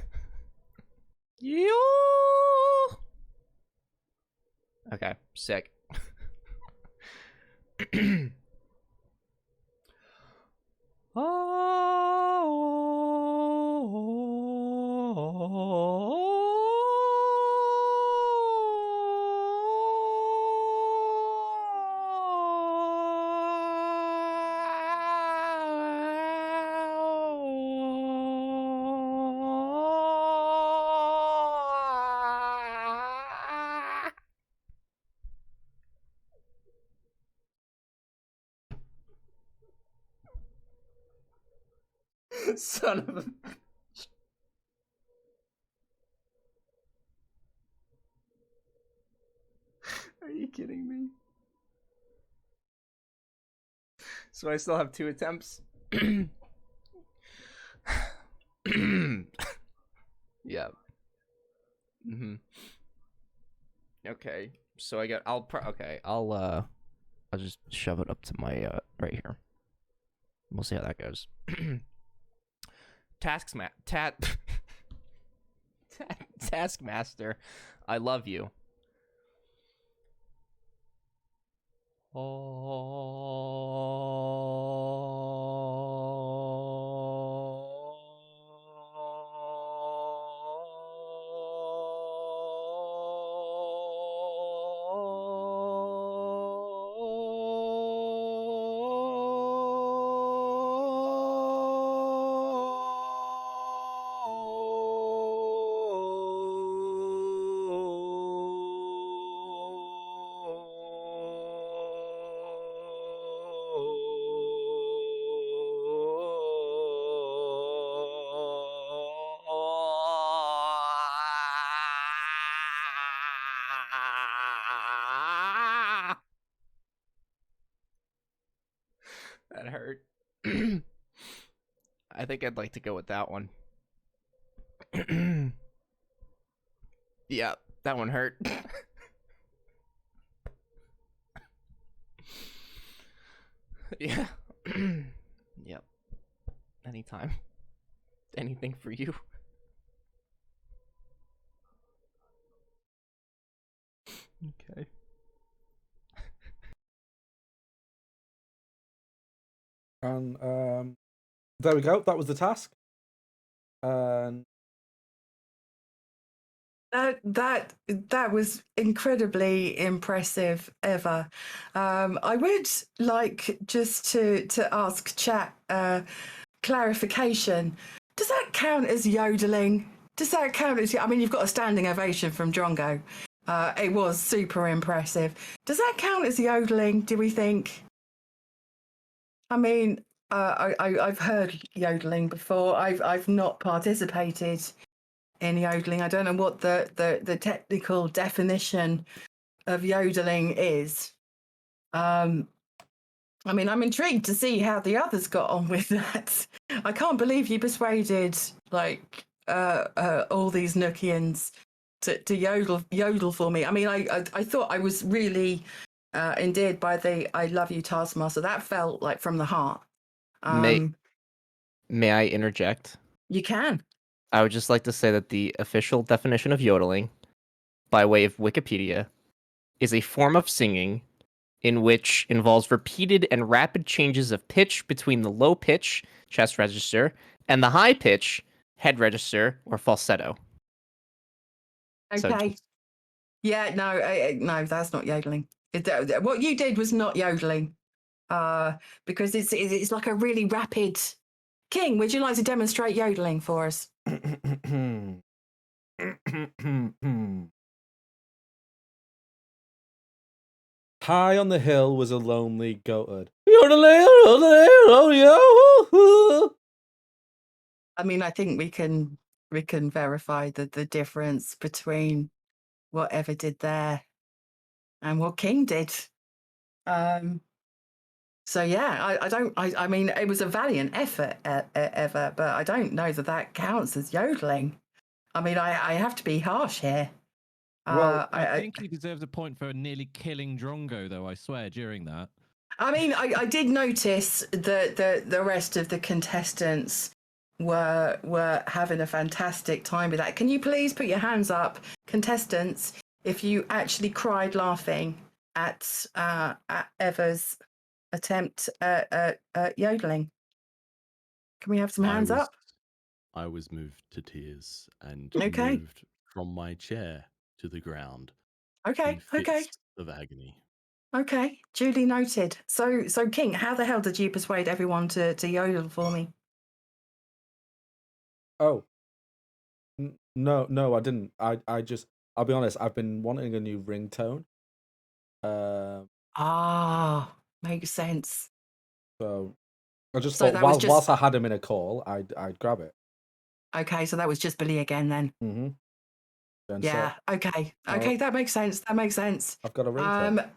Yo! Okay, sick. Son of a... Are you kidding me? So I still have 2 attempts. Yeah. Okay. So I got. I'll just shove it up to my right here. We'll see how that goes. Taskmaster, I love you. That hurt. I think I'd like to go with that one. Yeah, that one hurt. Yeah. Yep. Anytime. Anything for you. Okay. And there we go. That was the task. And that was incredibly impressive, Eva. I would like just to ask chat clarification. Does that count as yodeling? Does that count as? I mean, you've got a standing ovation from Drongo. It was super impressive. Does that count as yodeling? Do we think? I mean, I've heard yodeling before. I've not participated in yodeling. I don't know what the technical definition of yodeling is. I mean, I'm intrigued to see how the others got on with that. I can't believe you persuaded like all these Nookians to yodel for me. I mean, I thought I was really endeared by the "I love you, Taskmaster." That felt like from the heart. May I interject? You can. I would just like to say that the official definition of yodeling, by way of Wikipedia, is a form of singing in which involves repeated and rapid changes of pitch between the low pitch, chest register, and the high pitch, head register, or falsetto. Okay. Yeah, no, that's not yodeling. What you did was not yodeling, because it's like a really rapid. King, would you like to demonstrate yodeling for us? High on the hill was a lonely goatherd. I mean, I think we can verify the difference between what Eva did there and what King did. So yeah, I mean, it was a valiant effort, Eva, but I don't know that counts as yodeling. I mean, I have to be harsh here. Well, I think he deserves a point for nearly killing Drongo, though, I swear, during that. I mean, I did notice the rest of the contestants were having a fantastic time with that. Can you please put your hands up, contestants, if you actually cried laughing at Eva's attempt at yodeling? Can we have some hands up? I was moved to tears and Okay. moved from my chair to the ground Okay. in fits Okay. of agony. Okay. Duly noted. So King, how the hell did you persuade everyone to yodel for me? Oh. No, I didn't. I just, I'll be honest, I've been wanting a new ringtone. Makes sense. So I just So thought that was just whilst I had him in a call, I'd grab it. okay. So that was just Billy again then. And Yeah. so Okay. now Okay. That makes sense. That makes sense. I've got a ringtone.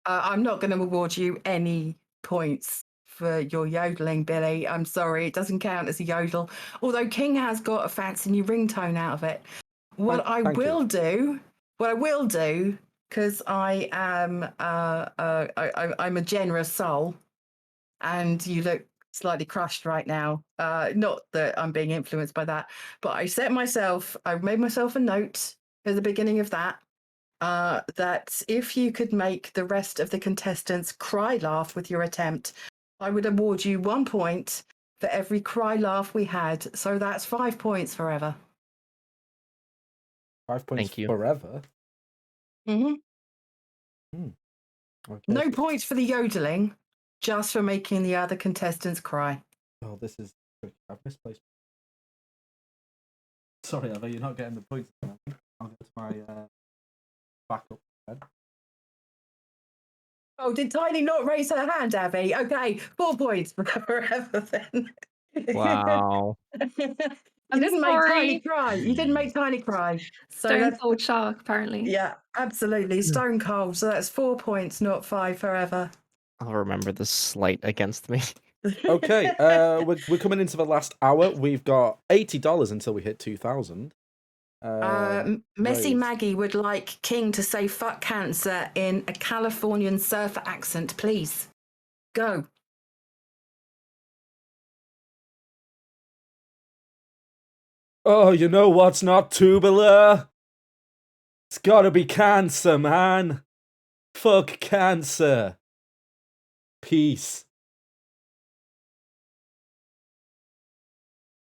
I'm not going to award you any points for your yodeling, Billy. I'm sorry, it doesn't count as a yodel. Although King has got a fancy new ringtone out of it. What I will do, because I am I'm a generous soul, and you look slightly crushed right now. Not that I'm being influenced by that, but I made myself a note at the beginning of that. That if you could make the rest of the contestants cry laugh with your attempt, I would award you 1 point for every cry laugh we had. So that's 5 points forever. 5 points Thank you. forever. Mm-hmm. Okay. No points for the yodeling, just for making the other contestants cry. Oh, this is. I've misplaced. Sorry, Eva, you're not getting the points. I'll go to my backup then. Oh, did Tiny not raise her hand, Abby? Okay, 4 points forever then. Wow. You I'm didn't make Tiny sorry. cry. You didn't make Tiny cry. So Stone that's Cold Shark, apparently. yeah, absolutely stone cold. So that's 4 points, not 5 forever. I'll remember the slight against me. Okay, we're coming into the last hour. We've got $80 until we hit 2,000. Messy raised. Maggie would like King to say "fuck cancer" in a Californian surfer accent, please. Go. Oh, you know what's not tubular? It's gotta be cancer, man. Fuck cancer. Peace.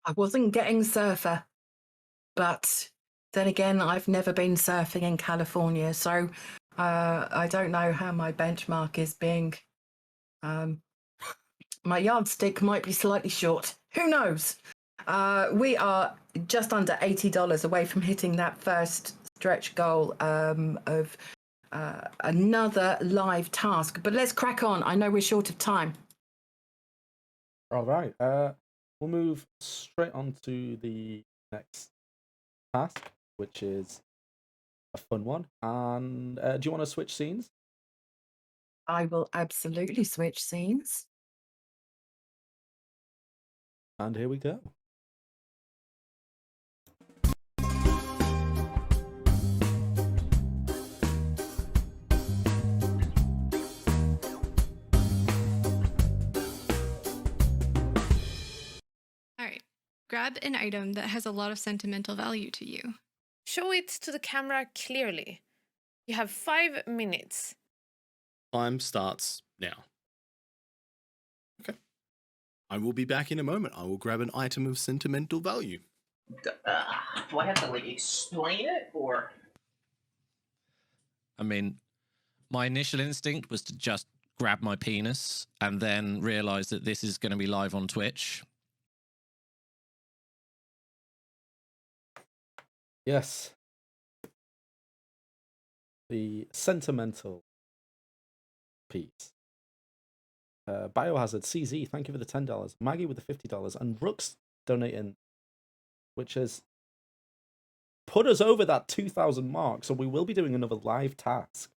I wasn't getting surfer, but then again, I've never been surfing in California, so I don't know how my benchmark is being. My yardstick might be slightly short. Who knows? We are just under $80 away from hitting that first stretch goal of another live task. But let's crack on. I know we're short of time. All right. We'll move straight on to the next task, which is a fun one. And do you want to switch scenes? I will absolutely switch scenes. And here we go. All right. Grab an item that has a lot of sentimental value to you. Show it to the camera clearly. You have 5 minutes. Time starts now. Okay. I will be back in a moment. I will grab an item of sentimental value. Do I have to, like, explain it, or? I mean, my initial instinct was to just grab my penis and then realize that this is going to be live on Twitch. Yes. The sentimental piece. Biohazard CZ, thank you for the $10. Maggie with the $50, and Rooks donating, which has put us over that 2,000 mark. So we will be doing another live task.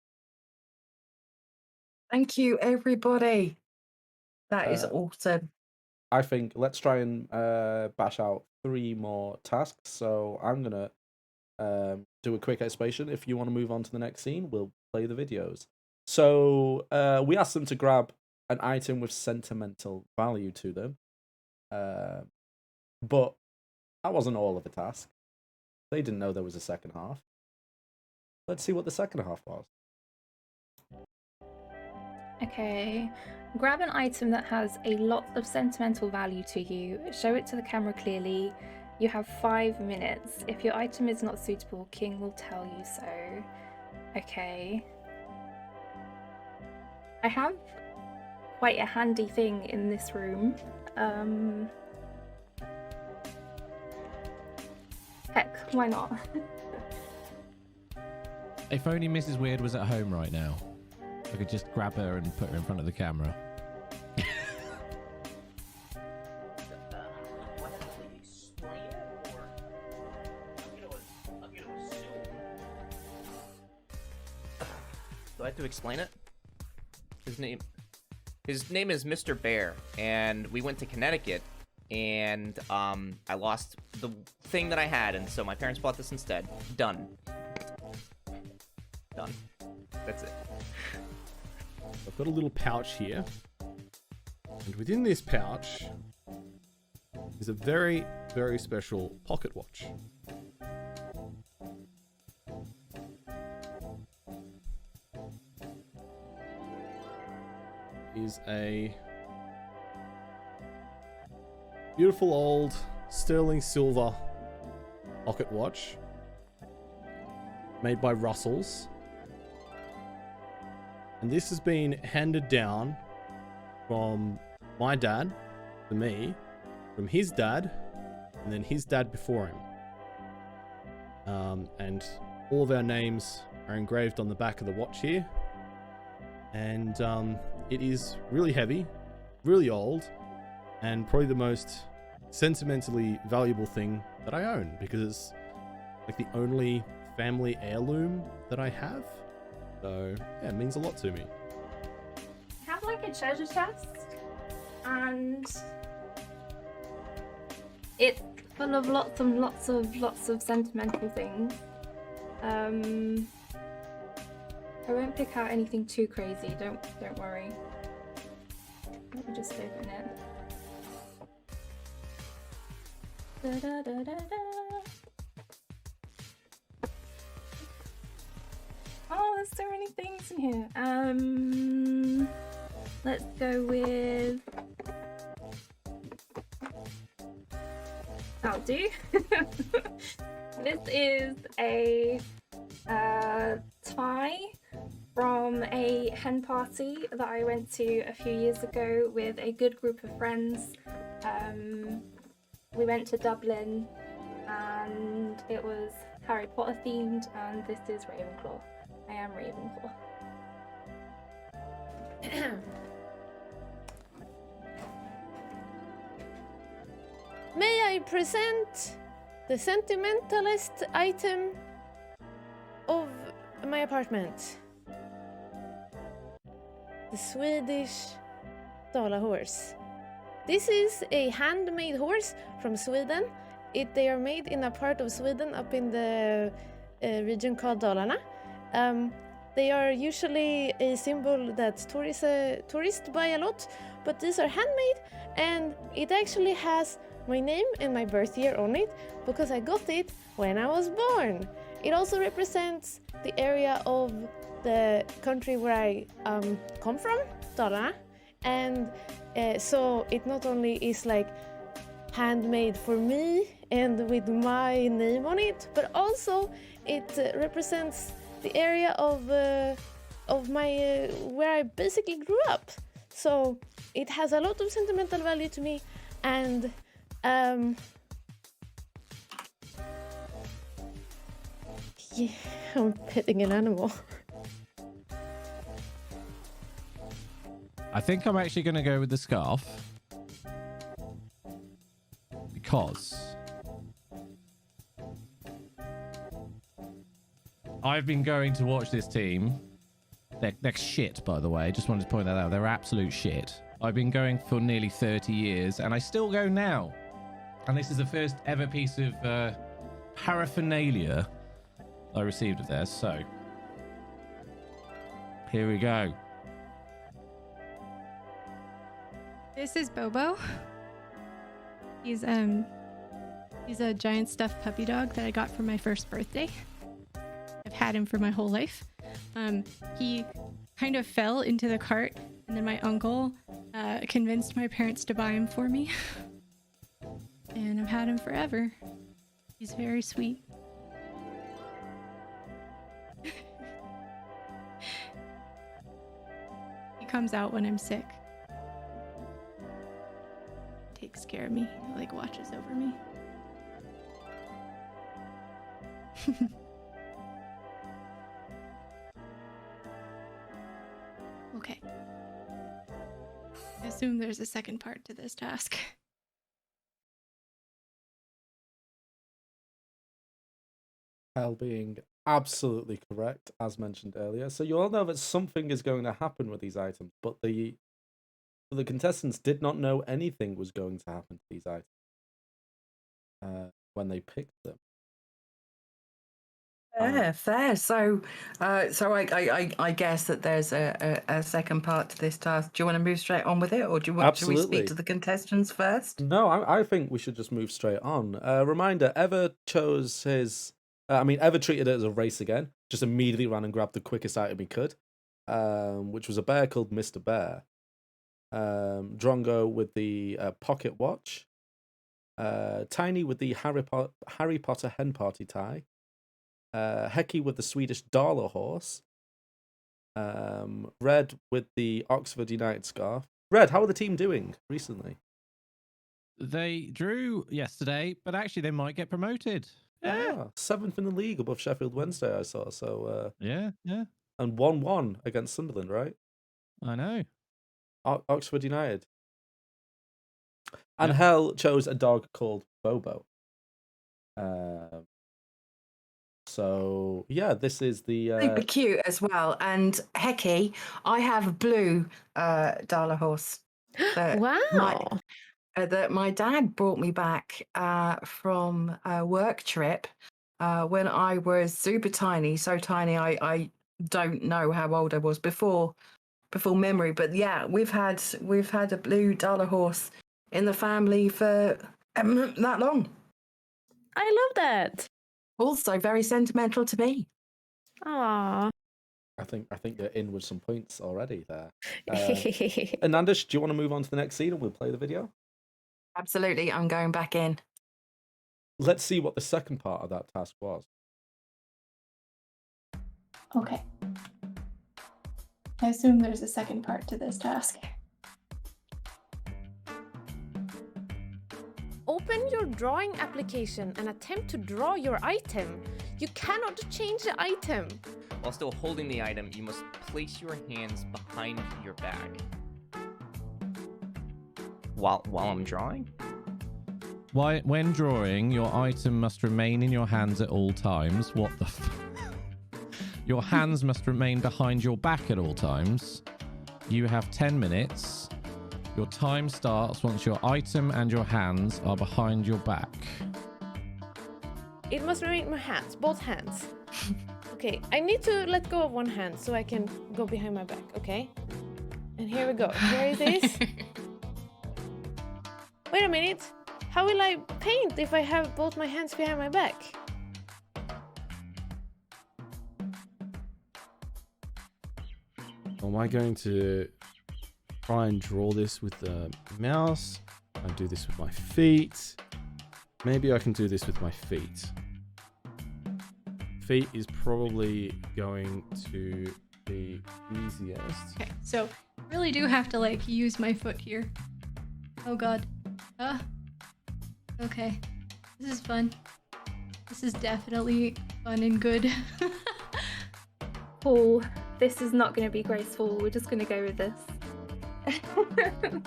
Thank you, everybody. That is awesome. I think let's try and bash out 3 more tasks. So I'm gonna do a quick explanation. If you want to move on to the next scene, we'll play the videos. So we asked them to grab an item with sentimental value to them. But that wasn't all of the task. They didn't know there was a second half. Let's see what the second half was. Okay. Grab an item that has a lot of sentimental value to you. Show it to the camera clearly. You have 5 minutes. If your item is not suitable, King will tell you so. Okay. I have quite a handy thing in this room. Heck, why not? If only Mrs. Weird was at home right now. I could just grab her and put her in front of the camera. Do I have to explain it? His name is Mr. Bear, and we went to Connecticut, and I lost the thing that I had, and so my parents bought this instead. Done. That's it. I've got a little pouch here, and within this pouch is a very, very special pocket watch. Is a beautiful old sterling silver pocket watch made by Russell's, and this has been handed down from my dad to me, from his dad, and then his dad before him, and all of our names are engraved on the back of the watch here, and it is really heavy, really old, and probably the most sentimentally valuable thing that I own, because it's like the only family heirloom that I have. So yeah, it means a lot to me. I have like a treasure chest, and it's full of lots of sentimental things. I won't pick out anything too crazy. Don't worry. Let me just open it. Da, da, da, da, da. Oh, there's so many things in here. Let's go with. That'll do. This is a tie from a hen party that I went to a few years ago with a good group of friends. We went to Dublin and it was Harry Potter themed, and this is Ravenclaw. I am Ravenclaw. May I present the sentimentalist item of my apartment? The Swedish Dala horse. This is a handmade horse from Sweden. They are made in a part of Sweden up in the region called Dalarna. They are usually a symbol that tourists buy a lot, but these are handmade, and it actually has my name and my birth year on it because I got it when I was born. It also represents the area of the country where I come from, Dalarna, and so it not only is like handmade for me and with my name on it, but also it represents the area of my where I basically grew up. So it has a lot of sentimental value to me, and yeah, I'm petting an animal. I think I'm actually going to go with the scarf. Because I've been going to watch this team. They're shit, by the way. Just wanted to point that out. They're absolute shit. I've been going for nearly 30 years, and I still go now. And this is the first ever piece of paraphernalia I received of theirs. So, here we go. This is Bobo. He's He's a giant stuffed puppy dog that I got for my first birthday. I've had him for my whole life. He kind of fell into the cart, and then my uncle convinced my parents to buy him for me. And I've had him forever. He's very sweet. He comes out when I'm sick. Takes care of me, like watches over me. Okay. I assume there's a second part to this task. Hell being absolutely correct, as mentioned earlier. So you all know that something is going to happen with these items, but the contestants did not know anything was going to happen to these items when they picked them. Fair. So I guess that there's a second part to this task. Do you want to move straight on with it, or should we Absolutely. speak to the contestants first? No, I think we should just move straight on. Reminder, Ever chose his... Ever treated it as a race again. Just immediately ran and grabbed the quickest item he could, which was a bear called Mr. Bear. Drongo with the pocket watch. Tiny with the Harry Potter hen party tie. Heki with the Swedish Darla horse. Red with the Oxford United scarf. Red, how are the team doing recently? They drew yesterday, but actually they might get promoted. Yeah, 7th in the league above Sheffield Wednesday, I saw. So yeah. And 1-1 against Sunderland, right? I know. Oxford United. And Hell chose a dog called Bobo. So yeah, this is the super cute as well. And Heki, I have a blue Darla horse. Wow. That my dad brought me back from a work trip when I was super tiny, so tiny I don't know how old I was before memory. But yeah, we've had a blue Darla horse in the family for that long. I love that. Also very sentimental to me. Aww. I think you're in with some points already there. Inanda, do you want to move on to the next scene and we'll play the video? Absolutely, I'm going back in. Let's see what the second part of that task was. Okay. I assume there's a second part to this task. Open your drawing application and attempt to draw your item. You cannot change the item. While still holding the item, you must place your hands behind your bag. While I'm drawing? When drawing, your item must remain in your hands at all times. What the Your hands must remain behind your back at all times. You have 10 minutes. Your time starts once your item and your hands are behind your back. It must remain in my hands, both hands. Okay, I need to let go of one hand so I can go behind my back, okay? And here we go. Here it is. Wait a minute. How will I paint if I have both my hands behind my back? Am I going to try and draw this with the mouse? I do this with my feet. Maybe I can do this with my feet. Feet is probably going to be easiest. Okay, so really do have to like use my foot here. Oh god. Okay. This is fun. This is definitely fun and good. Oh, this is not going to be graceful. We're just going to go with this.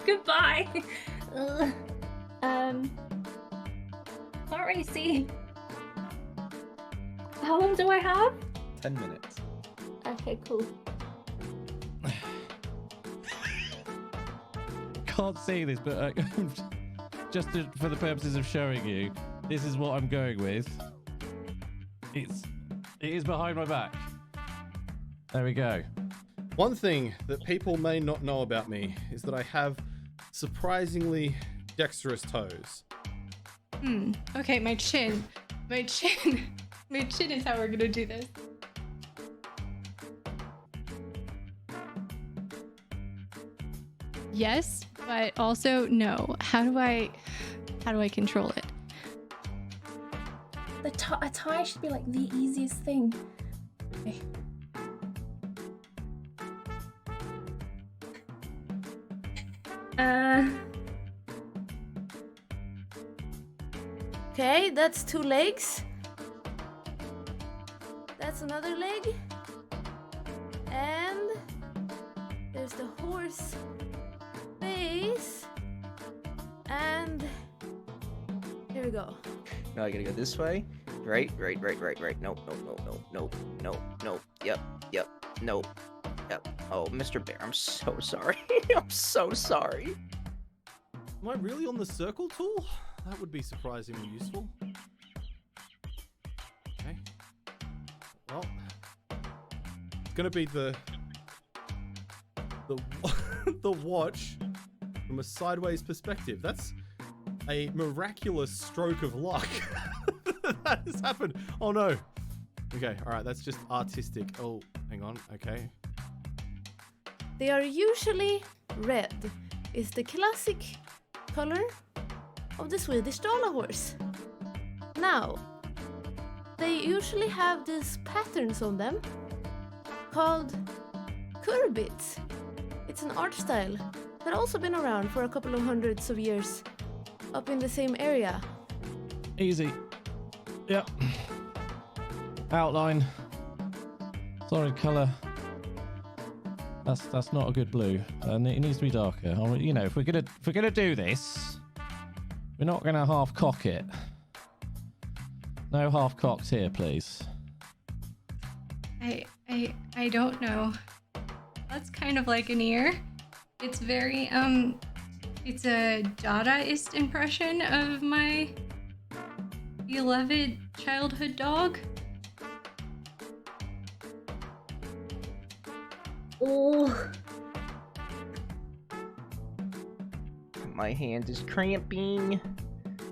Goodbye. Ugh. Can't really see. How long do I have? 10 minutes. Okay, cool. Can't see this, but for the purposes of showing you, this is what I'm going with. It is behind my back. There we go. One thing that people may not know about me is that I have surprisingly dexterous toes. Okay, my chin. My chin is how we're gonna do this. Yes, but also no. How do I control it? A tie should be like the easiest thing. Okay. Okay, that's 2 legs. That's another leg. And there's the horse face. And here we go. Now I gotta go this way. Right. Nope. Yep. Nope. Yep. Oh, Mr. Bear, I'm so sorry. I'm so sorry. Am I really on the circle tool? That would be surprisingly useful. Okay. Well, it's gonna be the the watch from a sideways perspective. That's a miraculous stroke of luck. That has happened. Oh no. Okay, alright, that's just artistic. Oh, hang on, okay. They are usually red. It's the classic color of the Swedish Dala horse. Now, they usually have these patterns on them called kurbits. It's an art style that also been around for a couple of hundreds of years up in the same area. Easy. Yep. Outline. Solid colour. That's not a good blue. And it needs to be darker. You know, if we're gonna do this, we're not gonna half cock it. No half cocks here, please. I don't know. That's kind of like an ear. It's very it's a Dadaist impression of my beloved childhood dog. Oh. My hand is cramping.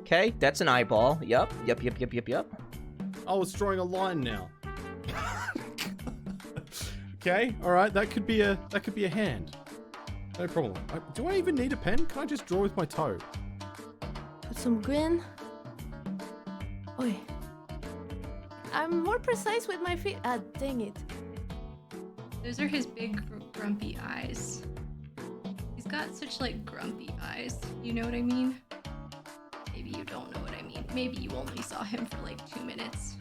Okay, that's an eyeball. Yup. I was drawing a line now. Okay, alright, that could be a hand. No problem. Do I even need a pen? Can I just draw with my toe? Put some grin. Oi. I'm more precise with my feet. Ah, dang it. Those are his big grumpy eyes. He's got such like grumpy eyes. You know what I mean? Maybe you don't know what I mean. Maybe you only saw him for like 2 minutes.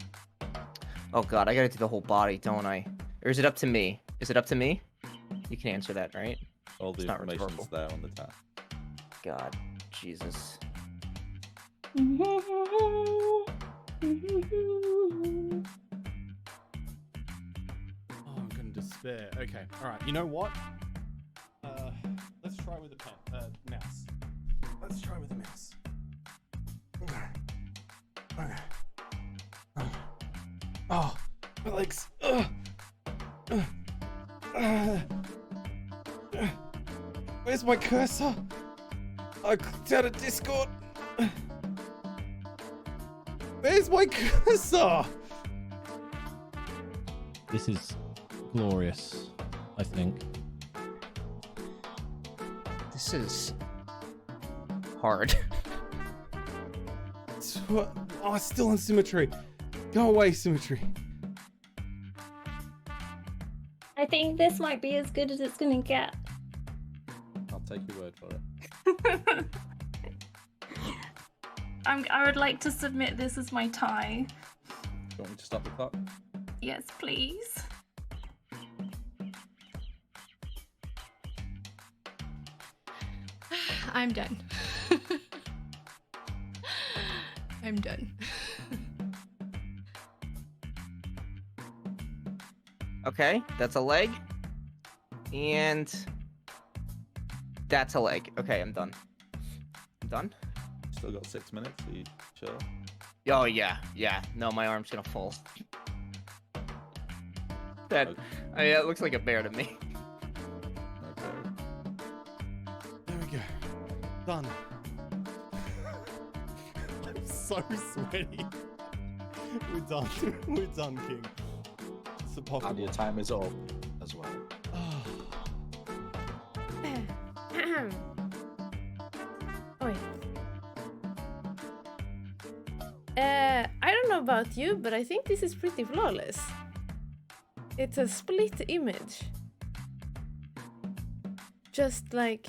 Oh god, I gotta do the whole body, don't I? Or is it up to me? Is it up to me? You can answer that, right? All the information's there on the tab. God, Jesus. Oh, I'm gonna despair. Okay, alright, you know what? Let's try with a pen. Mouse. Let's try with a mouse. Okay. Oh, my legs. Where's my cursor? I clicked out of Discord. Where's my cursor? This is glorious, I think. This is hard. Oh, it's still in symmetry. Go away, symmetry. I think this might be as good as it's gonna get. I'll take your word for it. I would like to submit this as my tie. Do you want me to stop the clock? Yes, please. I'm done. I'm done. Okay, that's a leg. And that's a leg. Okay, I'm done. I'm done. Still got 6 minutes. Are you sure? Oh yeah. No, my arm's gonna fall. That it looks like a bear to me. There we go. Done. I'm so sweaty. We're done. We're done, King. It's impossible. And your time is up as well. Oi. I don't know about you, but I think this is pretty flawless. It's a split image. Just like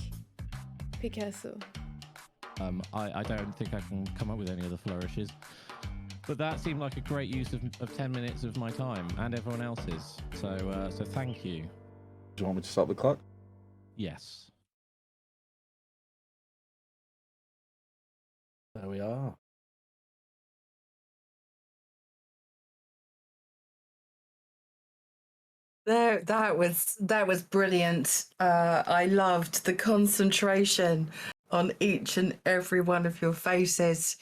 Picasso. I don't think I can come up with any other flourishes. But that seemed like a great use of 10 minutes of my time and everyone else's. So thank you. Do you want me to stop the clock? Yes. There we are. That was brilliant. I loved the concentration on each and every one of your faces.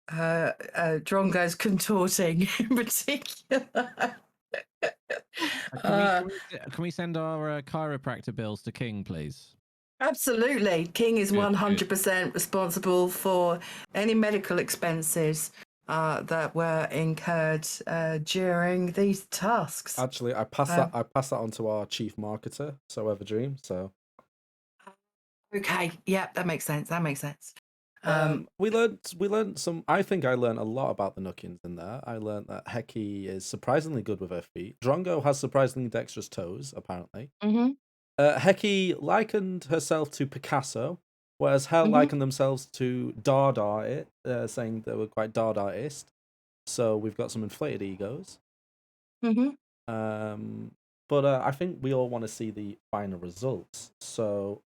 Drongo's contorting in particular. Can we send our chiropractor bills to King, please? Absolutely. King is 100% responsible for any medical expenses that were incurred during these tasks. Actually, I pass that on to our chief marketer, So Everdream. So okay, yeah, that makes sense. we learned some. I think I learned a lot about the Nookins in there. I learned that Heki is surprisingly good with her feet. Drongo has surprisingly dexterous toes, apparently. Mm-hmm. Heki likened herself to Picasso, whereas Hell likened themselves to Dada, saying they were quite Dadaist. So we've got some inflated egos. Mm-hmm. But I think we all want to see the final results. So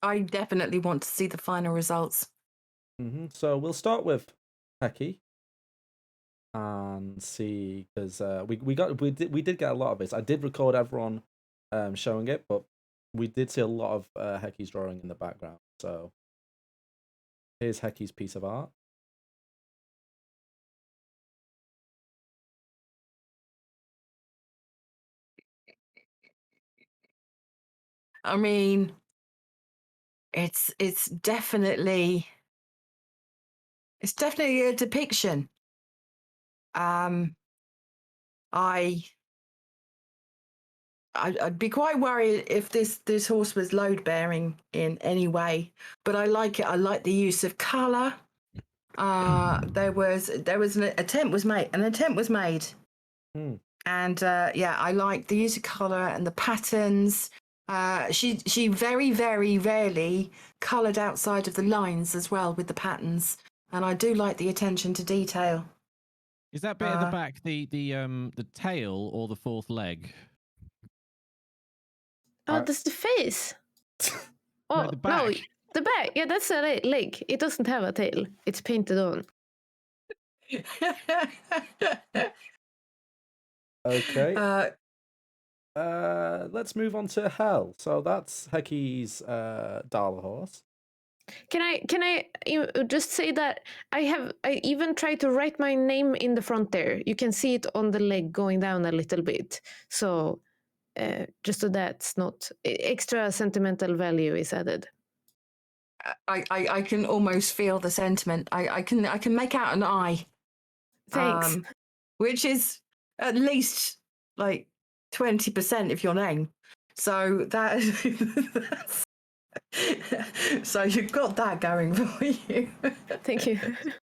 I definitely want to see the final results. So we'll start with Heki and see, because we did get a lot of this. I did record everyone showing it, but we did see a lot of Heki's drawing in the background. So here's Heki's piece of art. I mean, it's definitely a depiction. I'd be quite worried if this horse was load bearing in any way, but I like it. I like the use of color. There was an attempt was made. And yeah, I like the use of color and the patterns. She very, very rarely colored outside of the lines as well with the patterns, and I do like the attention to detail. Is that bit at the back the tail or the fourth leg? Oh, that's the face. Oh, the back. no, the back. Yeah, that's a leg. It doesn't have a tail. It's painted on. Okay. Let's move on to Hell. So that's Heki's Dala horse. Can I just say that I even tried to write my name in the front there. You can see it on the leg going down a little bit. So just so that's not extra sentimental value is added. I can almost feel the sentiment. I can make out an eye. Thanks. Which is at least like 20% of your name. So that's so you've got that going for you. Thank you.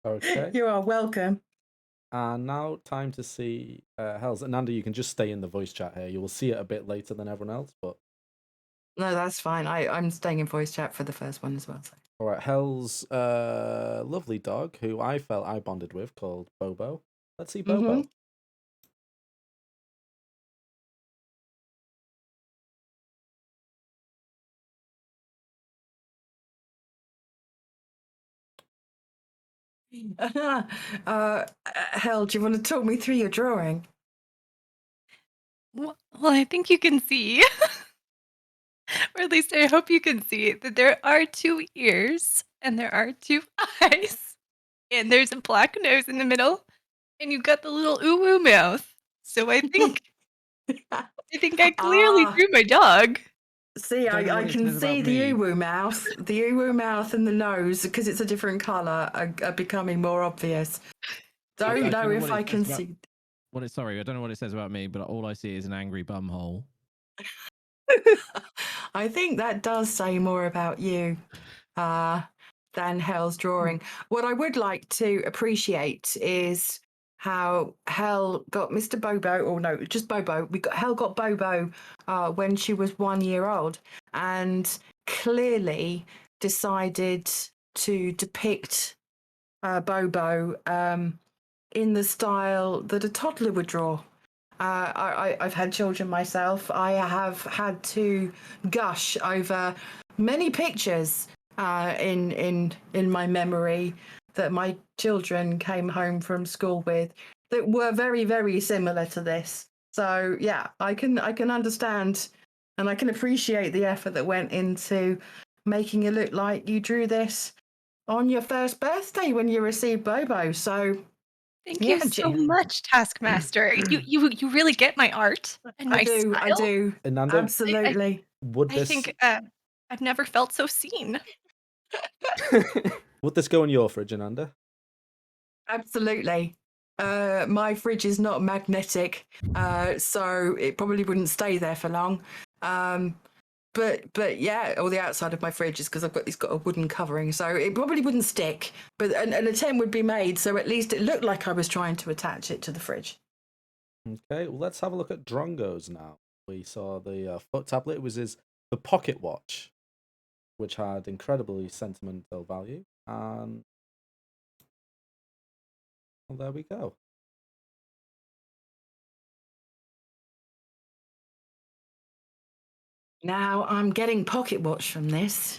Okay. You are welcome. And now time to see Hell's. Inanda, you can just stay in the voice chat here. You will see it a bit later than everyone else, but no, that's fine. I'm staying in voice chat for the first one as well. So. All right, Hell's lovely dog, who I felt I bonded with, called Bobo. Let's see Bobo. Hell, do you want to talk me through your drawing? Well, I think you can see, or at least I hope you can see, that there are 2 ears and there are 2 eyes, and there's a black nose in the middle, and you've got the little ooh-woo mouth. So I think I clearly drew my dog. See, Don't know I what it can says see about the me. uwu mouth. The uwu mouth and the nose, because it's a different colour, are becoming more obvious. Don't know if I can see. Sorry, I don't know what it says about me, but all I see is an angry bumhole. I think that does say more about you than Hell's drawing. What I would like to appreciate is how Hell got Mr. Bobo, or no, just Bobo. Hell got Bobo when she was 1 year old, and clearly decided to depict Bobo in the style that a toddler would draw. I've had children myself. I have had to gush over many pictures in my memory that my children came home from school with that were very, very similar to this. So yeah, I can understand and I can appreciate the effort that went into making it look like you drew this on your first birthday when you received Bobo. So Thank you so much, Taskmaster. You really get my art and my style. I do. Inanda, Absolutely. Would I this think I've never felt so seen. would this go in your fridge, Inanda? Absolutely. My fridge is not magnetic, so it probably wouldn't stay there for long. But yeah, or the outside of my fridge is because it's got a wooden covering, so it probably wouldn't stick. But an attempt would be made, so at least it looked like I was trying to attach it to the fridge. Okay, well, let's have a look at Drongo's now. We saw the foot tablet. It was the pocket watch, which had incredibly sentimental value, and well, there we go. Now I'm getting pocket watch from this.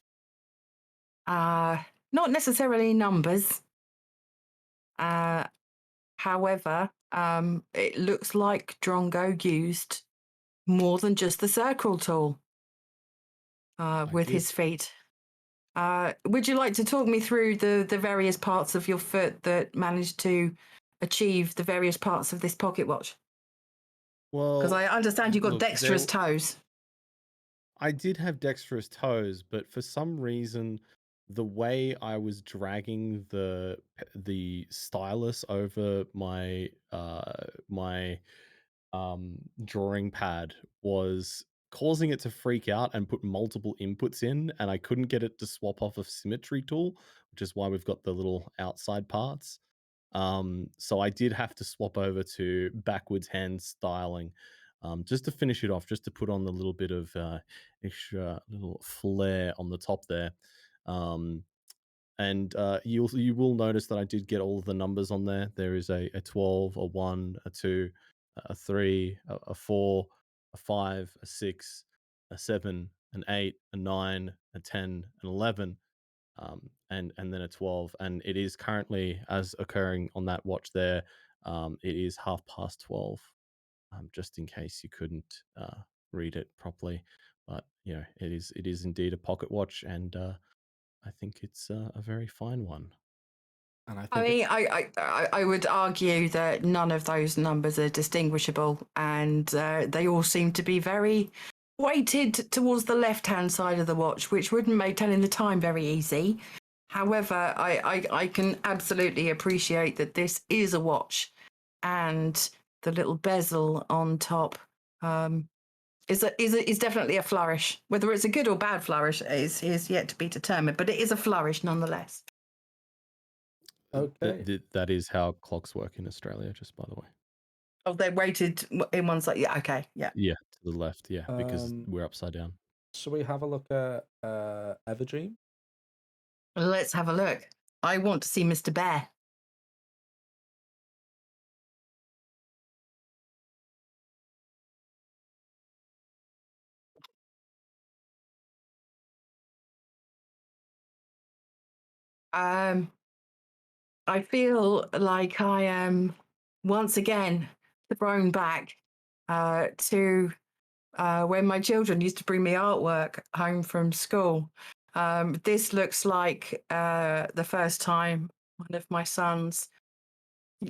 Not necessarily numbers. However, it looks like Drongo used more than just the circle tool with his feet. Would you like to talk me through the various parts of your foot that managed to achieve the various parts of this pocket watch? Well, Because I understand you've got look, dexterous toes. I did have dexterous toes, but for some reason, the way I was dragging the stylus over my drawing pad was causing it to freak out and put multiple inputs in, and I couldn't get it to swap off of symmetry tool, which is why we've got the little outside parts. So I did have to swap over to backwards hand styling, just to finish it off, just to put on the little bit of extra little flair on the top there. Um, and you will notice that I did get all of the numbers on there. There is a 12, a 1, a 2, a 3, a 4, a 5, a 6, a 7, an 8, a 9, a 10, an 11, and then a 12. And it is currently, as occurring on that watch there, it is 12:30. Just in case you couldn't read it properly, but it is indeed a pocket watch, and I think it's a very fine one. And I mean, I would argue that none of those numbers are distinguishable, and they all seem to be very weighted towards the left-hand side of the watch, which wouldn't make telling the time very easy. However, I can absolutely appreciate that this is a watch, and the little bezel on top is definitely a flourish. Whether it's a good or bad flourish is yet to be determined, but it is a flourish nonetheless. Okay. That is how clocks work in Australia, just by the way. Oh, they're weighted in one side. Yeah, okay, yeah. Yeah, to the left, yeah, because we're upside down. Shall we have a look at Everdream? Let's have a look. I want to see Mr. Bear. I feel like I am once again thrown back to when my children used to bring me artwork home from school. This looks like the first time one of my sons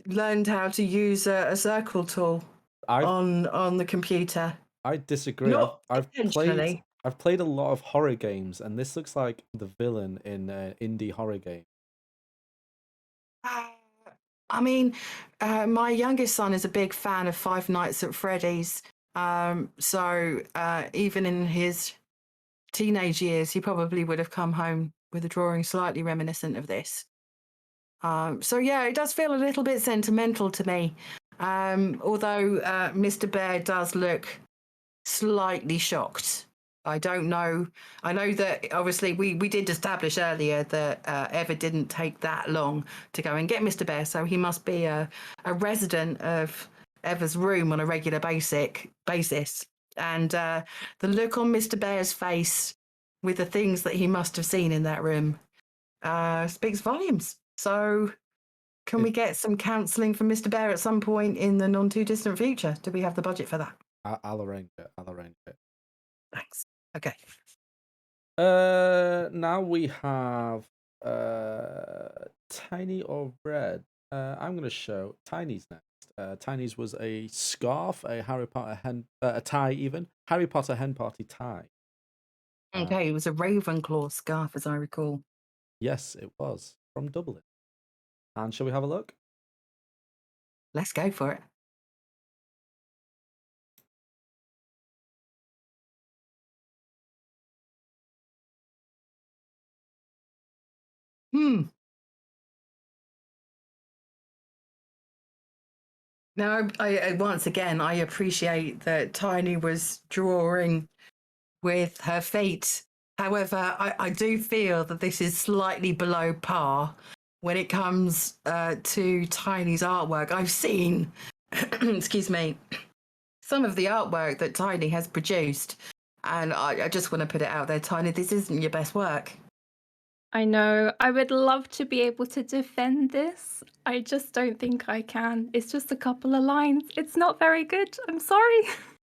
learned how to use a circle tool on the computer. I disagree. Not I've intentionally. I've played a lot of horror games, and this looks like the villain in an indie horror game. I mean, my youngest son is a big fan of Five Nights at Freddy's. So even in his teenage years, he probably would have come home with a drawing slightly reminiscent of this. So yeah, it does feel a little bit sentimental to me. Although Mr. Bear does look slightly shocked. I don't know. I know that obviously we did establish earlier that Eva didn't take that long to go and get Mr. Bear, so he must be a resident of Eva's room on a regular basis. And the look on Mr. Bear's face with the things that he must have seen in that room speaks volumes. So can we get some counselling from Mr. Bear at some point in the non too distant future? Do we have the budget for that? I'll arrange it. I'll arrange it. Thanks. Okay. Now we have Tiny or Red. I'm going to show Tiny's next. Tiny's was a scarf, a Harry Potter a tie even. Harry Potter hen party tie. Okay, it was a Ravenclaw scarf, as I recall. Yes, it was from Dublin. And shall we have a look? Let's go for it. Now, I once again, I appreciate that Tiny was drawing with her feet. However, I do feel that this is slightly below par when it comes to Tiny's artwork. I've seen, excuse me, some of the artwork that Tiny has produced, and I just want to put it out there, Tiny, this isn't your best work. I know. I would love to be able to defend this. I just don't think I can. It's just a couple of lines. It's not very good. I'm sorry.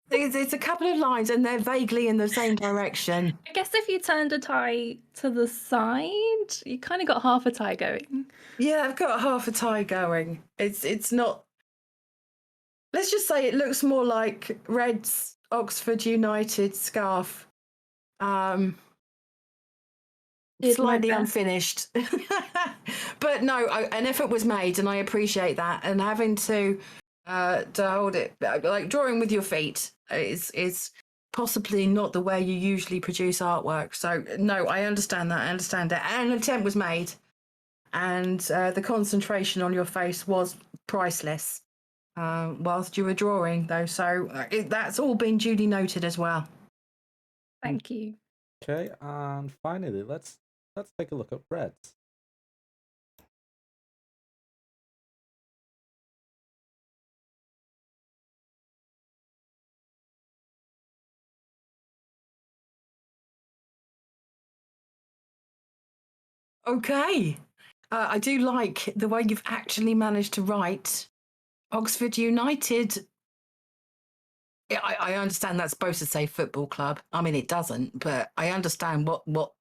It's a couple of lines and they're vaguely in the same direction. I guess if you turned a tie to the side, you kind of got half a tie going. Yeah, I've got half a tie going. It's not. Let's just say it looks more like Red's Oxford United scarf. Slightly unfinished. But no, an effort was made and I appreciate that. And having to hold it, like drawing with your feet is possibly not the way you usually produce artwork. So no, I understand that. I understand it. And an attempt was made. And the concentration on your face was priceless whilst you were drawing, though. So that's all been duly noted as well. Thank you. Okay, and finally, let's take a look at Red's. Okay. I do like the way you've actually managed to write Oxford United. I understand that's supposed to say football club. I mean, it doesn't, but I understand what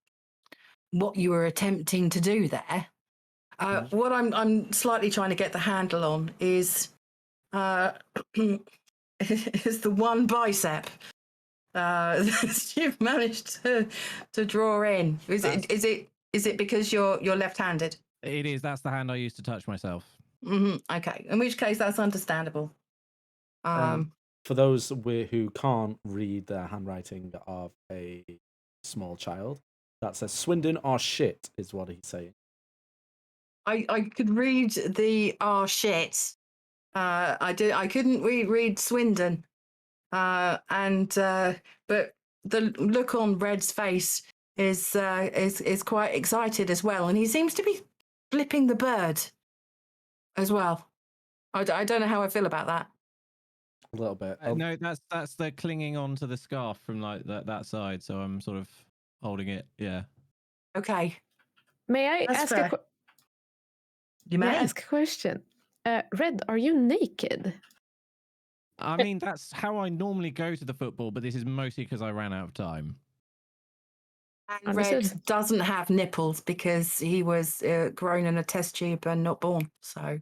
you were attempting to do there. What I'm slightly trying to get the handle on is is the one bicep that you've managed to draw in. Is it because you're left-handed? It is. That's the hand I used to touch myself. Okay. In which case, that's understandable. For those who can't read the handwriting of a small child, that says Swindon or shit is what he's saying. I could read the shit. I couldn't read Swindon. But the look on Red's face is quite excited as well, and he seems to be flipping the bird as well. I don't know how I feel about that. A little bit. No, that's the clinging on to the scarf from like that side. So I'm sort of holding it. Yeah. Okay. May I That's ask fair. May I ask a question? Red, are you naked? I mean, that's how I normally go to the football, but this is mostly because I ran out of time. And Red doesn't have nipples because he was grown in a test tube and not born. So.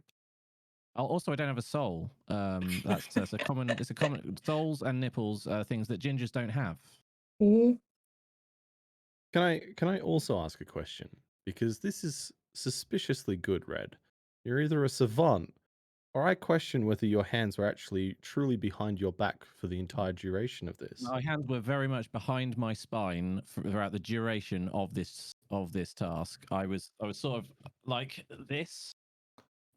Also, I don't have a soul. That's a common. It's a common souls and nipples are things that gingers don't have. Can I also ask a question? Because this is suspiciously good, Red. You're either a savant, or I question whether your hands were actually truly behind your back for the entire duration of this. My hands were very much behind my spine throughout the duration of this task. I was sort of like this.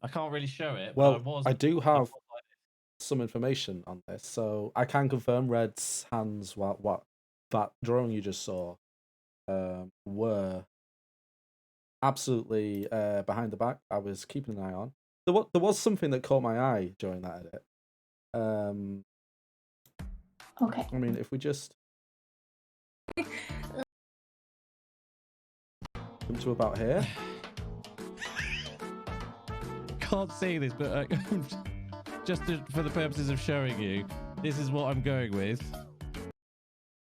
I can't really show it, but Well, I do have some information on this, so I can confirm Red's hands. What that drawing you just saw were absolutely behind the back. I was keeping an eye on. There was something that caught my eye during that edit. Okay. I mean, if we just come to about here. Can't see this, but for the purposes of showing you, this is what I'm going with.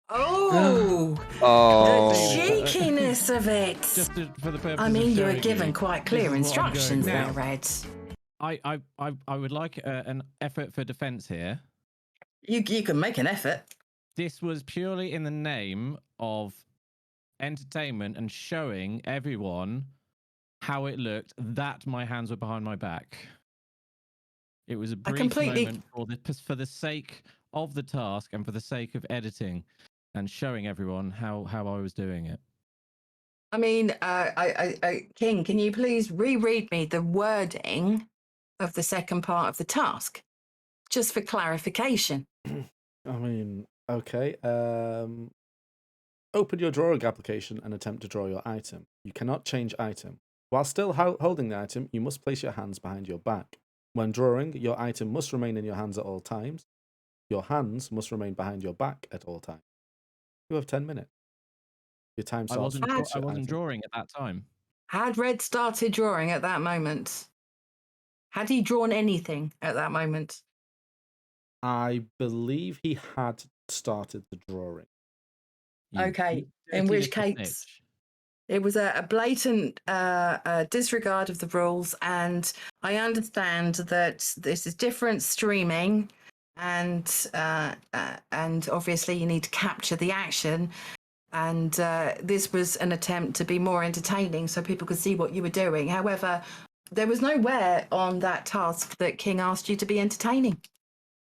Oh, Oh. the cheekiness of it. For the purposes I mean, of you were showing given you, quite this clear is what I'm instructions going there, with. Red. I would like an effort for defense here. You can make an effort. This was purely in the name of entertainment and showing everyone how it looked that my hands were behind my back. It was a brief moment for the sake of the task and for the sake of editing and showing everyone how I was doing it. I mean, King, can you please reread me the wording of the second part of the task, just for clarification? I mean, okay. Open your drawing application and attempt to draw your item. You cannot change item. While still holding the item, you must place your hands behind your back. When drawing, your item must remain in your hands at all times. Your hands must remain behind your back at all times. You have 10 minutes. Your time I starts. wasn't drawing at that time. Had Red started drawing at that moment? Had he drawn anything at that moment? I believe he had started the drawing. Okay, in which case it was a blatant disregard of the rules, and I understand that this is different streaming, and obviously you need to capture the action, and this was an attempt to be more entertaining so people could see what you were doing. However, there was nowhere on that task that King asked you to be entertaining.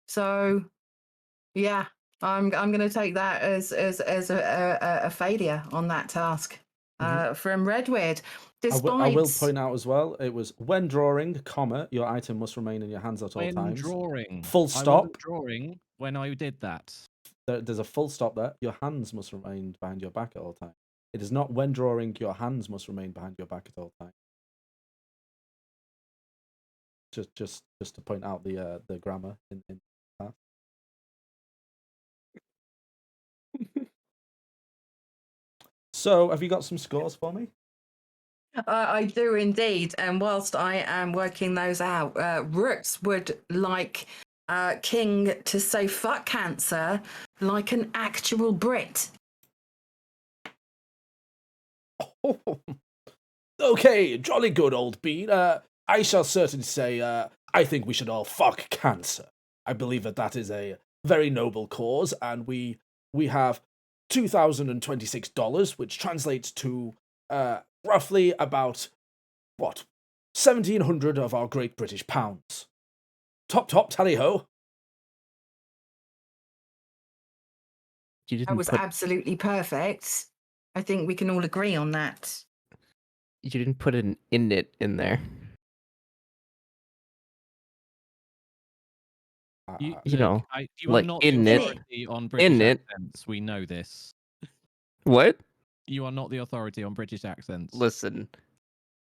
So, yeah, I'm going to take that as a failure on that task from Redwood. I will point out as well, it was when drawing, comma, your item must remain in your hands at all When times. drawing. Full I stop. wasn't drawing when I did that. There's a full stop there. Your hands must remain behind your back at all times. It is not when drawing, your hands must remain behind your back at all times. Just to point out the grammar in that. So, have you got some scores for me? I do indeed. And whilst I am working those out, Rooks would like King to say fuck cancer like an actual Brit. Okay, jolly good, old bean. I shall certainly say, I think we should all fuck cancer. I believe that is a very noble cause, and we have $2,026, which translates to roughly about, 1,700 of our great British pounds. Top, tally-ho. That was absolutely perfect. I think we can all agree on that. You didn't put an init in there. You know, you like are not in the it, authority on British in it. accents. We know this. What? You are not the authority on British accents. Listen,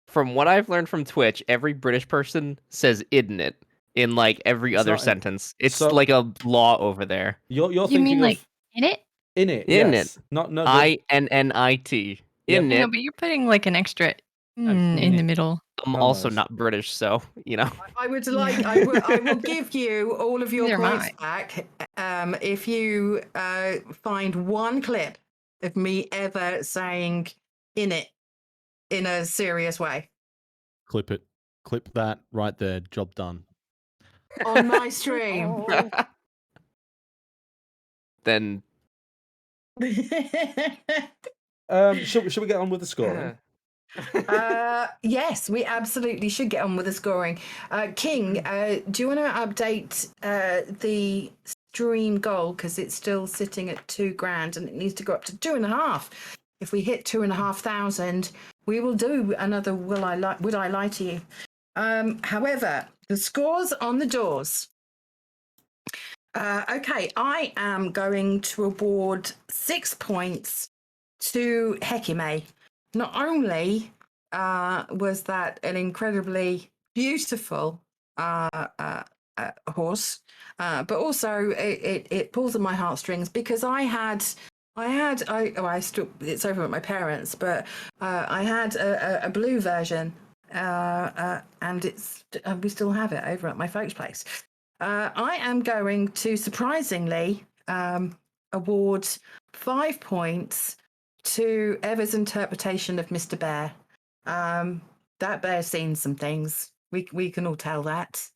from what I've learned from Twitch, every British person says "idn't it" in like every other sentence. It's like a law over there. You're You thinking mean of like in it? in it, In yes. it. Not INNIT. In No, it. but you're putting like an extra in the middle. I'm also not British, so you know. I would like. I will give you all of your Neither am points back if you find one clip of me ever saying "in it" in a serious way Clip it. Clip that right there. Job done. on my stream. Then Should we get on with the scoring? Yes, we absolutely should get on with the scoring. King, do you want to update the stream goal, because it's still sitting at $2,000 and it needs to go up to 2.5. If we hit 2,500, we will do another Would I Lie to You. However, the scores on the doors. Okay, I am going to award 6 points to Hekime. Not only was that an incredibly beautiful horse, but also it pulls at my heartstrings, because it's over at my parents, but I had a blue version, and we still have it over at my folks' place. I am going to surprisingly award 5 points to Ever's interpretation of Mr. Bear. That bear's seen some things. We can all tell that.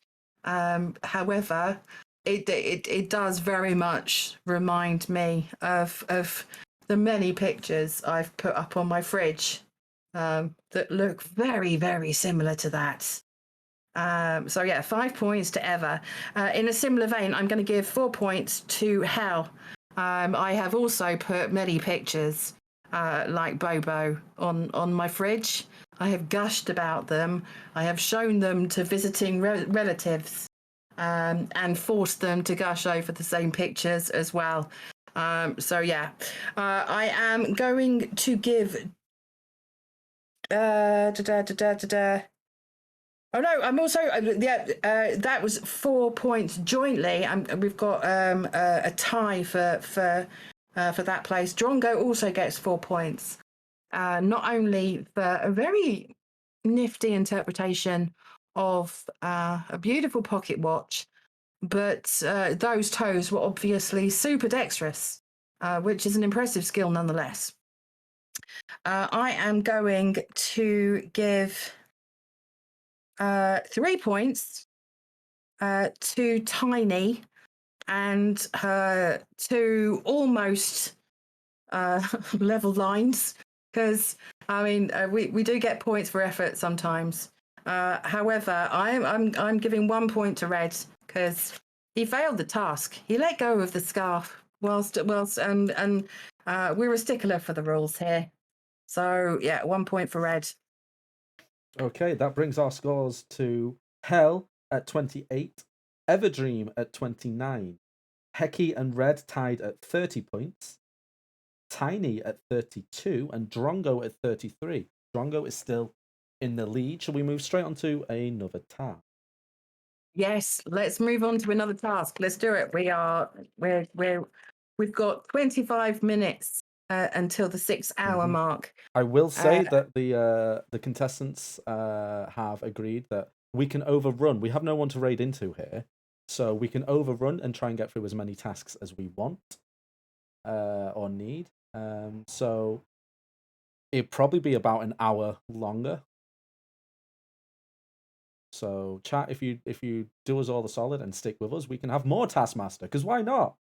However, it does very much remind me of the many pictures I've put up on my fridge that look very, very similar to that. So yeah, 5 points to Ever. In a similar vein, I'm going to give 4 points to Hell. I have also put many pictures like Bobo on my fridge. I have gushed about them. I have shown them to visiting relatives and forced them to gush over the same pictures as well. So yeah, I am going to give. Oh no, I'm also that was 4 points jointly. We've got a tie for that place. Drongo also gets 4 points, not only for a very nifty interpretation of a beautiful pocket watch, but those toes were obviously super dexterous, which is an impressive skill nonetheless. I am going to give 3 points to Tiny and her two almost level lines, because I mean we do get points for effort sometimes. However, I'm giving 1 point to Red because he failed the task. He let go of the scarf whilst and we're a stickler for the rules here. So yeah, 1 point for Red. Okay, that brings our scores to Hell at 28, Everdream at 29, Heki and Red tied at 30 points, Tiny at 32, and Drongo at 33. Drongo is still in the lead. Shall we move straight on to another task? Yes, let's move on to another task. Let's do it. We've got 25 minutes until the 6 hour mark. I will say that the contestants have agreed that we can overrun. We have no one to raid into here, so we can overrun and try and get through as many tasks as we want or need. So it'd probably be about an hour longer. So chat, if you do us all the solid and stick with us, we can have more Taskmaster, because why not?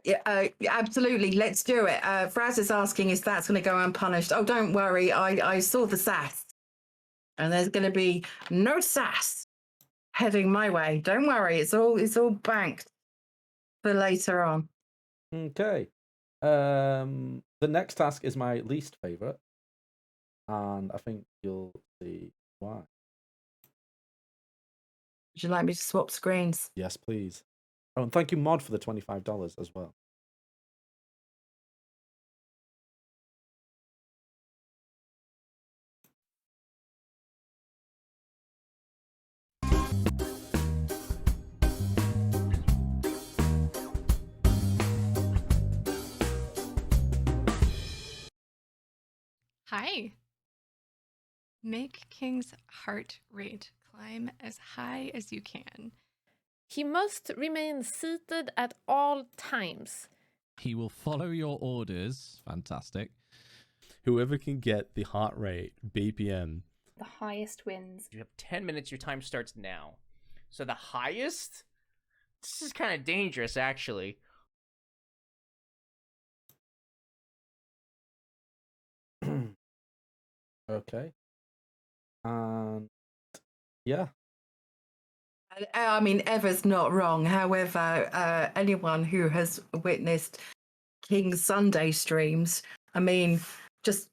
Yeah, absolutely. Let's do it. Fraz is asking, is that's going to go unpunished? Oh, don't worry. I saw the sass, and there's going to be no sass heading my way. Don't worry. It's all banked for later on. Okay. The next task is my least favorite, and I think you'll see why. Would you like me to swap screens? Yes, please. Oh, and thank you, Mod, for the $25 as well. Hi. Make King's heart rate climb as high as you can. He must remain seated at all times. He will follow your orders. Fantastic. Whoever can get the heart rate, BPM. The highest wins. You have 10 minutes. Your time starts now. So the highest? This is kind of dangerous, actually. Okay. And yeah. I mean, Ever's not wrong. However, anyone who has witnessed King's Sunday streams, I mean, just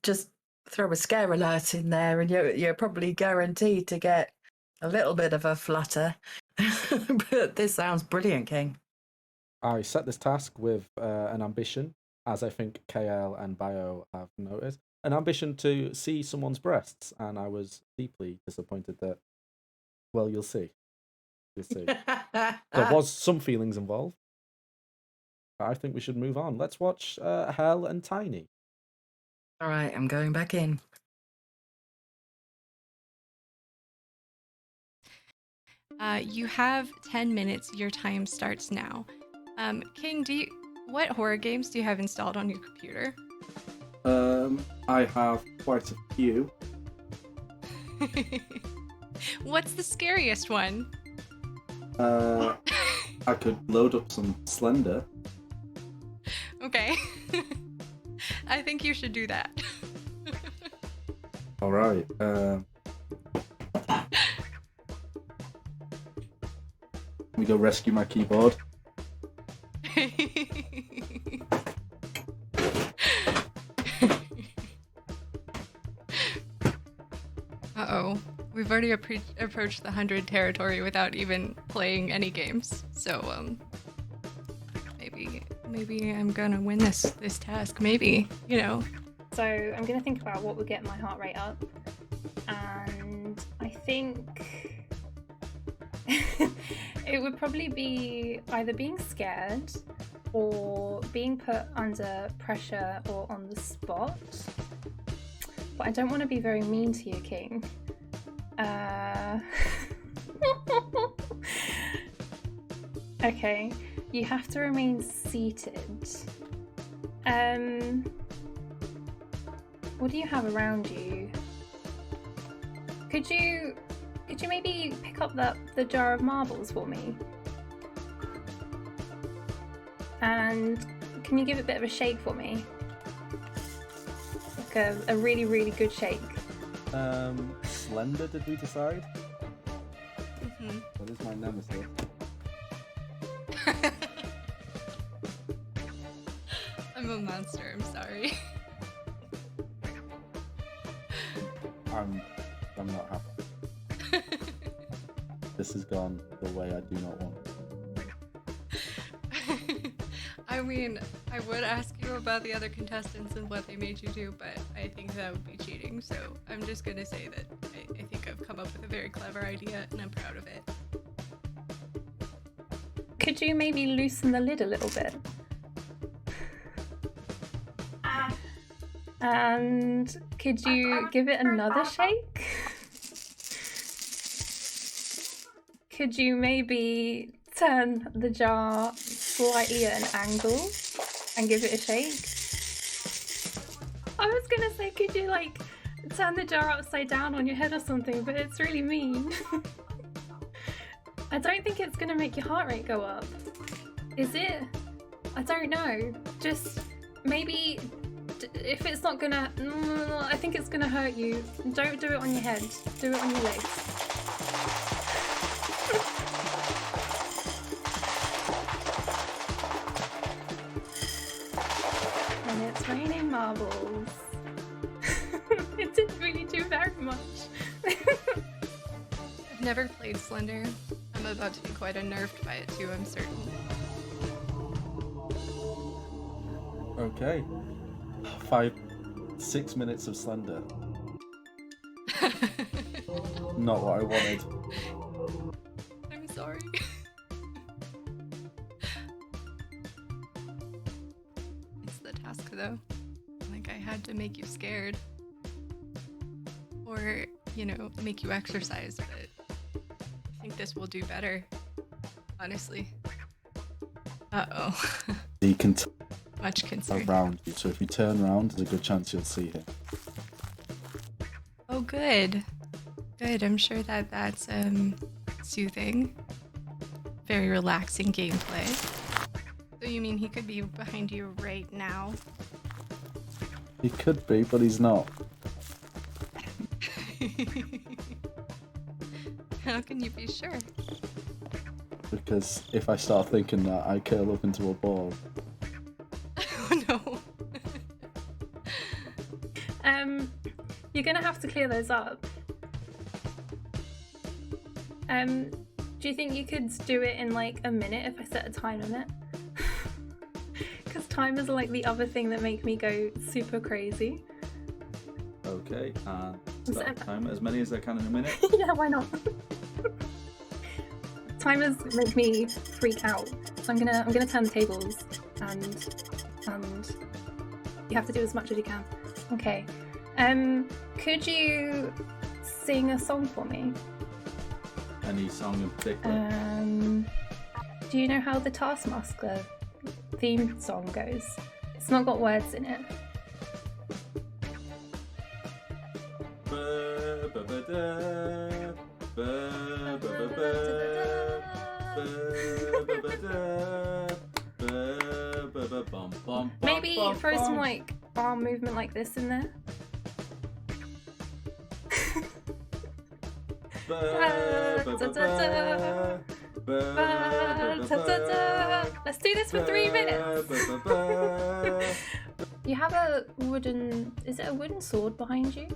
throw a scare alert in there, and you're probably guaranteed to get a little bit of a flutter. But this sounds brilliant, King. I set this task with an ambition, as I think KL and Bio have noticed, an ambition to see someone's breasts, and I was deeply disappointed that, well, you'll see. You'll see. There was some feelings involved. I think we should move on. Let's watch Hell and Tiny. All right, I'm going back in. You have 10 minutes. Your time starts now. King, what horror games do you have installed on your computer? I have quite a few. What's the scariest one? I could load up some Slender. Okay. I think you should do that. All right. We go rescue my keyboard. Uh-oh. We've already approached the 100 territory without even playing any games. So, maybe I'm gonna win this task. Maybe, you know. So I'm gonna think about what would get my heart rate up, and I think it would probably be either being scared or being put under pressure or on the spot. But I don't want to be very mean to you, King. Okay, you have to remain seated. What do you have around you? Could you maybe pick up the jar of marbles for me? And can you give it a bit of a shake for me? Like a really, really good shake. Slender, did we decide? Mm-hmm. What is my nemesis? I'm a monster, I'm sorry. I'm not happy. This has gone the way I do not want. I mean, I would ask you about the other contestants and what they made you do, but I think that would be cheating, so I'm just gonna say that I think I've come up with a very clever idea and I'm proud of it. Could you maybe loosen the lid a little bit? And could you give it another shake? Could you maybe turn the jar slightly at an angle and give it a shake? I was gonna say, could you like turn the jar upside down on your head or something, but it's really mean. I don't think it's gonna make your heart rate go up. Is it? I don't know. Just maybe if it's not gonna, I think it's gonna hurt you. Don't do it on your head. Do it on your legs. And it's raining marbles. It didn't really do very much. I've never played Slender. I'm about to be quite unnerved by it too, I'm certain. Okay. 6 minutes of Slender. Not what I wanted. I'm sorry. It's the task though. Like, I had to make you scared. Or, you know, make you exercise, but I think this will do better. Honestly. Uh-oh. He can Much concern. around you, so if you turn around, there's a good chance you'll see him. Oh, good. Good. I'm sure that that's soothing. Very relaxing gameplay. So you mean he could be behind you right now? He could be, but he's not. How can you be sure? Because if I start thinking that, I curl up into a ball. Oh no. You're gonna have to clear those up. Do you think you could do it in like a minute if I set a time limit? Because timers are like the other thing that make me go super crazy. Okay, and start the timer. As many as I can in a minute. Yeah, why not? Timers make me freak out. So I'm gonna turn the tables and you have to do as much as you can. Okay. Could you sing a song for me? Any song in particular? Do you know how the Taskmaster theme song goes? It's not got words in it. Maybe throw some like arm movement like this in there. Let's do this for 3 minutes. You have a wooden... Is it a wooden sword behind you?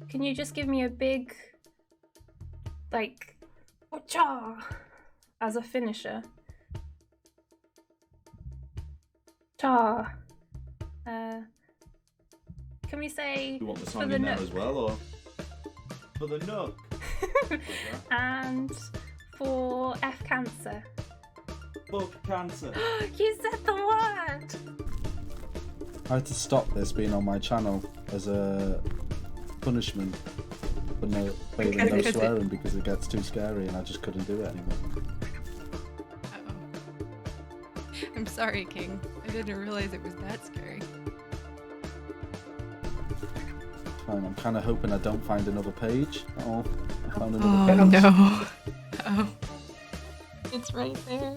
Can you just give me a big... like... Cha! As a finisher? Cha! Can we say... You want the for song the in there Nook? as well, or? For the Nook. And for F cancer. Fuck cancer. You said the word! I had to stop this being on my channel as a punishment for no swearing because it gets too scary and I just couldn't do it anymore. I'm sorry, King. I didn't realize it was that scary. Fine, I'm kind of hoping I don't find another page. Oh, I found Oh another page. no. Oh. It's right there.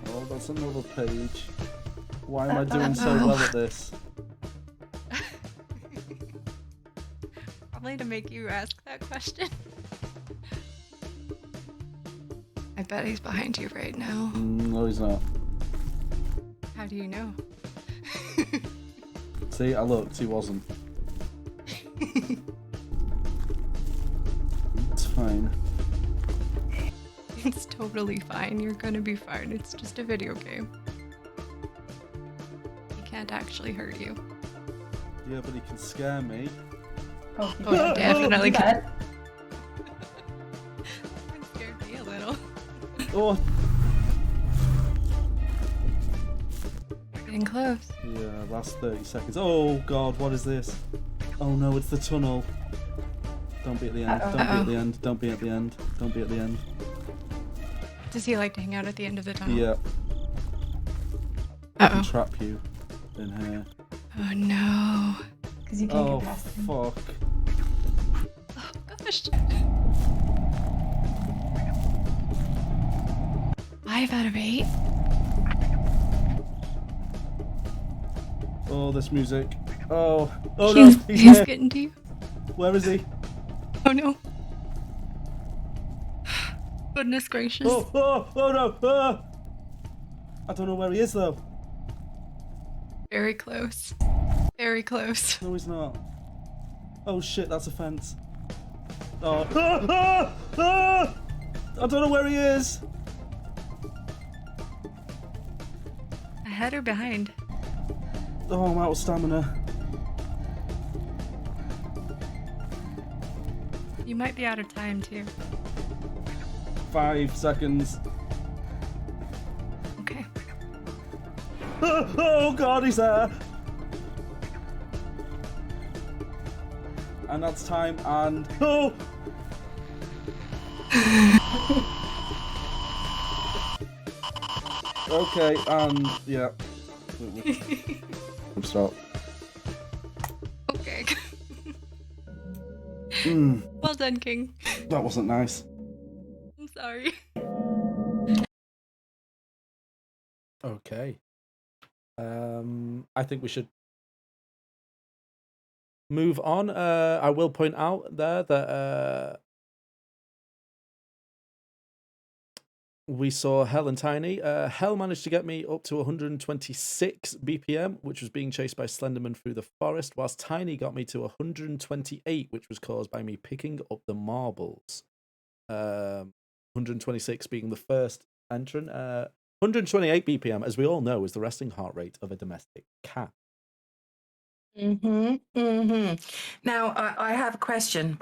Oh, that's another page. Why am I doing so well at this? Probably to make you ask that question. I bet he's behind you right now. No, he's not. How do you know? See, I looked, he wasn't. It's fine. It's totally fine. You're gonna be fine. It's just a video game. He can't actually hurt you. Yeah, but he can scare me. Oh, he definitely can. It scared me a little. Oh. We're getting close. Yeah, last 30 seconds. Oh god, what is this? Oh no, it's the tunnel. Don't be at the end. Don't be at the end. Don't be at the end. Don't be at the end. Does he like to hang out at the end of the tunnel? Yeah. I can trap you in here. Oh no. Because you can't Oh get past him. fuck. Oh gosh. 5 out of 8. Oh, this music. Oh. Oh He's no, he's here. getting to you. Where is he? Oh no. Goodness gracious. Oh no. Ah. I don't know where he is though. Very close. Very close. No, he's not. Oh shit, that's a fence. Oh. I don't know where he is. Ahead or behind? Oh, I'm out of stamina. You might be out of time too. 5 seconds. Okay. Oh god, he's there. And that's time, and oh! Okay, and yeah. Stop. Okay. Mm, Well done, King. that wasn't nice. I'm sorry. Okay. I think we should move on. I will point out there that we saw Hell and Tiny. Hell managed to get me up to 126 BPM, which was being chased by Slenderman through the forest, whilst Tiny got me to 128, which was caused by me picking up the marbles. 126 being the first entrant. 128 BPM, as we all know, is the resting heart rate of a domestic cat. Now, I have a question.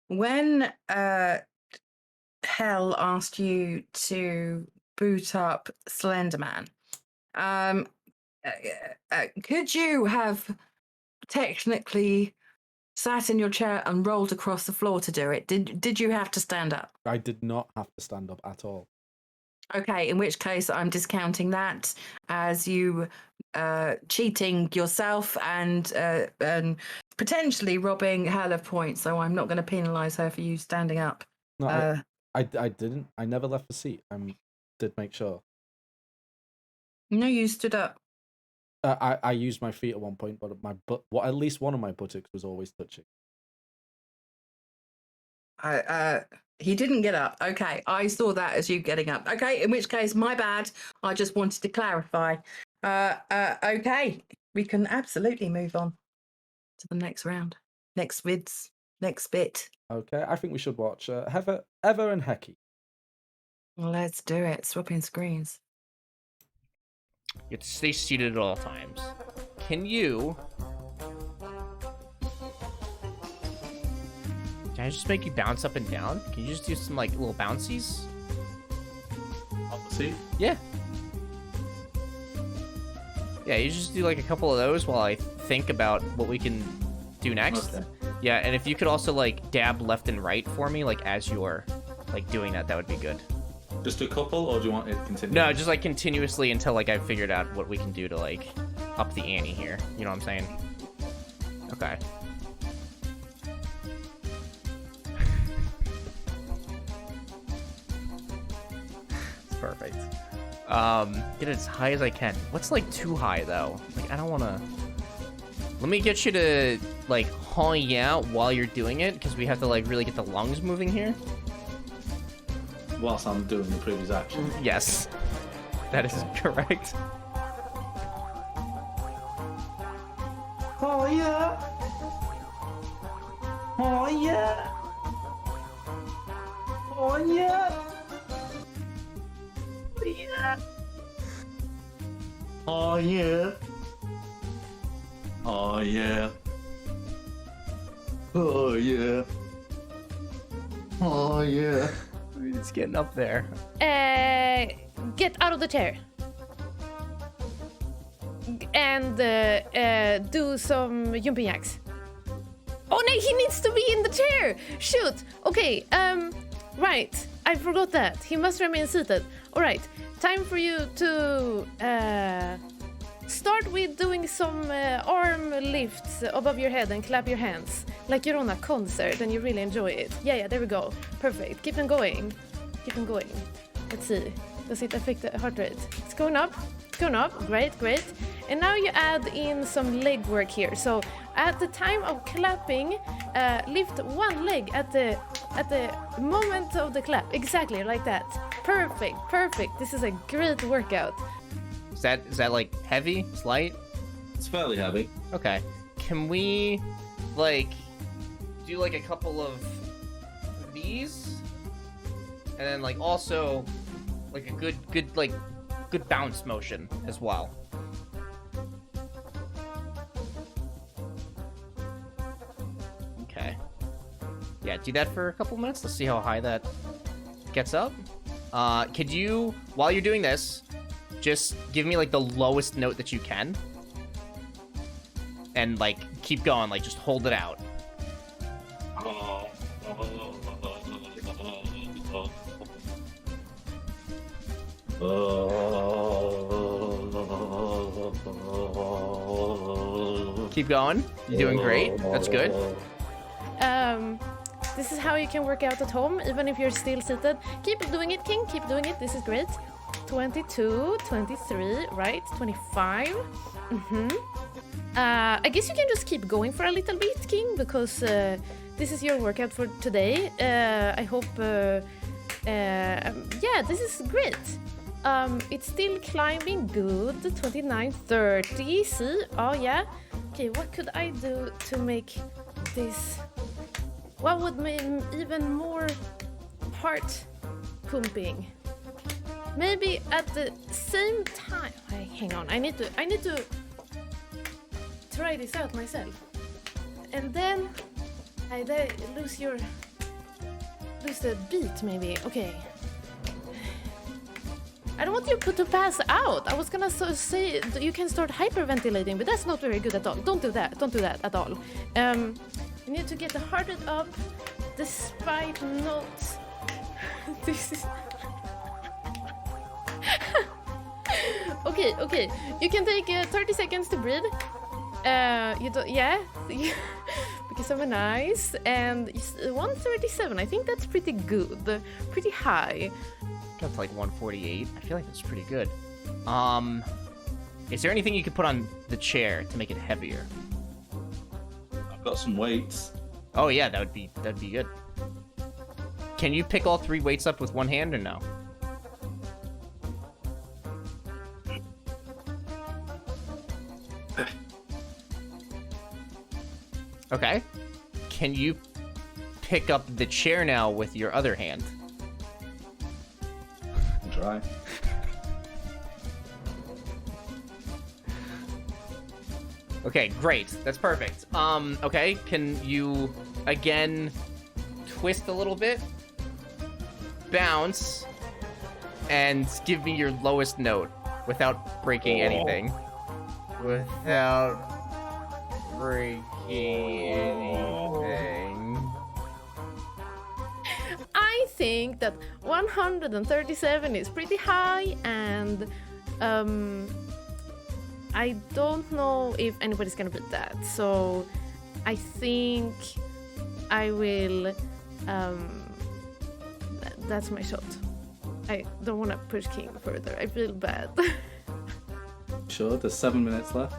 When Hell asked you to boot up Slenderman, could you have technically sat in your chair and rolled across the floor to do it? Did you have to stand up? I did not have to stand up at all. Okay, in which case I'm discounting that as you cheating yourself and potentially robbing Hell of points. So I'm not going to penalise her for you standing up. No, I didn't. I never left the seat. I did make sure. No, you stood up. I used my feet at one point, but at least one of my buttocks was always touching. He didn't get up. Okay, I saw that as you getting up. Okay, in which case, my bad. I just wanted to clarify. Okay, we can absolutely move on to the next round, next vids, next bit. Okay, I think we should watch Ever and Hecky. Let's do it. Swapping screens. You have to stay seated at all times. Can you... Can I just make you bounce up and down? Can you just do some, like, little bouncies? On the seat? Yeah. Yeah, you just do, like, a couple of those while I think about what we can do next. Okay. Yeah, and if you could also, like, dab left and right for me, like, as you're, like, doing that, that would be good. Just a couple, or do you want it to continue? No, just, like, continuously until, like, I've figured out what we can do to, like, up the ante here. You know what I'm saying? Okay. Perfect. Get it as high as I can. What's like too high though? Like I don't want to. Let me get you to like haul out while you're doing it, because we have to like really get the lungs moving here. Whilst I'm doing the previous action. Yes, that is correct. Oh yeah. Oh yeah. Oh yeah. Yeah. Oh yeah. Oh yeah. Oh yeah. Oh yeah. It's getting up there. Get out of the chair. And do some jumping jacks. Oh no, he needs to be in the chair. Shoot. Okay. Right. I forgot that. He must remain seated. All right. Time for you to start with doing some arm lifts above your head and clap your hands like you're on a concert and you really enjoy it. Yeah, there we go. Perfect. Keep them going. Keep them going. Let's see. Does it affect the heart rate? It's going up. It's going up. Great. And now you add in some leg work here. So at the time of clapping, lift one leg at the moment of the clap. Exactly like that. Perfect. This is a great workout. Is that like heavy? It's light? It's fairly heavy. Okay. Can we like do like a couple of these? And then like also like a good bounce motion as well. Okay. Yeah, do that for a couple minutes. Let's see how high that gets up. Could you, while you're doing this, just give me like the lowest note that you can? And like keep going, like just hold it out. Keep going. You're doing great. That's good. This is how you can work out at home, even if you're still seated. Keep doing it, King. Keep doing it. This is great. 22, 23, right? 25. I guess you can just keep going for a little bit, King, because this is your workout for today. I hope... yeah, this is great. It's still climbing good. 29, 30. See? Oh, yeah. Okay, what could I do to make this... What would make even more heart pumping? Maybe at the same time... hang on, I need to try this out myself. And then I lose the beat, maybe. Okay. I don't want you to pass out. I was gonna say you can start hyperventilating, but that's not very good at all. Don't do that. Don't do that at all. You need to get the heart rate up despite not... This is... Okay. You can take 30 seconds to breathe. You don't... Yeah? Because I'm nice. And 137. I think that's pretty good. Pretty high. Got to like 148. I feel like that's pretty good. Is there anything you could put on the chair to make it heavier? I've got some weights. Oh yeah, that'd be good. Can you pick all 3 weights up with one hand or no? Okay. Can you pick up the chair now with your other hand? Try. Okay, great. That's perfect. Okay, can you again twist a little bit? Bounce and give me your lowest note without breaking anything. Without breaking anything. I think that 137 is pretty high, and I don't know if anybody's gonna beat that. So I think I will. That's my shot. I don't want to push King further. I feel bad. Sure, there's 7 minutes left.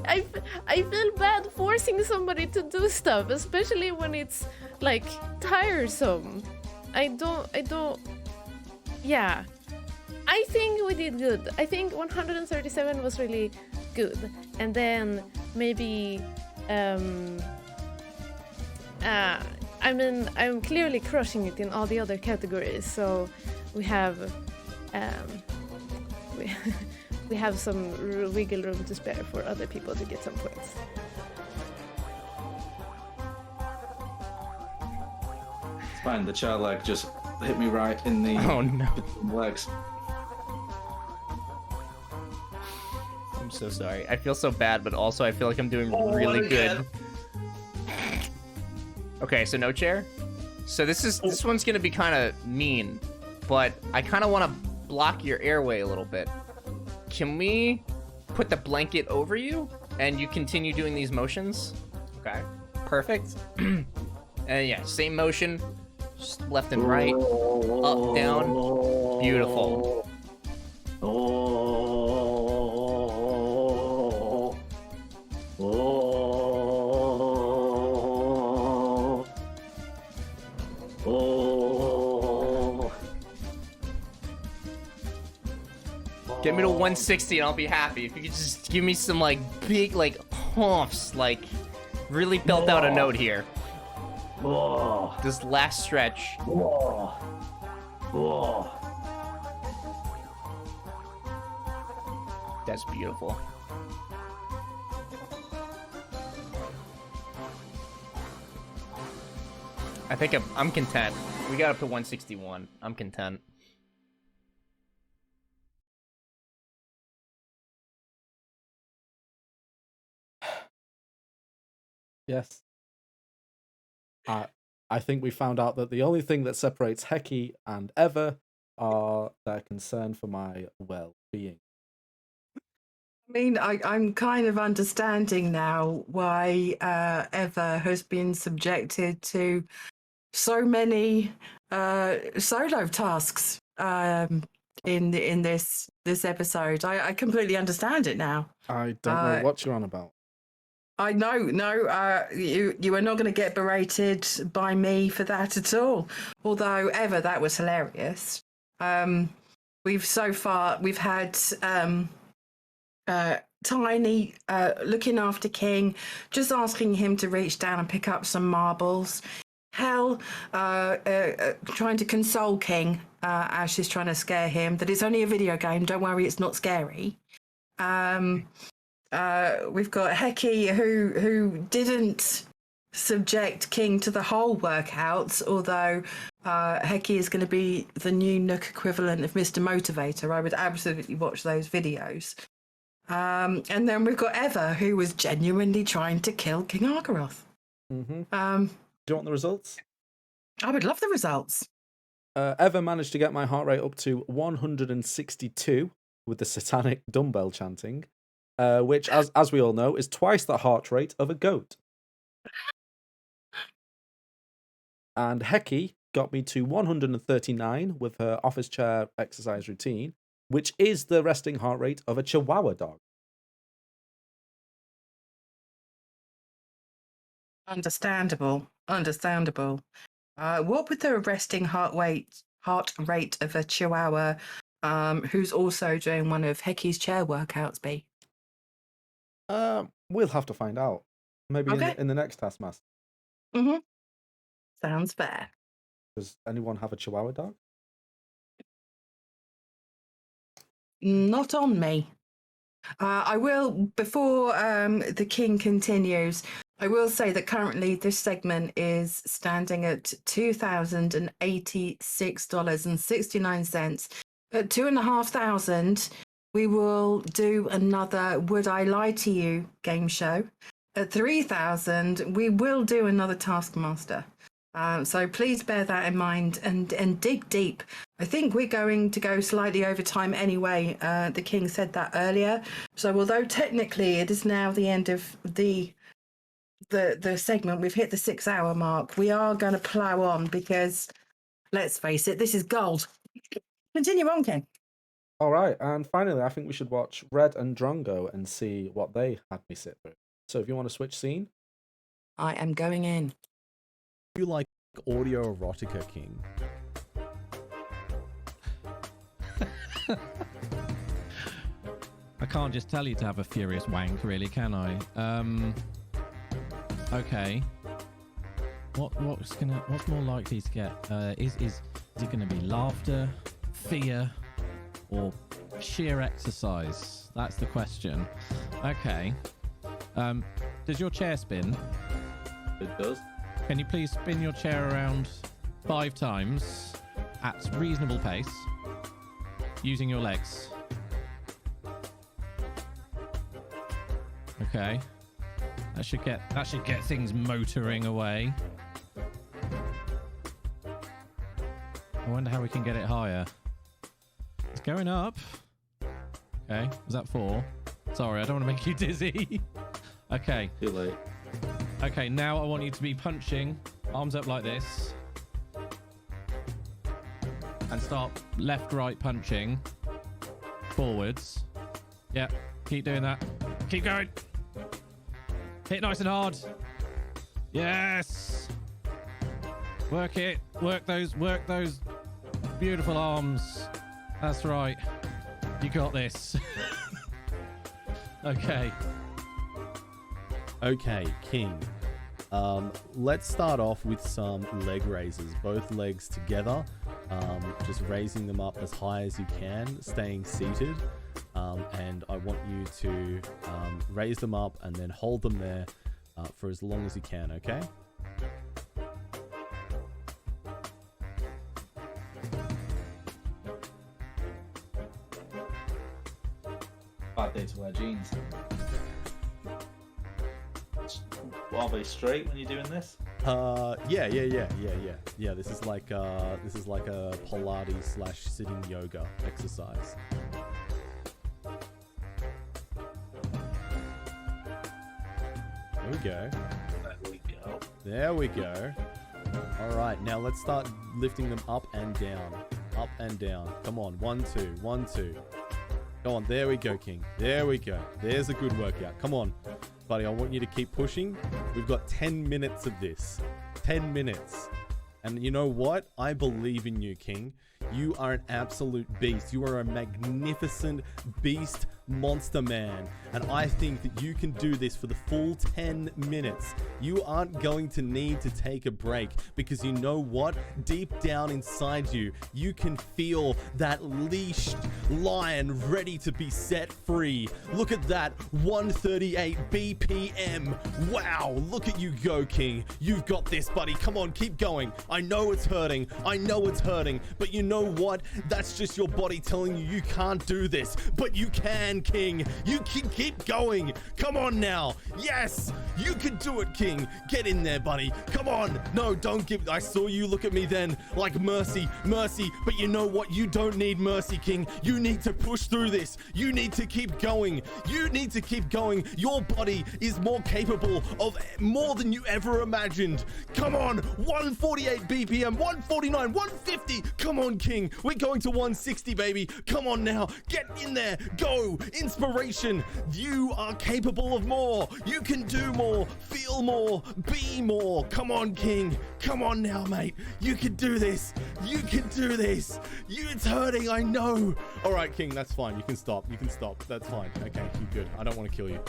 I feel bad forcing somebody to do stuff, especially when it's like tiresome. I don't. Yeah. I think we did good. I think 137 was really good. And then maybe I mean, I'm clearly crushing it in all the other categories. So we have we have some wiggle room to spare for other people to get some points. It's fine. The chair leg just hit me right in the legs. I'm so sorry. I feel so bad, but also I feel like I'm doing really good. Okay, so no chair. So this one's gonna be kind of mean, but I kind of want to block your airway a little bit. Can we put the blanket over you and you continue doing these motions? Okay, perfect. And yeah, same motion, just left and right, up, down, beautiful. Get me to 160 and I'll be happy. If you could just give me some like big like humps, like really belt out a note here. This last stretch. That's beautiful. I think I'm content. We got up to 161. I'm content. Yes. I think we found out that the only thing that separates Heki and Eva are their concern for my well-being. I mean, I'm kind of understanding now why Eva has been subjected to so many solo tasks in this episode. I completely understand it now. I don't know what you're on about. I know, no, you are not going to get berated by me for that at all. Although, Eva, that was hilarious. We've had Tiny looking after King, just asking him to reach down and pick up some marbles. Hell, trying to console King as she's trying to scare him that it's only a video game. Don't worry, it's not scary. We've got Heki who didn't subject King to the whole workouts, although Heki is going to be the new Nook equivalent of Mr. Motivator. I would absolutely watch those videos. And then we've got Eva, who was genuinely trying to kill KingArgaroth. Mm-hmm. Do you want the results? I would love the results. Eva managed to get my heart rate up to 162 with the satanic dumbbell chanting, which, as we all know, is twice the heart rate of a goat. And Heki got me to 139 with her office chair exercise routine, which is the resting heart rate of a Chihuahua dog. Understandable. What would the resting heart rate of a Chihuahua, who's also doing one of Heki's chair workouts, be? We'll have to find out. Maybe in the next Taskmaster. Mm-hmm. Sounds fair. Does anyone have a Chihuahua dog? Not on me. I will, before the King continues, I will say that currently this segment is standing at $2,086.69. At $2,500, we will do another Would I Lie to You game show. At $3,000, we will do another Taskmaster. So please bear that in mind and dig deep. I think we're going to go slightly over time anyway. The King said that earlier. So although technically it is now the end of the segment, we've hit the 6-hour mark, we are going to plow on because, let's face it, this is gold. Continue on, King. All right, and finally, I think we should watch Red and Drongo and see what they had me sit through. So if you want to switch scene. I am going in. You like audio erotica, King? I can't just tell you to have a furious wank, really, can I? Okay. What's more likely to get? Is it going to be laughter, fear, or sheer exercise? That's the question. Okay. Does your chair spin? It does. Can you please spin your chair around 5 times at reasonable pace using your legs? Okay. That should get things motoring away. I wonder how we can get it higher. It's going up. Okay. Was that 4? Sorry, I don't want to make you dizzy. Okay. Too late. Okay, now I want you to be punching, arms up like this, and start left, right punching, forwards. Yeah, keep doing that. Keep going. Hit nice and hard. Yes. Work it. Work those beautiful arms. That's right. You got this. Okay. Okay, King. Let's start off with some leg raises. Both legs together. Just raising them up as high as you can, staying seated. And I want you to raise them up and then hold them there for as long as you can, okay? Bad day to wear jeans. Are they straight when you're doing this? Yeah. This is like a Pilates / sitting yoga exercise. There we go. There we go. All right, now let's start lifting them up and down. Up and down. Come on. 1, 2. 1, 2. Go on. There we go, King. There we go. There's a good workout. Come on, buddy. I want you to keep pushing. We've got 10 minutes of this. 10 minutes. And you know what? I believe in you, King. You are an absolute beast. You are a magnificent beast monster man. And I think that you can do this for the full 10 minutes. You aren't going to need to take a break because you know what? Deep down inside you, you can feel that leashed lion ready to be set free. Look at that, 138 BPM. Wow, look at you go, King. You've got this, buddy. Come on, keep going. I know it's hurting. I know it's hurting. But you know what? That's just your body telling you you can't do this. But you can, King. You can keep going. Come on now. Yes, you can do it, King. Get in there, buddy. Come on. No, don't give. I saw you look at me then like mercy, mercy. But you know what? You don't need mercy, King. You need to push through this. You need to keep going. You need to keep going. Your body is more capable of more than you ever imagined. Come on. 148 BPM, 149, 150. Come on, King. We're going to 160, baby. Come on now. Get in there. Go. Inspiration. You are capable of more. You can do more. Feel more. Be more. Come on, King. Come on now, mate. You can do this. You can do this. It's hurting. I know. All right, King. That's fine. You can stop. You can stop. That's fine. Okay. You're good. I don't want to kill you.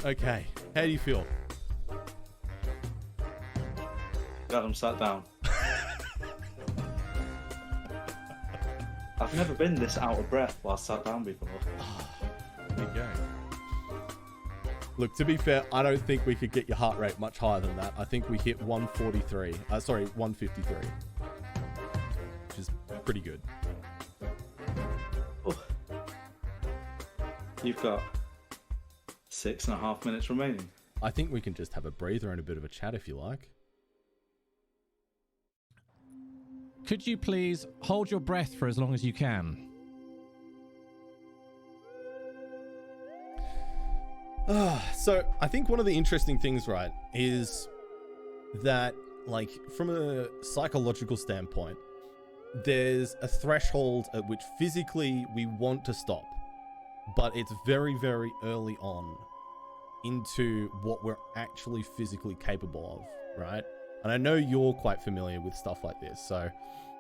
Okay. How do you feel? Got him sat down. I've never been this out of breath while sat down before. There you go. Look, to be fair, I don't think we could get your heart rate much higher than that. I think we hit 143. Sorry, 153. Which is pretty good. Oh. You've got 6.5 minutes remaining. I think we can just have a breather and a bit of a chat if you like. Could you please hold your breath for as long as you can? So I think one of the interesting things, right, is that, like, from a psychological standpoint, there's a threshold at which physically we want to stop, but it's very, very early on into what we're actually physically capable of, right? And I know you're quite familiar with stuff like this, so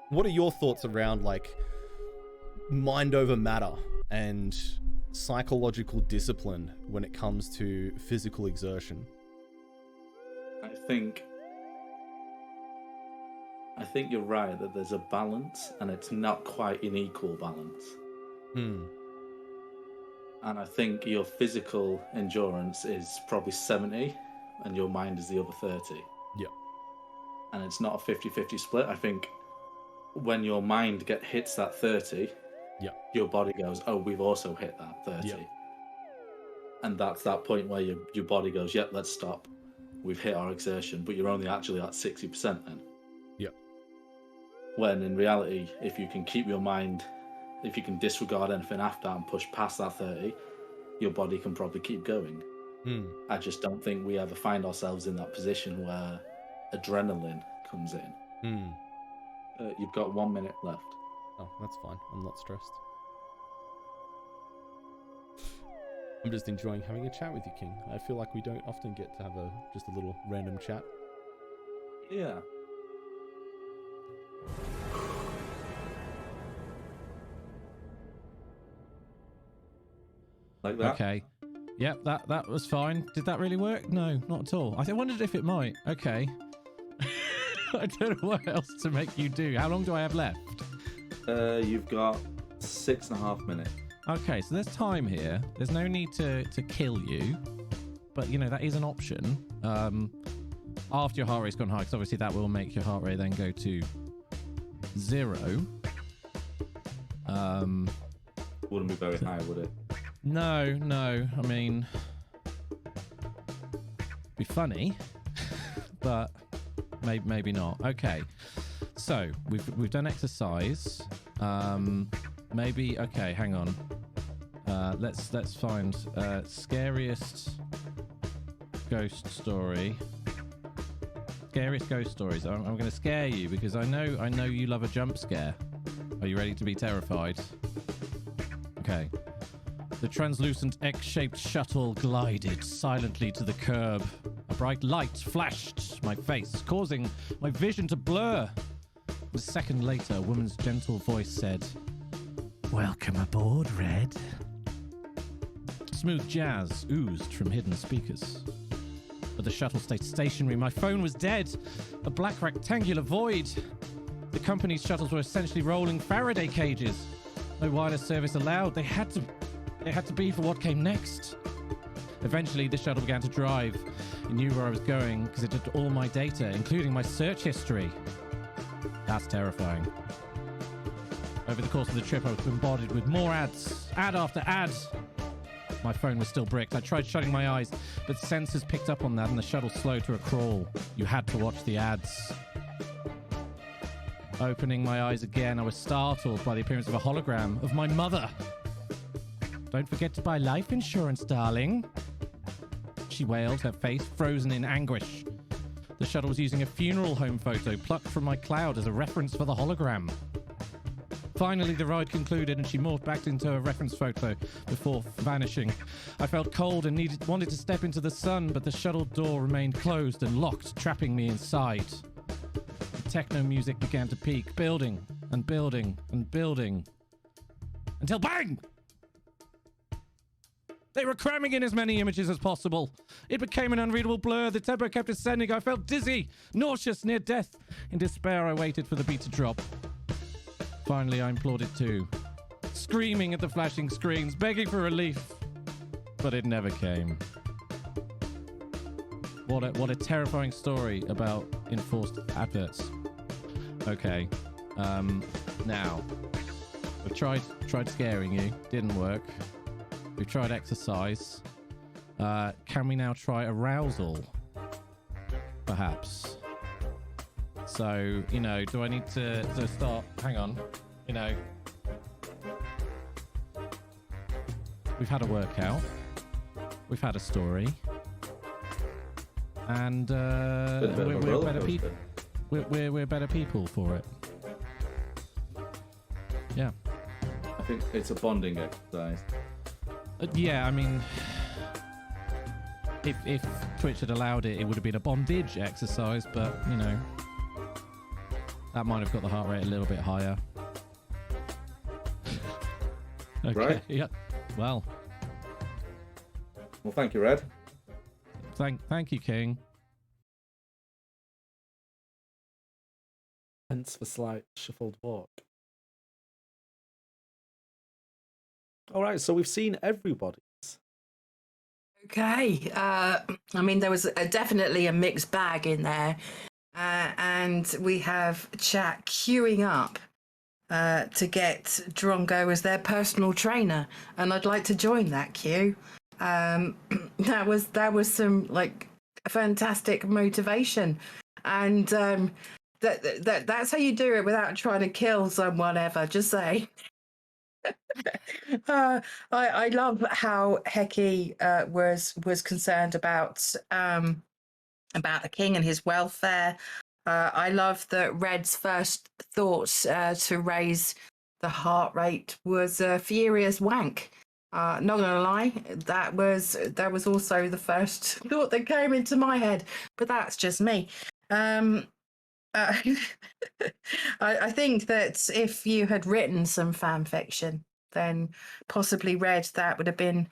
what are your thoughts around, like, mind over matter and psychological discipline when it comes to physical exertion? I think you're right that there's a balance, and it's not quite an equal balance. And I think your physical endurance is probably 70, and your mind is the other 30. Yeah. And it's not a 50-50 split. I think when your mind hits that 30, yeah, your body goes, oh, we've also hit that 30. Yeah. And that's that point where your body goes, yep, let's stop. We've hit our exertion, but you're only actually at 60% then. Yeah. When in reality, if you can keep your mind, if you can disregard anything after and push past that 30, your body can probably keep going. I just don't think we ever find ourselves in that position where adrenaline comes in. You've got 1 minute left. Oh, that's fine. I'm not stressed. I'm just enjoying having a chat with you, King. I feel like we don't often get to have just a little random chat. Yeah. Like that? Okay. Yep, that was fine. Did that really work? No, not at all. I wondered if it might. Okay. I don't know what else to make you do. How long do I have left? You've got 6.5 minutes. Okay, so there's time here. There's no need to kill you. But, you know, that is an option. After your heart rate's gone high, because obviously that will make your heart rate then go to 0. Wouldn't be very high, would it? No. I mean, be funny, but maybe not. Okay, so we've done exercise. Maybe okay. Hang on. Let's find scariest ghost story. Scariest ghost stories. I'm going to scare you because I know you love a jump scare. Are you ready to be terrified? Okay. The translucent egg-shaped shuttle glided silently to the curb. A bright light flashed my face, causing my vision to blur. A second later, a woman's gentle voice said, "Welcome aboard, Red." Smooth jazz oozed from hidden speakers. But the shuttle stayed stationary. My phone was dead. A black rectangular void. The company's shuttles were essentially rolling Faraday cages. No wireless service allowed. They had to be for what came next. Eventually, the shuttle began to drive. It knew where I was going because it had all my data, including my search history. That's terrifying. Over the course of the trip, I was bombarded with more ads, ad after ad. My phone was still bricked. I tried shutting my eyes, but sensors picked up on that and the shuttle slowed to a crawl. You had to watch the ads. Opening my eyes again, I was startled by the appearance of a hologram of my mother. "Don't forget to buy life insurance, darling," she wailed, her face frozen in anguish. The shuttle was using a funeral home photo plucked from my cloud as a reference for the hologram. Finally, the ride concluded and she morphed back into a reference photo before vanishing. I felt cold and wanted to step into the sun, but the shuttle door remained closed and locked, trapping me inside. The techno music began to peak, building and building and building, until bang! They were cramming in as many images as possible. It became an unreadable blur. The tempo kept ascending. I felt dizzy, nauseous, near death. In despair, I waited for the beat to drop. Finally, I implored it too, screaming at the flashing screens, begging for relief. But it never came. What a terrifying story about enforced adverts. Okay, now we've tried scaring you. Didn't work. We've tried exercise. Can we now try arousal? Perhaps. So, do I need to start? Hang on. We've had a workout. We've had a story. And we're better people. We're better people for it. Yeah. I think it's a bonding exercise. Yeah, I mean, if Twitch had allowed it, it would have been a bondage exercise, but, that might have got the heart rate a little bit higher. Okay, right? Yeah. Well, thank you, Red. Thank you, King. Hence the slight shuffled walk. All right, so we've seen everybody's. Okay. I mean, there was definitely a mixed bag in there. And we have chat queuing up to get Drongo as their personal trainer. And I'd like to join that queue. That was some fantastic motivation. And that's how you do it without trying to kill someone ever, just say. I love how Heki was concerned about the king and his welfare. I love that Red's first thought to raise the heart rate was a furious wank. Not gonna lie, that was also the first thought that came into my head, but that's just me. I think that if you had written some fan fiction, then possibly Red, that would have been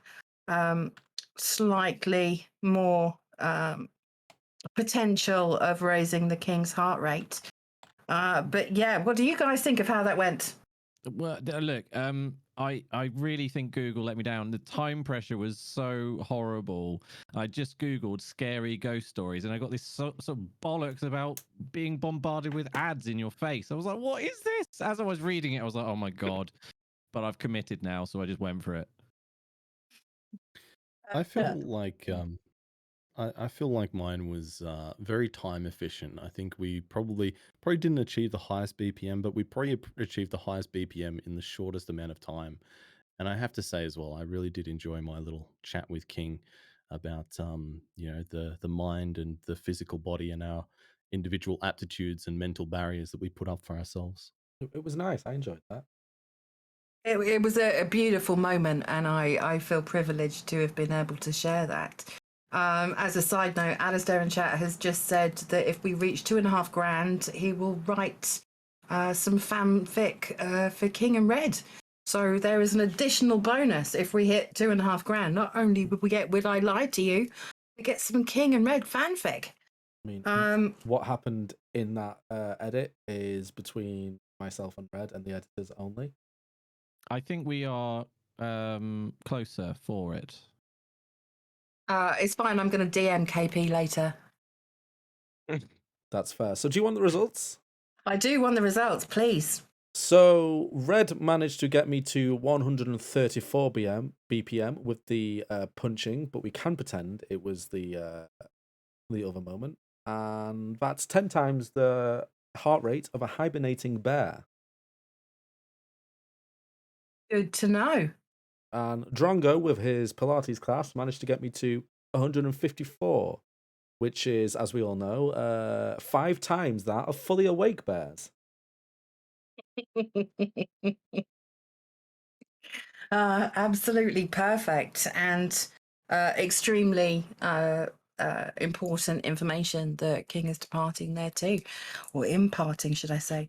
slightly more potential of raising the king's heart rate. But yeah, what do you guys think of how that went? Well, look, I really think Google let me down. The time pressure was so horrible. I just Googled scary ghost stories and I got this sort of bollocks about being bombarded with ads in your face. I was like, what is this? As I was reading it, I was like, oh my God. But I've committed now, so I just went for it. I feel like I feel like mine was very time efficient. I think we probably didn't achieve the highest BPM, but we probably achieved the highest BPM in the shortest amount of time. And I have to say as well, I really did enjoy my little chat with King about the mind and the physical body and our individual aptitudes and mental barriers that we put up for ourselves. It was nice. I enjoyed that. It was a beautiful moment, and I feel privileged to have been able to share that. As a side note, Alistair in chat has just said that if we reach 2.5 grand, he will write some fanfic for King and Red. So there is an additional bonus if we hit 2.5 grand. Not only would we get Would I Lie to You, we get some King and Red fanfic. I mean, what happened in that edit is between myself and Red and the editors only. I think we are closer for it. It's fine. I'm going to DM KP later. That's fair. So do you want the results? I do want the results, please. So Red managed to get me to 134 BPM with the punching, but we can pretend it was the other moment. And that's 10 times the heart rate of a hibernating bear. Good to know. And Drongo, with his Pilates class, managed to get me to 154, which is, as we all know, 5 times that of fully awake bears. Absolutely perfect and extremely important information that King is departing there too, or imparting, should I say.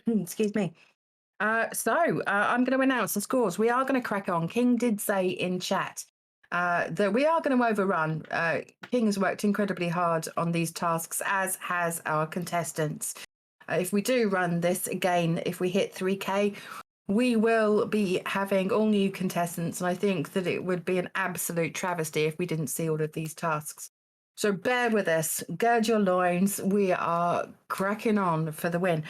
Excuse me. So I'm going to announce the scores. We are going to crack on. King did say in chat that we are going to overrun. King has worked incredibly hard on these tasks, as has our contestants. If we do run this again, if we hit 3K, we will be having all new contestants, and I think that it would be an absolute travesty if we didn't see all of these tasks. So bear with us, gird your loins. We are cracking on for the win.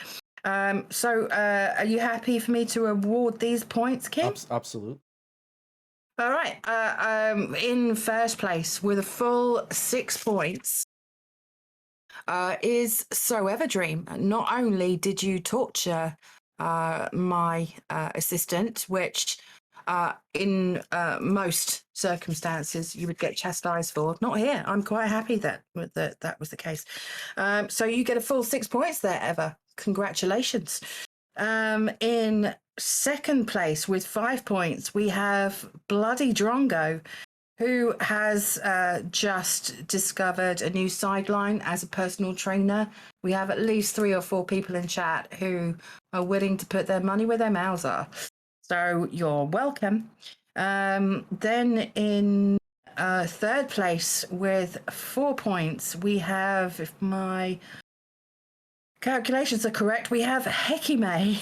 So are you happy for me to award these points, King? Absolutely. All right. In first place with a full 6 points is So Everdream. Not only did you torture my assistant, which in most circumstances you would get chastised for. Not here. I'm quite happy that was the case. So you get a full 6 points there, Eva. Congratulations. In second place with 5 points, we have Bloody Drongo, who has just discovered a new sideline as a personal trainer. We have at least 3 or 4 people in chat who are willing to put their money where their mouths are. So you're welcome. Then in third place with 4 points, we have, if my calculations are correct, we have Hekime,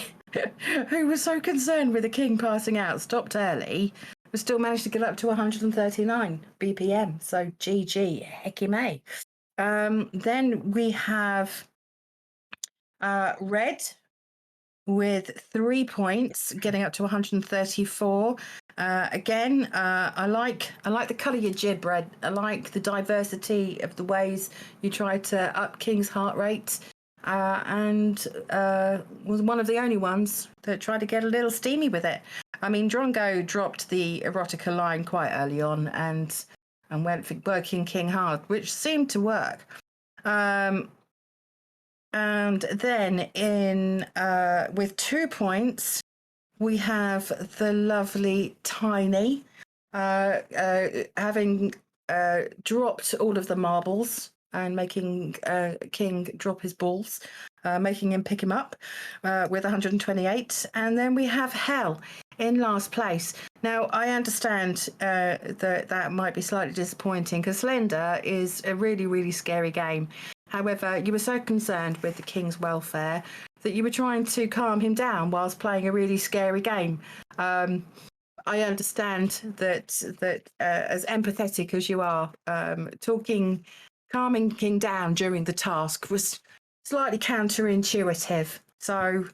who was so concerned with the king passing out, stopped early, but still managed to get up to 139 BPM. So GG, Hekime. Then we have Red with 3 points, getting up to 134. Again, I like the colour of your jib, Red. I like the diversity of the ways you try to up King's heart rate. And was one of the only ones that tried to get a little steamy with it. I mean, Drongo dropped the erotica line quite early on and went for working King hard, which seemed to work. And then in with 2 points, we have the lovely Tiny, having dropped all of the marbles and making King drop his balls, making him pick him up with 128. And then we have Hell in last place. Now, I understand that might be slightly disappointing because Slender is a really, really scary game. However, you were so concerned with the King's welfare that you were trying to calm him down whilst playing a really scary game. I understand that as empathetic as you are, calming King down during the task was slightly counterintuitive. So,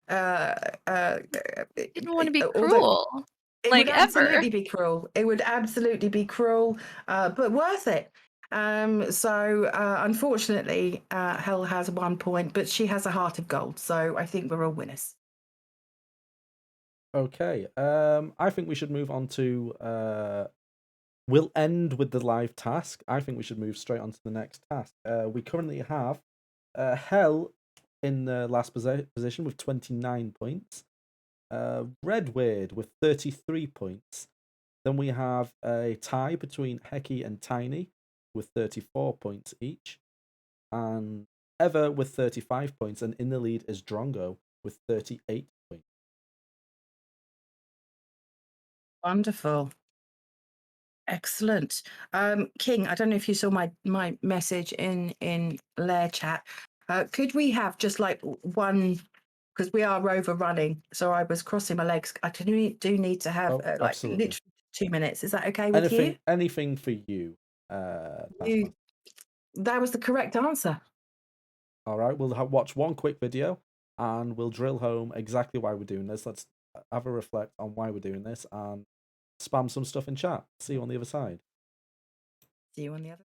You don't want to be cruel. It would absolutely be cruel. It would absolutely be cruel, but worth it. So unfortunately, Hell has 1 point, but she has a heart of gold. So I think we're all winners. Okay. I think we should move on to. We'll end with the live task. I think we should move straight on to the next task. We currently have Hell in the last position with 29 points. Redweird with 33 points. Then we have a tie between Hecky and Tiny with 34 points each. And Ever with 35 points. And in the lead is Drongo with 38 points. Wonderful. Excellent. King, I don't know if you saw my message in Lair chat. Could we have just like one, because we are overrunning, so I was crossing my legs. I do need to have like absolutely. literally 2 minutes. Is that okay with you? Anything for you. That was the correct answer. All right, we'll watch one quick video and we'll drill home exactly why we're doing this. Let's have a reflect on why we're doing this and spam some stuff in chat. See you on the other side. See you on the other.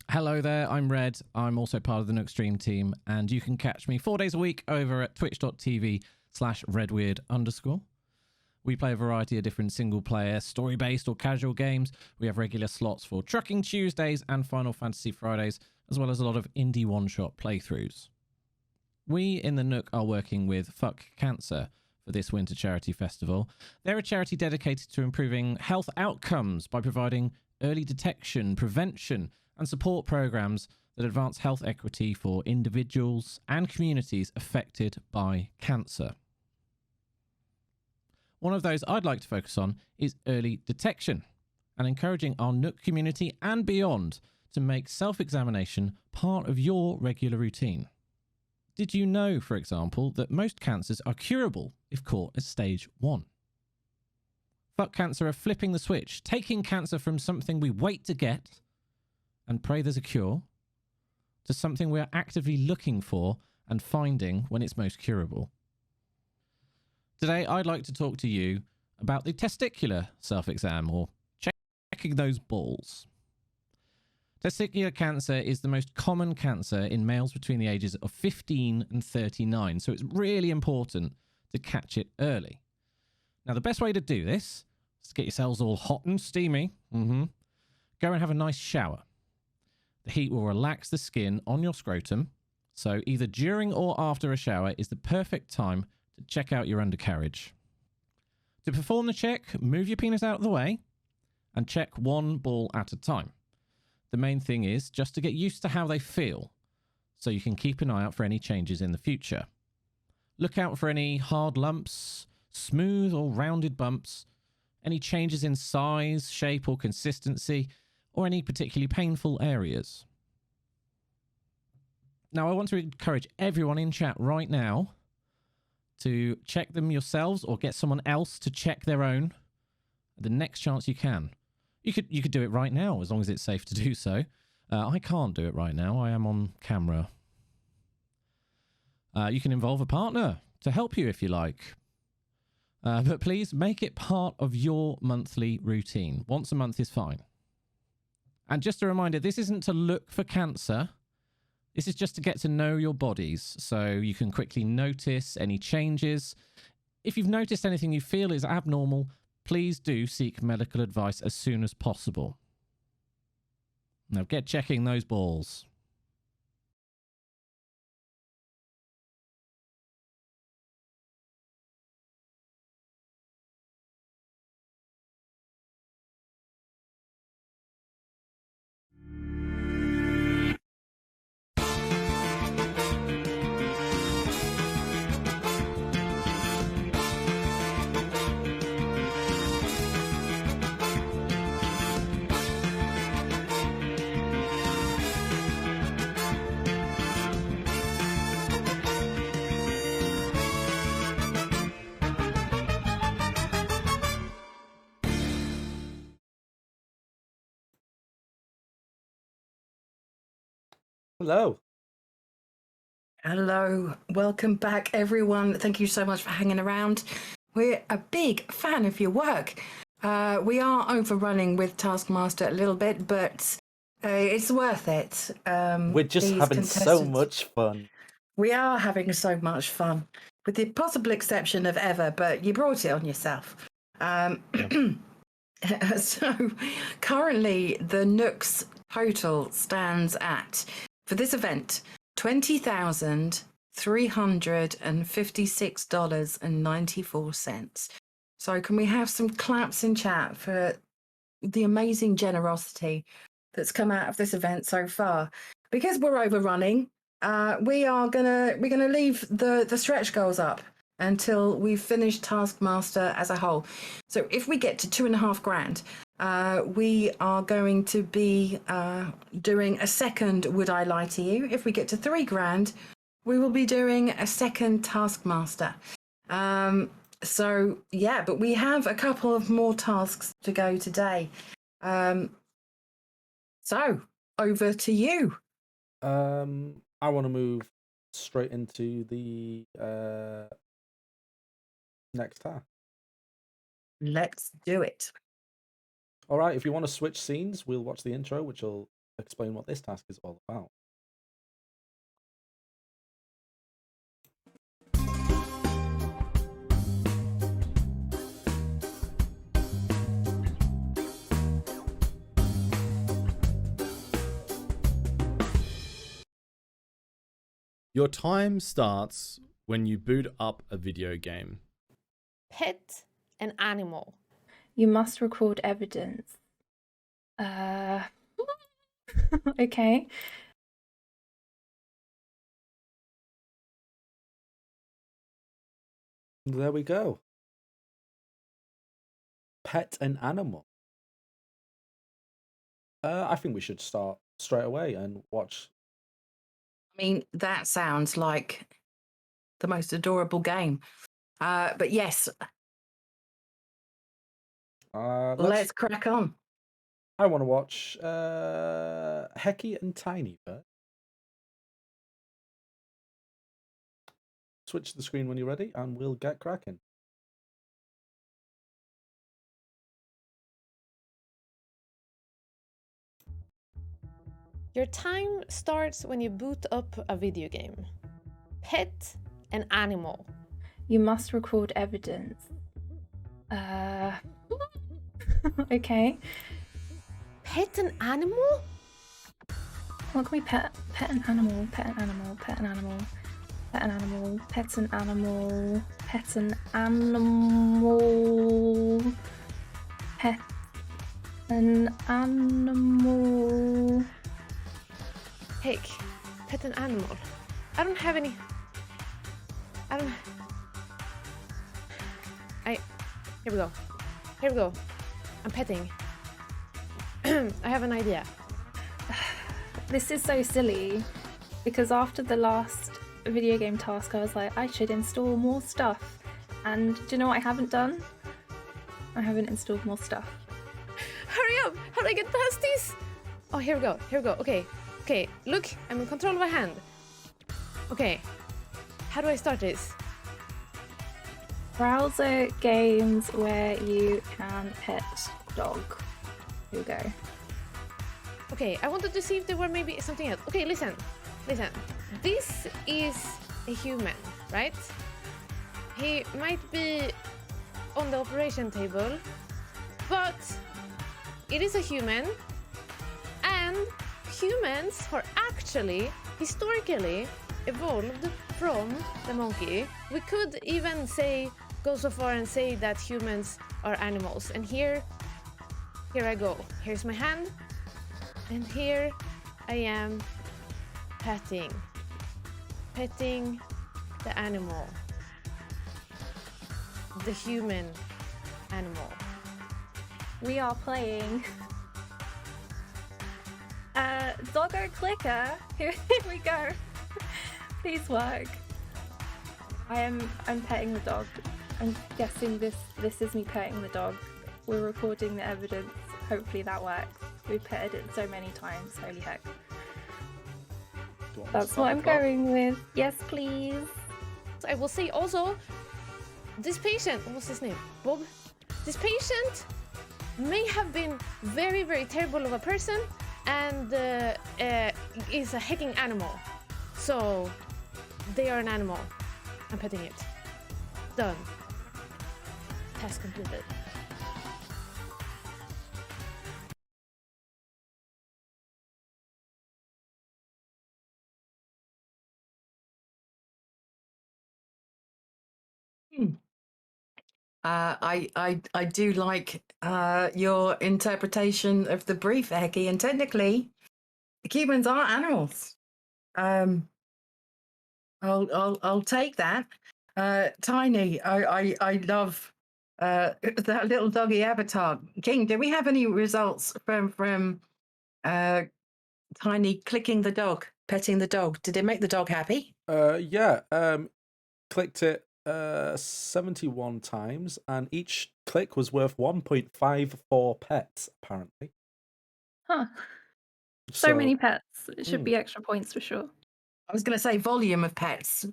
Hello there, I'm Red. I'm also part of the Nook stream team, and you can catch me 4 days a week over at twitch.tv/redweird_. We play a variety of different single-player, story-based or casual games. We have regular slots for Trucking Tuesdays and Final Fantasy Fridays, as well as a lot of indie one-shot playthroughs. We in the Nook are working with Fuck Cancer for this winter charity festival. They're a charity dedicated to improving health outcomes by providing early detection, prevention, and support programs that advance health equity for individuals and communities affected by cancer. One of those I'd like to focus on is early detection and encouraging our Nook community and beyond to make self-examination part of your regular routine. Did you know, for example, that most cancers are curable if caught at stage 1? Fuck Cancer are flipping the switch, taking cancer from something we wait to get and pray there's a cure, to something we are actively looking for and finding when it's most curable. Today, I'd like to talk to you about the testicular self-exam, or checking those balls. Testicular cancer is the most common cancer in males between the ages of 15 and 39, so it's really important to catch it early. Now, the best way to do this is to get yourselves all hot and steamy. Go and have a nice shower. The heat will relax the skin on your scrotum, so either during or after a shower is the perfect time to check out your undercarriage. To perform the check, move your penis out of the way and check one ball at a time. The main thing is just to get used to how they feel, so you can keep an eye out for any changes in the future. Look out for any hard lumps, smooth or rounded bumps, any changes in size, shape or consistency, or any particularly painful areas. Now, I want to encourage everyone in chat right now to check them yourselves or get someone else to check their own the next chance you can. You could do it right now as long as it's safe to do so. I can't do it right now. I am on camera. You can involve a partner to help you if you like. But please make it part of your monthly routine. Once a month is fine. And just a reminder, this isn't to look for cancer. This is just to get to know your bodies so you can quickly notice any changes. If you've noticed anything you feel is abnormal, please do seek medical advice as soon as possible. Now get checking those balls. Hello. Hello, welcome back, everyone. Thank you so much for hanging around. We're a big fan of your work. We are overrunning with Taskmaster a little bit, but it's worth it. We're just These having so contestants- much fun. We are having so much fun, with the possible exception of Eva, but you brought it on yourself. So currently the Nook's total stands at, for this event, $20,356.94. So can we have some claps in chat for the amazing generosity that's come out of this event so far? Because we're overrunning, we're gonna leave the stretch goals up until we've finished Taskmaster as a whole. So if we get to $2,500, we are going to be doing a second Would I Lie to You? If we get to $3,000, we will be doing a second Taskmaster. So yeah, but we have a couple of more tasks to go today. So over to you. I want to move straight into the next task. Let's do it. All right, if you want to switch scenes, we'll watch the intro, which will explain what this task is all about. Your time starts when you boot up a video game. Pet an animal. You must record evidence. Okay. There we go. Pet an animal. I think we should start straight away and watch. I mean, that sounds like the most adorable game. But yes, let's crack on. I want to watch Hecky and Tiny first. Switch the screen when you're ready, and we'll get cracking. Your time starts when you boot up a video game. Pet an animal. You must record evidence. Okay. Pet an animal? What can we pet? Pet an animal. Pet an animal. Pet an animal. Pet an animal. Pet an animal. Pet an animal. Pet an animal. Heck, pet an animal. I don't have any. Here we go. Here we go. I'm petting. I have an idea. This is so silly because after the last video game task, I was like, I should install more stuff. And do you know what I haven't done? I haven't installed more stuff. Hurry up! How do I get past this? Oh, here we go. Here we go. Okay. Okay. Look, I'm in control of my hand. Okay. How do I start this? Browser games where you can pet dog. Here we go. Okay, I wanted to see if there were maybe something else. Okay, listen. Listen. This is a human, right? He might be on the operation table, but it is a human, and humans are actually historically evolved from the monkey. We could even go so far and say that humans are animals. And here I go. Here's my hand, and here I am petting the animal, the human animal. We are playing Doggo Clicker. Here we go. Please work. I'm petting the dog. I'm guessing this is me petting the dog. We're recording the evidence. Hopefully that works. We've petted it so many times. Holy heck. you want me to That's stop what the I'm clock? going with. Yes, please. I will say also, this patient, what's his name? Bob? This patient may have been very, very terrible of a person and is a hacking animal. So they are an animal. I'm petting it. Done. Task completed. I do like your interpretation of the brief, Heki, and technically, humans are animals. I'll take that. Tiny, I love that little doggy avatar. King, do we have any results from Tiny clicking the dog, petting the dog? Did it make the dog happy? Yeah. Clicked it 71 times, and each click was worth 1.54 pets, apparently. Huh. So many pets. It should be extra points for sure. I was going to say volume of pets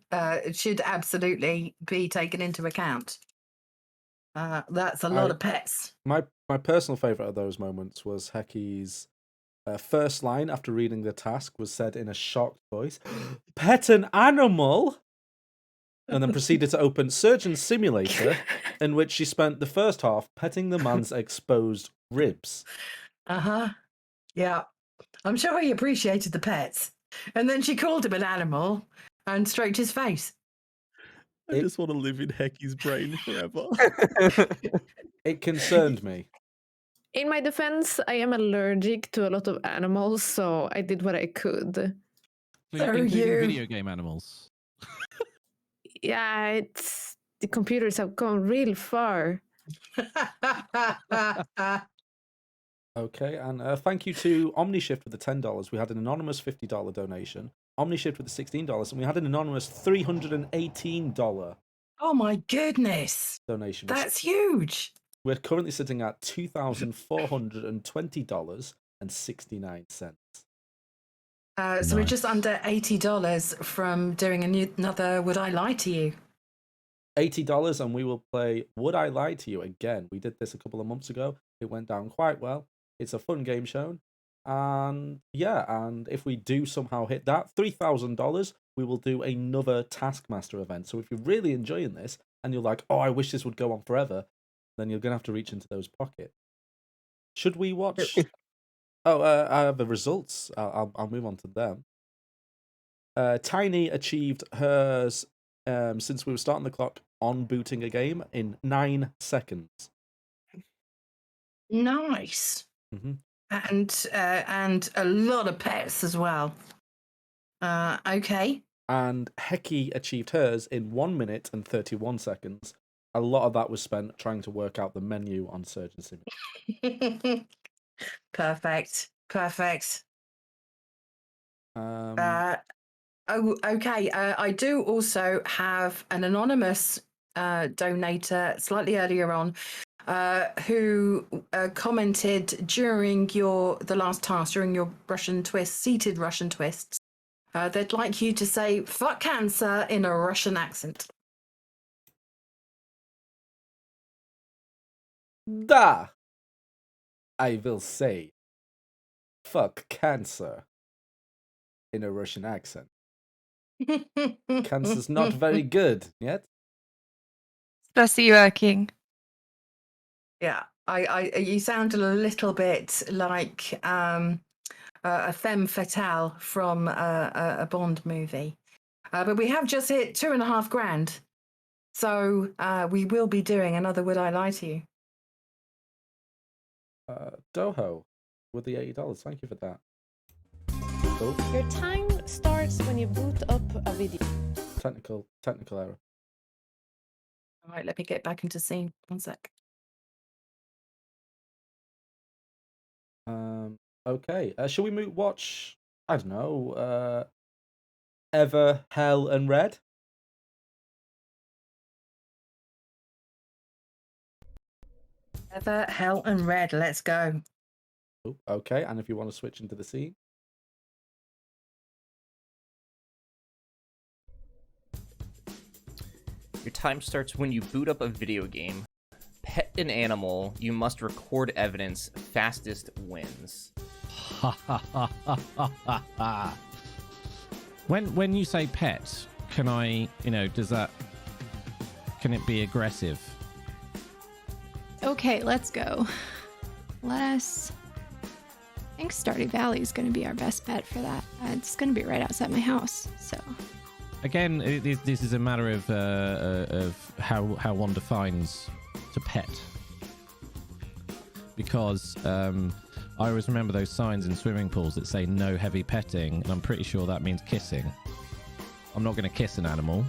should absolutely be taken into account. That's a lot of pets. My personal favourite of those moments was Heki's first line after reading the task was said in a shocked voice, "Pet an animal?" And then proceeded to open Surgeon Simulator, in which she spent the first half petting the man's exposed ribs. Uh-huh. Yeah. I'm sure he appreciated the pets. And then she called him an animal and stroked his face. I just want to live in Heki's brain forever. It concerned me. In my defense, I am allergic to a lot of animals, so I did what I could. Including video game animals. Yeah, it's the computers have gone real far. Okay, and thank you to OmniShift with the $10. We had an anonymous $50 donation, OmniShift with the $16, and we had an anonymous $318 Oh my goodness. donation. That's huge. We're currently sitting at $2,420.69. So we're just under $80 from doing another Would I Lie to You? $80, and we will play Would I Lie to You again. We did this a couple of months ago. It went down quite well. It's a fun game show. And yeah, and if we do somehow hit that $3,000, we will do another Taskmaster event. So if you're really enjoying this and you're like, oh, I wish this would go on forever, then you're going to have to reach into those pockets. Should we watch? I have the results. I'll move on to them. Tiny achieved hers since we were starting the clock on booting a game in 9 seconds. Nice. Mm-hmm. And a lot of pets as well. Okay. And Heki achieved hers in 1 minute and 31 seconds. A lot of that was spent trying to work out the menu on Surgeon Simulator. Perfect. Okay. I do also have an anonymous donator slightly earlier on who commented during the last task, during your seated Russian twists. They'd like you to say "fuck cancer" in a Russian accent. Da! I will say "fuck cancer" in a Russian accent. Cancer's not very good yet. Спасибо, King. Yeah, you sound a little bit like a femme fatale from a Bond movie. But we have just hit $2,500. So we will be doing another Would I Lie to You? Doho with the $80. Thank you for that. Cool. Your time starts when you boot up a video. Technical error. All right, let me get back into scene. 1 sec. Okay. Shall we watch? I don't know. Ever, Hell, and Red. Ever, Hell, and Red. Let's go. Okay, and if you want to switch into the scene. Your time starts when you boot up a video game. Pet an animal. You must record evidence. Fastest wins. When you say pet, can I, can it be aggressive? Okay, let's go. I think Stardew Valley is going to be our best bet for that. It's going to be right outside my house, so. Again, this is a matter of how one defines to pet. Because I always remember those signs in swimming pools that say no heavy petting, and I'm pretty sure that means kissing. I'm not going to kiss an animal.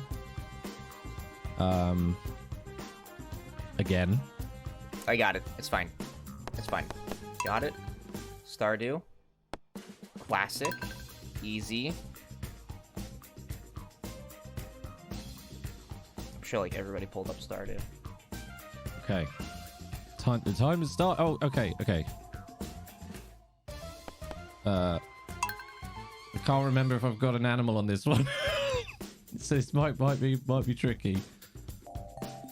Again. I got it. It's fine. It's fine. Got it. Stardew. Classic. Easy. I'm sure like everybody pulled up Stardew. Okay. The time to start. Oh, okay. I can't remember if I've got an animal on this one. So this might be tricky.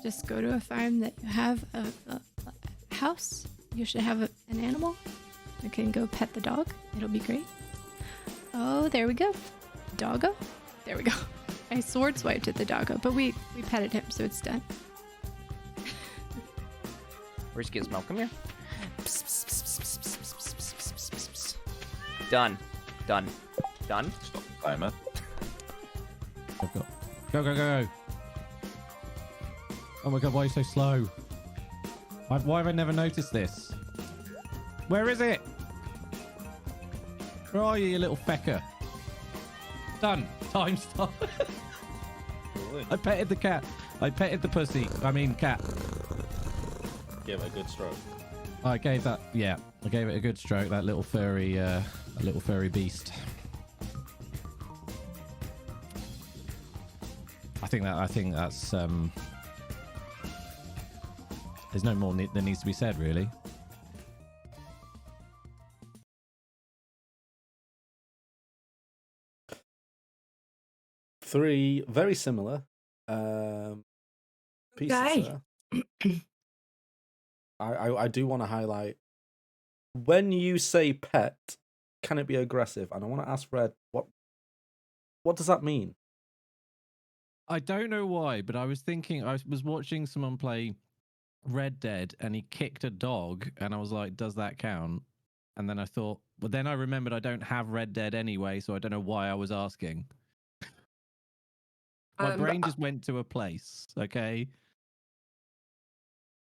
Just go to a farm that you have a house. You should have an animal. You can go pet the dog. It'll be great. Oh, there we go. Doggo. There we go. I sword swiped at the doggo, but we petted him, so it's done. Where's Gizmo? Come here. Done. Done. Stop the timer. Go. Oh my god, why are you so slow? Why have I never noticed this? Where is it? Where are you, you little fecker? Done. Time stop. I petted the cat. I petted the pussy. I mean cat. Give it a good stroke. I gave that. Yeah, I gave it a good stroke. That little furry beast. I think that's. There's no more that needs to be said, really. Three very similar pieces. Okay. There. I do want to highlight when you say pet, can it be aggressive? And I want to ask Red, what does that mean? I don't know why, but I was thinking, I was watching someone play Red Dead and he kicked a dog, and I was like, does that count? And then I thought, well, then I remembered I don't have Red Dead anyway, so I don't know why I was asking. My brain just went to a place, okay?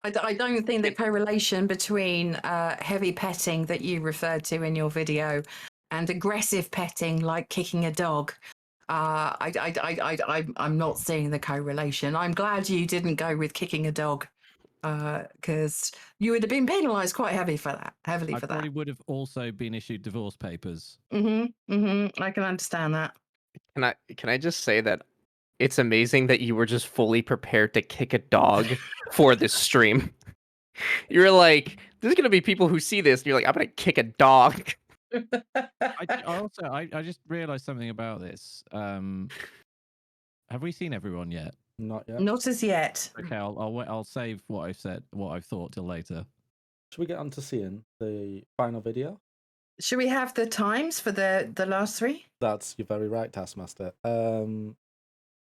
I don't think the correlation between heavy petting that you referred to in your video and aggressive petting, like kicking a dog, I'm not seeing the correlation. I'm glad you didn't go with kicking a dog, because you would have been penalised quite heavily for that. I probably would have also been issued divorce papers. I can understand that. Can I just say that it's amazing that you were just fully prepared to kick a dog for this stream. You're like, there's gonna be people who see this, and you're like, I'm gonna kick a dog. I just realised something about this. Have we seen everyone yet? Not yet. Not as yet. Okay, I'll save what I've said, what I've thought till later. Should we get on to seeing the final video? Should we have the times for the last three? You're very right, Taskmaster.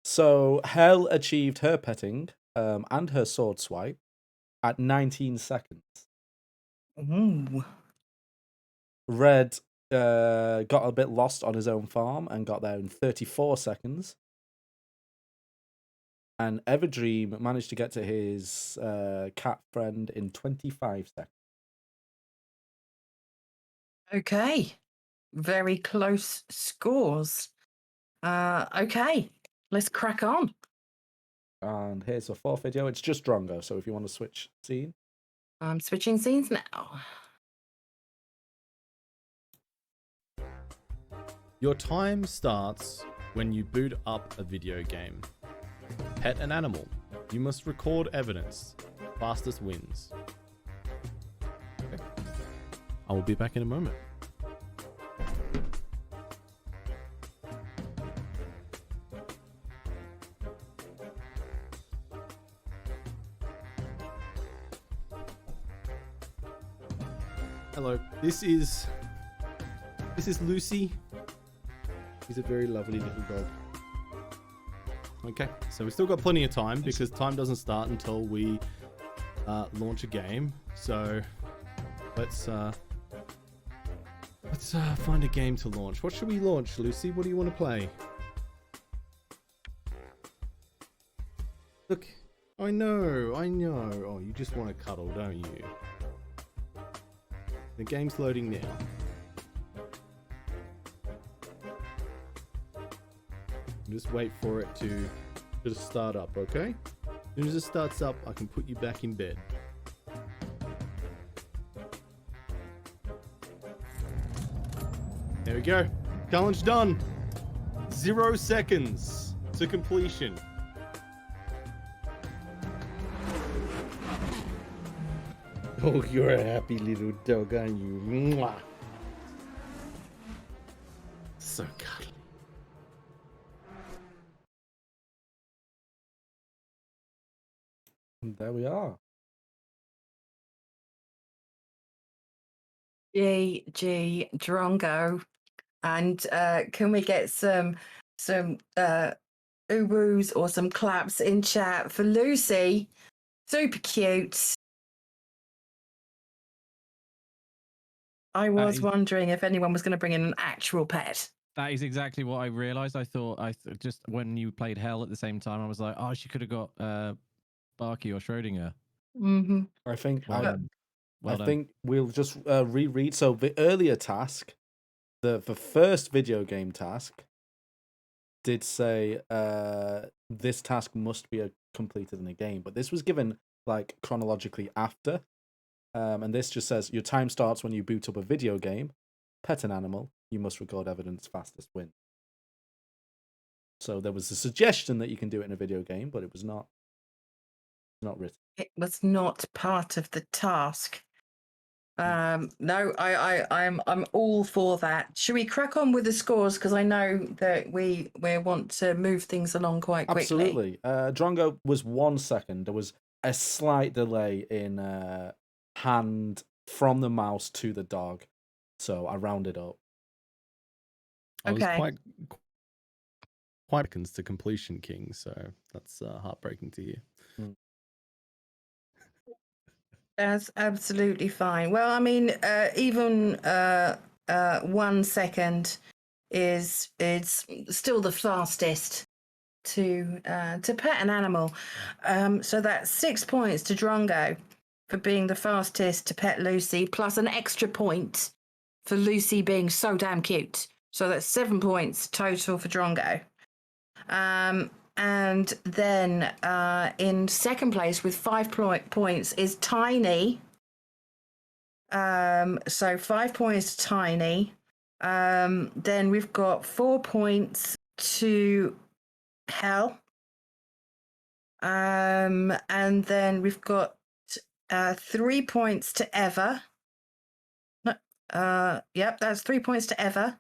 So Hell achieved her petting and her sword swipe at 19 seconds. Ooh. Red got a bit lost on his own farm and got there in 34 seconds. And Everdream managed to get to his cat friend in 25 seconds. Okay. Very close scores. Okay. Let's crack on. And here's the fourth video. It's just Drongo, so if you want to switch scene. I'm switching scenes now. Your time starts when you boot up a video game. Pet an animal. You must record evidence. Fastest wins. Okay. I will be back in a moment. Hello. This is Lucy. She's a very lovely little dog. Okay, so we've still got plenty of time because time doesn't start until we launch a game. So let's find a game to launch. What should we launch, Lucy? What do you want to play? Look, I know. Oh, you just want to cuddle, don't you? The game's loading now. Just wait for it to just start up, okay? As soon as it starts up, I can put you back in bed. There we go. Challenge done. 0 seconds to completion. Oh, you're a happy little dog, aren't you? Mwah. So cuddly. And there we are. GG Drongo. And can we get some ooh-woos or some claps in chat for Lucy? Super cute. I was wondering if anyone was going to bring in an actual pet. That is exactly what I realized. I thought just when you played Hell at the same time, I was like, oh, she could have got Barky or Schrodinger. Mm-hmm. I think Well done. Well I done. think we'll just reread. So the earlier task, the first video game task, did say this task must be completed in a game, but this was given like chronologically after, and this just says your time starts when you boot up a video game, pet an animal, you must record evidence, fastest win. So there was a suggestion that you can do it in a video game, but it was not written. It was not part of the task. No, I'm all for that. Should we crack on with the scores? Because I know that we want to move things along quite quickly. Absolutely. Drongo was 1 second. There was a slight delay in hand from the mouse to the dog, so I rounded up. I was Okay. quite seconds to completion, King. So that's heartbreaking to hear. That's absolutely fine. Well, I mean, even 1 second is still the fastest to pet an animal. So that's 6 points to Drongo for being the fastest to pet Lucy, plus an extra point for Lucy being so damn cute. So that's 7 points total for Drongo. And then in second place with 5 points is Tiny. So 5 points to Tiny. Then we've got 4 points to Hell. And then we've got 3 points to Eva. Yep, that's 3 points to Eva.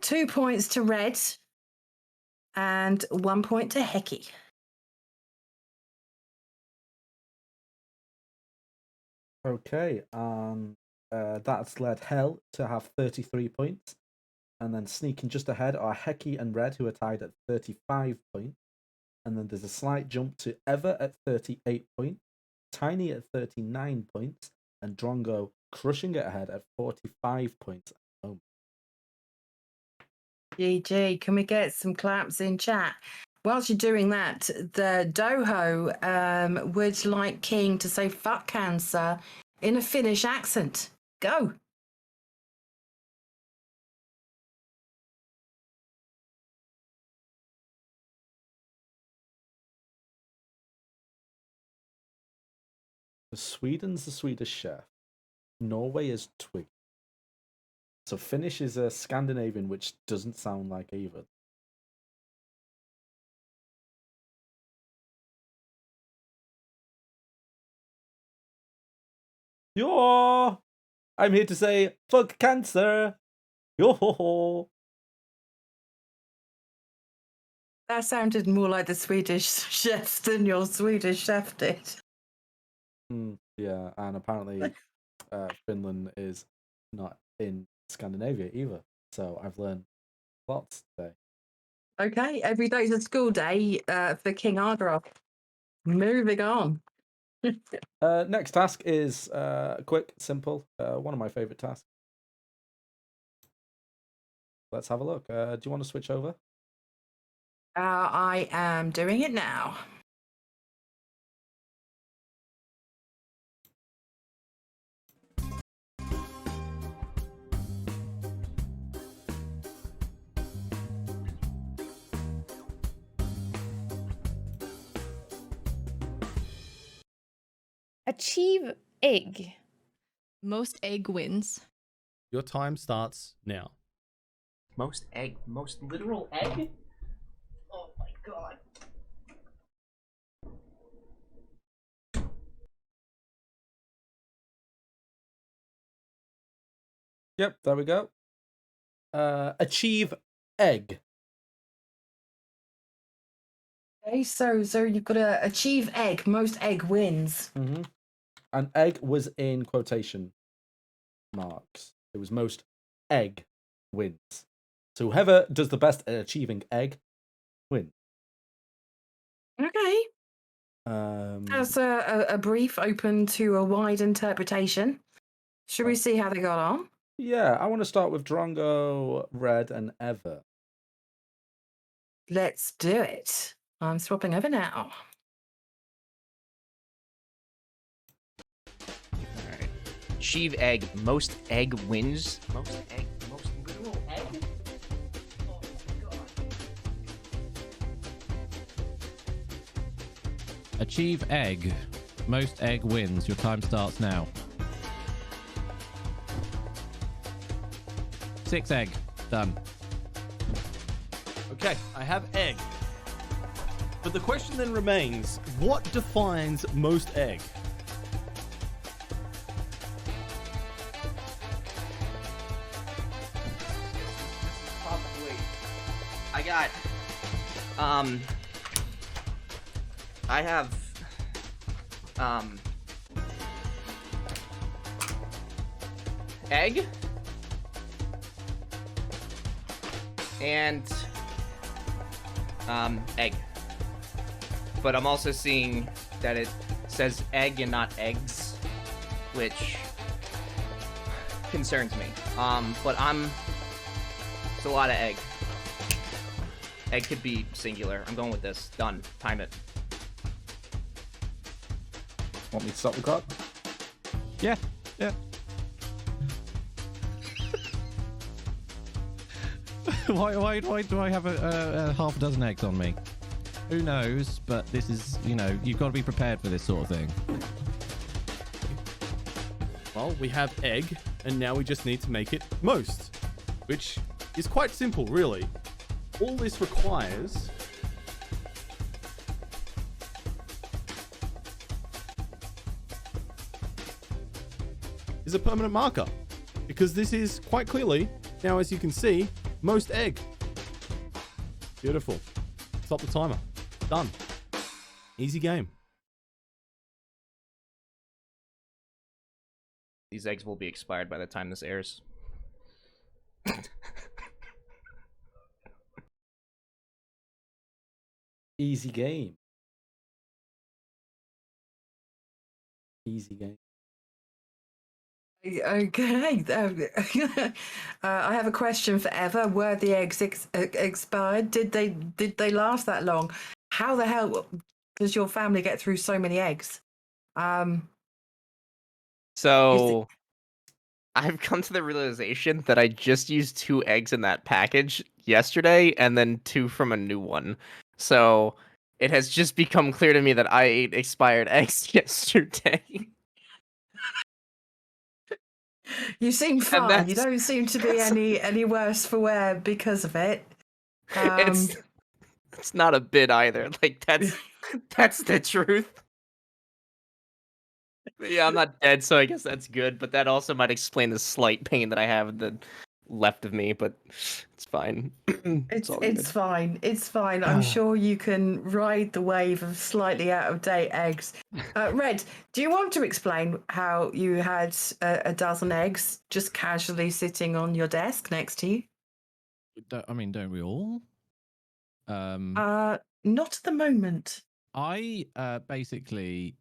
2 points to Red. And 1 point to Hecky. Okay, that's led Hell to have 33 points. And then sneaking just ahead are Hecky and Red, who are tied at 35 points. And then there's a slight jump to Eva at 38 points, Tiny at 39 points, and Drongo crushing it ahead at 45 points. GG, can we get some claps in chat? Whilst you're doing that, the Doho would like King to say fuck cancer in a Finnish accent. Go. Sweden's the Swedish chef. Norway is Twig. So Finnish is a Scandinavian, which doesn't sound like either. Yo! I'm here to say fuck cancer. Yo! That sounded more like the Swedish chef than your Swedish chef did. Yeah, and apparently Finland is not in Scandinavia either. So I've learned lots today. Okay, every day's a school day for KingArgaroth. Moving on. Next task is quick, simple. One of my favorite tasks. Let's have a look. Do you want to switch over? I am doing it now. Achieve egg. Most egg wins. Your time starts now. Most literal egg? Oh my god. Yep, there we go. Achieve egg. Okay, so you've got to achieve egg. Most egg wins. Mm-hmm. And egg was in quotation marks. It was most egg wins. So whoever does the best at achieving egg wins. Okay. That's a brief open to a wide interpretation. Should we see how they got on? Yeah, I want to start with Drongo, Red, and Ever. Let's do it. I'm swapping over now. Alright. Achieve egg. Most egg wins. Most literal egg? Achieve egg. Most egg wins. Your time starts now. 6 egg. Done. Okay, I have egg. But the question then remains, what defines most egg? Probably. I got. I have. Egg. And. Egg. But I'm also seeing that it says egg and not eggs, which concerns me. But it's a lot of egg. Egg could be singular. I'm going with this. Done. Time it. Want me to stop the clock? Yeah. Why do I have a half a dozen eggs on me? Who knows? But this is, you've got to be prepared for this sort of thing. Well, we have egg, and now we just need to make it most, which is quite simple, really. All this requires is a permanent marker, because this is quite clearly, now as you can see, most egg. Beautiful. Stop the timer. Done. Easy game. These eggs will be expired by the time this airs. Easy game. Easy game. Okay. I have a question for Eva. Were the eggs expired? Did they last that long? How the hell does your family get through so many eggs? So I've come to the realization that I just used 2 eggs in that package yesterday and then 2 from a new one. So it has just become clear to me that I ate expired eggs yesterday. You seem fine. You don't seem to be any worse for wear because of it. It's not a bit either. Like that's the truth. Yeah, I'm not dead, so I guess that's good. But that also might explain the slight pain that I have in the left of me, but it's fine. It's fine. It's fine. I'm sure you can ride the wave of slightly out of date eggs. Red, do you want to explain how you had a dozen eggs just casually sitting on your desk next to you? I mean, don't we all? Not at the moment. I basically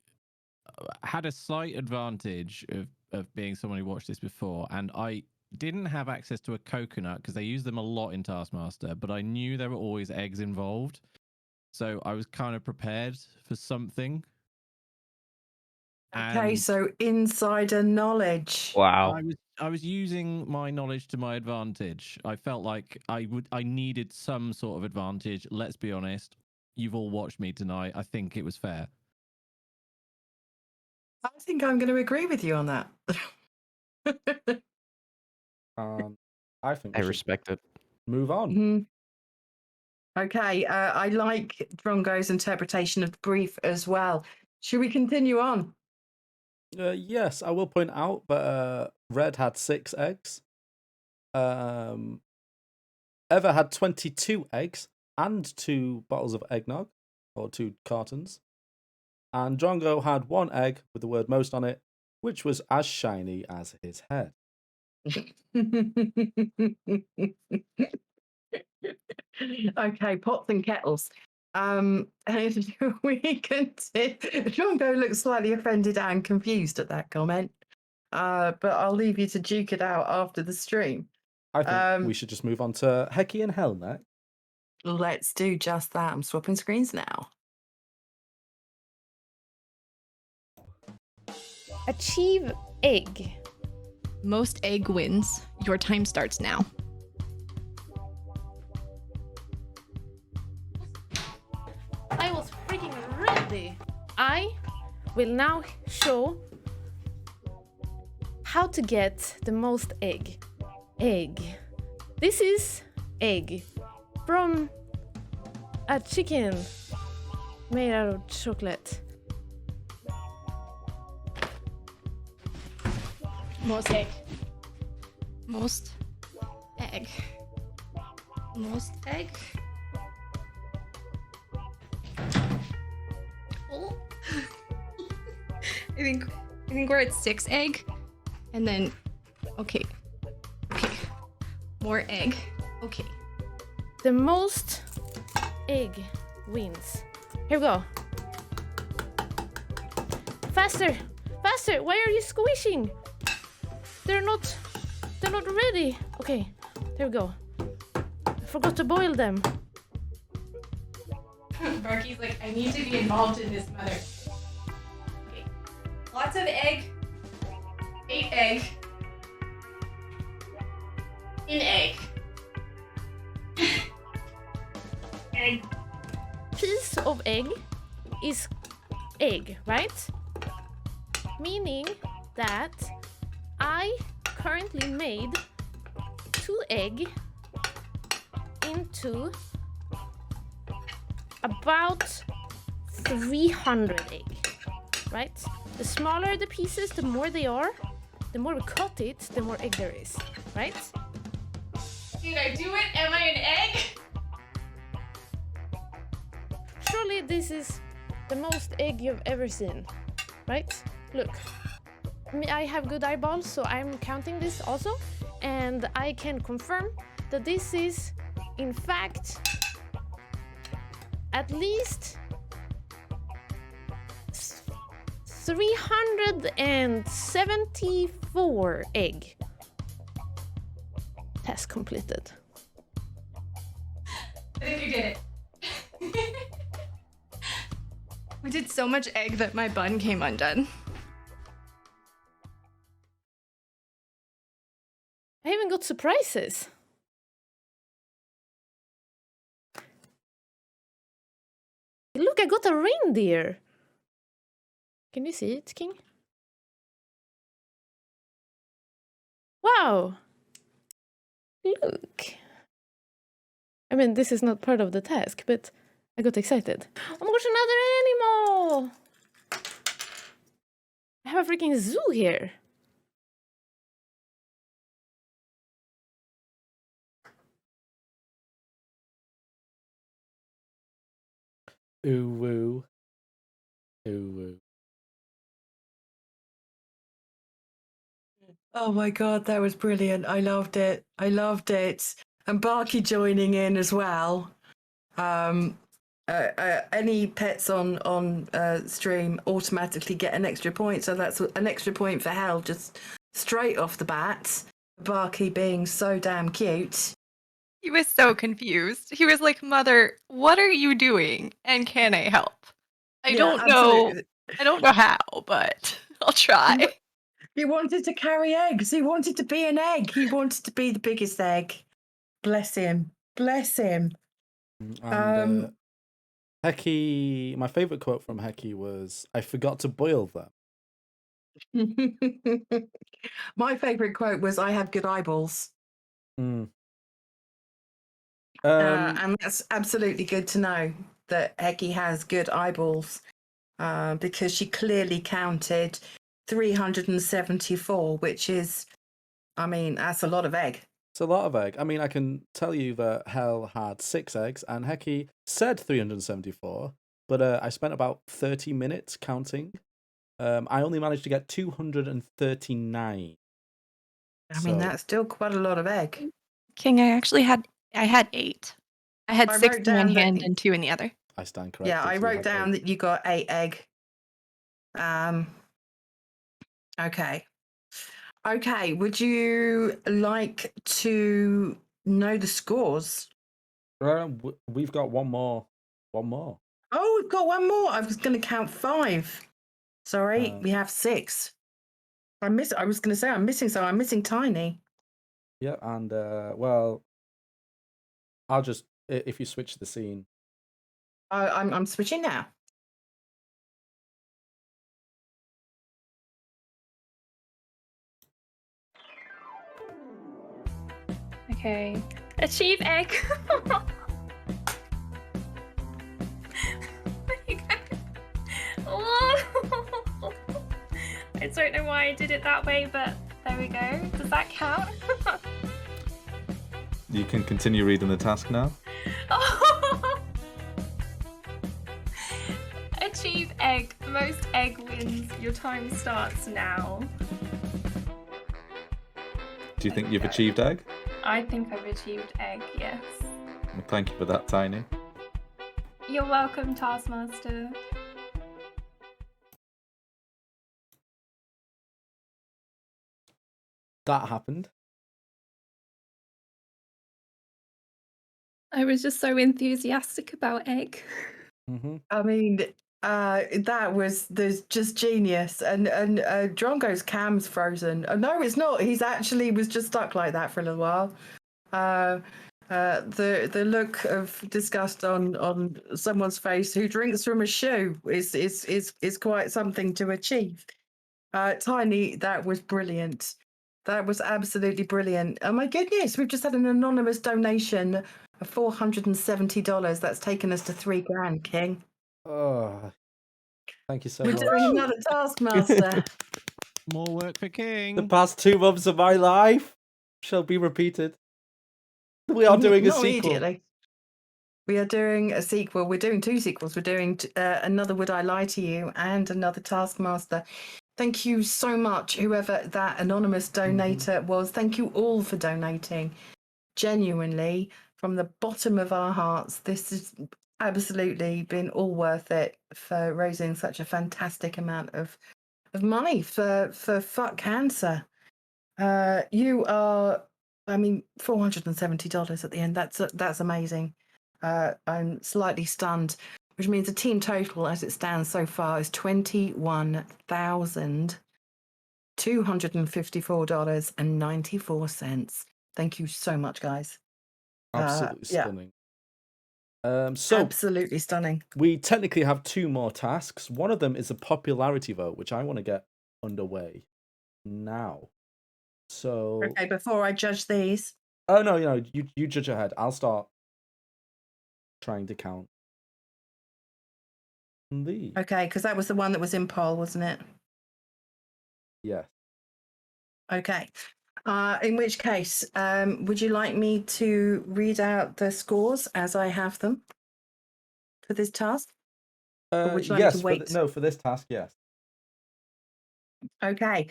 had a slight advantage of being someone who watched this before, and I didn't have access to a coconut because they use them a lot in Taskmaster, but I knew there were always eggs involved. So I was kind of prepared for something. Okay, so insider knowledge. Wow. I was using my knowledge to my advantage. I felt like I needed some sort of advantage. Let's be honest. You've all watched me tonight. I think it was fair. I think I'm going to agree with you on that. I think I respect it. Move on. Mhm. Okay, I like Drongo's interpretation of the brief as well. Should we continue on? Yes, I will point out that Red had 6 eggs. Eva had 22 eggs and 2 bottles of eggnog, or 2 cartons. And Drongo had 1 egg with the word most on it, which was as shiny as his head. Okay, pots and kettles. And we can see Drongo looks slightly offended and confused at that comment. But I'll leave you to duke it out after the stream. I think we should just move on to Hecky and Helmet. Let's do just that. I'm swapping screens now. Achieve egg. Most egg wins. Your time starts now. I was freaking ready. I will now show how to get the most egg. This is egg from a chicken made out of chocolate. Most egg. Most egg. Most egg. Oh. I think we're at 6 egg, and then okay, more egg. Okay. The most egg wins. Here we go. Faster! Faster! Why are you squishing? They're not ready. Okay, there we go. I forgot to boil them. Barky's like, I need to be involved in this, mother. Okay. Lots of egg. 8 egg. In egg. Egg. Piece of egg is egg, right? Meaning that I currently made 2 egg into about 300 egg, right? The smaller the pieces, the more they are, the more we cut it, the more egg there is, right? Did I do it? Am I an egg? Surely this is the most egg you've ever seen, right? Look, I have good eyeballs, so I'm counting this also, and I can confirm that this is, in fact, at least 374 egg. Task completed. I think you did it. We did so much egg that my bun came undone. I even got surprises. Look, I got a reindeer. Can you see it, King? Wow. Look. I mean, this is not part of the task, but I got excited. Oh my gosh, another animal! I have a freaking zoo here. Ooh woo. Ooh woo. Oh my god, that was brilliant. I loved it. I loved it. And Barky joining in as well. Any pets on stream automatically get an extra point, so that's an extra point for Hell just straight off the bat. Barky being so damn cute. He was so confused. He was like, "Mother, what are you doing? And can I help? I Yeah, don't know. absolutely. I don't know how, but I'll try." He wanted to carry eggs. He wanted to be an egg. He wanted to be the biggest egg. Bless him. Bless him. And Hecky, my favourite quote from Hecky was, "I forgot to boil them." My favourite quote was, "I have good eyeballs." Mm. And that's absolutely good to know that Hecky has good eyeballs, because she clearly counted 374, which is, I mean, that's a lot of egg. It's a lot of egg. I mean, I can tell you that Hell had 6 eggs, and Hecky said 374, but I spent about 30 minutes counting. I only managed to get 239. I mean, that's still quite a lot of egg. King, I had 8. I had I 6 wrote in one down that- hand and 2 in the other. I stand corrected. Yeah, I you wrote had down 8. that you got 8 egg. Okay. Okay, would you like to know the scores? We've got one more. One more. Oh, we've got one more. I was going to count 5. Sorry, we have 6. I was going to say I'm missing, so I'm missing Tiny. Yeah, and well, I'll just if you switch the scene. I'm switching now. Okay. Achieve egg. Oh. I don't know why I did it that way, but there we go. Does that count? You can continue reading the task now. Achieve egg. Most egg wins. Your time starts now. Do you think you've achieved egg? I think I've achieved egg, yes. Well, thank you for that, Tiny. You're welcome, Taskmaster. That happened. I was just so enthusiastic about egg. I mean, there's just genius, and Drongo's cam's frozen. Oh, no, it's not. He's actually was just stuck like that for a little while. The look of disgust on someone's face who drinks from a shoe is quite something to achieve. Tiny, that was brilliant. That was absolutely brilliant. Oh my goodness, we've just had an anonymous donation of $470. That's taken us to $3,000, King. Oh, thank you so We're much. doing another Taskmaster. More work for King. The past 2 months of my life shall be repeated. We are doing a Not sequel. immediately. We are doing a sequel. We're doing 2 sequels. We're doing another Would I Lie to You and another Taskmaster. Thank you so much, whoever that anonymous donator was. Thank you all for donating. Genuinely, from the bottom of our hearts, this has absolutely been all worth it for raising such a fantastic amount of money for fuck cancer. You are, I mean, $470 at the end. That's amazing. I'm slightly stunned, which means the team total as it stands so far is $21,254.94. Thank you so much, guys. Absolutely Yeah. stunning. So absolutely stunning. We technically have 2 more tasks. One of them is a popularity vote, which I want to get underway now. So Okay, before I judge these. Oh no, you judge ahead. I'll start trying to count these. Okay, because that was the one that was in poll, wasn't it? Yes. Okay. In which case, would you like me to read out the scores as I have them for this task? Or would you like me to Yes, wait? no, for this task, yes. Okay,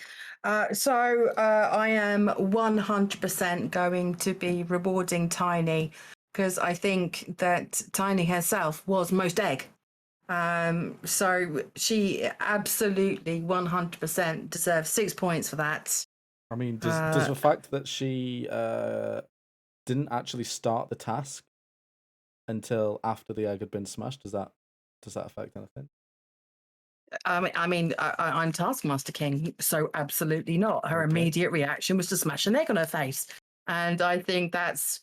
so I am 100% going to be rewarding Tiny because I think that Tiny herself was most egg. So she absolutely 100% deserves 6 points for that. I mean, does the fact that she didn't actually start the task until after the egg had been smashed, does that affect anything? I'm Taskmaster King, so absolutely not. Her immediate reaction was to smash an egg on her face, and I think that's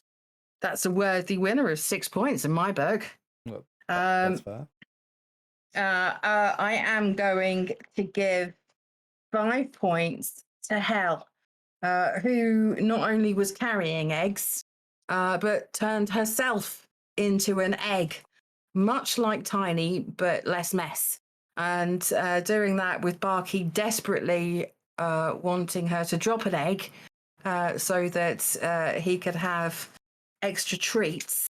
a worthy winner of 6 points in my book. Well, that's fair. I am going to give 5 points to Hel, who not only was carrying eggs, but turned herself into an egg, much like Tiny, but less mess. And doing that with Barky desperately wanting her to drop an egg so that he could have extra treats,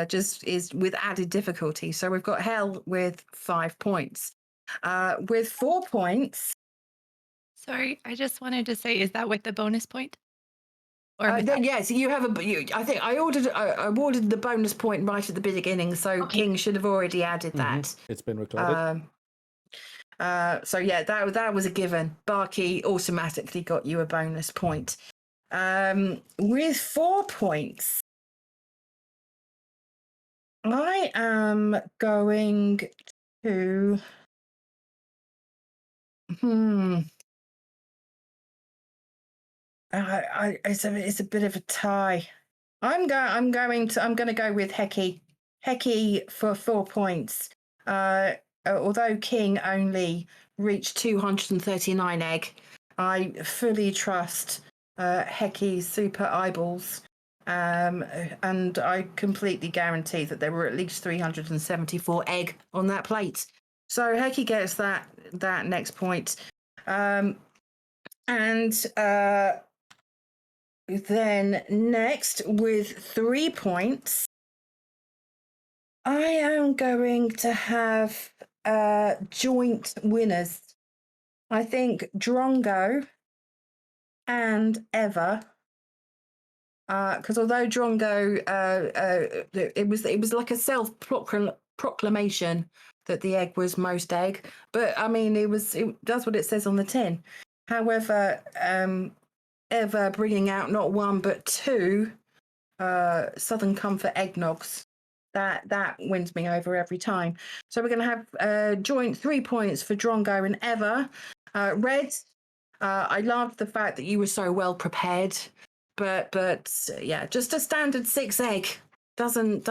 just is with added difficulty. So we've got Hel with 5 points. With 4 points. Sorry, I just wanted to say, is that with the bonus point? Yes, you have I think I awarded the bonus point right at the beginning, so King should have already added that. It's been recorded. So yeah, that was a given. Barky automatically got you a bonus point. With 4 points, I am going to. It's a bit of a tie. I'm going to go with Heki. Heki for 4 points. Although King only reached 239 egg, I fully trust Heki's super eyeballs. And I completely guarantee that there were at least 374 egg on that plate. So Heki gets that next point. And then next, with 3 points, I am going to have joint winners. I think Drongo and Eva, because although Drongo, it was like a self-proclamation that the egg was most egg, but I mean that's what it says on the tin. However, Eva bringing out not one but 2 Southern Comfort eggnogs. That wins me over every time. So we're going to have joint 3 points for Drongo and Eva. Red, I loved the fact that you were so well prepared, but yeah, just a standard 6 egg doesn't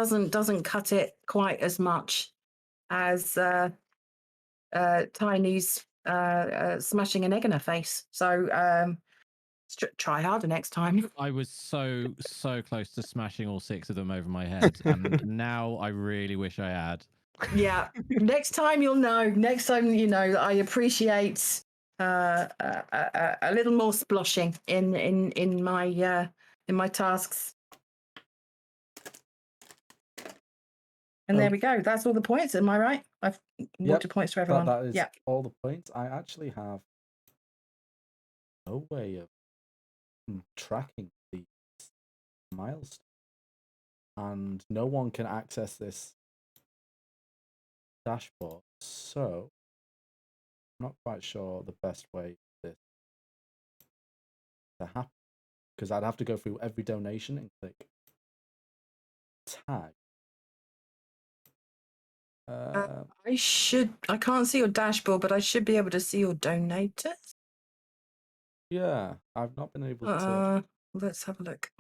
cut it quite as much as Tiny's smashing an egg in her face. So try harder next time. I was so close to smashing all 6 of them over my head, and now I really wish I had. Yeah, next time you'll know. Next time you know. I appreciate a little more sploshing in my tasks. And there we go. That's all the points. Am I right? I've awarded points to everyone. That is all the points. I actually have no way of tracking these milestones, and no one can access this dashboard, so I'm not quite sure the best way for this to happen, because I'd have to go through every donation and click tag. I can't see your dashboard, but I should be able to see your donators. Yeah, I've not been able to. Let's have a look.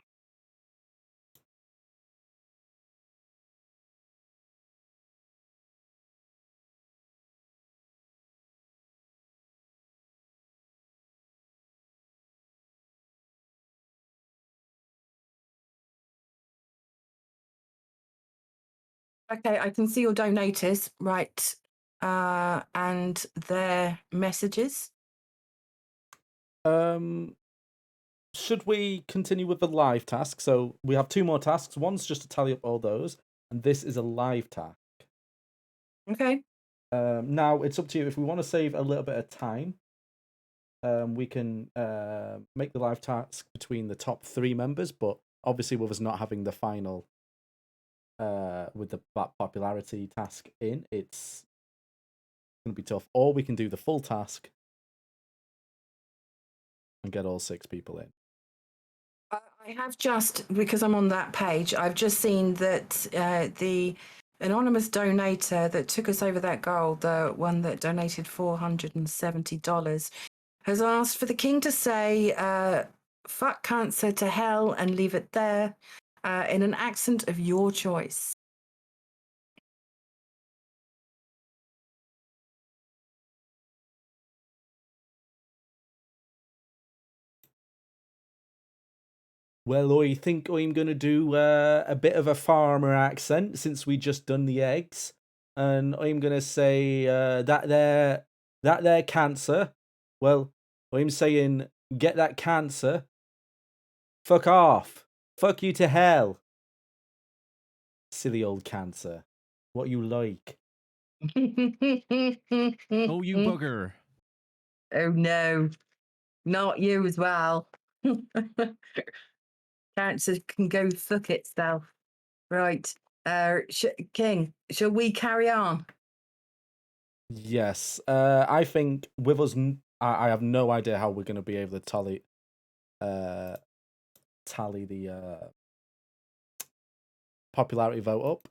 Okay, I can see your donators, right, and their messages. Should we continue with the live task? So we have 2 more tasks. One's just to tally up all those, and this is a live task. Okay. Now it's up to you. If we want to save a little bit of time, we can make the live task between the top 3 members, but obviously with us not having the final with the popularity task in, it's going to be tough. Or we can do the full task and get all 6 people in. I have just, because I'm on that page, I've just seen that the anonymous donator that took us over that goal, the one that donated $470, has asked for the king to say, fuck cancer to hell and leave it there, in an accent of your choice. Well, I think I'm going to do a bit of a farmer accent since we just done the eggs. And I'm going to say that there cancer. Well, I'm saying get that cancer. Fuck off. Fuck you to hell. Silly old cancer. What you like? Oh, you bugger. Oh no, not you as well. Cancer can go fuck itself. Right, King, shall we carry on? Yes. I think with us, I have no idea how we're going to be able to tally the popularity vote up.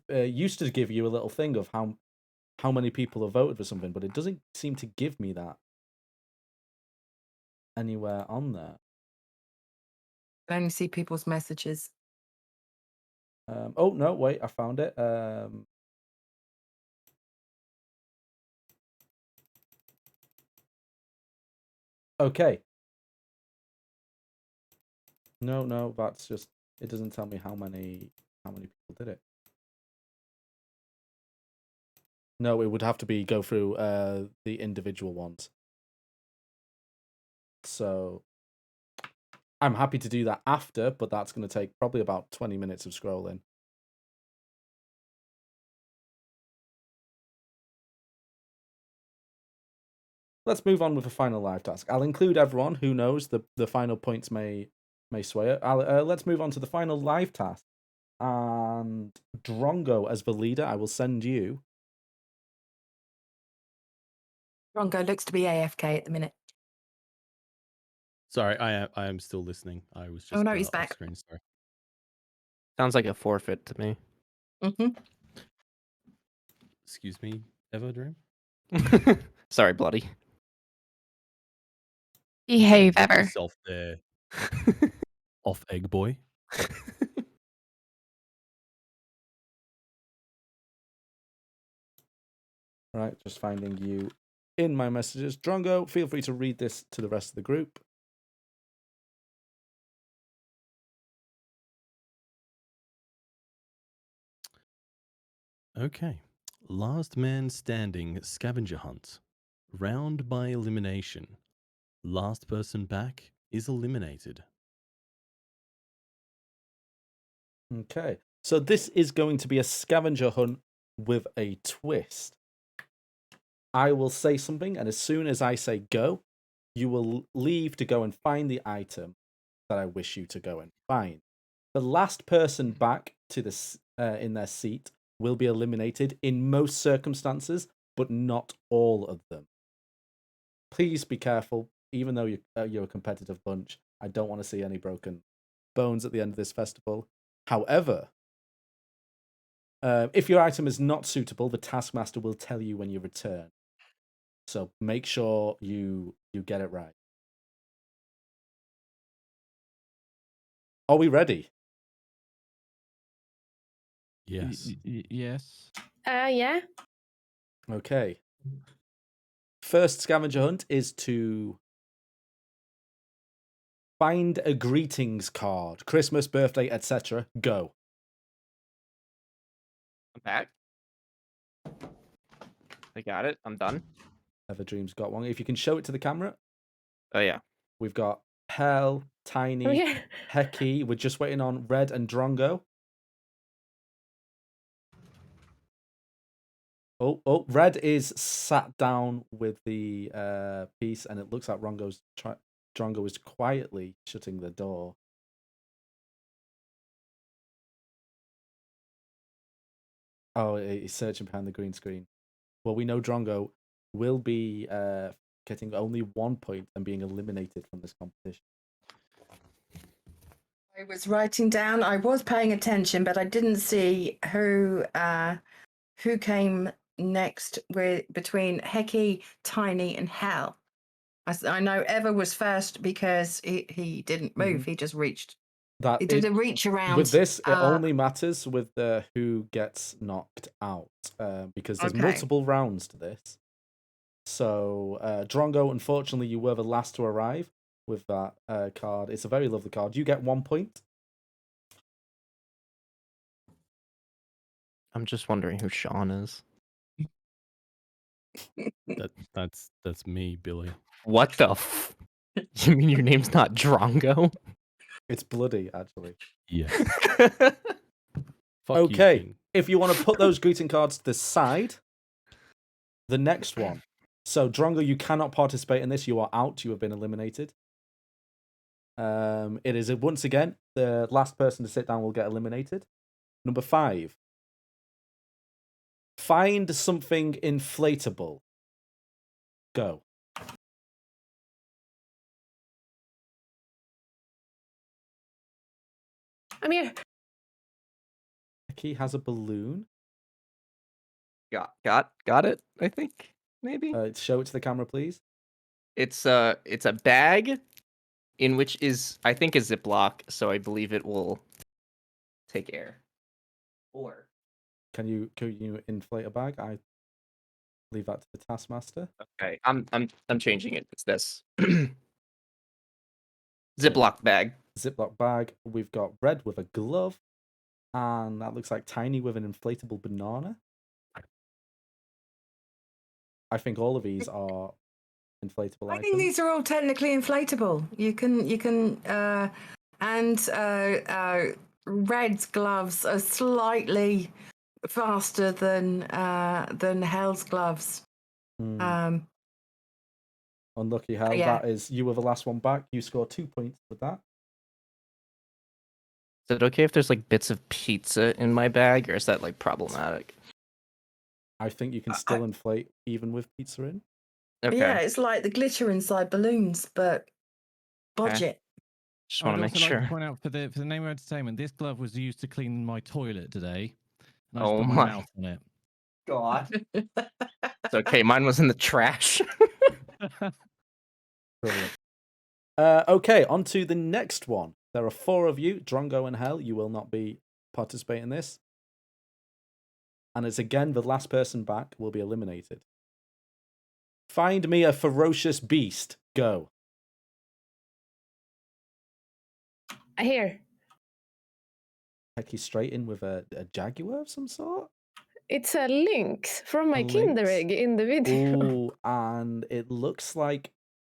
It used to give you a little thing of how many people have voted for something, but it doesn't seem to give me that anywhere on there. I only see people's messages. Oh no, wait, I found it. Okay. No, that's just, it doesn't tell me how many people did it. No, it would have to go through the individual ones. So I'm happy to do that after, but that's going to take probably about 20 minutes of scrolling. Let's move on with the final live task. I'll include everyone who knows the final points may sway it. Let's move on to the final live task. And Drongo as the leader, I will send you. Drongo looks to be AFK at the minute. Sorry, I am still listening. I was just Oh no, he's off back. screen. Sorry. Sounds like a forfeit to me. Excuse me, Everdream? Sorry, bloody. Behave, Watch Ever. yourself there. Off egg boy. Right, just finding you in my messages. Drongo, feel free to read this to the rest of the group. Okay. Last man standing scavenger hunt. Round by elimination. Last person back is eliminated. Okay, so this is going to be a scavenger hunt with a twist. I will say something, and as soon as I say go, you will leave to go and find the item that I wish you to go and find. The last person back to the in their seat will be eliminated in most circumstances, but not all of them. Please be careful, even though you're a competitive bunch. I don't want to see any broken bones at the end of this festival. However, if your item is not suitable, the Taskmaster will tell you when you return. So make sure you get it right. Are we ready? Yes. Yes. Yeah. Okay. First scavenger hunt is to find a greetings card. Christmas, birthday, etc. Go. I'm back. I got it. I'm done. Everdream's got one. If you can show it to the camera. Oh, yeah. We've got Hell, Tiny, Oh, yeah. Hecky. We're just waiting on Red and Drongo. Oh, Red is sat down with the piece, and it looks like Drongo is quietly shutting the door. Oh, he's searching behind the green screen. Well, we know Drongo will be getting only 1 point and being eliminated from this competition. I was writing down. I was paying attention, but I didn't see who came next between Hecky, Tiny, and Hal. I know Eva was first because he didn't move. He just reached. He did a reach around. With this, it only matters with who gets knocked out because there's multiple rounds to this. So, Drongo, unfortunately, you were the last to arrive with that card. It's a very lovely card. You get 1 point. I'm just wondering who Sean is. That's me, Billy. What the You mean your name's not Drongo? It's bloody, actually. Yeah. Okay, if you want to put those greeting cards to the side, the next one. So, Drongo, you cannot participate in this. You are out. You have been eliminated. It is, once again, the last person to sit down will get eliminated. Number 5. Find something inflatable. Go. I'm here. Becky has a balloon. Got it, I think. Maybe. Show it to the camera, please. It's a bag in which is, I think, a Ziploc, so I believe it will take air. Or can you inflate a bag? I leave that to the Taskmaster. Okay, I'm changing it. It's this. Ziploc bag. Ziploc bag. We've got Red with a glove, and that looks like Tiny with an inflatable banana. I think all of these are inflatable I items. think these are all technically inflatable. You can and Red's gloves are slightly faster than Hell's gloves. Unlucky Hell. Yeah. That is, you were the last one back. You score 2 points with that. Is it okay if there's like bits of pizza in my bag, or is that like problematic? I think you can still inflate even with pizza in. Okay. Yeah, it's like the glitter inside balloons, but budget. Just I'd want to make also like sure. to point out for the name of entertainment, this glove was used to clean my toilet today. And I Oh just put my my mouth on it. God. It's okay. Mine was in the trash. Brilliant. Okay, on to the next one. There are 4 of you, Drongo and Hell. You will not be participating in this. And it's again, the last person back will be eliminated. Find me a ferocious beast. Go. Here. Hecky straight in with a jaguar of some sort. It's a lynx from my lynx? Kinder egg in the video. Ooh, and it looks like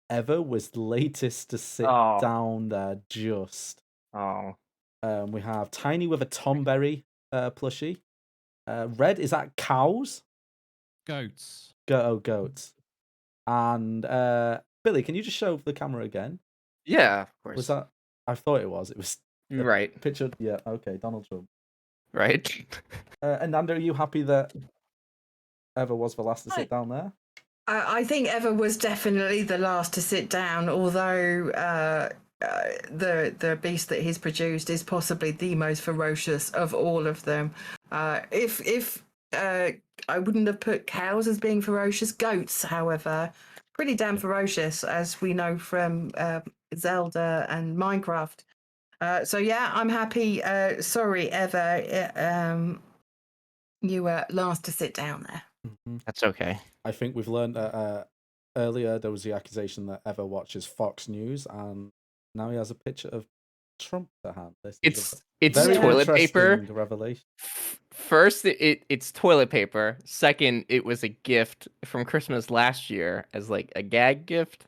Eva was the latest to sit down there just. Oh. We have Tiny with a Tomberry plushie. Red, is that cows? Goats. Goats. And Billy, can you just show the camera again? Yeah, of course. Was that? I thought it was. It was right. Picture. Yeah. Okay. Donald Trump. Right. Ananda, are you happy that Eva was the last to sit down there? I think Eva was definitely the last to sit down, although the beast that he's produced is possibly the most ferocious of all of them. If I wouldn't have put cows as being ferocious. Goats, however, pretty damn ferocious, as we know from Zelda and Minecraft. So yeah, I'm happy. Sorry, Eva, you were last to sit down there. That's okay. I think we've learned that earlier there was the accusation that Eva watches Fox News, and now he has a picture of Trump to hand. It's very toilet paper. interesting revelation. First, it's toilet paper. Second, it was a gift from Christmas last year as like a gag gift,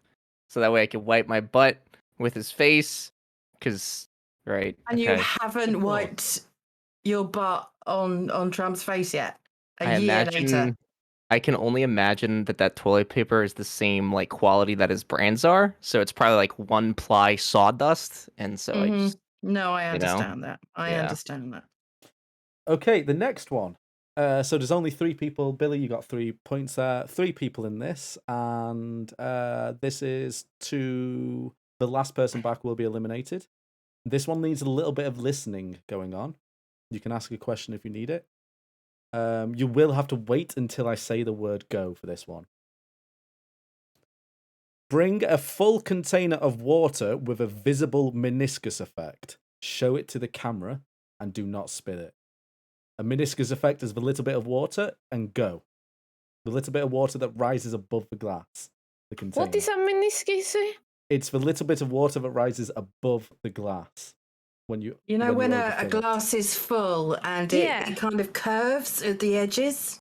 so that way I could wipe my butt with his face. Cause right. And you haven't wiped your butt on Trump's face yet. A year later. I can only imagine that toilet paper is the same like quality that his brands are. So it's probably like 1-ply sawdust, and so I just No, I you know, understand that. I yeah. understand that. Okay, the next one. So there's only 3 people. Billy, you got 3 points there. 3 people in this, and this is to the last person back will be eliminated. This one needs a little bit of listening going on. You can ask a question if you need it. You will have to wait until I say the word go for this one. Bring a full container of water with a visible meniscus effect. Show it to the camera and do not spill it. A meniscus effect is the little bit of water and go. The little bit of water that rises above the glass. The container. What is a meniscus? It's the little bit of water that rises above the glass. When you You know when a overfill it. glass is full and it kind of curves at the edges?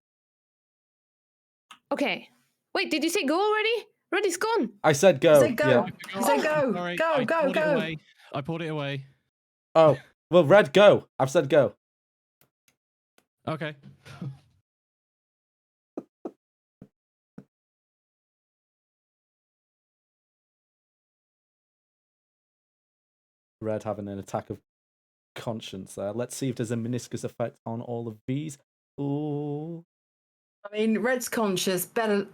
Okay. Wait, did you say go already? Reddy's gone. I said go. I said go. Yeah. I said go. Sorry, Go, I go, pulled it go. away. I pulled it away. Oh, well, Red, go. I've said go. Okay. Red having an attack of conscience there. Let's see if there's a meniscus effect on all of these. Ooh. I mean, Red's conscious, better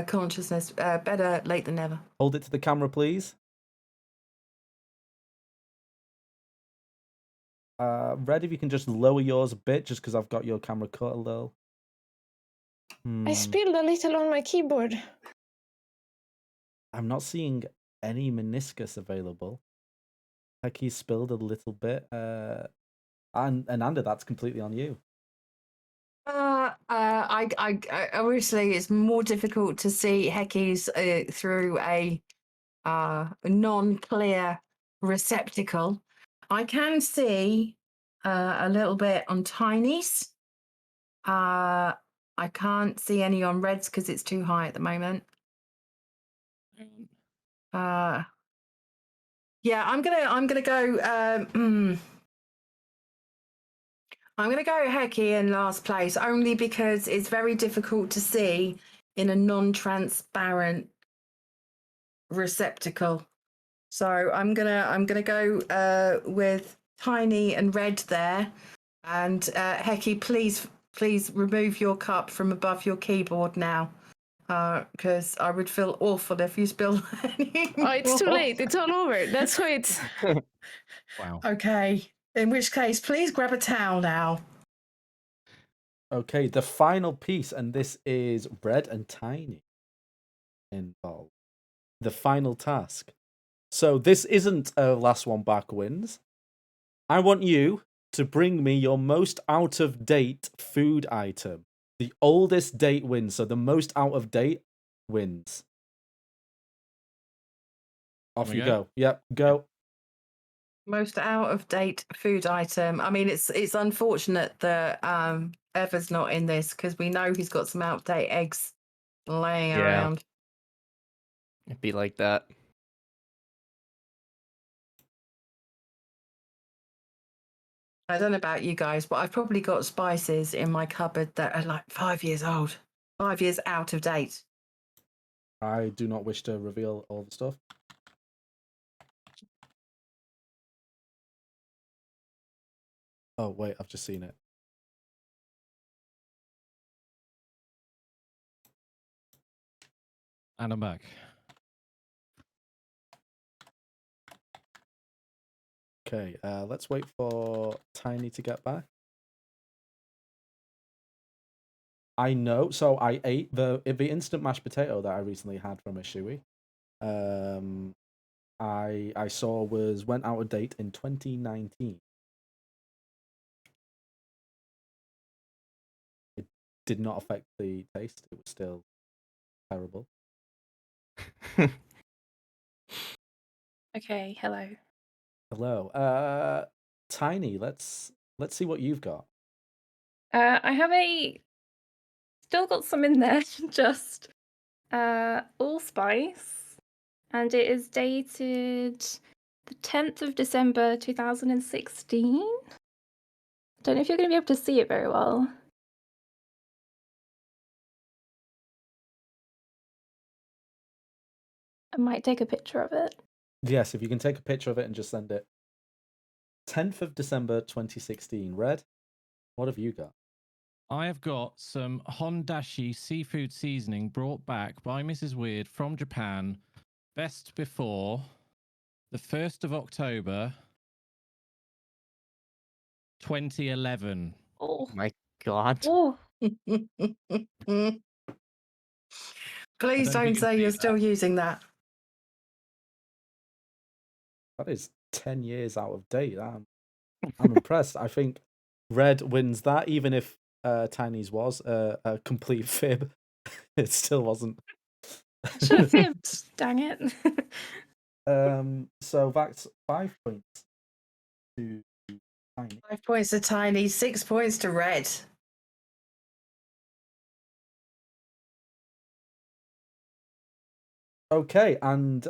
consciousness, better late than never. Hold it to the camera, please. Red, if you can just lower yours a bit, just because I've got your camera cut a little. I spilled a little on my keyboard. I'm not seeing any meniscus available. Hecky spilled a little bit. And Ananda, that's completely on you. I obviously it's more difficult to see Hecky's through a non-clear receptacle. I can see a little bit on Tiny's. I can't see any on Red's because it's too high at the moment. Yeah, I'm gonna go. I'm going to go Hecky in last place only because it's very difficult to see in a non-transparent receptacle. So I'm gonna go with Tiny and Red there, and Hecky, please remove your cup from above your keyboard now, because I would feel awful if you spill any Oh, it's too more. late. It's all over. That's why it's. Wow. Okay. In which case, please grab a towel now. Okay, the final piece, and this is Red and Tiny involved. The final task. So this isn't a last one back wins. I want you to bring me your most out of date food item. The oldest date wins, so the most out of date wins. Off you go. Yep, go. Most out of date food item. I mean, it's unfortunate that Ever's not in this because we know he's got some out of date eggs laying around. It'd be like that. I don't know about you guys, but I've probably got spices in my cupboard that are like 5 years old, 5 years out of date. I do not wish to reveal all the stuff. Oh, wait, I've just seen it. And I'm back. Okay, let's wait for Tiny to get back. I know, so I ate the instant mashed potato that I recently had from a Shui. I saw went out of date in 2019. It did not affect the taste. It was still terrible. Okay, hello. Hello. Tiny, let's see what you've got. I have still got some in there, just allspice, and it is dated the 10th of December 2016. Don't know if you're going to be able to see it very well. I might take a picture of it. Yes, if you can take a picture of it and just send it. 10th of December 2016. Red, what have you got? I have got some Hondashi seafood seasoning brought back by Mrs. Weird from Japan, best before the 1st of October 2011. Oh my God. Oh. Please don't don't say you're still using that. That is 10 years out of date. I'm impressed. I think Red wins that, even if Tiny's was a complete fib. It still wasn't. Should have fibbed. Dang it. So that's 5 points to Tiny. 5 points to Tiny, 6 points to Red. Okay, and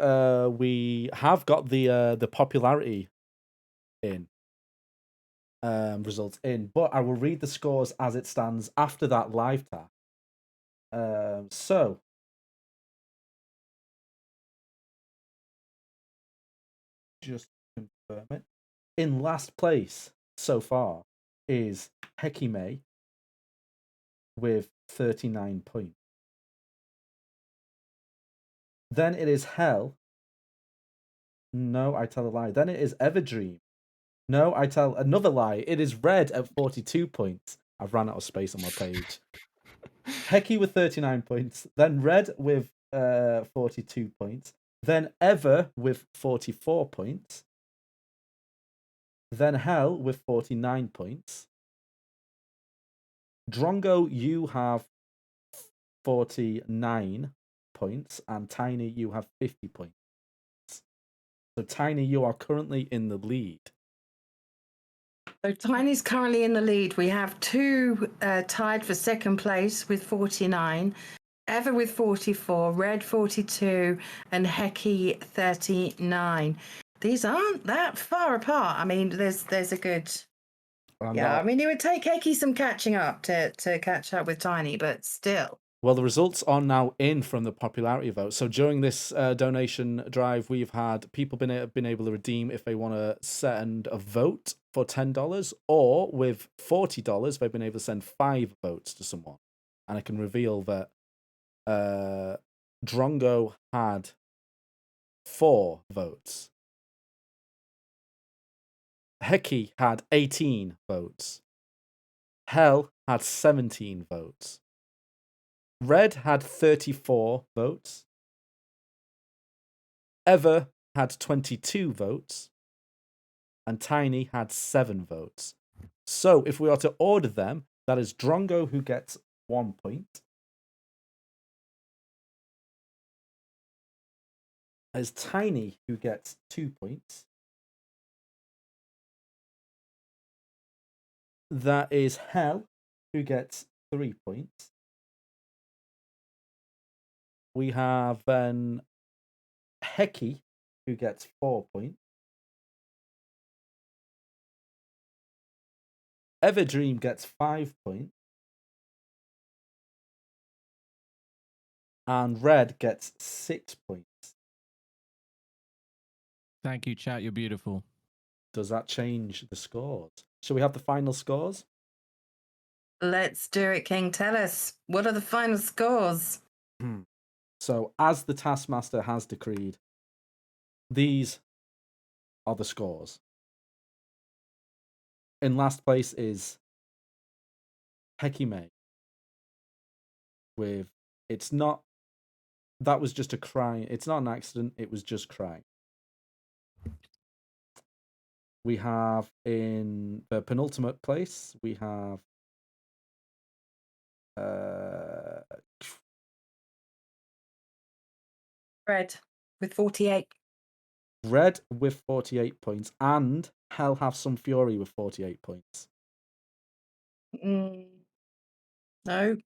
we have got the popularity in results in, but I will read the scores as it stands after that live tap. So just confirm it. In last place so far is Hekime with 39 points. Then it is Hell. No, I tell a lie. Then it is Everdream. No, I tell another lie. It is Red at 42 points. I've run out of space on my page. Heki with 39 points. Then Red with 42 points. Then Ever with 44 points. Then Hell with 49 points. Drongo, you have 49 points. And Tiny, you have 50 points. So Tiny, you are currently in the lead. So Tiny's currently in the lead. We have two tied for second place with 49, Ever with 44, Red 42, and Heki 39. These aren't that far apart. I mean, there's a good. I mean, it would take Heki some catching up to catch up with Tiny, but still. Well, the results are now in from the popularity vote. So during this donation drive, we've had people been able to redeem if they want to send a vote for $10, or with $40, they've been able to send 5 votes to someone. And I can reveal that Drongo had 4 votes. Heki had 18 votes. Hell had 17 votes. Red had 34 votes. Ever had 22 votes. And Tiny had 7 votes. So if we are to order them, that is Drongo who gets 1 point. As Tiny who gets 2 points. That is Hell who gets 3 points. We have then Heki who gets 4 points. Everdream gets 5 points. And Red gets 6 points. Thank you, chat. You're beautiful. Does that change the scores? Shall we have the final scores? Let's do it, King. Tell us, what are the final scores? So, as the Taskmaster has decreed, these are the scores. In last place is Hekime with, it's not, that was just a crime. It's not an accident, it was just crime. We have in the penultimate place, we have Red with 48. Red with 48 points, and Hell have some fury with 48 points. No,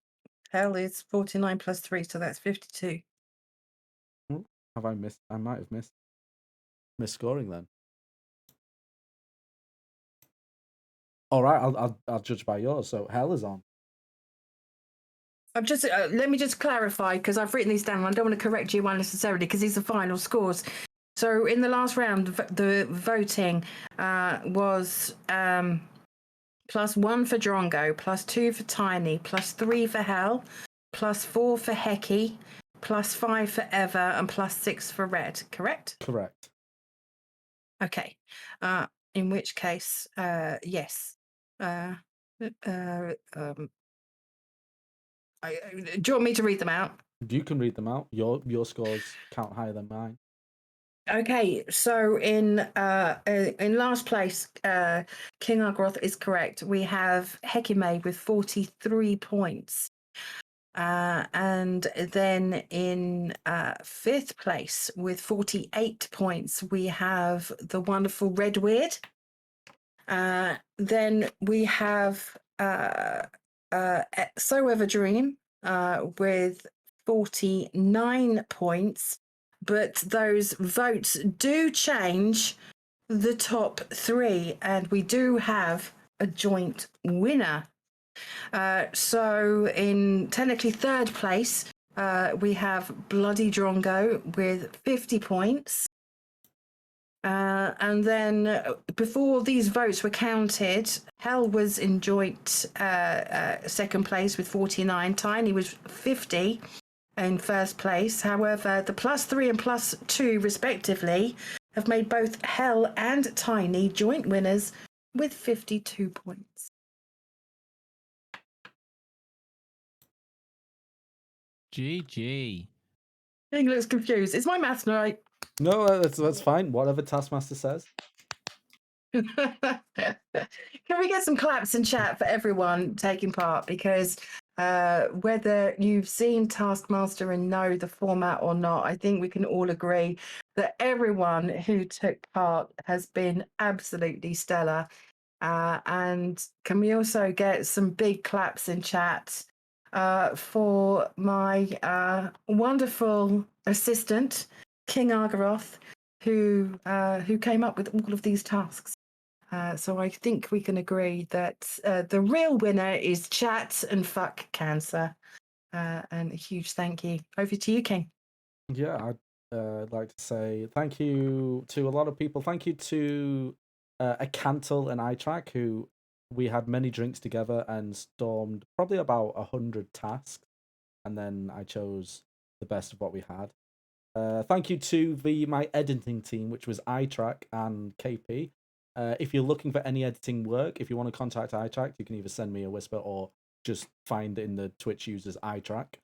Hell is 49 plus 3, so that's 52. Have I missed? I might have missed scoring then. All right, I'll judge by yours. So Hell is on. I'm just let me just clarify because I've written these down. And I don't want to correct you unnecessarily because these are final scores. So in the last round, the voting was +1 for Drongo, +2 for Tiny, +3 for Hell, +4 for Hecky, +5 for Eva, and +6 for Red. Correct? Correct. Okay. In which case, yes. Do you want me to read them out? You can read them out. Your scores count higher than mine. Okay, so in last place, KingArgaroth is correct. We have Hekime with 43 points. And then in fifth place with 48 points, we have the wonderful Red Weird. Then we have So Ever Dream with 49 points. But those votes do change the top three, and we do have a joint winner. So in technically third place, we have Bloody Drongo with 50 points. And then before these votes were counted, Hell was in joint second place with 49. Tiny was 50 in first place. However, the +3 and +2 respectively have made both Hell and Tiny joint winners with 52 points. GG. He looks confused. Is my maths right? No, that's fine. Whatever Taskmaster says. Can we get some claps in chat for everyone taking part? Because whether you've seen Taskmaster and know the format or not, I think we can all agree that everyone who took part has been absolutely stellar. And can we also get some big claps in chat for my wonderful assistant, KingArgaroth, who came up with all of these tasks. So I think we can agree that the real winner is chat and fuck cancer. And a huge thank you. Over to you, King. Yeah, I'd like to say thank you to a lot of people. Thank you to Acantal and iTrack, who we had many drinks together and stormed probably about 100 tasks, and then I chose the best of what we had. Thank you to my editing team, which was iTrack and KP. If you're looking for any editing work, if you want to contact iTrack, you can either send me a whisper or just find in the Twitch users iTrack.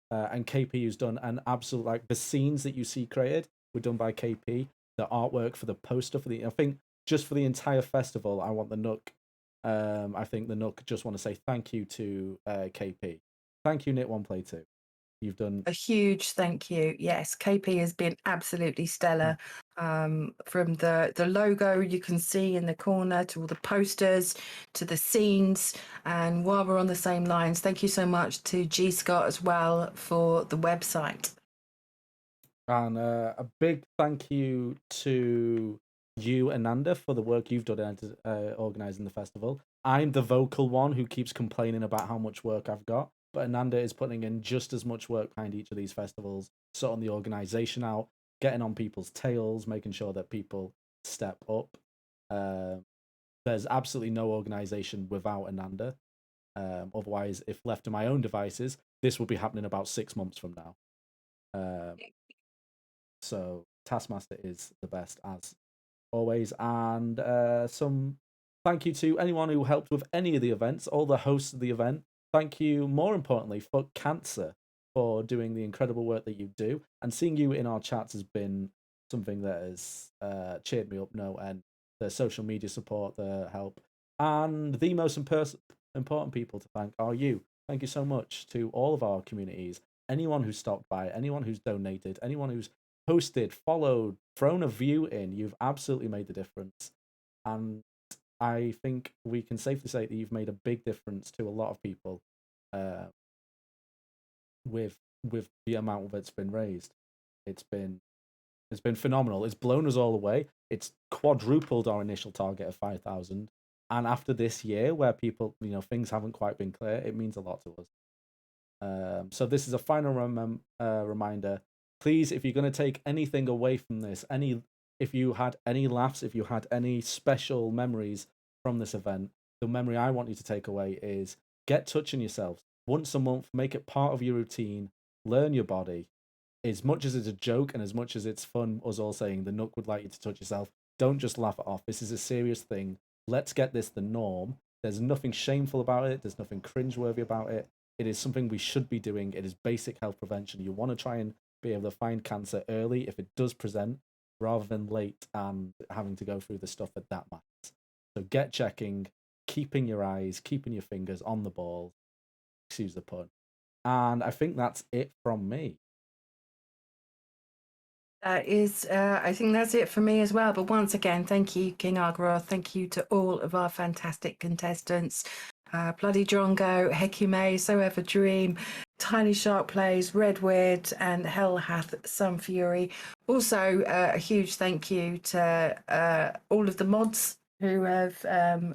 And KP has done an absolute, like, the scenes that you see created were done by KP. The artwork for the poster I think just for the entire festival, I want the Nook. I think the Nook just want to say thank you to KP. Thank you, Knit1Play2. You've done a huge thank you. Yes, KP has been absolutely stellar. From the logo you can see in the corner to all the posters to the scenes. And while we're on the same lines, thank you so much to G Scott as well for the website. And a big thank you to you, Ananda, for the work you've done organising the festival. I'm the vocal one who keeps complaining about how much work I've got, but Ananda is putting in just as much work behind each of these festivals, sorting the organisation out, getting on people's tails, making sure that people step up. There's absolutely no organisation without Ananda. Otherwise, if left to my own devices, this will be happening about 6 months from now. So Taskmaster is the best as always, and some thank you to anyone who helped with any of the events, all the hosts of the event. Thank you, more importantly, for Cancer for doing the incredible work that you do, and seeing you in our chats has been something that has cheered me up no end. The social media support, the help, and the most important people to thank are you. Thank you so much to all of our communities, anyone who stopped by, anyone who's donated, anyone who's posted, followed, thrown a view in. You've absolutely made the difference. And I think we can safely say that you've made a big difference to a lot of people with the amount that's been raised. It's been phenomenal. It's blown us all away. It's quadrupled our initial target of 5,000. And after this year where people, things haven't quite been clear, it means a lot to us. So this is a final reminder. Please, if you're going to take anything away from this, if you had any laughs, if you had any special memories from this event, the memory I want you to take away is get touching yourselves once a month. Make it part of your routine. Learn your body. As much as it's a joke and as much as it's fun, us all saying the Nook would like you to touch yourself, don't just laugh it off. This is a serious thing. Let's get this the norm. There's nothing shameful about it. There's nothing cringeworthy about it. It is something we should be doing. It is basic health prevention. You want to try and be able to find cancer early if it does present, rather than late and having to go through the stuff that matters. So get checking, keeping your eyes, keeping your fingers on the ball. Excuse the pun. And I think that's it from me. That is, I think that's it for me as well. But once again, thank you, KingArgaroth. Thank you to all of our fantastic contestants. Bloody Drongo, Hekume, So Ever Dream, Tiny Shark Plays, Redweird, and Hell Hath Some Fury. Also, a huge thank you to all of the mods who have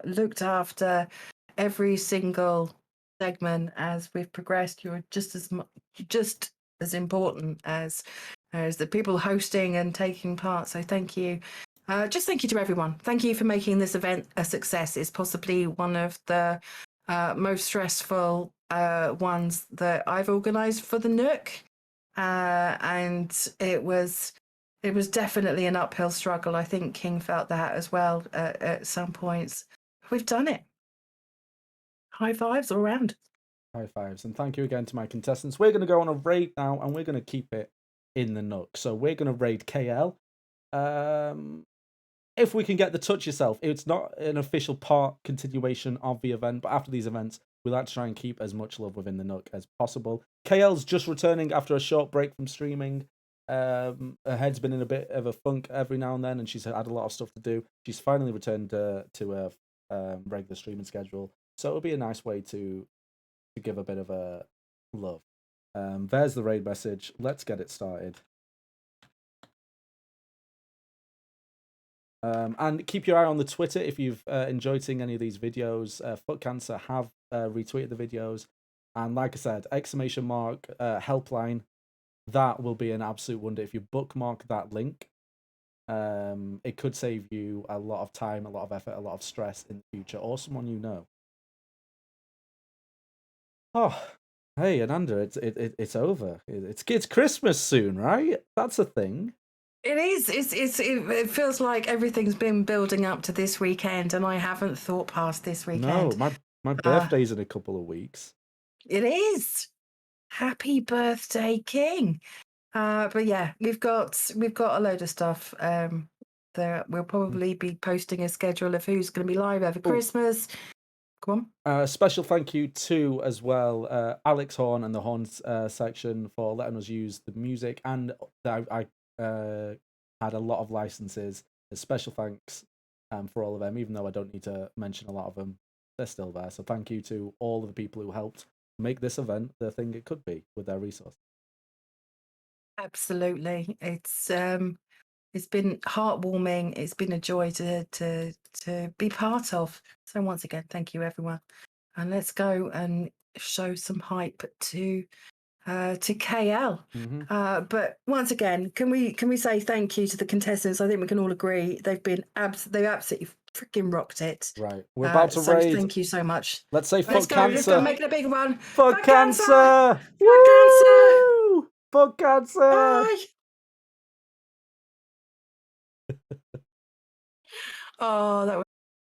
looked after every single segment as we've progressed. You're just as important as the people hosting and taking part. So thank you. Just thank you to everyone. Thank you for making this event a success. It's possibly one of the most stressful ones that I've organised for the Nook, and it was definitely an uphill struggle. I think King felt that as well at some points. We've done it. High fives all around. High fives, and thank you again to my contestants. We're going to go on a raid now, and we're going to keep it in the Nook. So we're going to raid KL. If we can get the touch yourself, it's not an official continuation of the event, but after these events, we like to try and keep as much love within the Nook as possible. KL's just returning after a short break from streaming. Her head's been in a bit of a funk every now and then, and she's had a lot of stuff to do. She's finally returned to a regular streaming schedule, so it'll be a nice way to give a bit of a love. There's the raid message. Let's get it started. And keep your eye on the Twitter if you've enjoyed seeing any of these videos. Foot Cancer have retweeted the videos. And like I said, ! Helpline. That will be an absolute wonder. If you bookmark that link, it could save you a lot of time, a lot of effort, a lot of stress in the future, or someone you know. Oh, hey, Inanda, it's over. It's Christmas soon, right? That's a thing. It is. It feels like everything's been building up to this weekend, and I haven't thought past this weekend. No, my birthday's in a couple of weeks. It is. Happy birthday, King. But yeah, we've got a load of stuff. That we'll probably be posting a schedule of who's going to be live over Christmas. Come on. Special thank you to as well Alex Horn and the Horns section for letting us use the music, and I had a lot of licenses. A special thanks for all of them, even though I don't need to mention a lot of them. They're still there. So thank you to all of the people who helped make this event the thing it could be with their resources. Absolutely. It's been heartwarming. It's been a joy to be part of. So once again, thank you everyone. And let's go and show some hype to KL. But once again, can we say thank you to the contestants? I think we can all agree they've absolutely freaking rocked it. Right, we're about to so raid. Thank you so much. Let's say Let's fuck cancer. Let's go make it a big one. Fuck cancer. Fuck cancer. Fuck cancer. Bye. Oh, that was